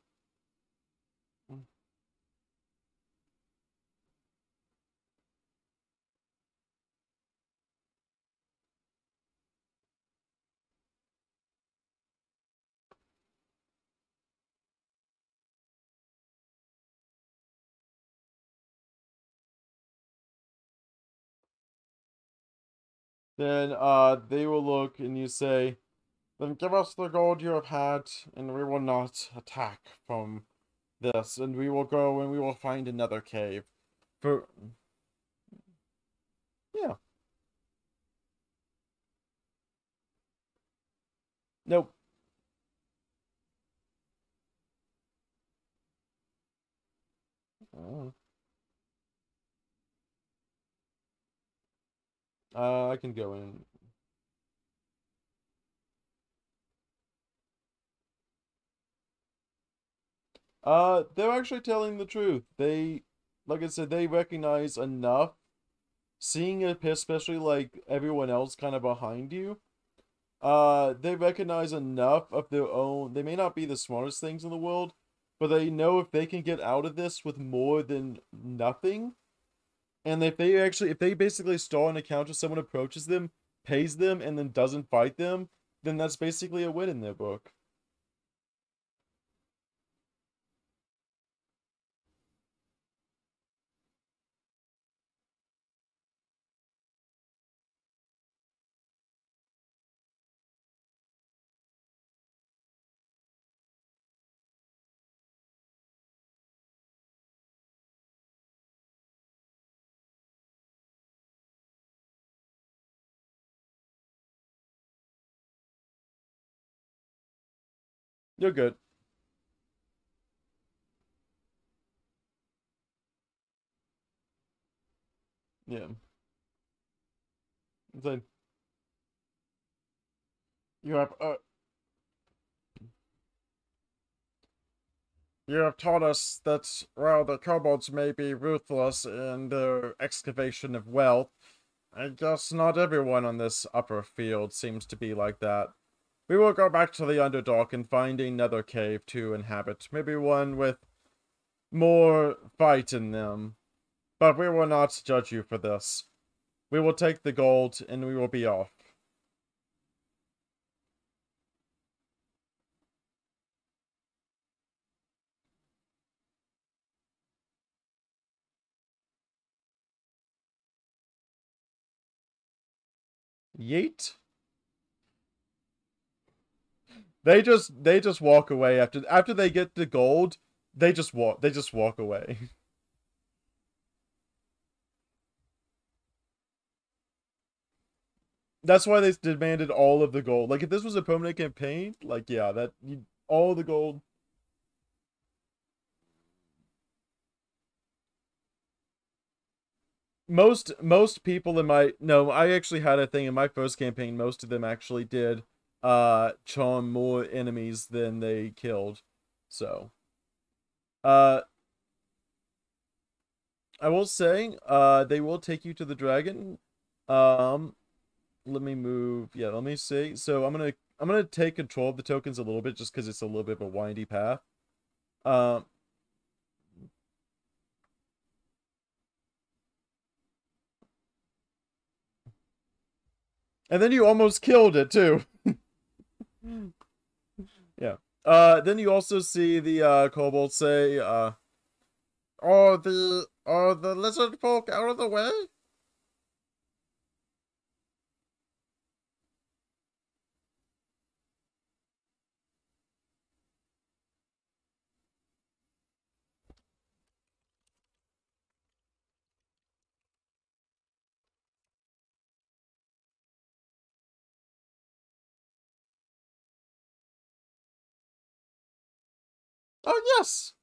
Then, they will look and you say, then give us the gold you have had, and we will not attack from this, and we will go and we will find another cave. For Nope. Oh. I can go in. They're actually telling the truth. They, like I said, they recognize enough. Seeing it, especially like everyone else kind of behind you, they recognize enough of their own. They may not be the smartest things in the world, but they know if they can get out of this with more than nothing, and if they basically stall an encounter, someone approaches them, pays them, and then doesn't fight them, then that's basically a win in their book. You're good. Yeah. So, you have you have taught us that, while the kobolds may be ruthless in their excavation of wealth, I guess not everyone on this upper field seems to be like that. We will go back to the Underdark and find another cave to inhabit. Maybe one with more fight in them. But we will not judge you for this. We will take the gold and we will be off. Yeet. They just walk away after they get the gold. They just walk away. That's why they demanded all of the gold. Like, if this was a permanent campaign, like, yeah, all the gold. Most people in my no, I actually had a thing in my first campaign. Most of them actually did charm more enemies than they killed. So I will say they will take you to the dragon. Let me move. Yeah, let me see. So I'm gonna take control of the tokens a little bit just because it's a little bit of a windy path. Um and then you almost killed it too. Yeah. Then you also see the kobold say, are the lizard folk out of the way? Oh, yes!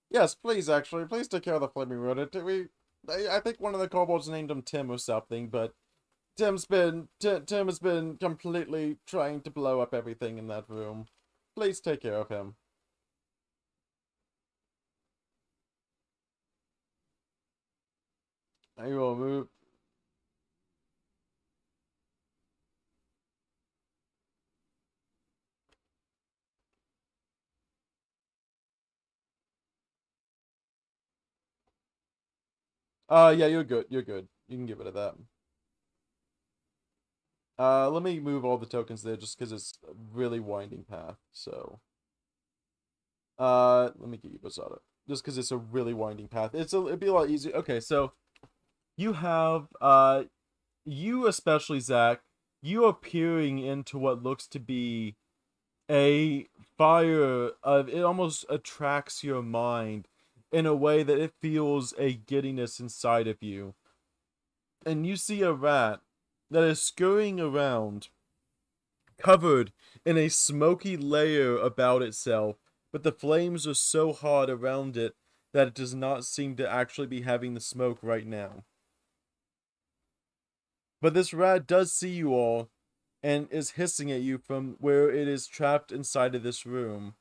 Yes, please, actually. Please take care of the flaming rodent. I think one of the kobolds named him Tim or something, but Tim has been completely trying to blow up everything in that room. Please take care of him. I will move. Yeah, you're good. You're good. You can get rid of that. Let me move all the tokens there just because it's a really winding path, so. Let me get you Basada. Just because it's a really winding path. It'd be a lot easier. Okay, so you have, you especially, Zach, you are peering into what looks to be a fire of, it almost attracts your mind in a way that it feels a giddiness inside of you. And you see a rat that is scurrying around covered in a smoky layer about itself, but the flames are so hot around it that it does not seem to actually be having the smoke right now. But this rat does see you all and is hissing at you from where it is trapped inside of this room.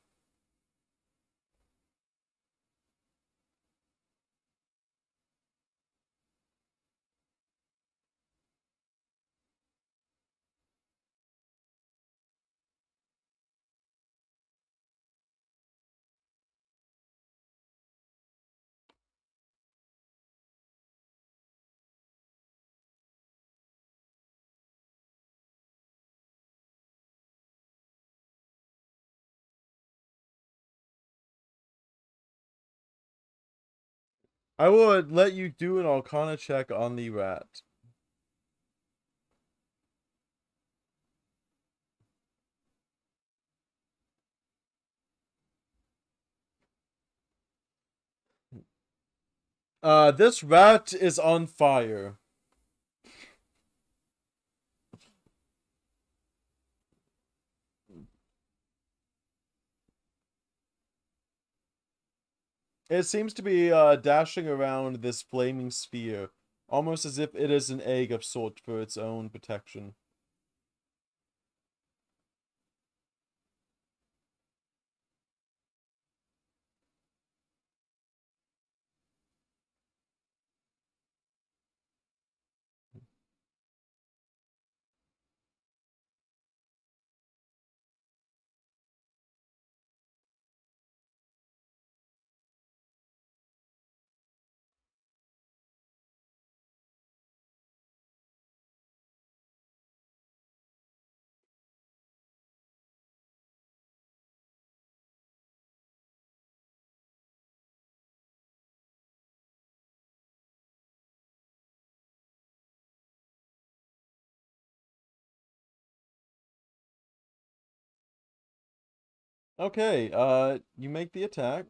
I will let you do an Arcana check on the rat. This rat is on fire. It seems to be dashing around this flaming sphere, almost as if it is an egg of sort for its own protection. Okay, you make the attack.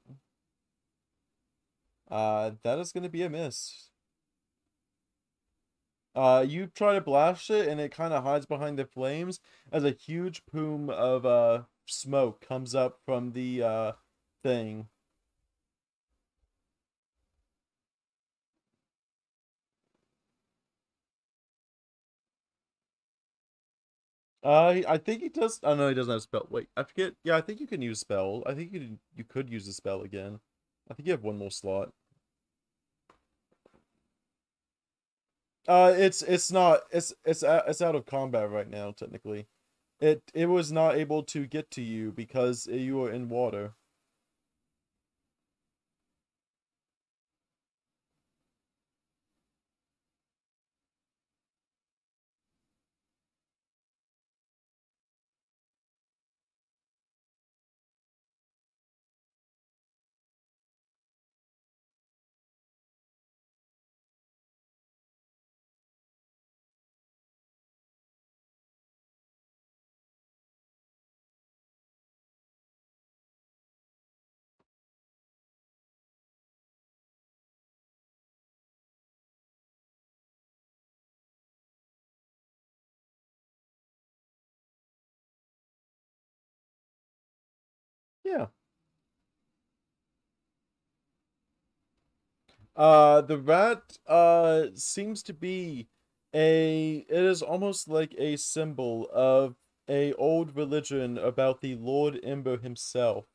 That is gonna be a miss. You try to blast it, and it kind of hides behind the flames as a huge plume of smoke comes up from the thing. I think he does. Oh no, he doesn't have spell. Wait, I forget. Yeah, I think you can use spell. I think you could use the spell again. I think you have one more slot. It's not. It's out of combat right now. Technically, it was not able to get to you because you were in water. Yeah. The rat seems to be it is almost like a symbol of a old religion about the Lord Ember himself.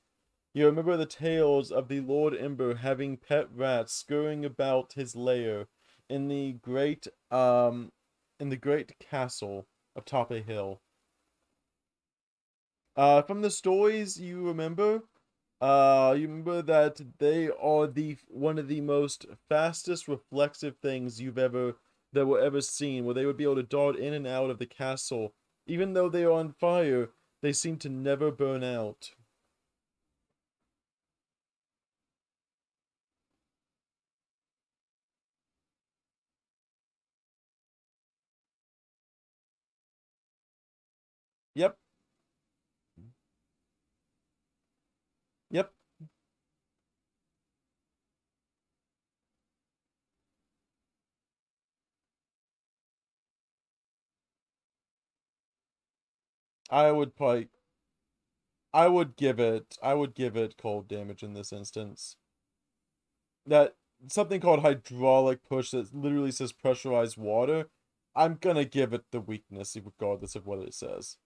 You remember the tales of the Lord Ember having pet rats scurrying about his lair in the great castle atop a hill. From the stories you remember that they are the one of the most fastest reflexive things that were ever seen, where they would be able to dart in and out of the castle. Even though they are on fire, they seem to never burn out. Yep. Yep. I would probably... I would give it cold damage in this instance. That something called hydraulic push that literally says pressurized water. I'm gonna give it the weakness regardless of what it says.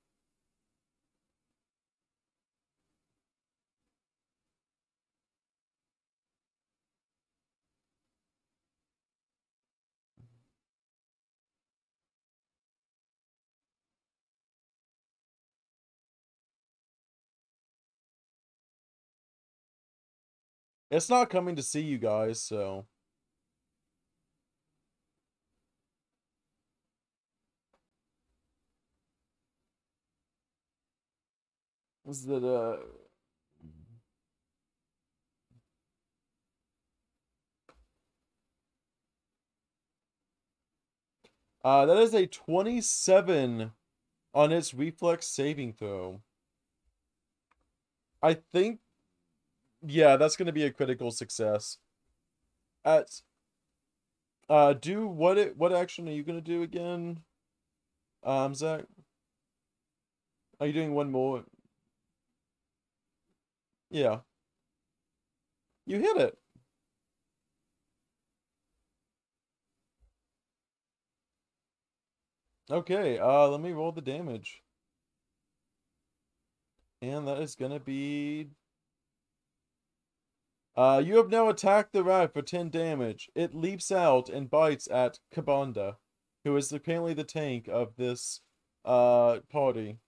It's not coming to see you guys, so... Is that, that is a 27 on its reflex saving throw. I think... Yeah, that's gonna be a critical success. At... what action are you gonna do again? Zach? Are you doing one more? Yeah. You hit it. Okay, let me roll the damage. And that is gonna be... you have now attacked the rat for 10 damage. It leaps out and bites at Kabanda, who is apparently the tank of this, party.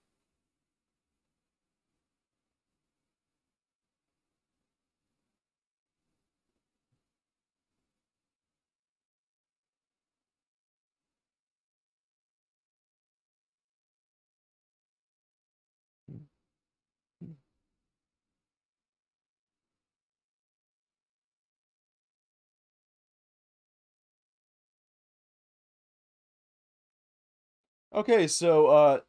Okay, so,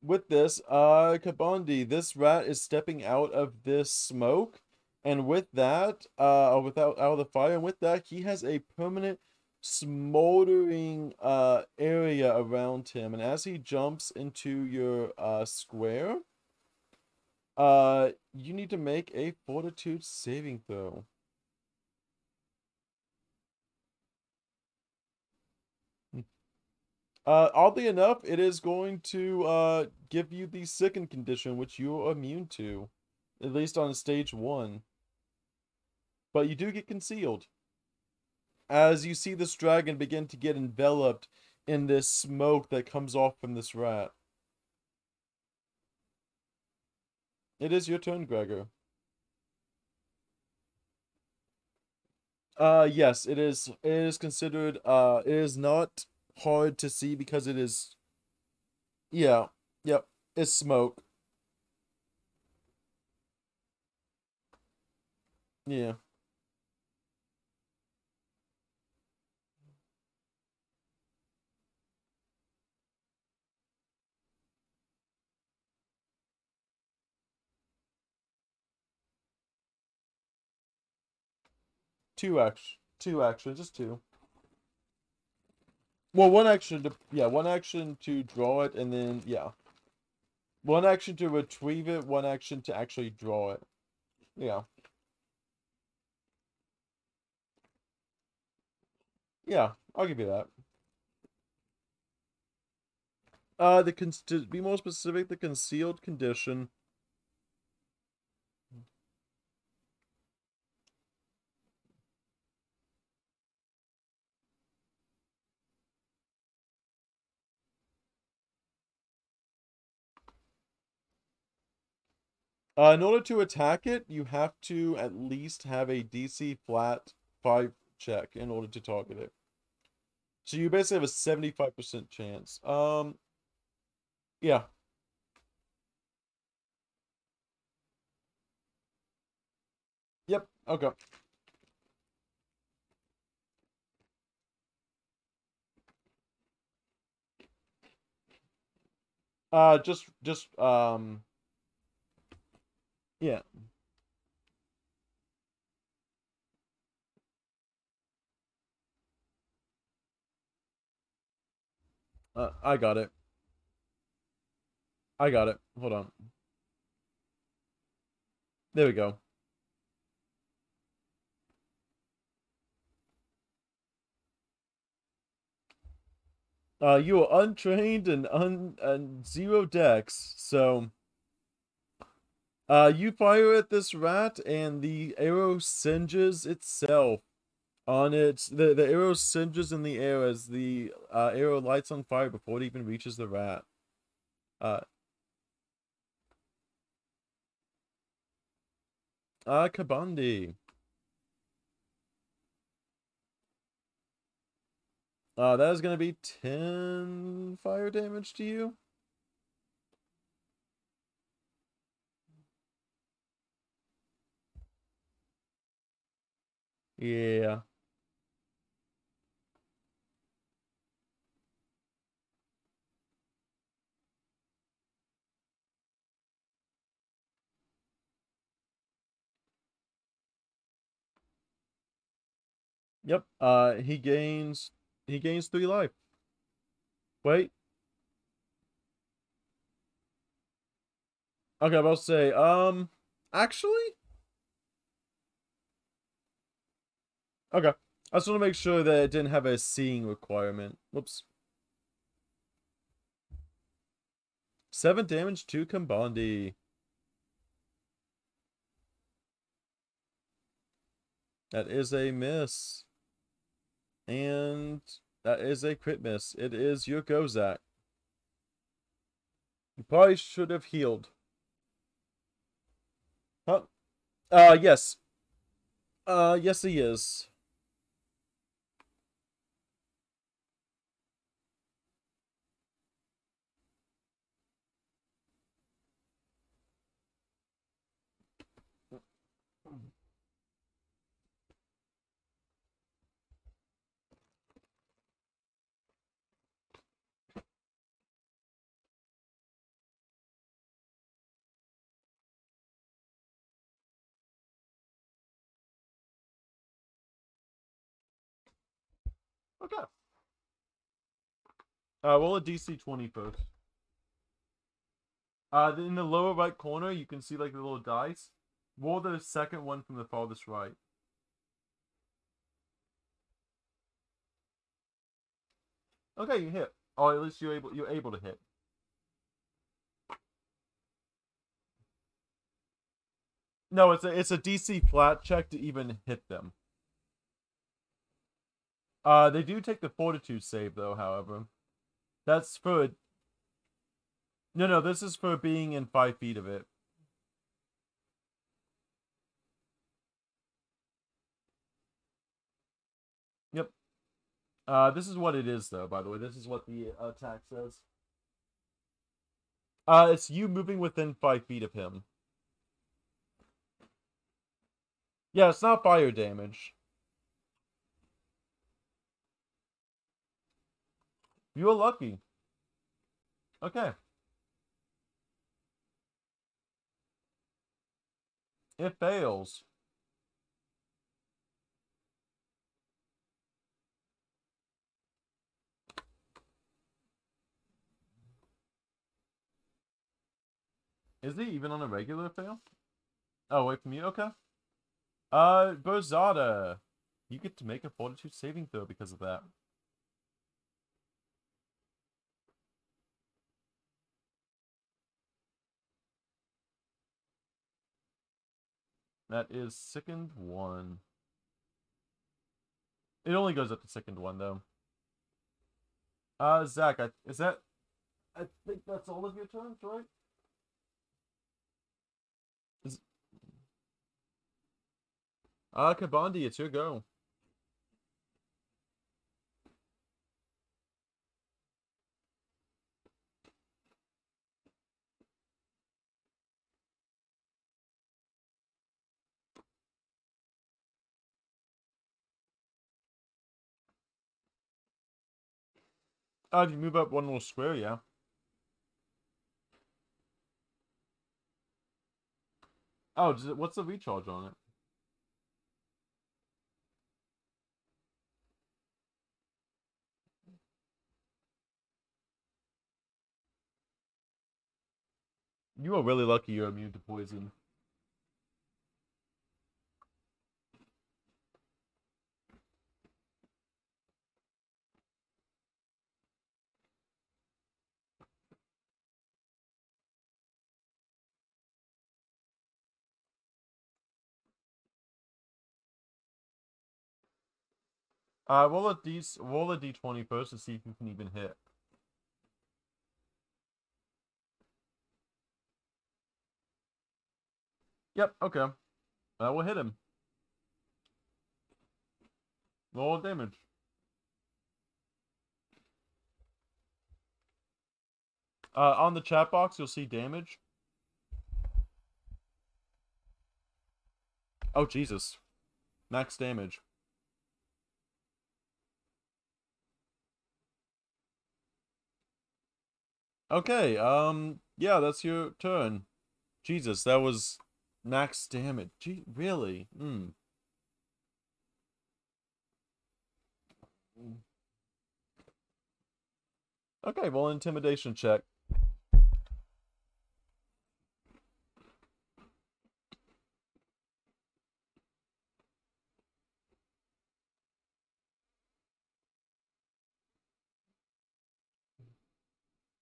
with this, Kabandi, this rat is stepping out of this smoke, and with that, out of the fire, and with that, he has a permanent smoldering, area around him, and as he jumps into your, square, you need to make a fortitude saving throw. Oddly enough, it is going to give you the second condition, which you're immune to, at least on stage 1. But you do get concealed. As you see this dragon begin to get enveloped in this smoke that comes off from this rat. It is your turn, Gregor. Yes, it is. It is considered, it is not hard to see because it is... Yeah, yep, it's smoke. Yeah. Two action, just two. Well, one action to draw it, and then, yeah. One action to retrieve it, one action to actually draw it. Yeah. Yeah, I'll give you that. To be more specific, the concealed condition. In order to attack it, you have to at least have a DC flat 5 check in order to target it. So you basically have a 75% chance. Yeah. Yep, okay. Yeah. I got it. I got it. Hold on. There we go. You are untrained and zero dex, so you fire at this rat and the arrow singes itself on it. The arrow singes in the air as the arrow lights on fire before it even reaches the rat. Kabandi. That is gonna be 10 fire damage to you. Yeah. Yep. He gains 3 life. Wait. Okay, I was about to say, actually? Okay. I just want to make sure that it didn't have a seeing requirement. Whoops. 7 damage to Kambandi. That is a miss. And that is a crit miss. It is your go, Zach. You probably should have healed. Huh? Yes. Yes he is. Okay. Roll a DC 20 first. In the lower right corner, you can see like the little dice. Roll the second one from the farthest right. Okay, you hit. Or at least you're able to hit. No, it's a DC flat check to even hit them. They do take the fortitude save though, however. That's for No, this is for being in 5 feet of it. Yep. This is what it is though, by the way. This is what the attack says. It's you moving within 5 feet of him. Yeah, it's not fire damage. You are lucky. Okay. It fails. Is he even on a regular fail? Oh, wait from you? Okay. Bozada. You get to make a fortitude saving throw because of that. That is sickened 1. It only goes up to sickened 1 though. Zach, I think that's all of your turns, right? Kabandi, it's your go. If you move up 1 little square, yeah. Oh, what's the recharge on it? You are really lucky you're immune to poison. Roll a d20 first to see if you can even hit. Yep, okay. That will hit him. Roll damage. On the chat box, you'll see damage. Oh, Jesus. Max damage. Okay, yeah, that's your turn. Jesus, that was max damage. Really? Okay, well, intimidation check.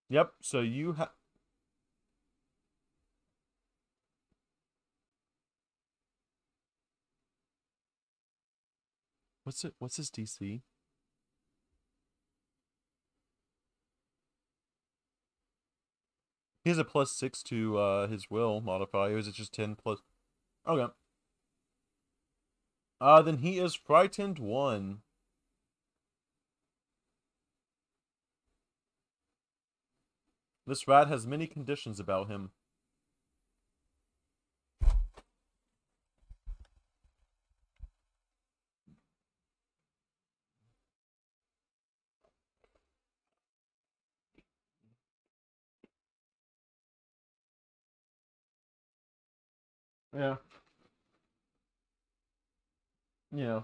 Yep, so you have... What's his DC? He has a +6 to his will modifier. Is it just 10 plus? Okay. Then he is frightened 1. This rat has many conditions about him. Yeah. Yeah.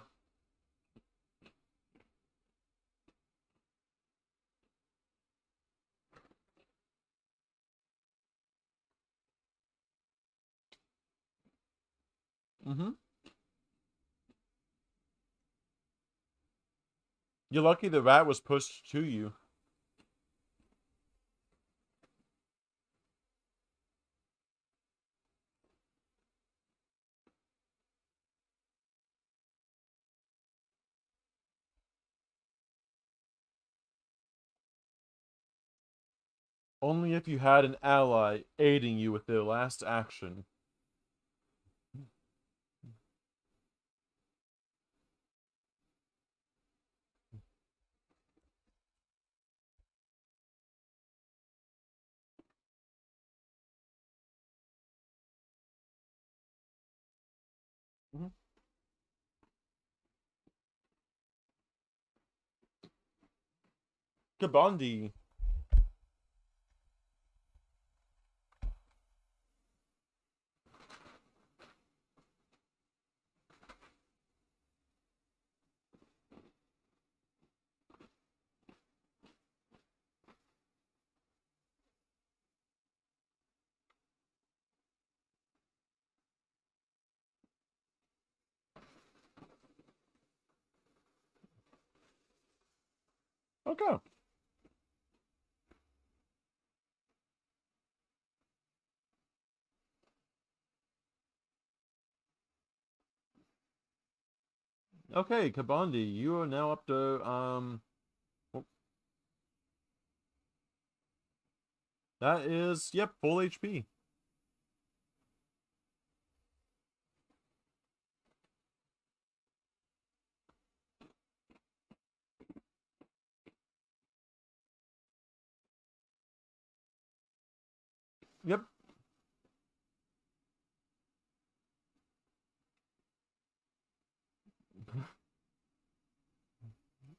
Mm-hmm. You're lucky the rat was pushed to you. Only if you had an ally aiding you with their last action. Mm-hmm. Kabandi. Okay. Okay, Kabandi, you are now up to, oh, that is, yep, full HP. Yep.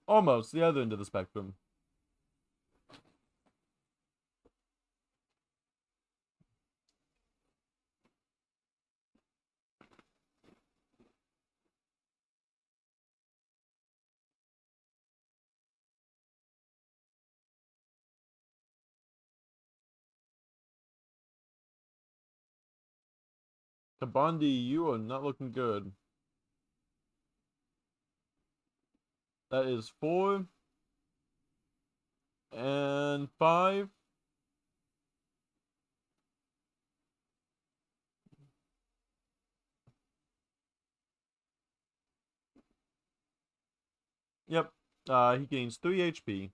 Almost, the other end of the spectrum. Kabandi, you are not looking good. That is 4 and 5. Yep. He gains 3 HP.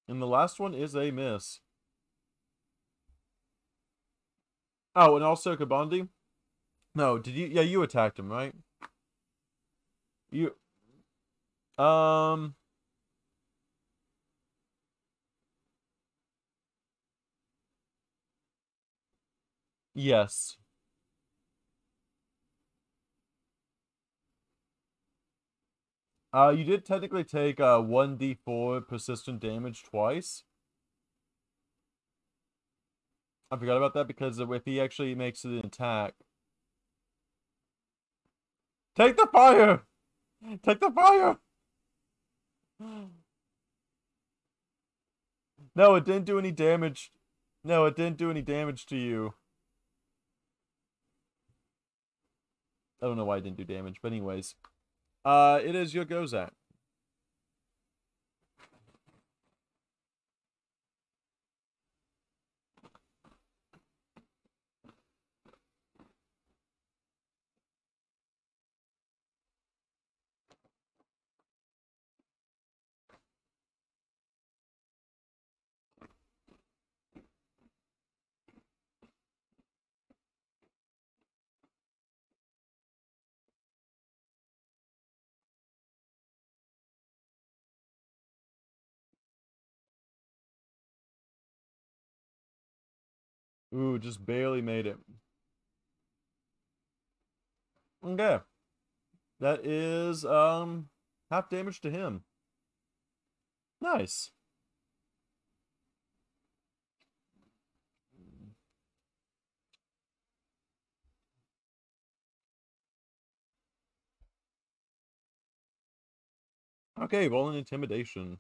And the last one is a miss. Oh, and also Kabandi? No, did you? Yeah, you attacked him, right? You. Yes. You did technically take 1d4 persistent damage twice. I forgot about that because if he actually makes an attack. Take the fire! Take the fire! No, it didn't do any damage. No, it didn't do any damage to you. I don't know why it didn't do damage, but anyways. It is your go, Zach. Ooh, just barely made it. Okay. That is, half damage to him. Nice. Okay, roll an intimidation.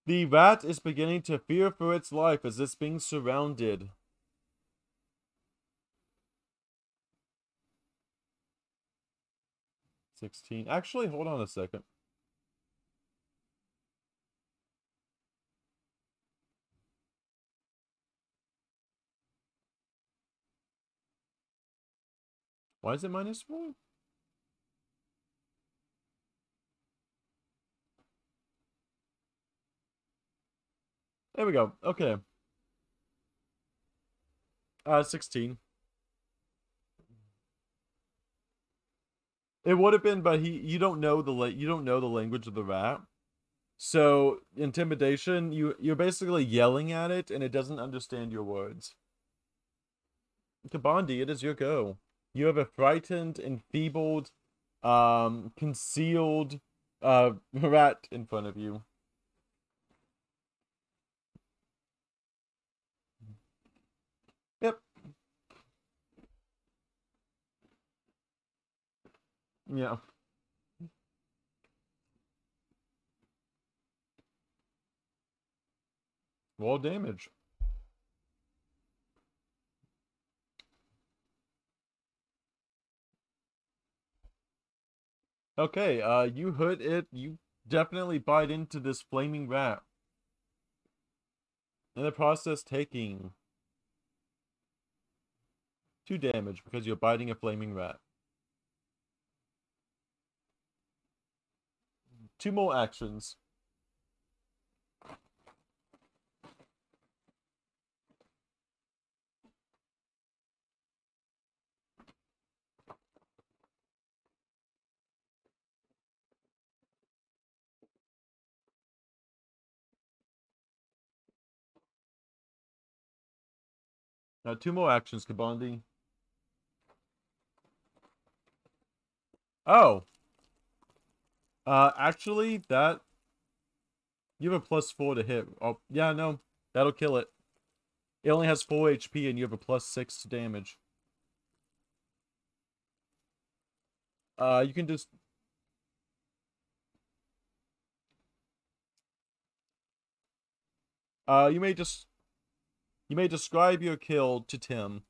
The rat is beginning to fear for its life as it's being surrounded. Actually, hold on a second. Why is it -4? There we go. Okay. 16. It would have been, but you don't know the language of the rat. So intimidation, you're basically yelling at it, and it doesn't understand your words. Kabandi, it is your go. You have a frightened, enfeebled, concealed, rat in front of you. Yep. Yeah. Roll damage. Okay, you hurt it. You definitely bite into this flaming rat. In the process, taking 2 damage because you're biting a flaming rat. 2 more actions. Now 2 more actions, Kabandi. Oh. Actually, that... You have a +4 to hit. Oh, yeah, no. That'll kill it. It only has 4 HP and you have a +6 to damage. You can just... You may describe your kill to Tim.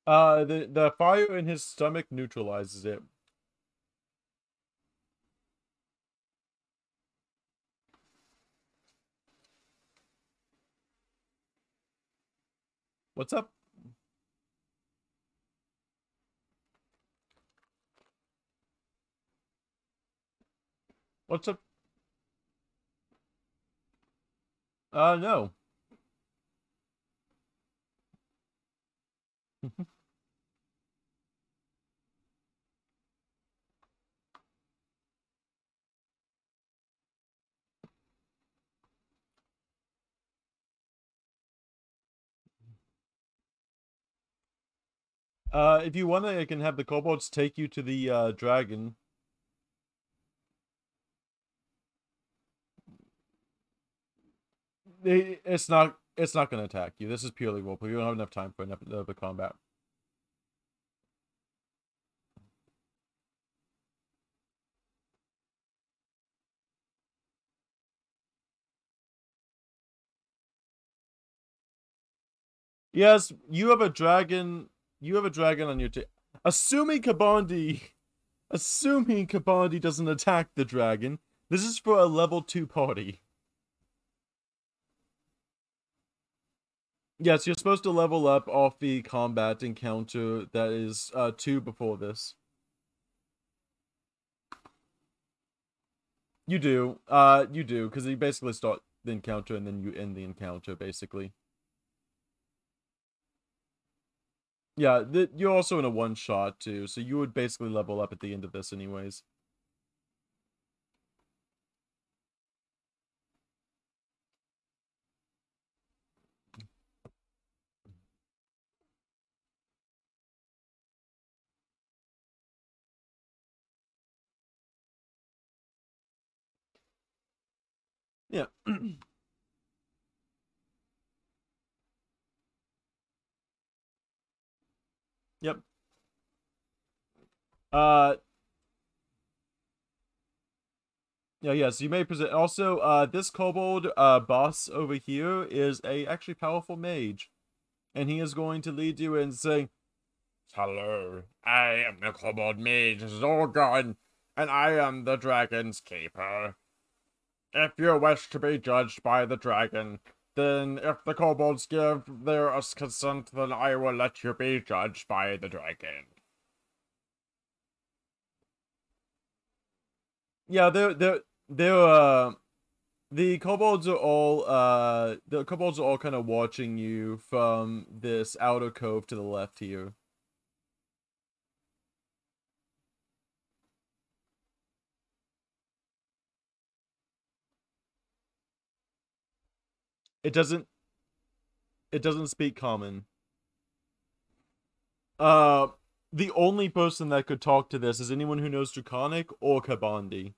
The fire in his stomach neutralizes it. What's up? What's up? No. If you want, I can have the kobolds take you to the dragon. It's not gonna attack you. This is purely roleplay. We don't have enough time for the combat. Yes, you have a dragon. You have a dragon on your team. Assuming Kabandi doesn't attack the dragon, this is for a level 2 party. Yes, you're supposed to level up off the combat encounter that is 2 before this. You do, because you basically start the encounter and then you end the encounter, basically. Yeah, you're also in a one-shot, too, so you would basically level up at the end of this anyways. Yeah. Yep. Yeah, so you may present... Also, this kobold boss over here is a actually powerful mage. And he is going to lead you in saying, Hello, I am the kobold mage Zorgon, and I am the dragon's keeper. If you wish to be judged by the dragon, then if the kobolds give their consent, then I will let you be judged by the dragon. yeah, the kobolds are all kind of watching you from this outer cove to the left here. It doesn't speak common. The only person that could talk to this is anyone who knows Draconic or Kabandi.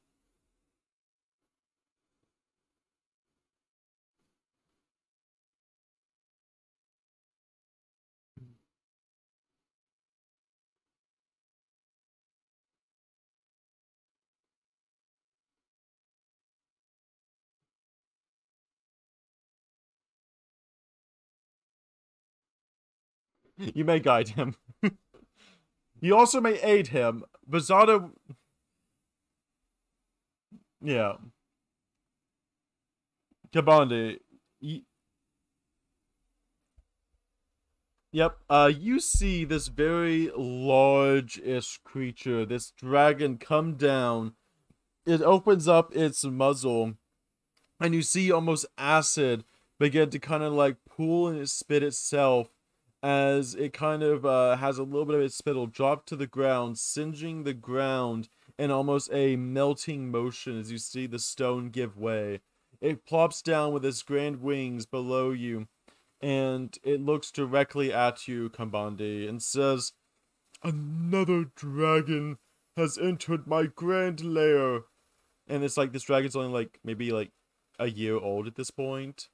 You may guide him. You also may aid him. Bazada... Yeah. Kabandi. Yep, you see this very large-ish creature, this dragon, come down. It opens up its muzzle, and you see almost acid begin to kind of like pool in its spit itself, as it kind of has a little bit of its spittle drop to the ground, singeing the ground in almost a melting motion as you see the stone give way. It plops down with its grand wings below you, and it looks directly at you, Kambandi, and says, "Another dragon has entered my grand lair." And it's like this dragon's only like maybe like a year old at this point,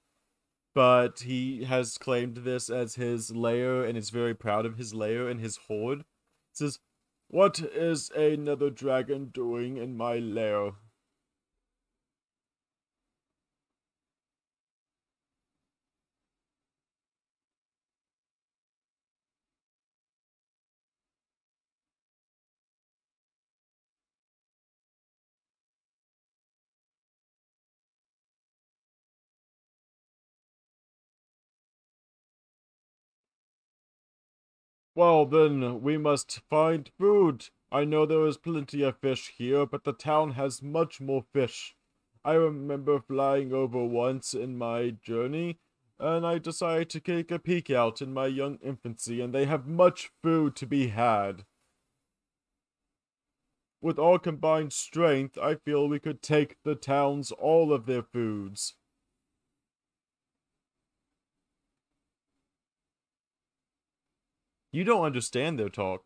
but he has claimed this as his lair and is very proud of his lair and his horde. It says, "What is another dragon doing in my lair?" "Well, then, we must find food. I know there is plenty of fish here, but the town has much more fish. I remember flying over once in my journey, and I decided to take a peek out in my young infancy, and they have much food to be had. With our combined strength, I feel we could take the towns all of their foods." You don't understand their talk.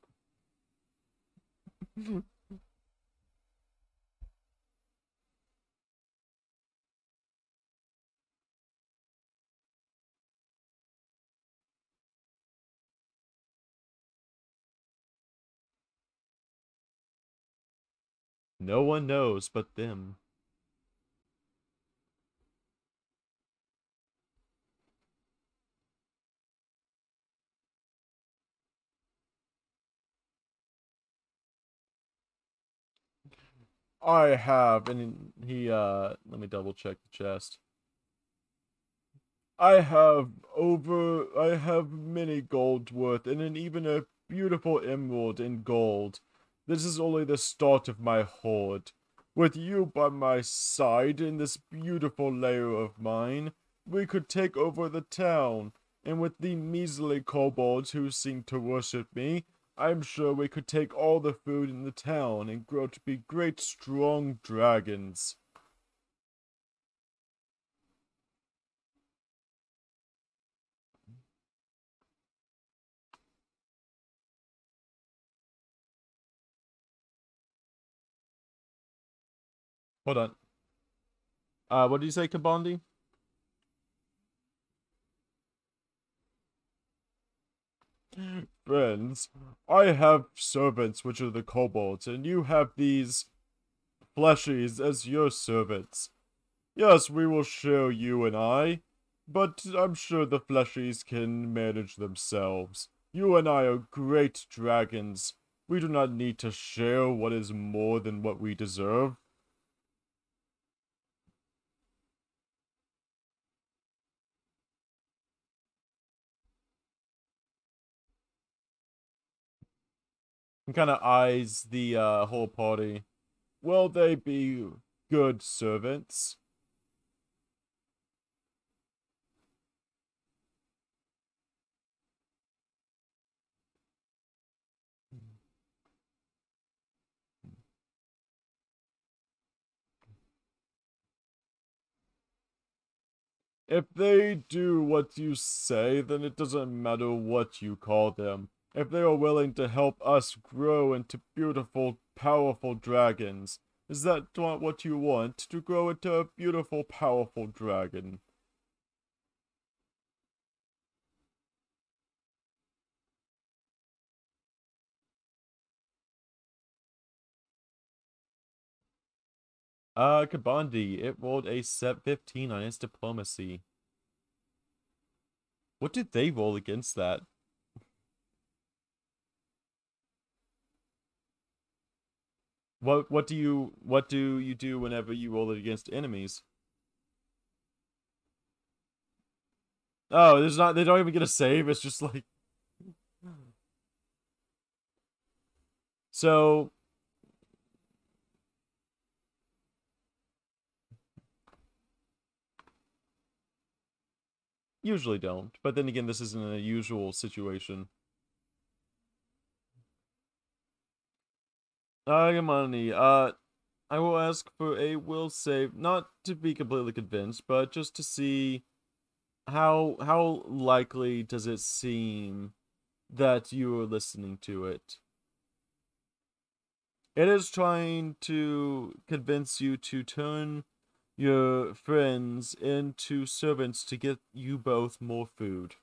No one knows but them. I have, and he, let me double check the chest. I have many gold worth, and even a beautiful emerald in gold. This is only the start of my hoard. With you by my side in this beautiful lair of mine, we could take over the town, and with the measly kobolds who seem to worship me, I'm sure we could take all the food in the town and grow to be great strong dragons. Hold on. What did you say, Kabandi? Friends, I have servants which are the kobolds, and you have these fleshies as your servants. Yes, we will share you and I, but I'm sure the fleshies can manage themselves. You and I are great dragons. We do not need to share what is more than what we deserve. He kind of eyes the whole party. Will they be good servants? If they do what you say, then it doesn't matter what you call them. If they are willing to help us grow into beautiful, powerful dragons, is that what you want? To grow into a beautiful, powerful dragon? Kabandi, it rolled a set 15 on its diplomacy. What did they roll against that? What do you do whenever you roll it against enemies? Oh, there's not, they don't even get a save, it's just like, so usually don't. But then again, this isn't a usual situation. Yamani, I will ask for a will save, not to be completely convinced, but just to see how likely does it seem that you are listening to it. It is trying to convince you to turn your friends into servants to get you both more food.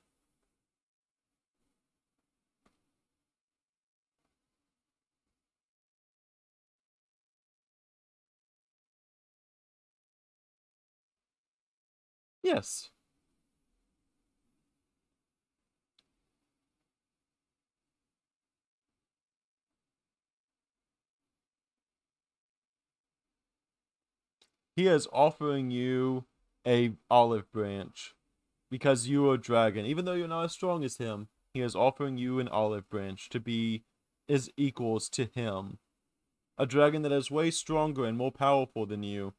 Yes. He is offering you a olive branch because you are a dragon. Even though you're not as strong as him, he is offering you an olive branch to be as equals to him. A dragon that is way stronger and more powerful than you,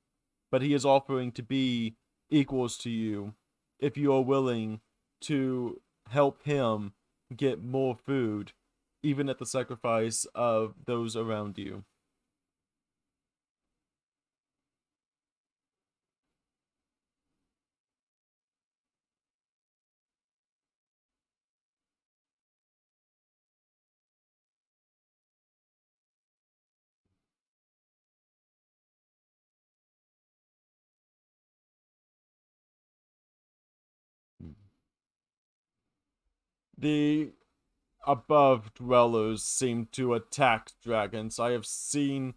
but he is offering to be equals to you if you are willing to help him get more food, even at the sacrifice of those around you. The above dwellers seem to attack dragons. I have seen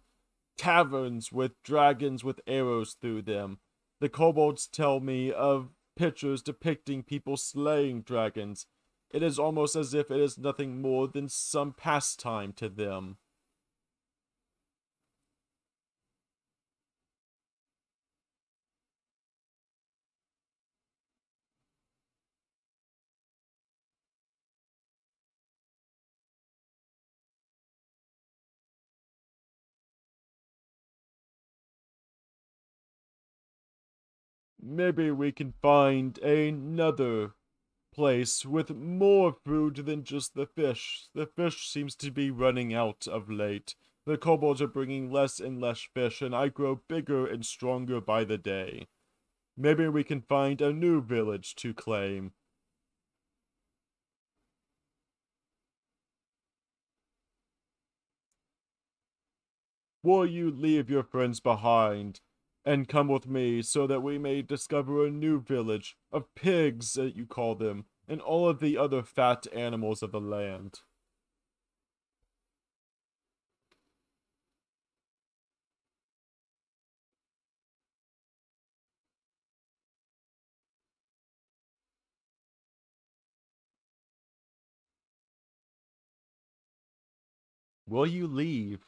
taverns with dragons with arrows through them. The kobolds tell me of pictures depicting people slaying dragons. It is almost as if it is nothing more than some pastime to them. Maybe we can find another place with more food than just the fish. The fish seems to be running out of late. The kobolds are bringing less and less fish, and I grow bigger and stronger by the day. Maybe we can find a new village to claim. Will you leave your friends behind and come with me so that we may discover a new village of pigs, that you call them, and all of the other fat animals of the land? Will you leave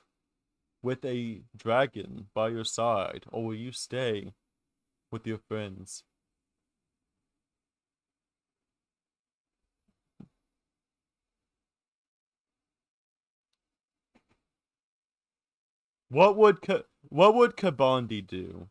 with a dragon by your side, or will you stay with your friends? What would Kabandi do?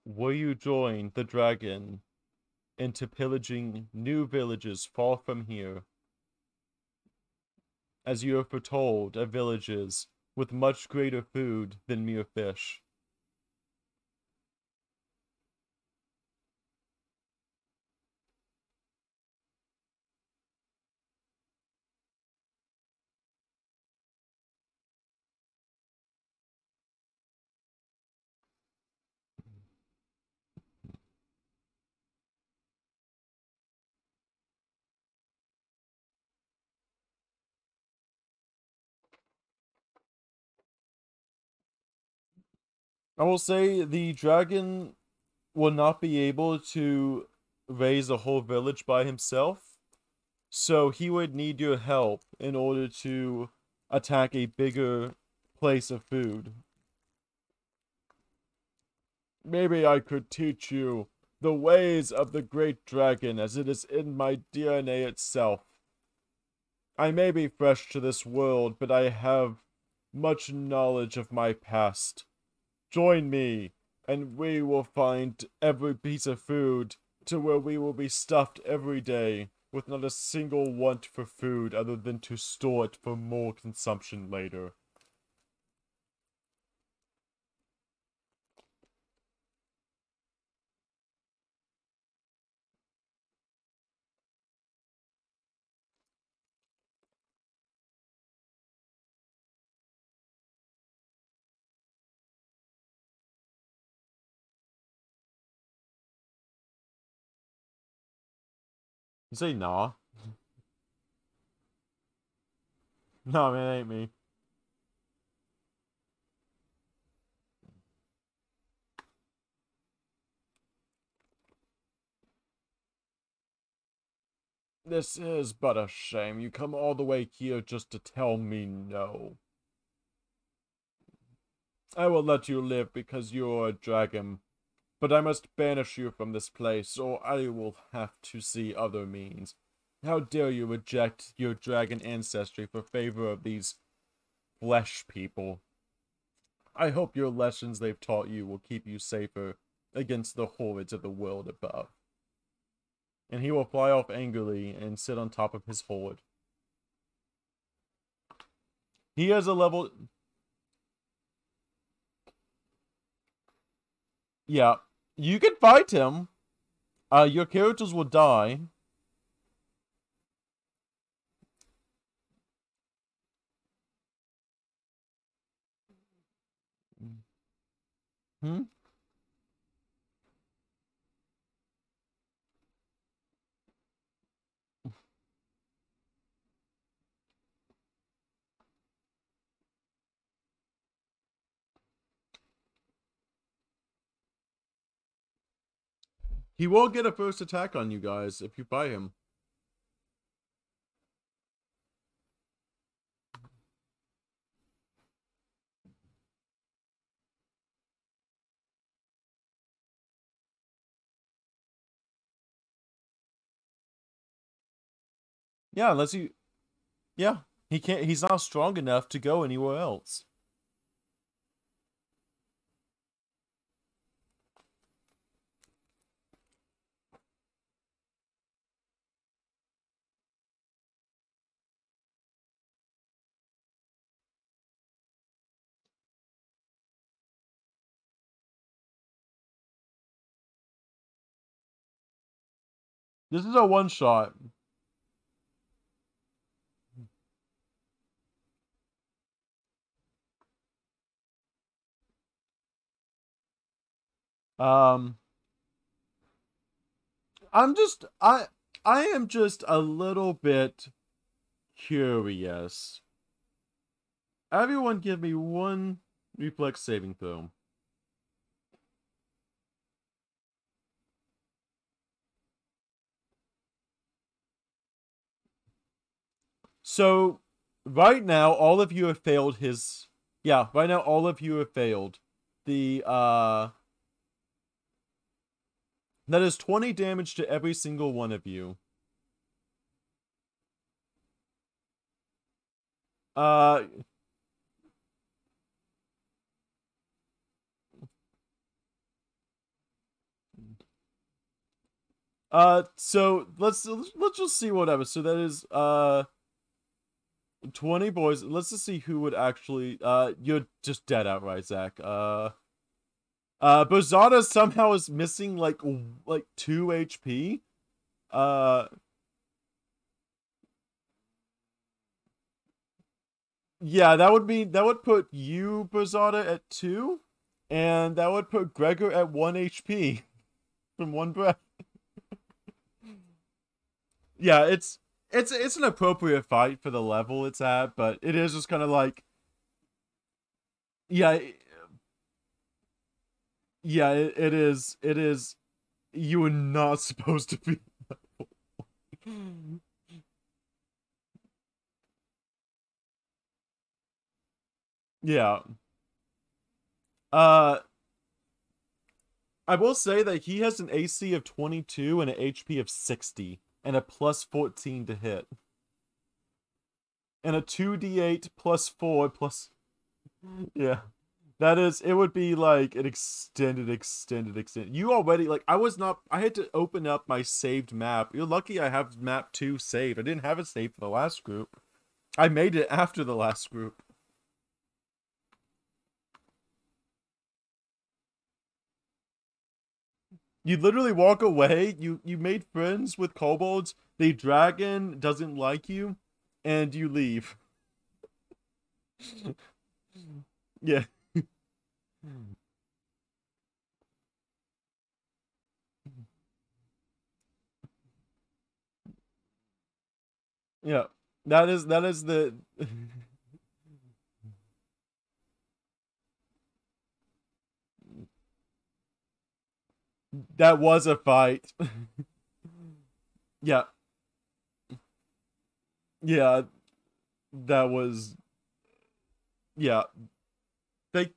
Will you join the dragon into pillaging new villages far from here, as you have foretold of villages with much greater food than mere fish? I will say the dragon will not be able to raise a whole village by himself. So he would need your help in order to attack a bigger place of food. Maybe I could teach you the ways of the great dragon, as it is in my DNA itself. I may be fresh to this world, but I have much knowledge of my past. Join me, and we will find every piece of food to where we will be stuffed every day, with not a single want for food other than to store it for more consumption later. You say nah? No, man, it ain't me. This is but a shame. You come all the way here just to tell me no. I will let you live because you're a dragon, but I must banish you from this place, or I will have to see other means. How dare you reject your dragon ancestry for favor of these flesh people? I hope your lessons they've taught you will keep you safer against the hordes of the world above. And he will fly off angrily and sit on top of his horde. He has a level... Yeah, you can fight him. Your characters will die. Hmm? He will get a first attack on you guys if you buy him. Yeah, unless you... Yeah, he can't... He's not strong enough to go anywhere else. This is a one-shot. I am just a little bit curious. Everyone give me one reflex saving throw. So, right now, all of you have failed his... Yeah, right now, all of you have failed. That is 20 damage to every single one of you. So let's just see whatever. So that is 20 boys. Let's just see who would actually you're just dead outright, Zach. Bozada somehow is missing like 2 HP. Yeah, that would put you, Bozada, at 2, and that would put Gregor at 1 HP from one breath. Yeah, it's an appropriate fight for the level it's at, but it is just kind of like, yeah, Yeah, it is. It is. You are not supposed to be. Yeah. I will say that he has an AC of 22 and an HP of 60 and a plus 14 to hit. And a 2d8 plus 4 plus... Yeah. That is, it would be like an extended. You already, like, I had to open up my saved map. You're lucky I have map 2 saved. I didn't have it saved for the last group. I made it after the last group. You literally walk away, you made friends with kobolds, the dragon doesn't like you, and you leave. Yeah. Yeah. That is the that was a fight. Yeah. Yeah. That was yeah. Thank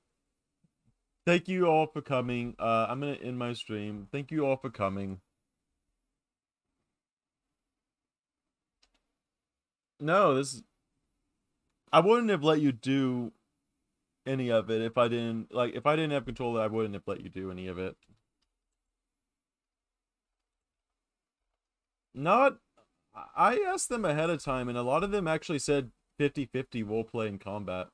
thank you all for coming. I'm gonna end my stream. Thank you all for coming. No, I wouldn't have let you do any of it if I didn't have control, I wouldn't have let you do any of it. Not I asked them ahead of time and a lot of them actually said 50-50 roleplay and combat.